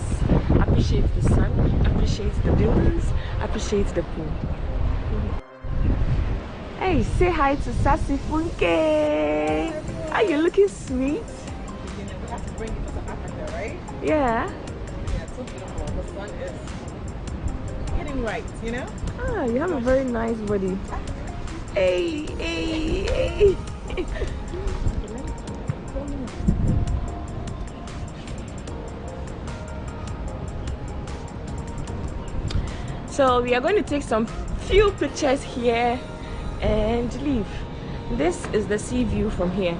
appreciate the sun, appreciate the buildings, appreciate the pool. Hey, say hi to Sassy Funke. Are you looking sweet? We have to bring it to South Africa, right? Yeah. Yeah, it's so beautiful. The sun is hitting right, you know? Ah, you have a very nice body. Hey, hey, hey. So we are going to take some few pictures here and leave. This is the sea view from here.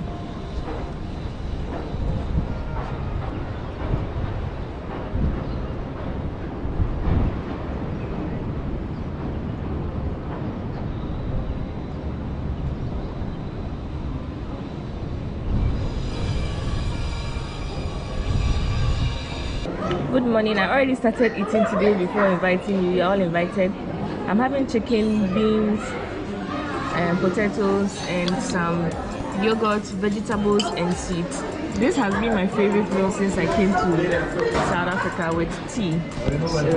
Good morning. I already started eating today before inviting you. You're all invited. I'm having chicken, beans, and potatoes, and some yogurt, vegetables, and seeds. This has been my favorite meal since I came to South Africa with tea. So,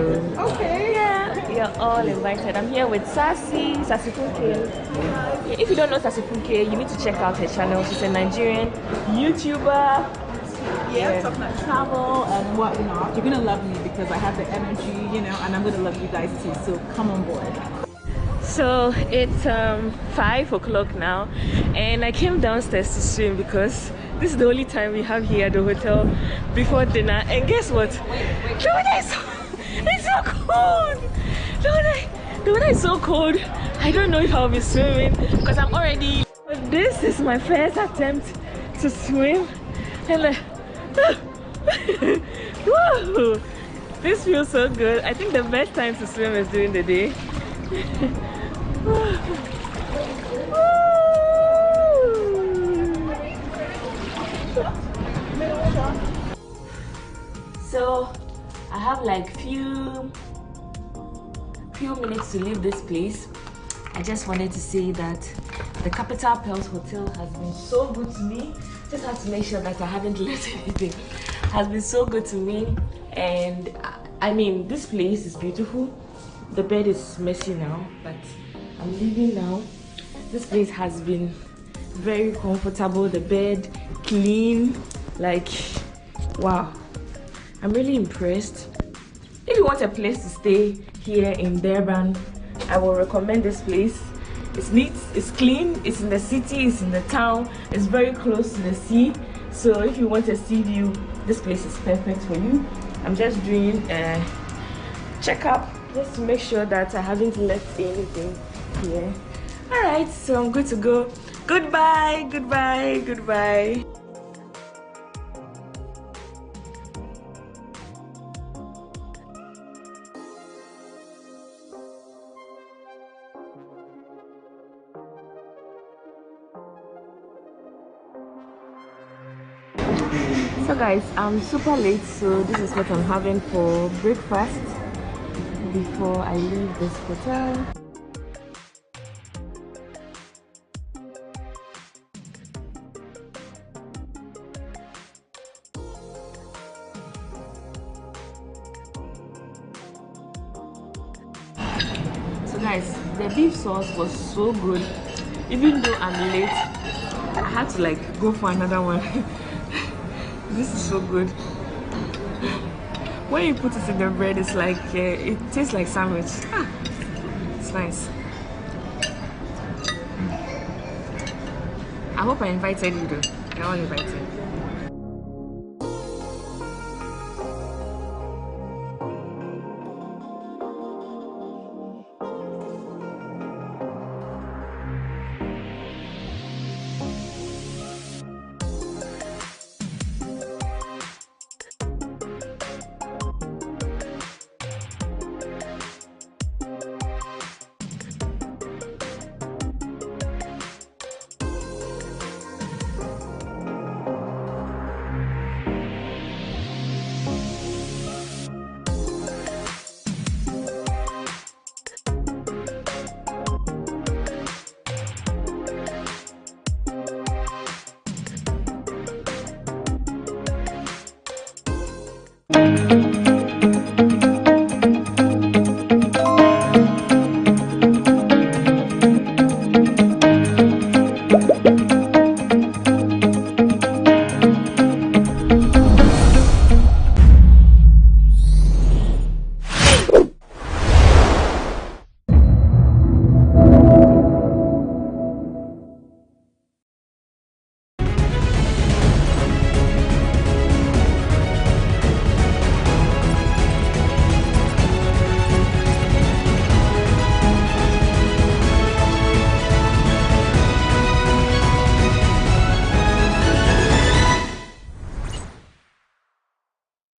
okay, yeah, you're all invited. I'm here with Sassy Funke. If you don't know Sassy Funke, you need to check out her channel. She's a Nigerian YouTuber. Yeah, talking about travel and whatnot. You're gonna love me because I have the energy, you know, and I'm gonna love you guys too. So come on board. So it's 5 o'clock now, and I came downstairs to swim because this is the only time we have here at the hotel before dinner. And guess what? The weather is so cold. The weather is so cold. I don't know if I'll be swimming because I'm already. This is my first attempt to swim, and like, woo, this feels so good. I think the best time to swim is during the day. So I have like few minutes to leave this place. I just wanted to say that the Capital Pearls Hotel has been so good to me. Just have to make sure that I haven't left anything. Has been so good to me, and I mean, this place is beautiful. The bed is messy now, but I'm leaving now. This place has been very comfortable. The bed clean, like wow. I'm really impressed. If you want a place to stay here in Durban, I will recommend this place. It's neat, it's clean, it's in the city, it's in the town, it's very close to the sea. So if you want a sea view, this place is perfect for you. I'm just doing a checkup just to make sure that I haven't left anything here. Alright, so I'm good to go. Goodbye, goodbye, goodbye. So guys, I'm super late, so this is what I'm having for breakfast before I leave this hotel. So guys, the beef sauce was so good. Even though I'm late, I had to like go for another one. This is so good. When you put it in the bread, it's like it tastes like sandwich. It's nice. I hope I invited you though. You're all invited.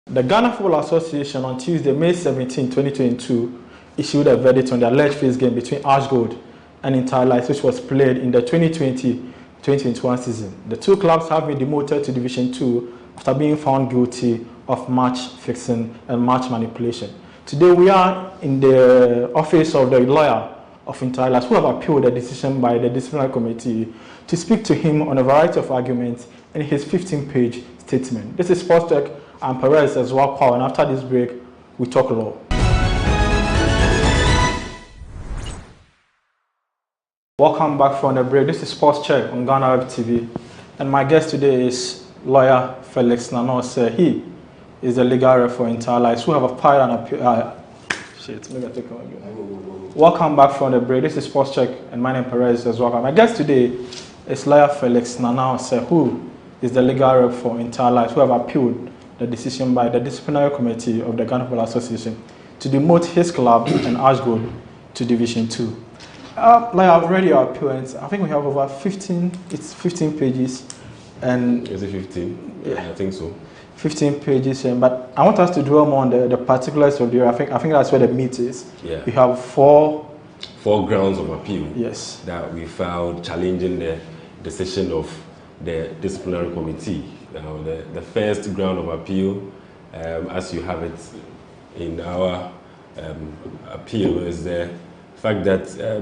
The Ghana Football Association on Tuesday, May 17, 2022, issued a verdict on the alleged face game between Ashgold and Interlights, which was played in the 2020-2021 season. The two clubs have been demoted to Division 2 after being found guilty of match fixing and match manipulation. Today, we are in the office of the lawyer of Interlights, who have appealed the decision by the disciplinary committee, to speak to him on a variety of arguments in his 15-page statement. This is Sports Tech. I'm Perez as well, and after this break, we talk law. Welcome back from the break. This is Sports Check on GhanaWeb TV, and my guest today is lawyer Felix Nanose. He is the legal rep for Interlights, who have applied an appeal. Maybe I take him again. Welcome back from the break. This is Sports Check, and my name is Perez as well. My guest today is lawyer Felix Nanose, who is the legal rep for Interlights, who have appealed the decision by the disciplinary committee of the Ghana Football Association to demote his club and Ashgold to Division 2. Like I've read your appearance, I think we have over 15 pages. And is it 15? Yeah, I think so. 15 pages, but I want us to dwell more on the particulars of the. I think that's where the meat is. Yeah. We have four grounds of appeal. Yes. That we filed challenging the decision of the disciplinary committee. The first ground of appeal, as you have it in our appeal, is the fact that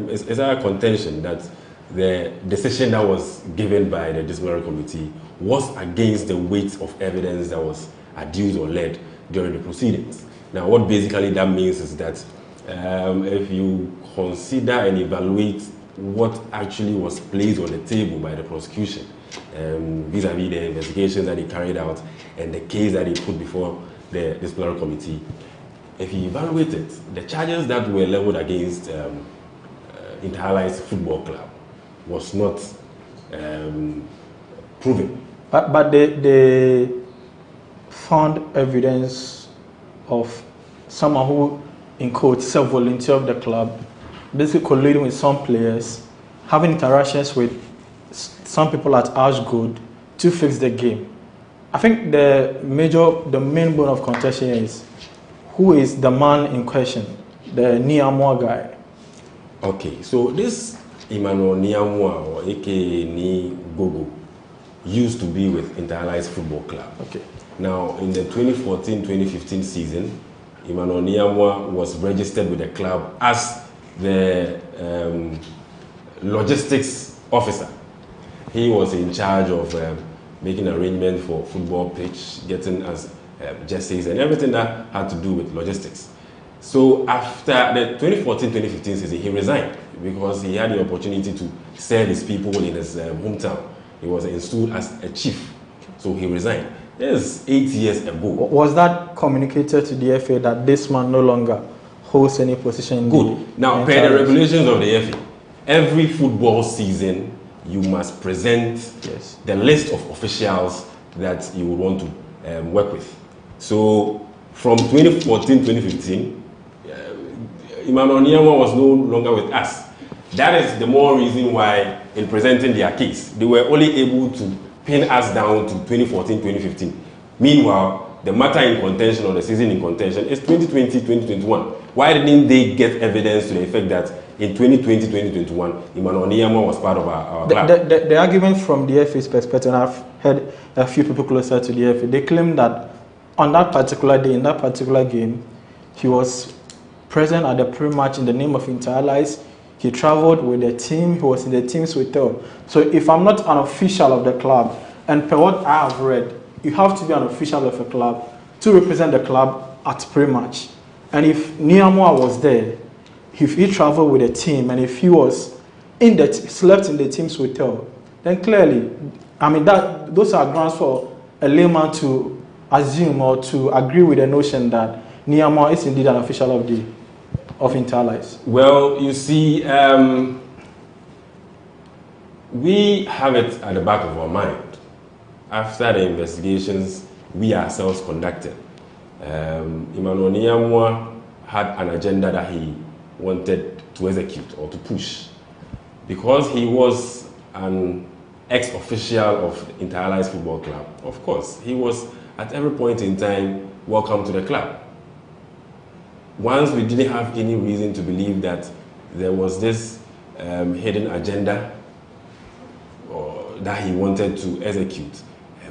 it's our contention that the decision that was given by the disciplinary committee was against the weight of evidence that was adduced or led during the proceedings. Now, what basically that means is that if you consider and evaluate what actually was placed on the table by the prosecution, vis-a-vis the investigations that they carried out and the case that they put before the disciplinary committee, if you evaluate it, the charges that were leveled against Interlights Football Club was not proven. But they found evidence of someone who, in quotes, self-volunteer of the club, basically colluding with some players, having interactions with some people at Ashgold to fix the game. I think the main bone of contention is who is the man in question, the Niamua guy. Okay, so this Emmanuel Niamua, or aka Ni Gogo, used to be with Interallies Football Club. Okay. Now, in the 2014-2015 season, Emmanuel Niamwa was registered with the club as the logistics officer. He was in charge of making arrangements for football pitch, getting us jerseys and everything that had to do with logistics. So after the 2014-2015 season, he resigned because he had the opportunity to serve his people in his hometown. He was installed as a chief, so he resigned. This is 8 years ago. Was that communicated to the FA that this man no longer holds any position in Good. Now, per the regulations of the FA, every football season, you must present the list of officials that you would want to work with. So, from 2014-2015, Emmanuel Niamwa was no longer with us. That is the more reason why, in presenting their case, they were only able to pin us down to 2014-2015. Meanwhile, the matter in contention or the season in contention is 2020-2021. Why didn't they get evidence to the effect that in 2020-2021, Emmanuel Niamwa was part of our club? The argument from the FA's perspective, and I've heard a few people closer to the FA, they claim that on that particular day, in that particular game, he was present at the pre-match in the name of Interallies. He traveled with the team, he was in the team's hotel. So if I'm not an official of the club, and per what I have read, you have to be an official of a club to represent the club at pre-match. And if Niamwa was there, if he traveled with the team, and if he was slept in the team's hotel, then clearly, I mean, those are grounds for a layman to assume or to agree with the notion that Niamwa is indeed an official of Interallies. Well, you see, we have it at the back of our mind. After the investigations we ourselves conducted, Emmanuel Niamwa had an agenda that he wanted to execute or to push. Because he was an ex-official of Interallies Football Club, of course, he was at every point in time welcome to the club. Once we didn't have any reason to believe that there was this hidden agenda that he wanted to execute,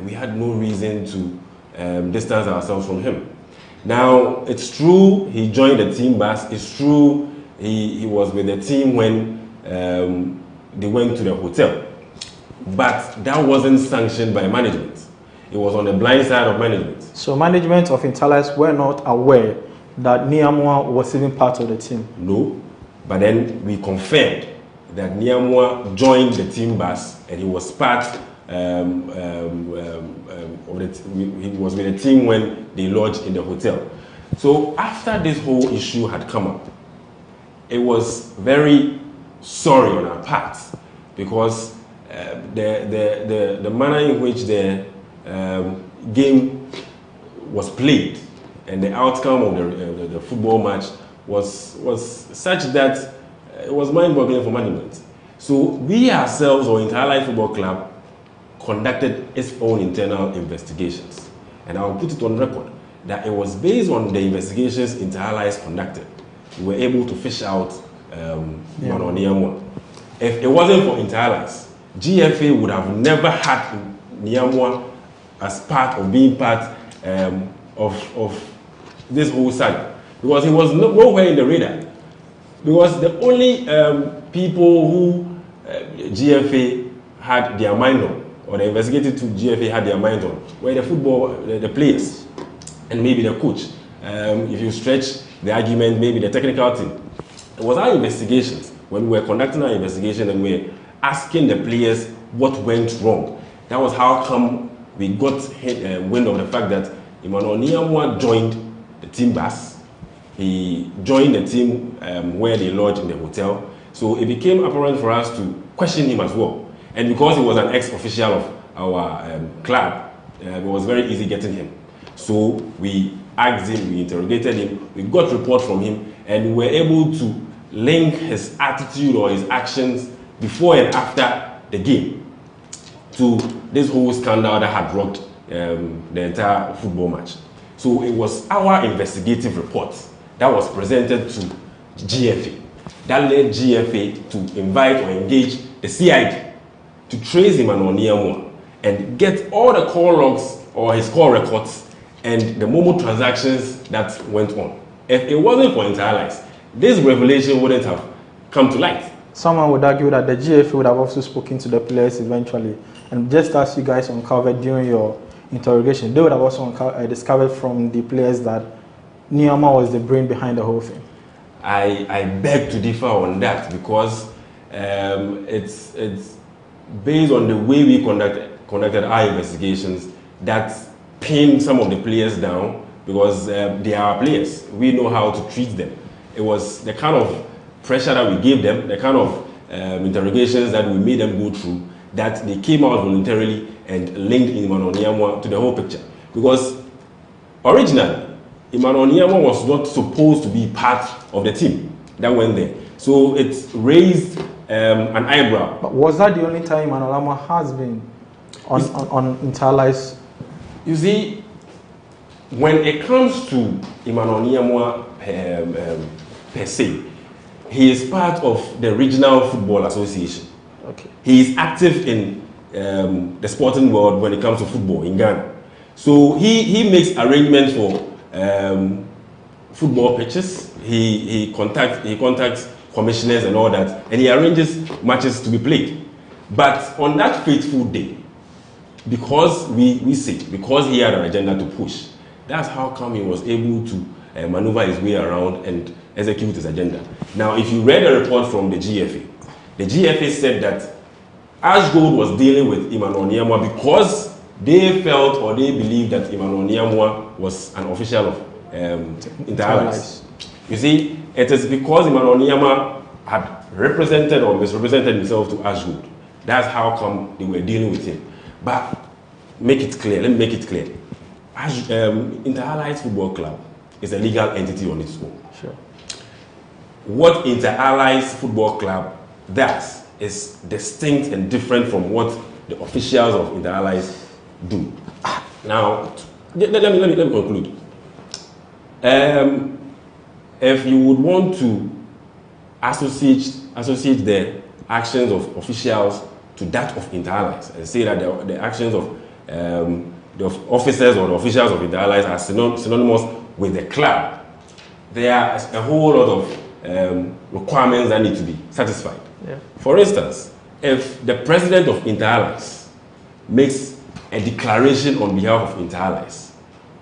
we had no reason to distance ourselves from him. Now, it's true he joined the team bus. It's true he was with the team when they went to the hotel. But that wasn't sanctioned by management. It was on the blind side of management. So management of Interallies were not aware that Niamwa was even part of the team? No, but then we confirmed that Niamwa joined the team bus and he was part of he was with the team when they lodged in the hotel. So after this whole issue had come up, it was very sorry on our part because the manner in which the game was played and the outcome of the football match was such that it was mind-boggling for management. So we ourselves, or Interallies Football Club, conducted its own internal investigations. And I will put it on record that it was based on the investigations Interallies conducted. We were able to fish out Emmanuel Niamwa. If it wasn't for Interallies, GFA would have never had Niamwa as part of being part of this whole saga, because he was nowhere in the radar. Because the only people who GFA had their mind on, or the investigated to GFA had their mind on, were the players, and maybe the coach. If you stretch the argument, maybe the technical team. It was our investigations, when we were conducting our investigation and we were asking the players what went wrong. That was how come we got wind of the fact that Emmanuel Niamwa joined the team bus. He joined the team where they lodged in the hotel. So it became apparent for us to question him as well. And because he was an ex-official of our club, it was very easy getting him. So we asked him, we interrogated him, we got report from him, and we were able to link his attitude or his actions before and after the game to this whole scandal that had rocked the entire football match. So it was our investigative report that was presented to GFA. That led GFA to invite or engage the CID to trace Emmanuel Niamwa and get all the call logs or his call records and the Momo transactions that went on. If it wasn't for Interallies, this revelation wouldn't have come to light. Someone would argue that the GFA would have also spoken to the players eventually, and just as you guys uncovered during your interrogation, they would have also discovered from the players that Niama was the brain behind the whole thing. I beg to differ on that, because it's based on the way we conducted our investigations that pinned some of the players down, because they are players. We know how to treat them. It was the kind of pressure that we gave them, the kind of interrogations that we made them go through, that they came out voluntarily and linked Emmanuel Onyamwa to the whole picture. Because originally, Emmanuel Onyamwa was not supposed to be part of the team that went there. So it raised an eyebrow. But was that the only time Emmanuel Onyamwa has been on Interallies? You see, when it comes to Emmanuel Onyamwa per se, he is part of the Regional Football Association. Okay. He is active in the sporting world when it comes to football in Ghana. So he makes arrangements for football pitches. He contacts commissioners and all that, and he arranges matches to be played. But on that fateful day, because because he had an agenda to push, that's how come he was able to maneuver his way around and execute his agenda. Now, if you read a report from the GFA said that Ash Gold was dealing with Emmanuel Onyamwa because they felt or they believed that Emmanuel Onyamwa was an official of Interallies. You see, it is because Emmanuel Onyamwa had represented or misrepresented himself to Ash Gold. That's how come they were dealing with him. But make it clear, let me make it clear. Interallies Football Club is a legal entity on its own. Sure. What Interallies Football Club does is distinct and different from what the officials of Interallies do. Now, let me conclude. If you would want to associate the actions of officials to that of Interallies and say that the actions of the officers or the officials of Interallies are synonymous with the club, there are a whole lot of requirements that need to be satisfied. Yeah. For instance, if the president of Interallies makes a declaration on behalf of Interallies,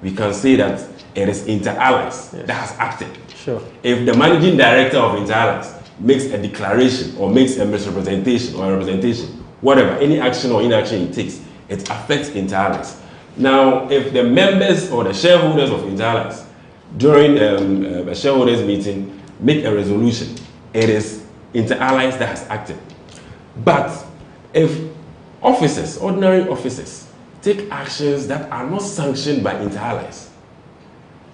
we can say that it is Interallies that has acted. Sure. If the managing director of Interallies makes a declaration or makes a misrepresentation or a representation, whatever, any action or inaction it takes, it affects Interallies. Now, if the members or the shareholders of Interallies during a shareholders meeting make a resolution, it is Interallies that has acted. But if officers, ordinary officers, take actions that are not sanctioned by Interallies,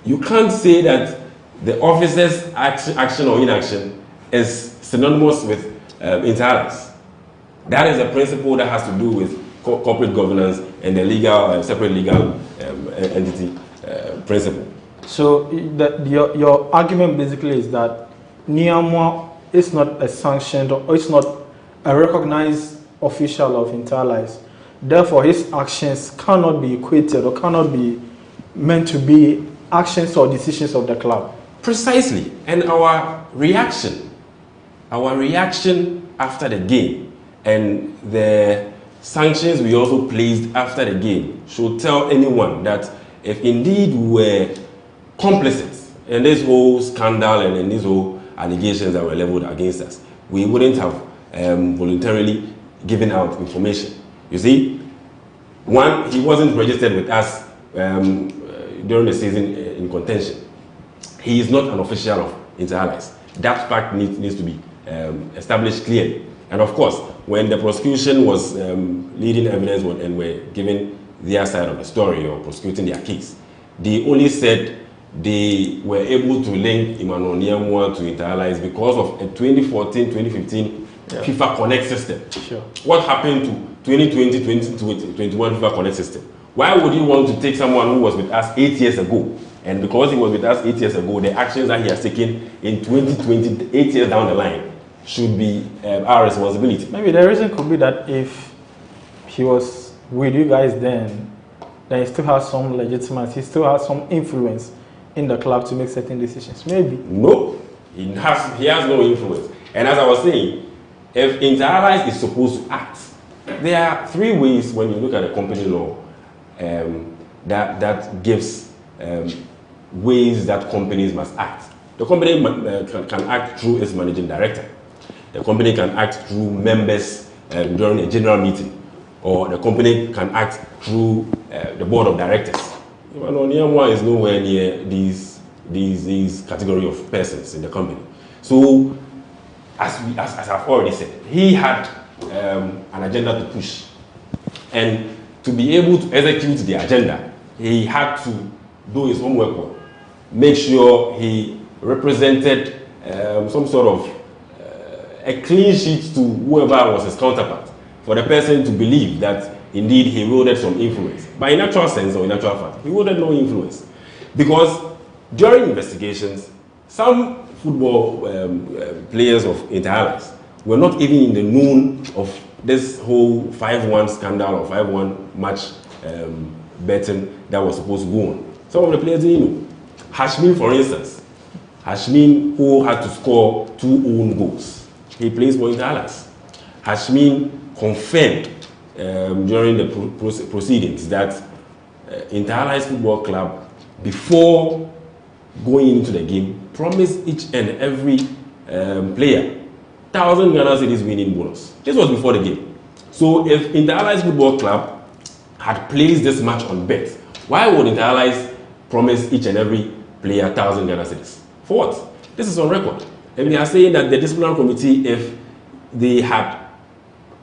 you can't say that the officer's action or inaction is synonymous with Interallies. That is a principle that has to do with corporate governance and the legal, separate legal entity principle. So your argument basically is that Niamwa is not a sanctioned or it's not a recognized official of Interallies. Therefore, his actions cannot be equated or cannot be meant to be actions or decisions of the club. Precisely. And our reaction after the game and the sanctions we also placed after the game should tell anyone that if indeed we were complicit in this whole scandal and in these whole allegations that were leveled against us, we wouldn't have voluntarily given out information. You see, one, he wasn't registered with us during the season in contention. He is not an official of Interallies. That fact needs to be established clearly. And of course, when the prosecution was leading evidence and were giving their side of the story or prosecuting their case, they only said they were able to link Emmanuel Onyamwa to Interallies because of a 2014-2015 FIFA Connect system. Sure. What happened to 2020-2021 FIFA Connect system? Why would you want to take someone who was with us 8 years ago? And because he was with us 8 years ago, the actions that he has taken in 2020, 8 years down the line, should be our responsibility. Maybe the reason could be that if he was with you guys then he still has some legitimacy, he still has some influence in the club to make certain decisions. Maybe. No, he has no influence. And as I was saying, if Inter Allies is supposed to act, there are three ways when you look at the company law that gives ways that companies must act. The company can act through its managing director. The company can act through members during a general meeting, or the company can act through the board of directors. Niamwa is nowhere near these category of persons in the company. So, as I've already said, he had an agenda to push, and to be able to execute the agenda, he had to do his homework well, make sure he represented some sort of a clean sheet to whoever was his counterpart, for the person to believe that indeed he wielded some influence. But in actual sense, or in actual fact, he wielded no influence. Because during investigations, some football players of Inter Allies were not even in the known of this whole 5-1 scandal or 5-1 match betting that was supposed to go on. Some of the players didn't know. Hashmin, for instance, Hashmin, who had to score 2 own goals, he plays for Inter Allies. Hashmin confirmed during the proceedings that Inter Allies Football Club, before going into the game, promised each and every player 1,000 Ghana cedis winning bonus. This was before the game. So if Inter Allies Football Club had placed this match on bet, why would Inter Allies promise each and every player 1,000 Ghana cedis? For what? This is on record. And we are saying that the disciplinary committee, if they had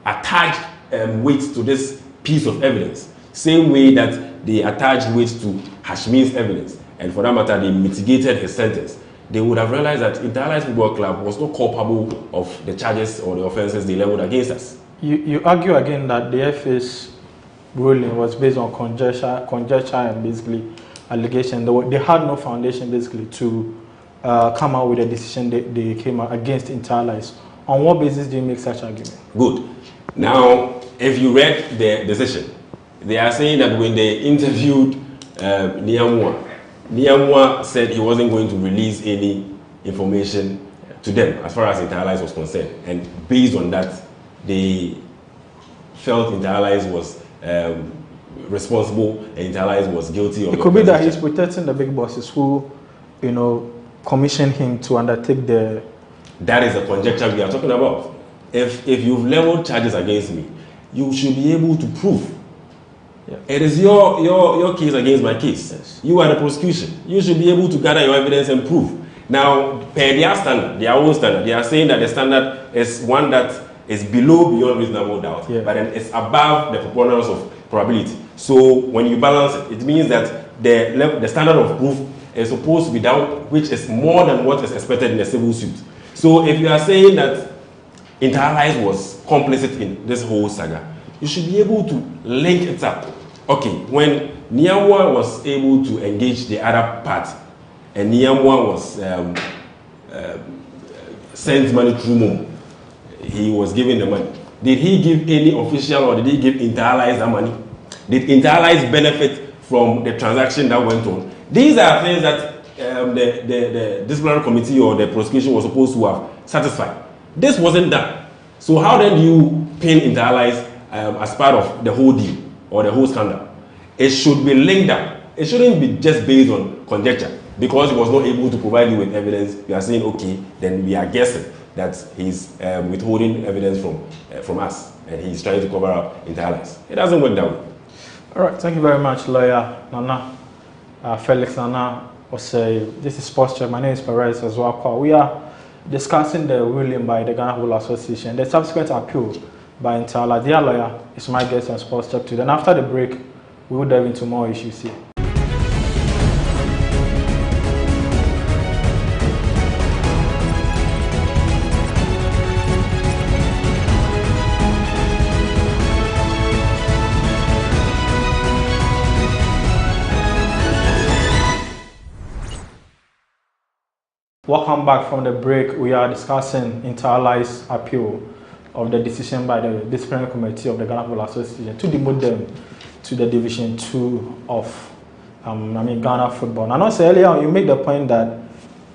attached weight to this piece of evidence, same way that they attached weight to Hashmin's evidence, and for that matter, they mitigated his sentence, they would have realized that Inter Allies Football Club was not culpable of the charges or the offenses they leveled against us. You argue again that the FA's ruling was based on conjecture and basically allegation. They had no foundation basically to come out with a decision they came out against Inter Allies. On what basis do you make such argument? Good. Now, if you read the decision, they are saying that when they interviewed Niamwa said he wasn't going to release any information to them as far as Inter Allies was concerned. And based on that, they felt Inter Allies was responsible and Inter Allies was guilty of. It could be that he's protecting the big bosses who, commissioned him to undertake the. That is the conjecture we are talking about. If you've leveled charges against me, you should be able to prove. Yeah. It is your case against my case. Yes. You are the prosecution. You should be able to gather your evidence and prove. Now, per their standard, their own standard, they are saying that the standard is one that is below beyond reasonable doubt, but then it's above the preponderance of probability. So when you balance it, it means that the standard of proof is supposed to be down, which is more than what is expected in a civil suit. So if you are saying that Inter Allies was complicit in this whole saga, you should be able to link it up. Okay, when Niamwa was able to engage the other party, and Niamwa was sent money through Momo, he was given the money. Did he give any official or did he give Inter Allies that money? Did Inter Allies benefit from the transaction that went on? These are things that the disciplinary committee or the prosecution was supposed to have satisfied. This wasn't done. So how then do you pin Inter Allies as part of the whole deal or the whole scandal? It should be linked up. It shouldn't be just based on conjecture. Because he was not able to provide you with evidence, you are saying, okay, then we are guessing that he's withholding evidence from us and he's trying to cover up Inter Allies. It doesn't work that way. All right, thank you very much, lawyer Nana. Felix Nana this is Sports Check. My name is Perez as well. We are discussing the ruling by the Ghana Football Association, the subsequent appeal by Inter Allies. Dear lawyer is my guest on Sports Check today. And after the break, we will dive into more issues here. Welcome back from the break. We are discussing Inter Allies appeal of the decision by the disciplinary committee of the Ghana Football Association to demote them to the Division 2 of Ghana football. And also earlier on, you make the point that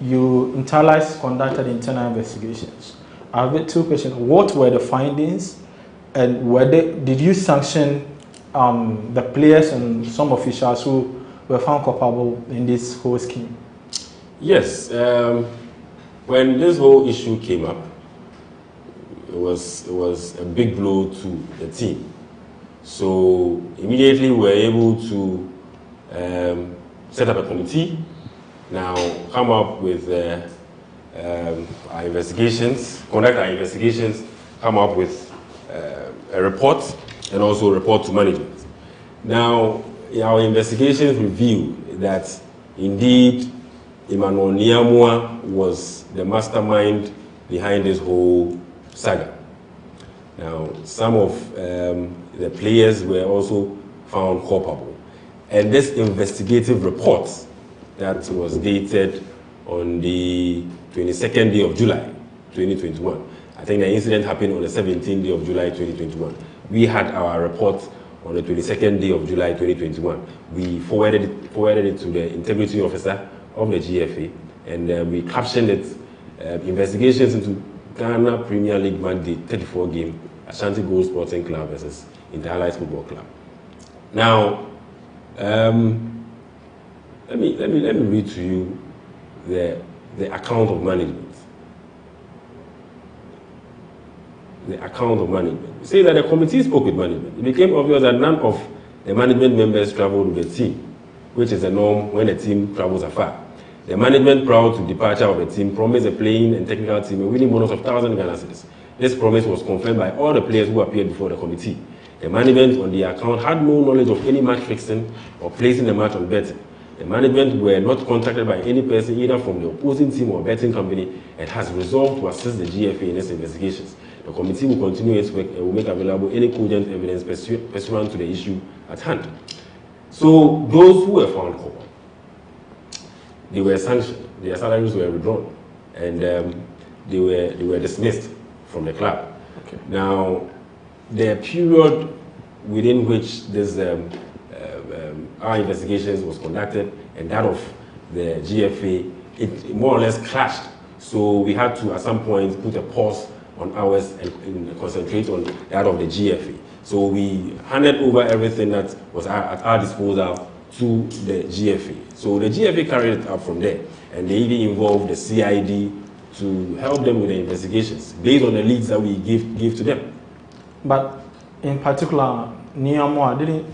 you internalize conducted internal investigations. I have 2 questions. What were the findings, and did you sanction the players and some officials who were found culpable in this whole scheme? Yes. When this whole issue came up, it was a big blow to the team. So immediately we were able to set up a committee, now come up with our investigations, conduct our investigations, come up with a report, and also report to management. Now, our investigations revealed that indeed Emmanuel Niamua was the mastermind behind this whole saga. Now, some of the players were also found culpable. And this investigative report that was dated on the 22nd day of July 2021. I think the incident happened on the 17th day of July 2021. We had our report on the 22nd day of July 2021. We forwarded it to the integrity officer of the GFA, and we captioned it, investigations into Ghana Premier League Match Day 34 game, Ashanti Gold Sporting Club versus Inter-Allies Football Club. Now, let me read to you the account of management. The account of management. It says that the committee spoke with management. It became obvious that none of the management members traveled with the team, which is the norm when a team travels afar. The management, proud to departure of the team, promised the playing and technical team a winning bonus of 1,000 Ghana cedis. This promise was confirmed by all the players who appeared before the committee. The management on the account had no knowledge of any match fixing or placing the match on betting. The management were not contacted by any person either from the opposing team or betting company and has resolved to assist the GFA in its investigations. The committee will continue its work and will make available any cogent evidence pursuant to the issue at hand. So those who were found culpable, they were sanctioned, their salaries were withdrawn, and they were dismissed from the club. Okay. Now, the period within which this our investigations was conducted and that of the GFA, it more or less clashed. So we had to, at some point, put a pause on ours and concentrate on that of the GFA. So we handed over everything that was at our disposal to the GFA. So the GFA carried it out from there, and they even involved the CID to help them with the investigations based on the leads that we give to them. But in particular, Niamua,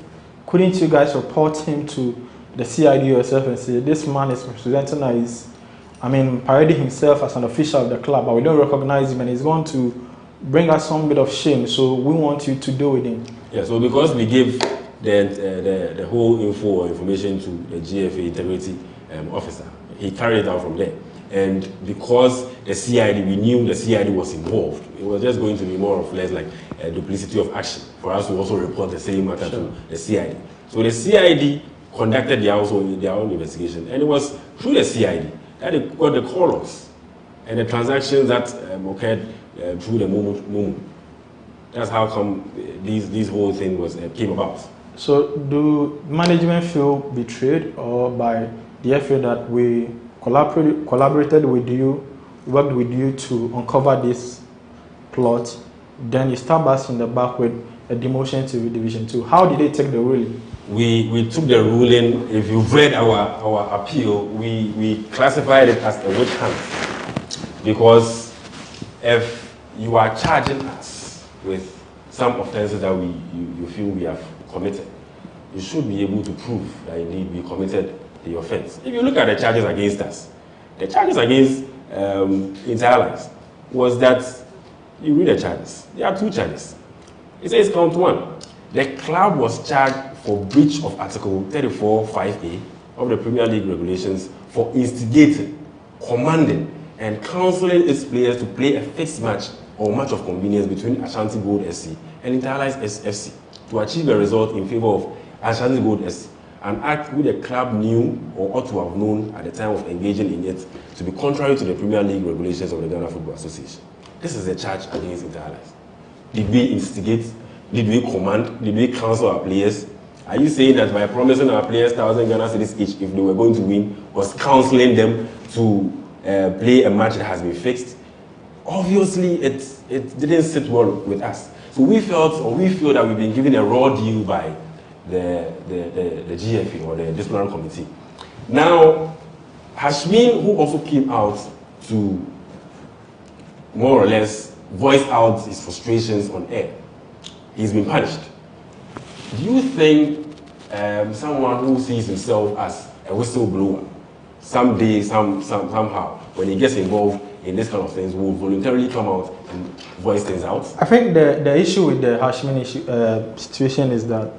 couldn't you guys report him to the CID yourself and say, this man is representing us, parading himself as an official of the club, but we don't recognize him and he's going to bring us some bit of shame, so we want you to deal with him? Yeah, so because we gave the whole info or information to the GFA integrity officer, he carried it out from there. And because the CID, we knew the CID was involved, it was just going to be more or less like a duplicity of action for us to also report the same matter to the CID. So the CID conducted their own investigation, and it was through the CID that they got the call-ups and the transactions that occurred through the Momo. That's how come this whole thing came about. So do management feel betrayed or by the FA that we collaborated with you, worked with you to uncover this plot, then you stab us in the back with a demotion to Division 2? How did they take the ruling? We took the ruling. If you've read our appeal, we classified it as a witch hunt, because if you are charging us with some offenses that you feel we have committed, you should be able to prove that indeed we committed the offense. If you look at the charges against us, the charges against Inter-Allies was that, you read the charges, there are 2 charges. It says count 1. The club was charged for breach of Article 34(5)(a) of the Premier League regulations for instigating, commanding, and counseling its players to play a fixed match or match of convenience between Ashanti Gold SC and Inter-Allies FC to achieve a result in favor of Ashanti Gold SC, an act which the club knew or ought to have known at the time of engaging in it to be contrary to the Premier League regulations of the Ghana Football Association. This is a charge against Inter-Allies. Did we instigate? Did we command? Did we counsel our players? Are you saying that by promising our players 1,000 Ghana cedis each if they were going to win, was counseling them to play a match that has been fixed? Obviously, it didn't sit well with us. So we feel that we've been given a raw deal by the GFA or the disciplinary committee. Now, Hashmin, who also came out to more or less voice out his frustrations on air, he's been punished. Do you think someone who sees himself as a whistleblower, someday, somehow, when he gets involved in this kind of things, will voluntarily come out and voice things out? I think the issue with the Hashmin situation is that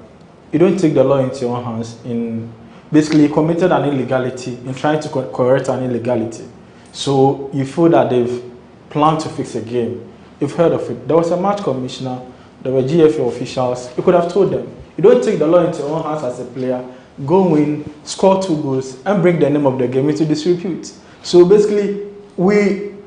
you don't take the law into your own hands. In basically, committed an illegality in trying to correct an illegality. So you feel that they've planned to fix a game. You've heard of it. There was a match commissioner. There were GFA officials. You could have told them. You don't take the law into your own hands as a player, go win, score 2 goals, and bring the name of the game into disrepute. So basically,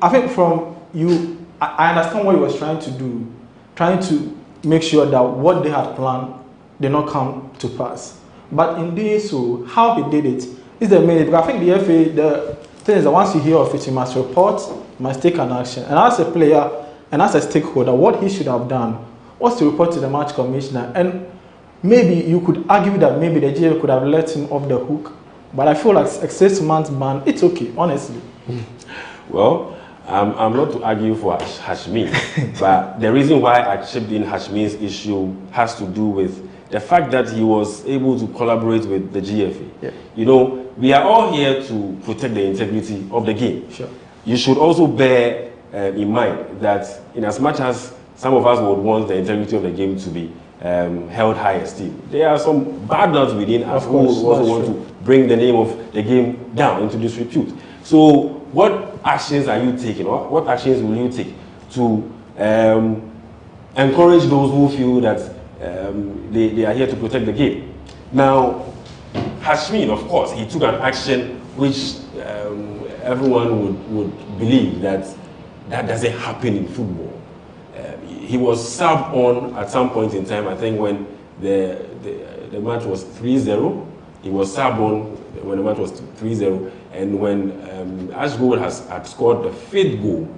I think from you, I understand what he was trying to do, trying to make sure that what they had planned did not come to pass. But in doing so, how he did it is the main. Because I think the FA, the thing is that once you hear of it, you must report, you must take an action. And as a player and as a stakeholder, what he should have done was to report to the match commissioner. And maybe you could argue that maybe the GFA could have let him off the hook. But I feel like a 6 months ban, it's okay, honestly. Well, I'm not to argue for Hashmin, but the reason why I chipped in Hashmin's issue has to do with the fact that he was able to collaborate with the GFA. Yeah. You know, we are all here to protect the integrity of the game. Sure. You should also bear in mind that in as much as some of us would want the integrity of the game to be held high esteem, there are some bad nuts within us who also want to bring the name of the game down into disrepute. So what actions are you taking, or what actions will you take to encourage those who feel that they are here to protect the game? Now, Hashmin, of course, he took an action which everyone would believe that doesn't happen in football. He was subbed on at some point in time, I think when the match was 3-0. He was subbed on when the match was 3-0. And when Ash Gold had scored the 5th goal,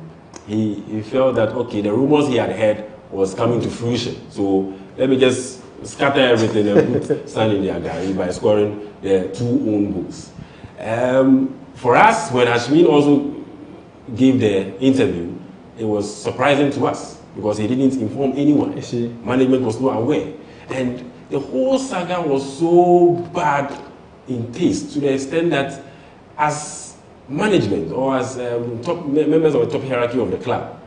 he felt that, okay, the rumors he had heard was coming to fruition. So let me just scatter everything and put sand in their gari by scoring the 2 own goals. For us, when Hashmin also gave the interview, it was surprising to us because he didn't inform anyone. Management was not aware. And the whole saga was so bad in taste to the extent that as management or as top members of the top hierarchy of the club,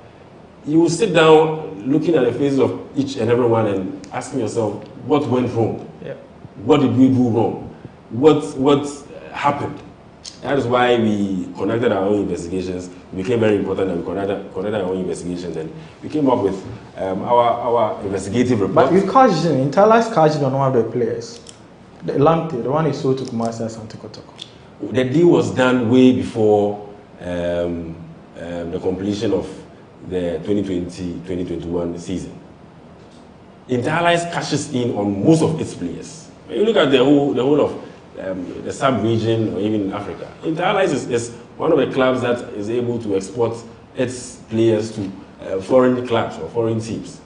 you will sit down looking at the faces of each and everyone and asking yourself, what went wrong? Yeah. What did we do wrong? What happened? That is why we conducted our own investigations. It became very important that we conducted our own investigations, and we came up with our investigative report. But you cashed in, Interlice cashed in on one of the players. The Lamptey, the one he sold to Kumasi and Kotoko. The deal was done way before the completion of the 2020-2021 season. Interlice cashes in on most of its players. When you look at the whole of the sub-region or even Africa, Interlice is one of the clubs that is able to export its players to foreign clubs or foreign teams.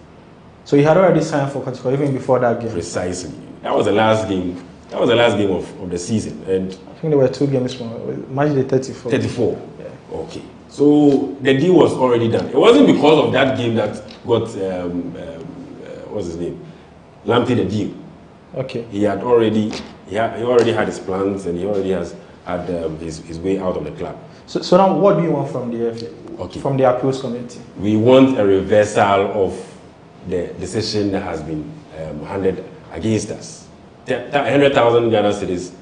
So you had already signed for Kotoko even before that game? Precisely. That was the last game. That was the last game of the season. And I think there were 2 games from match day 34. 34. Yeah. Okay. So the deal was already done. It wasn't because of that game that got what's his name? Lamptey the deal. Okay. He already had his plans, and he already has had his way out of the club. So now what do you want from the FA? Okay. From the appeals committee? We want a reversal of the decision that has been handed against us. 100,000 Ghana cedis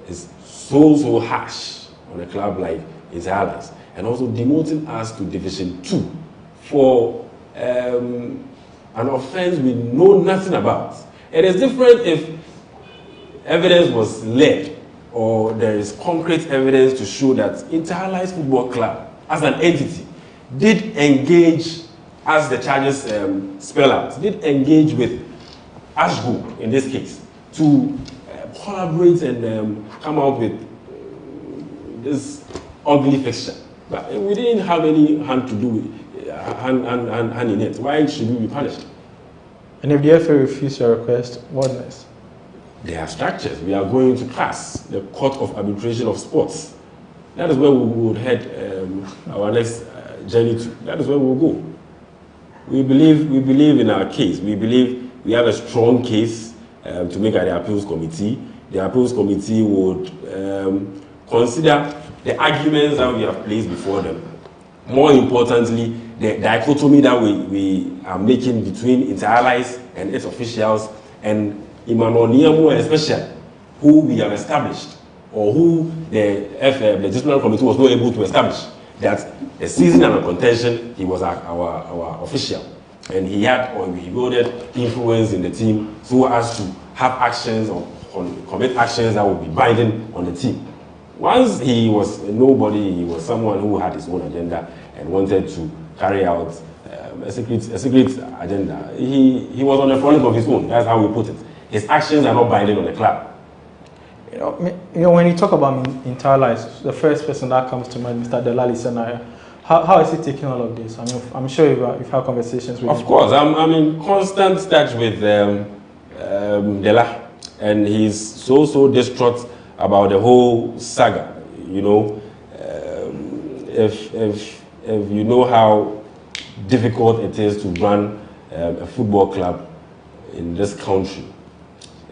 is so harsh on a club like Interlice, and also demoting us to Division 2 for an offense we know nothing about. It is different if evidence was laid or there is concrete evidence to show that Interlice Football Club as an entity did engage as the charges spell out, did engage with ASGO in this case to collaborate and come out with this ugly fixture. But we didn't have any hand to do with, hand in it. Why should we be punished? And if the FA refused your request, what next? There are structures. We are going to CAS, the Court of Arbitration of Sports. That is where we would head our next journey to. That is where we will go. We believe in our case. We believe we have a strong case to make at the appeals committee. The appeals committee would consider the arguments that we have placed before them. More importantly, the dichotomy that we are making between Inter-Allies and its officials and Emmanuel Niamu especially, who we have established, or who the disciplinary committee was not able to establish, that the season and contention, he was our official. And he had, or he wielded influence in the team so as to have actions or commit actions that would be binding on the team. Once he was nobody, he was someone who had his own agenda and wanted to carry out a secret agenda. He was on the front of his own. That's how we put it. His actions are not binding on the club. You know, when you talk about Inter-Allies, the first person that comes to mind, Mr. Delali Senaya. How is he taking all of this? I mean, I'm sure you've had conversations with him. Of course, I'm in constant touch with Dela, and he's so distraught about the whole saga. You know, if you know how difficult it is to run a football club in this country,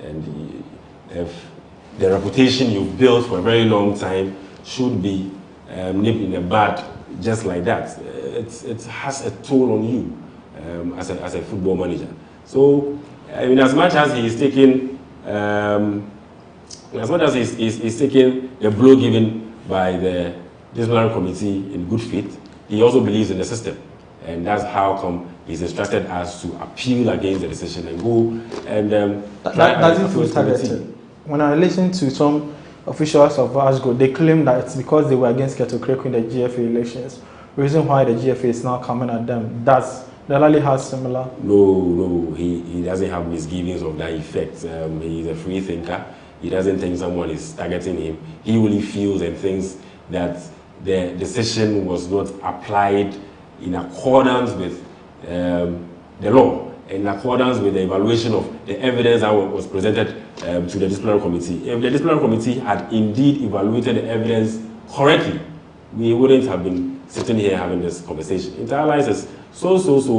and if the reputation you've built for a very long time should be nipped in the bud just like that, it has a toll on you as a football manager. So, I mean, as much as he's taking, the blow given by the disciplinary committee in good faith, he also believes in the system, and that's how come he's instructed us to appeal against the decision and go and does it feel targeted? When I listen to some officials of ASGO, they claim that it's because they were against Keto Kreku in the GFA elections. Reason why the GFA is now coming at them. Does Delali has similar? No, he doesn't have misgivings of that effect. He's a free thinker. He doesn't think someone is targeting him. He really feels and thinks that the decision was not applied in accordance with the law, in accordance with the evaluation of the evidence that was presented to the disciplinary committee. If the disciplinary committee had indeed evaluated the evidence correctly, we wouldn't have been sitting here having this conversation. Inter-Allies is so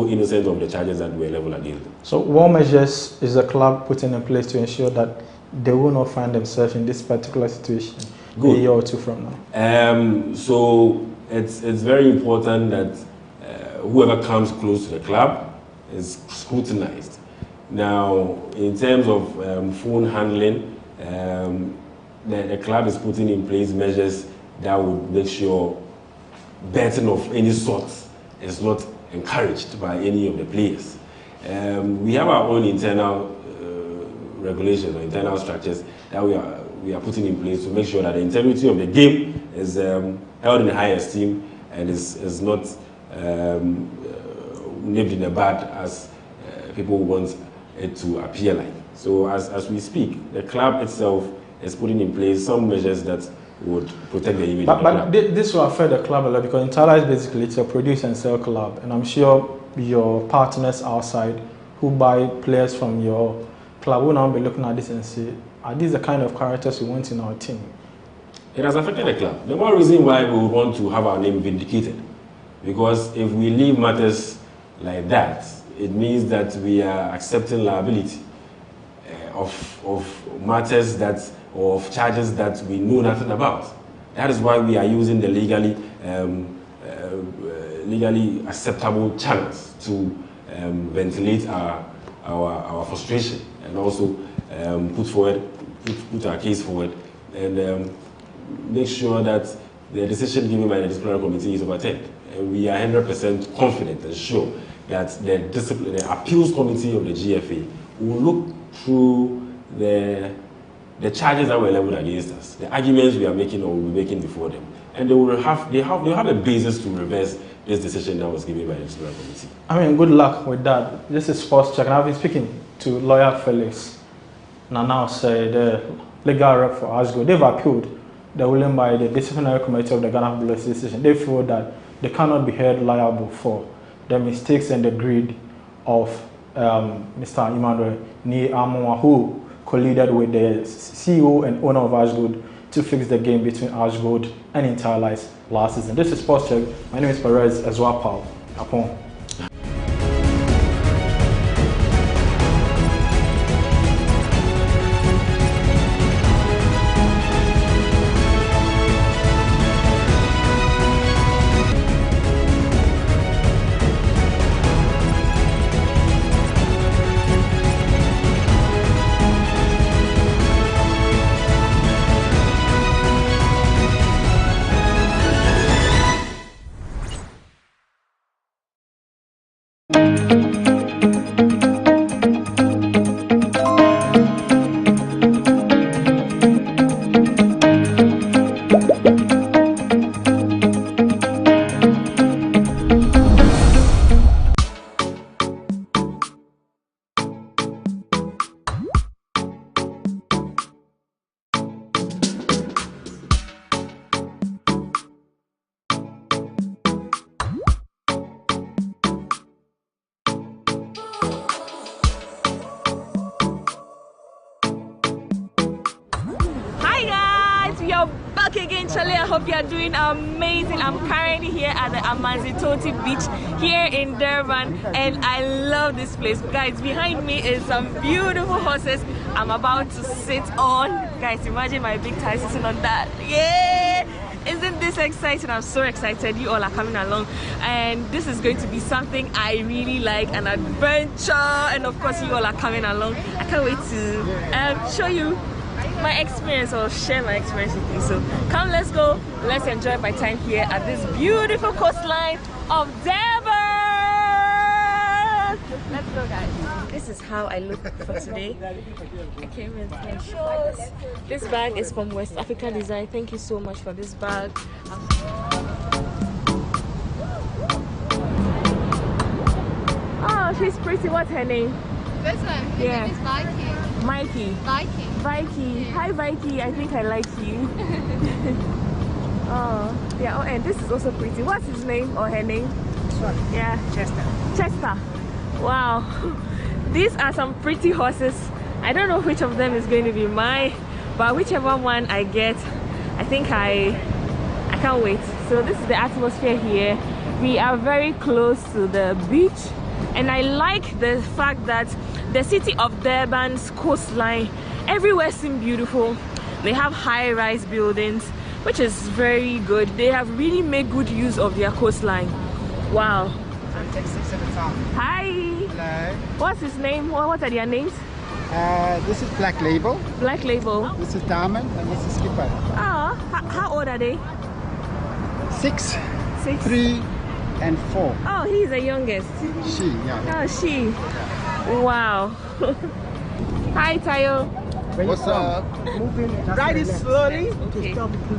innocent of the charges that were leveled against them. So what measures is the club putting in place to ensure that they will not find themselves in this particular situation a year or two from now? So it's very important that whoever comes close to the club is scrutinized. Now, in terms of phone handling, the club is putting in place measures that would make sure betting of any sort is not encouraged by any of the players. We have our own internal regulations or internal structures that we are putting in place to make sure that the integrity of the game is held in high esteem and is not nipped in the bud as people want it to appear like. So as we speak, the club itself is putting in place some measures that would protect the image of the club. But this will affect the club a lot because Inter-Allies basically it's a produce and sell club, and I'm sure your partners outside who buy players from your club will now be looking at this and say, are these the kind of characters we want in our team? It has affected the club. The more reason why we would want to have our name vindicated, because if we leave matters like that, it means that we are accepting liability of matters that, or of charges that we know nothing about. That is why we are using the legally acceptable channels to ventilate our frustration and also put our case forward and make sure that the decision given by the disciplinary committee is overturned. And we are 100% confident and sure that the appeals committee of the GFA will look through the charges that were leveled against us, the arguments we are making or will be making before them, and they will have a basis to reverse this decision that was given by the disciplinary committee? I mean, good luck with that. This is Sports Check, and I've been speaking to lawyer Felix Nanao, the legal rep for Ashgo. They've appealed the ruling by the disciplinary committee of the Ghana Football Association. They feel that they cannot be held liable for the mistakes and the greed of Mr. Emmanuel Ni Amoa, who colluded with the CEO and owner of Ashgold to fix the game between Ashgold and Interlice last season. This is Sports Check. My name is Perez Ezwapal. Upon. Back again, Charlie. I hope you are doing amazing. I'm currently here at the Amanzitoti Beach here in Durban, and I love this place. Guys, behind me is some beautiful horses I'm about to sit on. Guys, imagine my big tie sitting on that. Yeah! Isn't this exciting? I'm so excited you all are coming along, and this is going to be something I really like, an adventure, and of course you all are coming along. I can't wait to show you my experience or share my experience with you. So come, let's go, let's enjoy my time here at this beautiful coastline of Durban. Let's go, guys. This is how I look for today. I came with my shorts. This bag is from West Africa Design. Thank you so much for this bag. Oh, she's pretty. What's her name? This one, his name is Viking. Mikey. Viking. Vikey. Yeah. Hi, Vikey. I think I like you. Oh, yeah. Oh, and this is also pretty. What's his name or her name? Sorry. Yeah. Chester. Chester. Wow. These are some pretty horses. I don't know which of them is going to be mine, but whichever one I get, I think I can't wait. So this is the atmosphere here. We are very close to the beach, and I like the fact that the city of Durban's coastline, everywhere seems beautiful. They have high-rise buildings, which is very good. They have really made good use of their coastline. Wow. Hi. Hello. What's his name? What are their names? This is Black Label. Black Label. This is Diamond, and this is Skipper. Ah, how old are they? 6, 6, 3, and 4. Oh, he's the youngest. She, yeah. Oh, she. Wow. Hi, Tayo. What's up? Ride it slowly. Okay.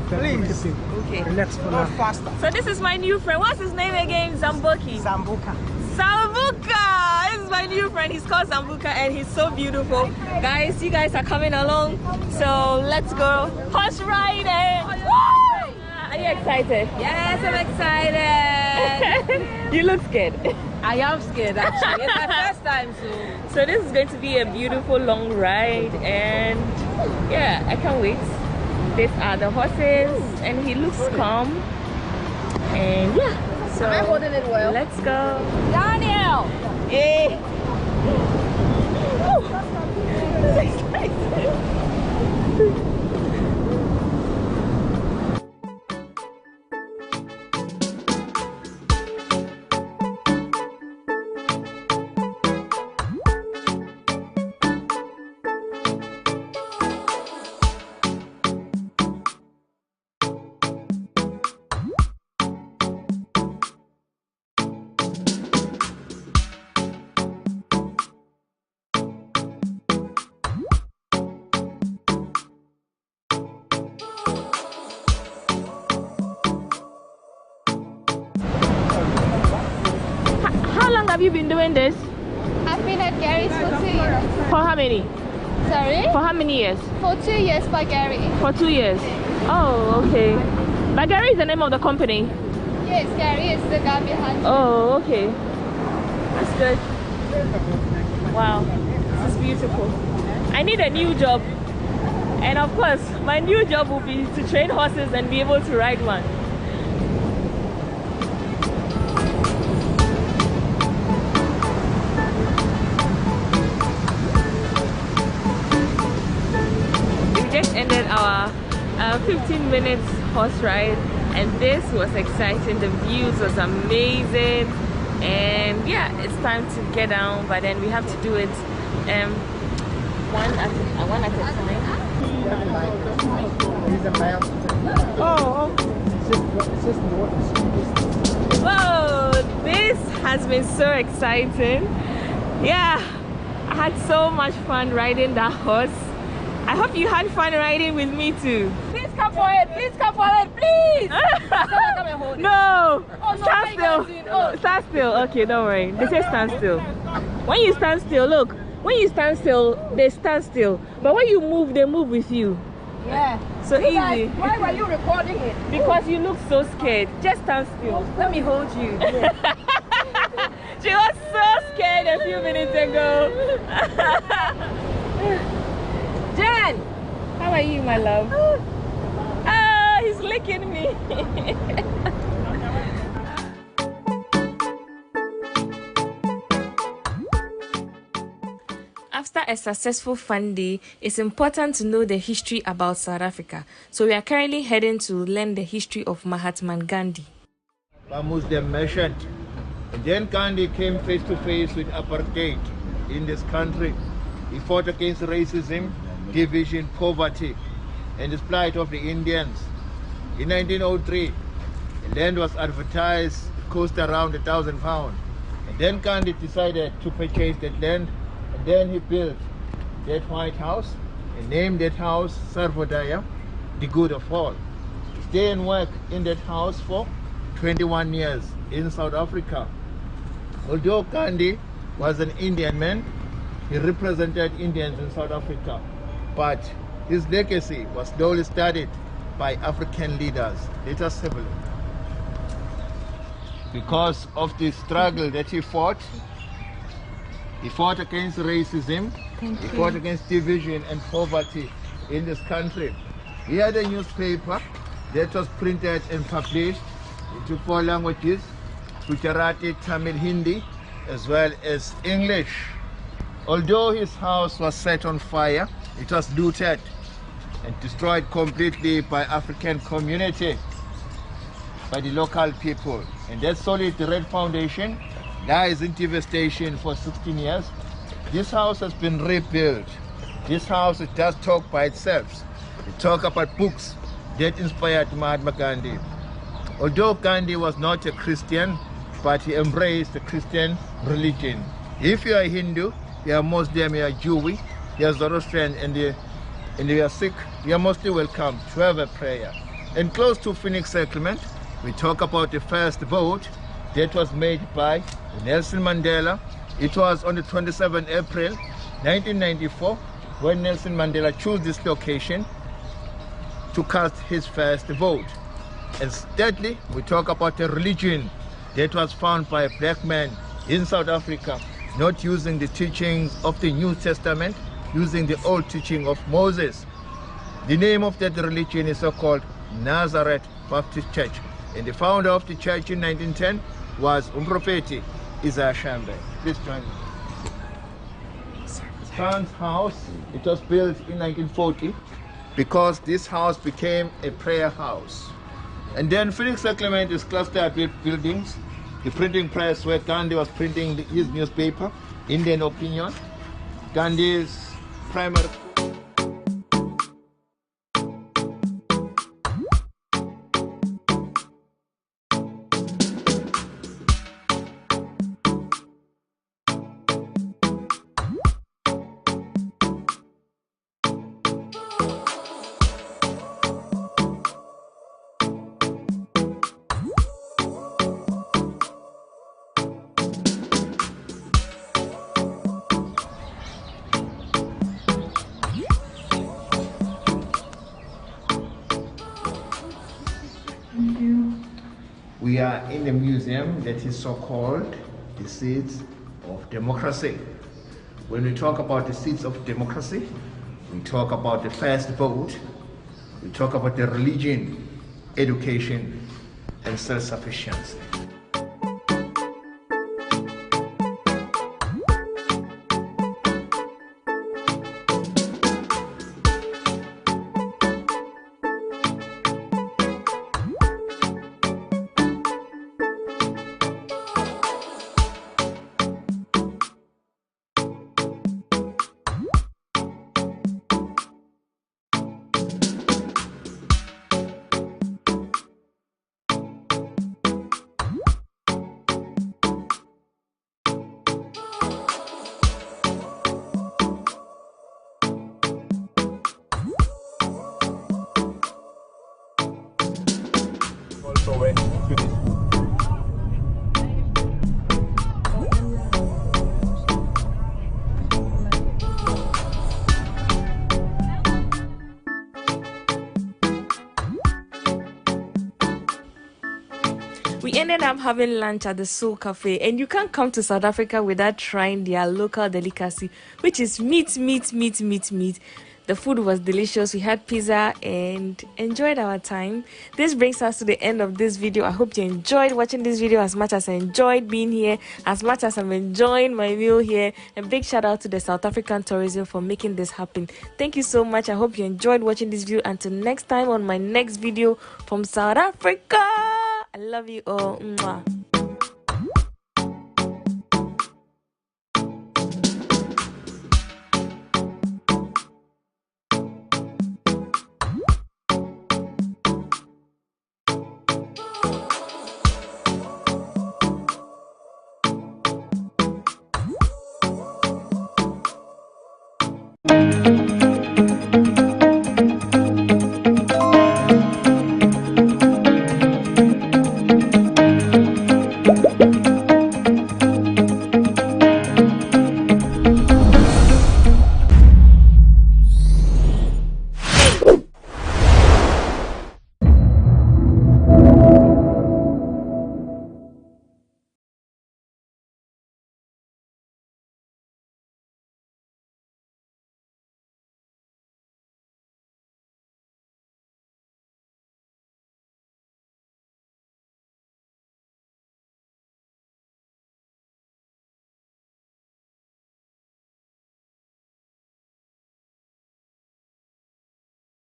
Please. Okay. Relax for now. Faster. So this is my new friend. What's his name again? Zamboki. Zambuka. Zambuka. This is my new friend. He's called Zambuka, and he's so beautiful. Guys, you guys are coming along. So let's go horse riding. Woo! Are you excited? Yes, I'm excited. You look scared. I am scared actually. It's my first time, so this is going to be a beautiful long ride, and yeah, I can't wait. These are the horses, and he looks calm, and yeah. So am I holding it well? Let's go. Daniel! Hey. have you been doing this? I've been at Gary's for 2 years. For how many? Sorry? For how many years? For 2 years by Gary. For 2 years. Oh, okay. But Gary is the name of the company? Yes, Gary is the guy behind. Oh, okay. That's good. Wow, this is beautiful. I need a new job. And of course, my new job will be to train horses and be able to ride one. We just ended our 15 minutes horse ride, and this was exciting. The views was amazing, and yeah, it's time to get down, but then we have to do it one at a time. Oh, whoa, this has been so exciting. Yeah, I had so much fun riding that horse. I hope you had fun riding with me too. Please come for it. Please come for it. Please. No. Oh, no. Stand still. Oh. Stand still. Okay, don't worry. They say stand still. When you stand still, look. When you stand still, they stand still. But when you move, they move with you. Yeah. So You easy. guys, why were you recording it? Because you look so scared. Just stand still. Let me hold you. She was so scared a few minutes ago. Jen! How are you, my love? Ah, he's licking me. After a successful fun day, it's important to know the history about South Africa. So we are currently heading to learn the history of Mahatma Gandhi. Muslim merchant. And then Gandhi came face to face with apartheid in this country. He fought against racism, division, poverty, and the plight of the Indians. In 1903, the land was advertised, it cost around £1,000. And then Gandhi decided to purchase that land, and then he built that White House and named that house Sarvodaya, the good of all. He stayed and worked in that house for 21 years in South Africa. Although Gandhi was an Indian man, he represented Indians in South Africa, but his legacy was slowly studied by African leaders, later civilly. Because of the struggle that he fought against racism, he fought against division and poverty in this country. He had a newspaper that was printed and published into 4 languages, Gujarati, Tamil, Hindi, as well as English. Although his house was set on fire, it was looted and destroyed completely by African community, by the local people. And that solid red foundation lies in devastation for 16 years. This house has been rebuilt. This house, it does talk by itself. It talks about books that inspired Mahatma Gandhi. Although Gandhi was not a Christian, but he embraced the Christian religion. If you are a Hindu, you are Muslim, you are Jewish, you are Zoroastrian, and you are Sikh, you are mostly welcome to have a prayer. And close to Phoenix Settlement, we talk about the first vote that was made by Nelson Mandela. It was on the 27th April 1994 when Nelson Mandela chose this location to cast his first vote. And thirdly, we talk about a religion that was found by a black man in South Africa, not using the teachings of the New Testament, using the old teaching of Moses. The name of that religion is so-called Nazareth Baptist Church. And the founder of the church in 1910 was Umprofeti Isaiah Shambe. Please join me. Khan's house, it was built in 1940 because this house became a prayer house. And then Phoenix Settlement is clustered with buildings. The printing press where Gandhi was printing his newspaper, Indian Opinion. Gandhi's primary. We are in a museum that is so-called the Seeds of Democracy. When we talk about the seeds of democracy, we talk about the first vote, we talk about the religion, education, and self-sufficiency. We ended up having lunch at the Soul Cafe, and you can't come to South Africa without trying their local delicacy, which is meat. The food was delicious. We had pizza and enjoyed our time. This brings us to the end of this video. I hope you enjoyed watching this video as much as I enjoyed being here, as much as I'm enjoying my meal here. A big shout out to the South African tourism for making this happen. Thank you so much. I hope you enjoyed watching this video. Until next time on my next video from South Africa. I love you all. Mwah. Thank you.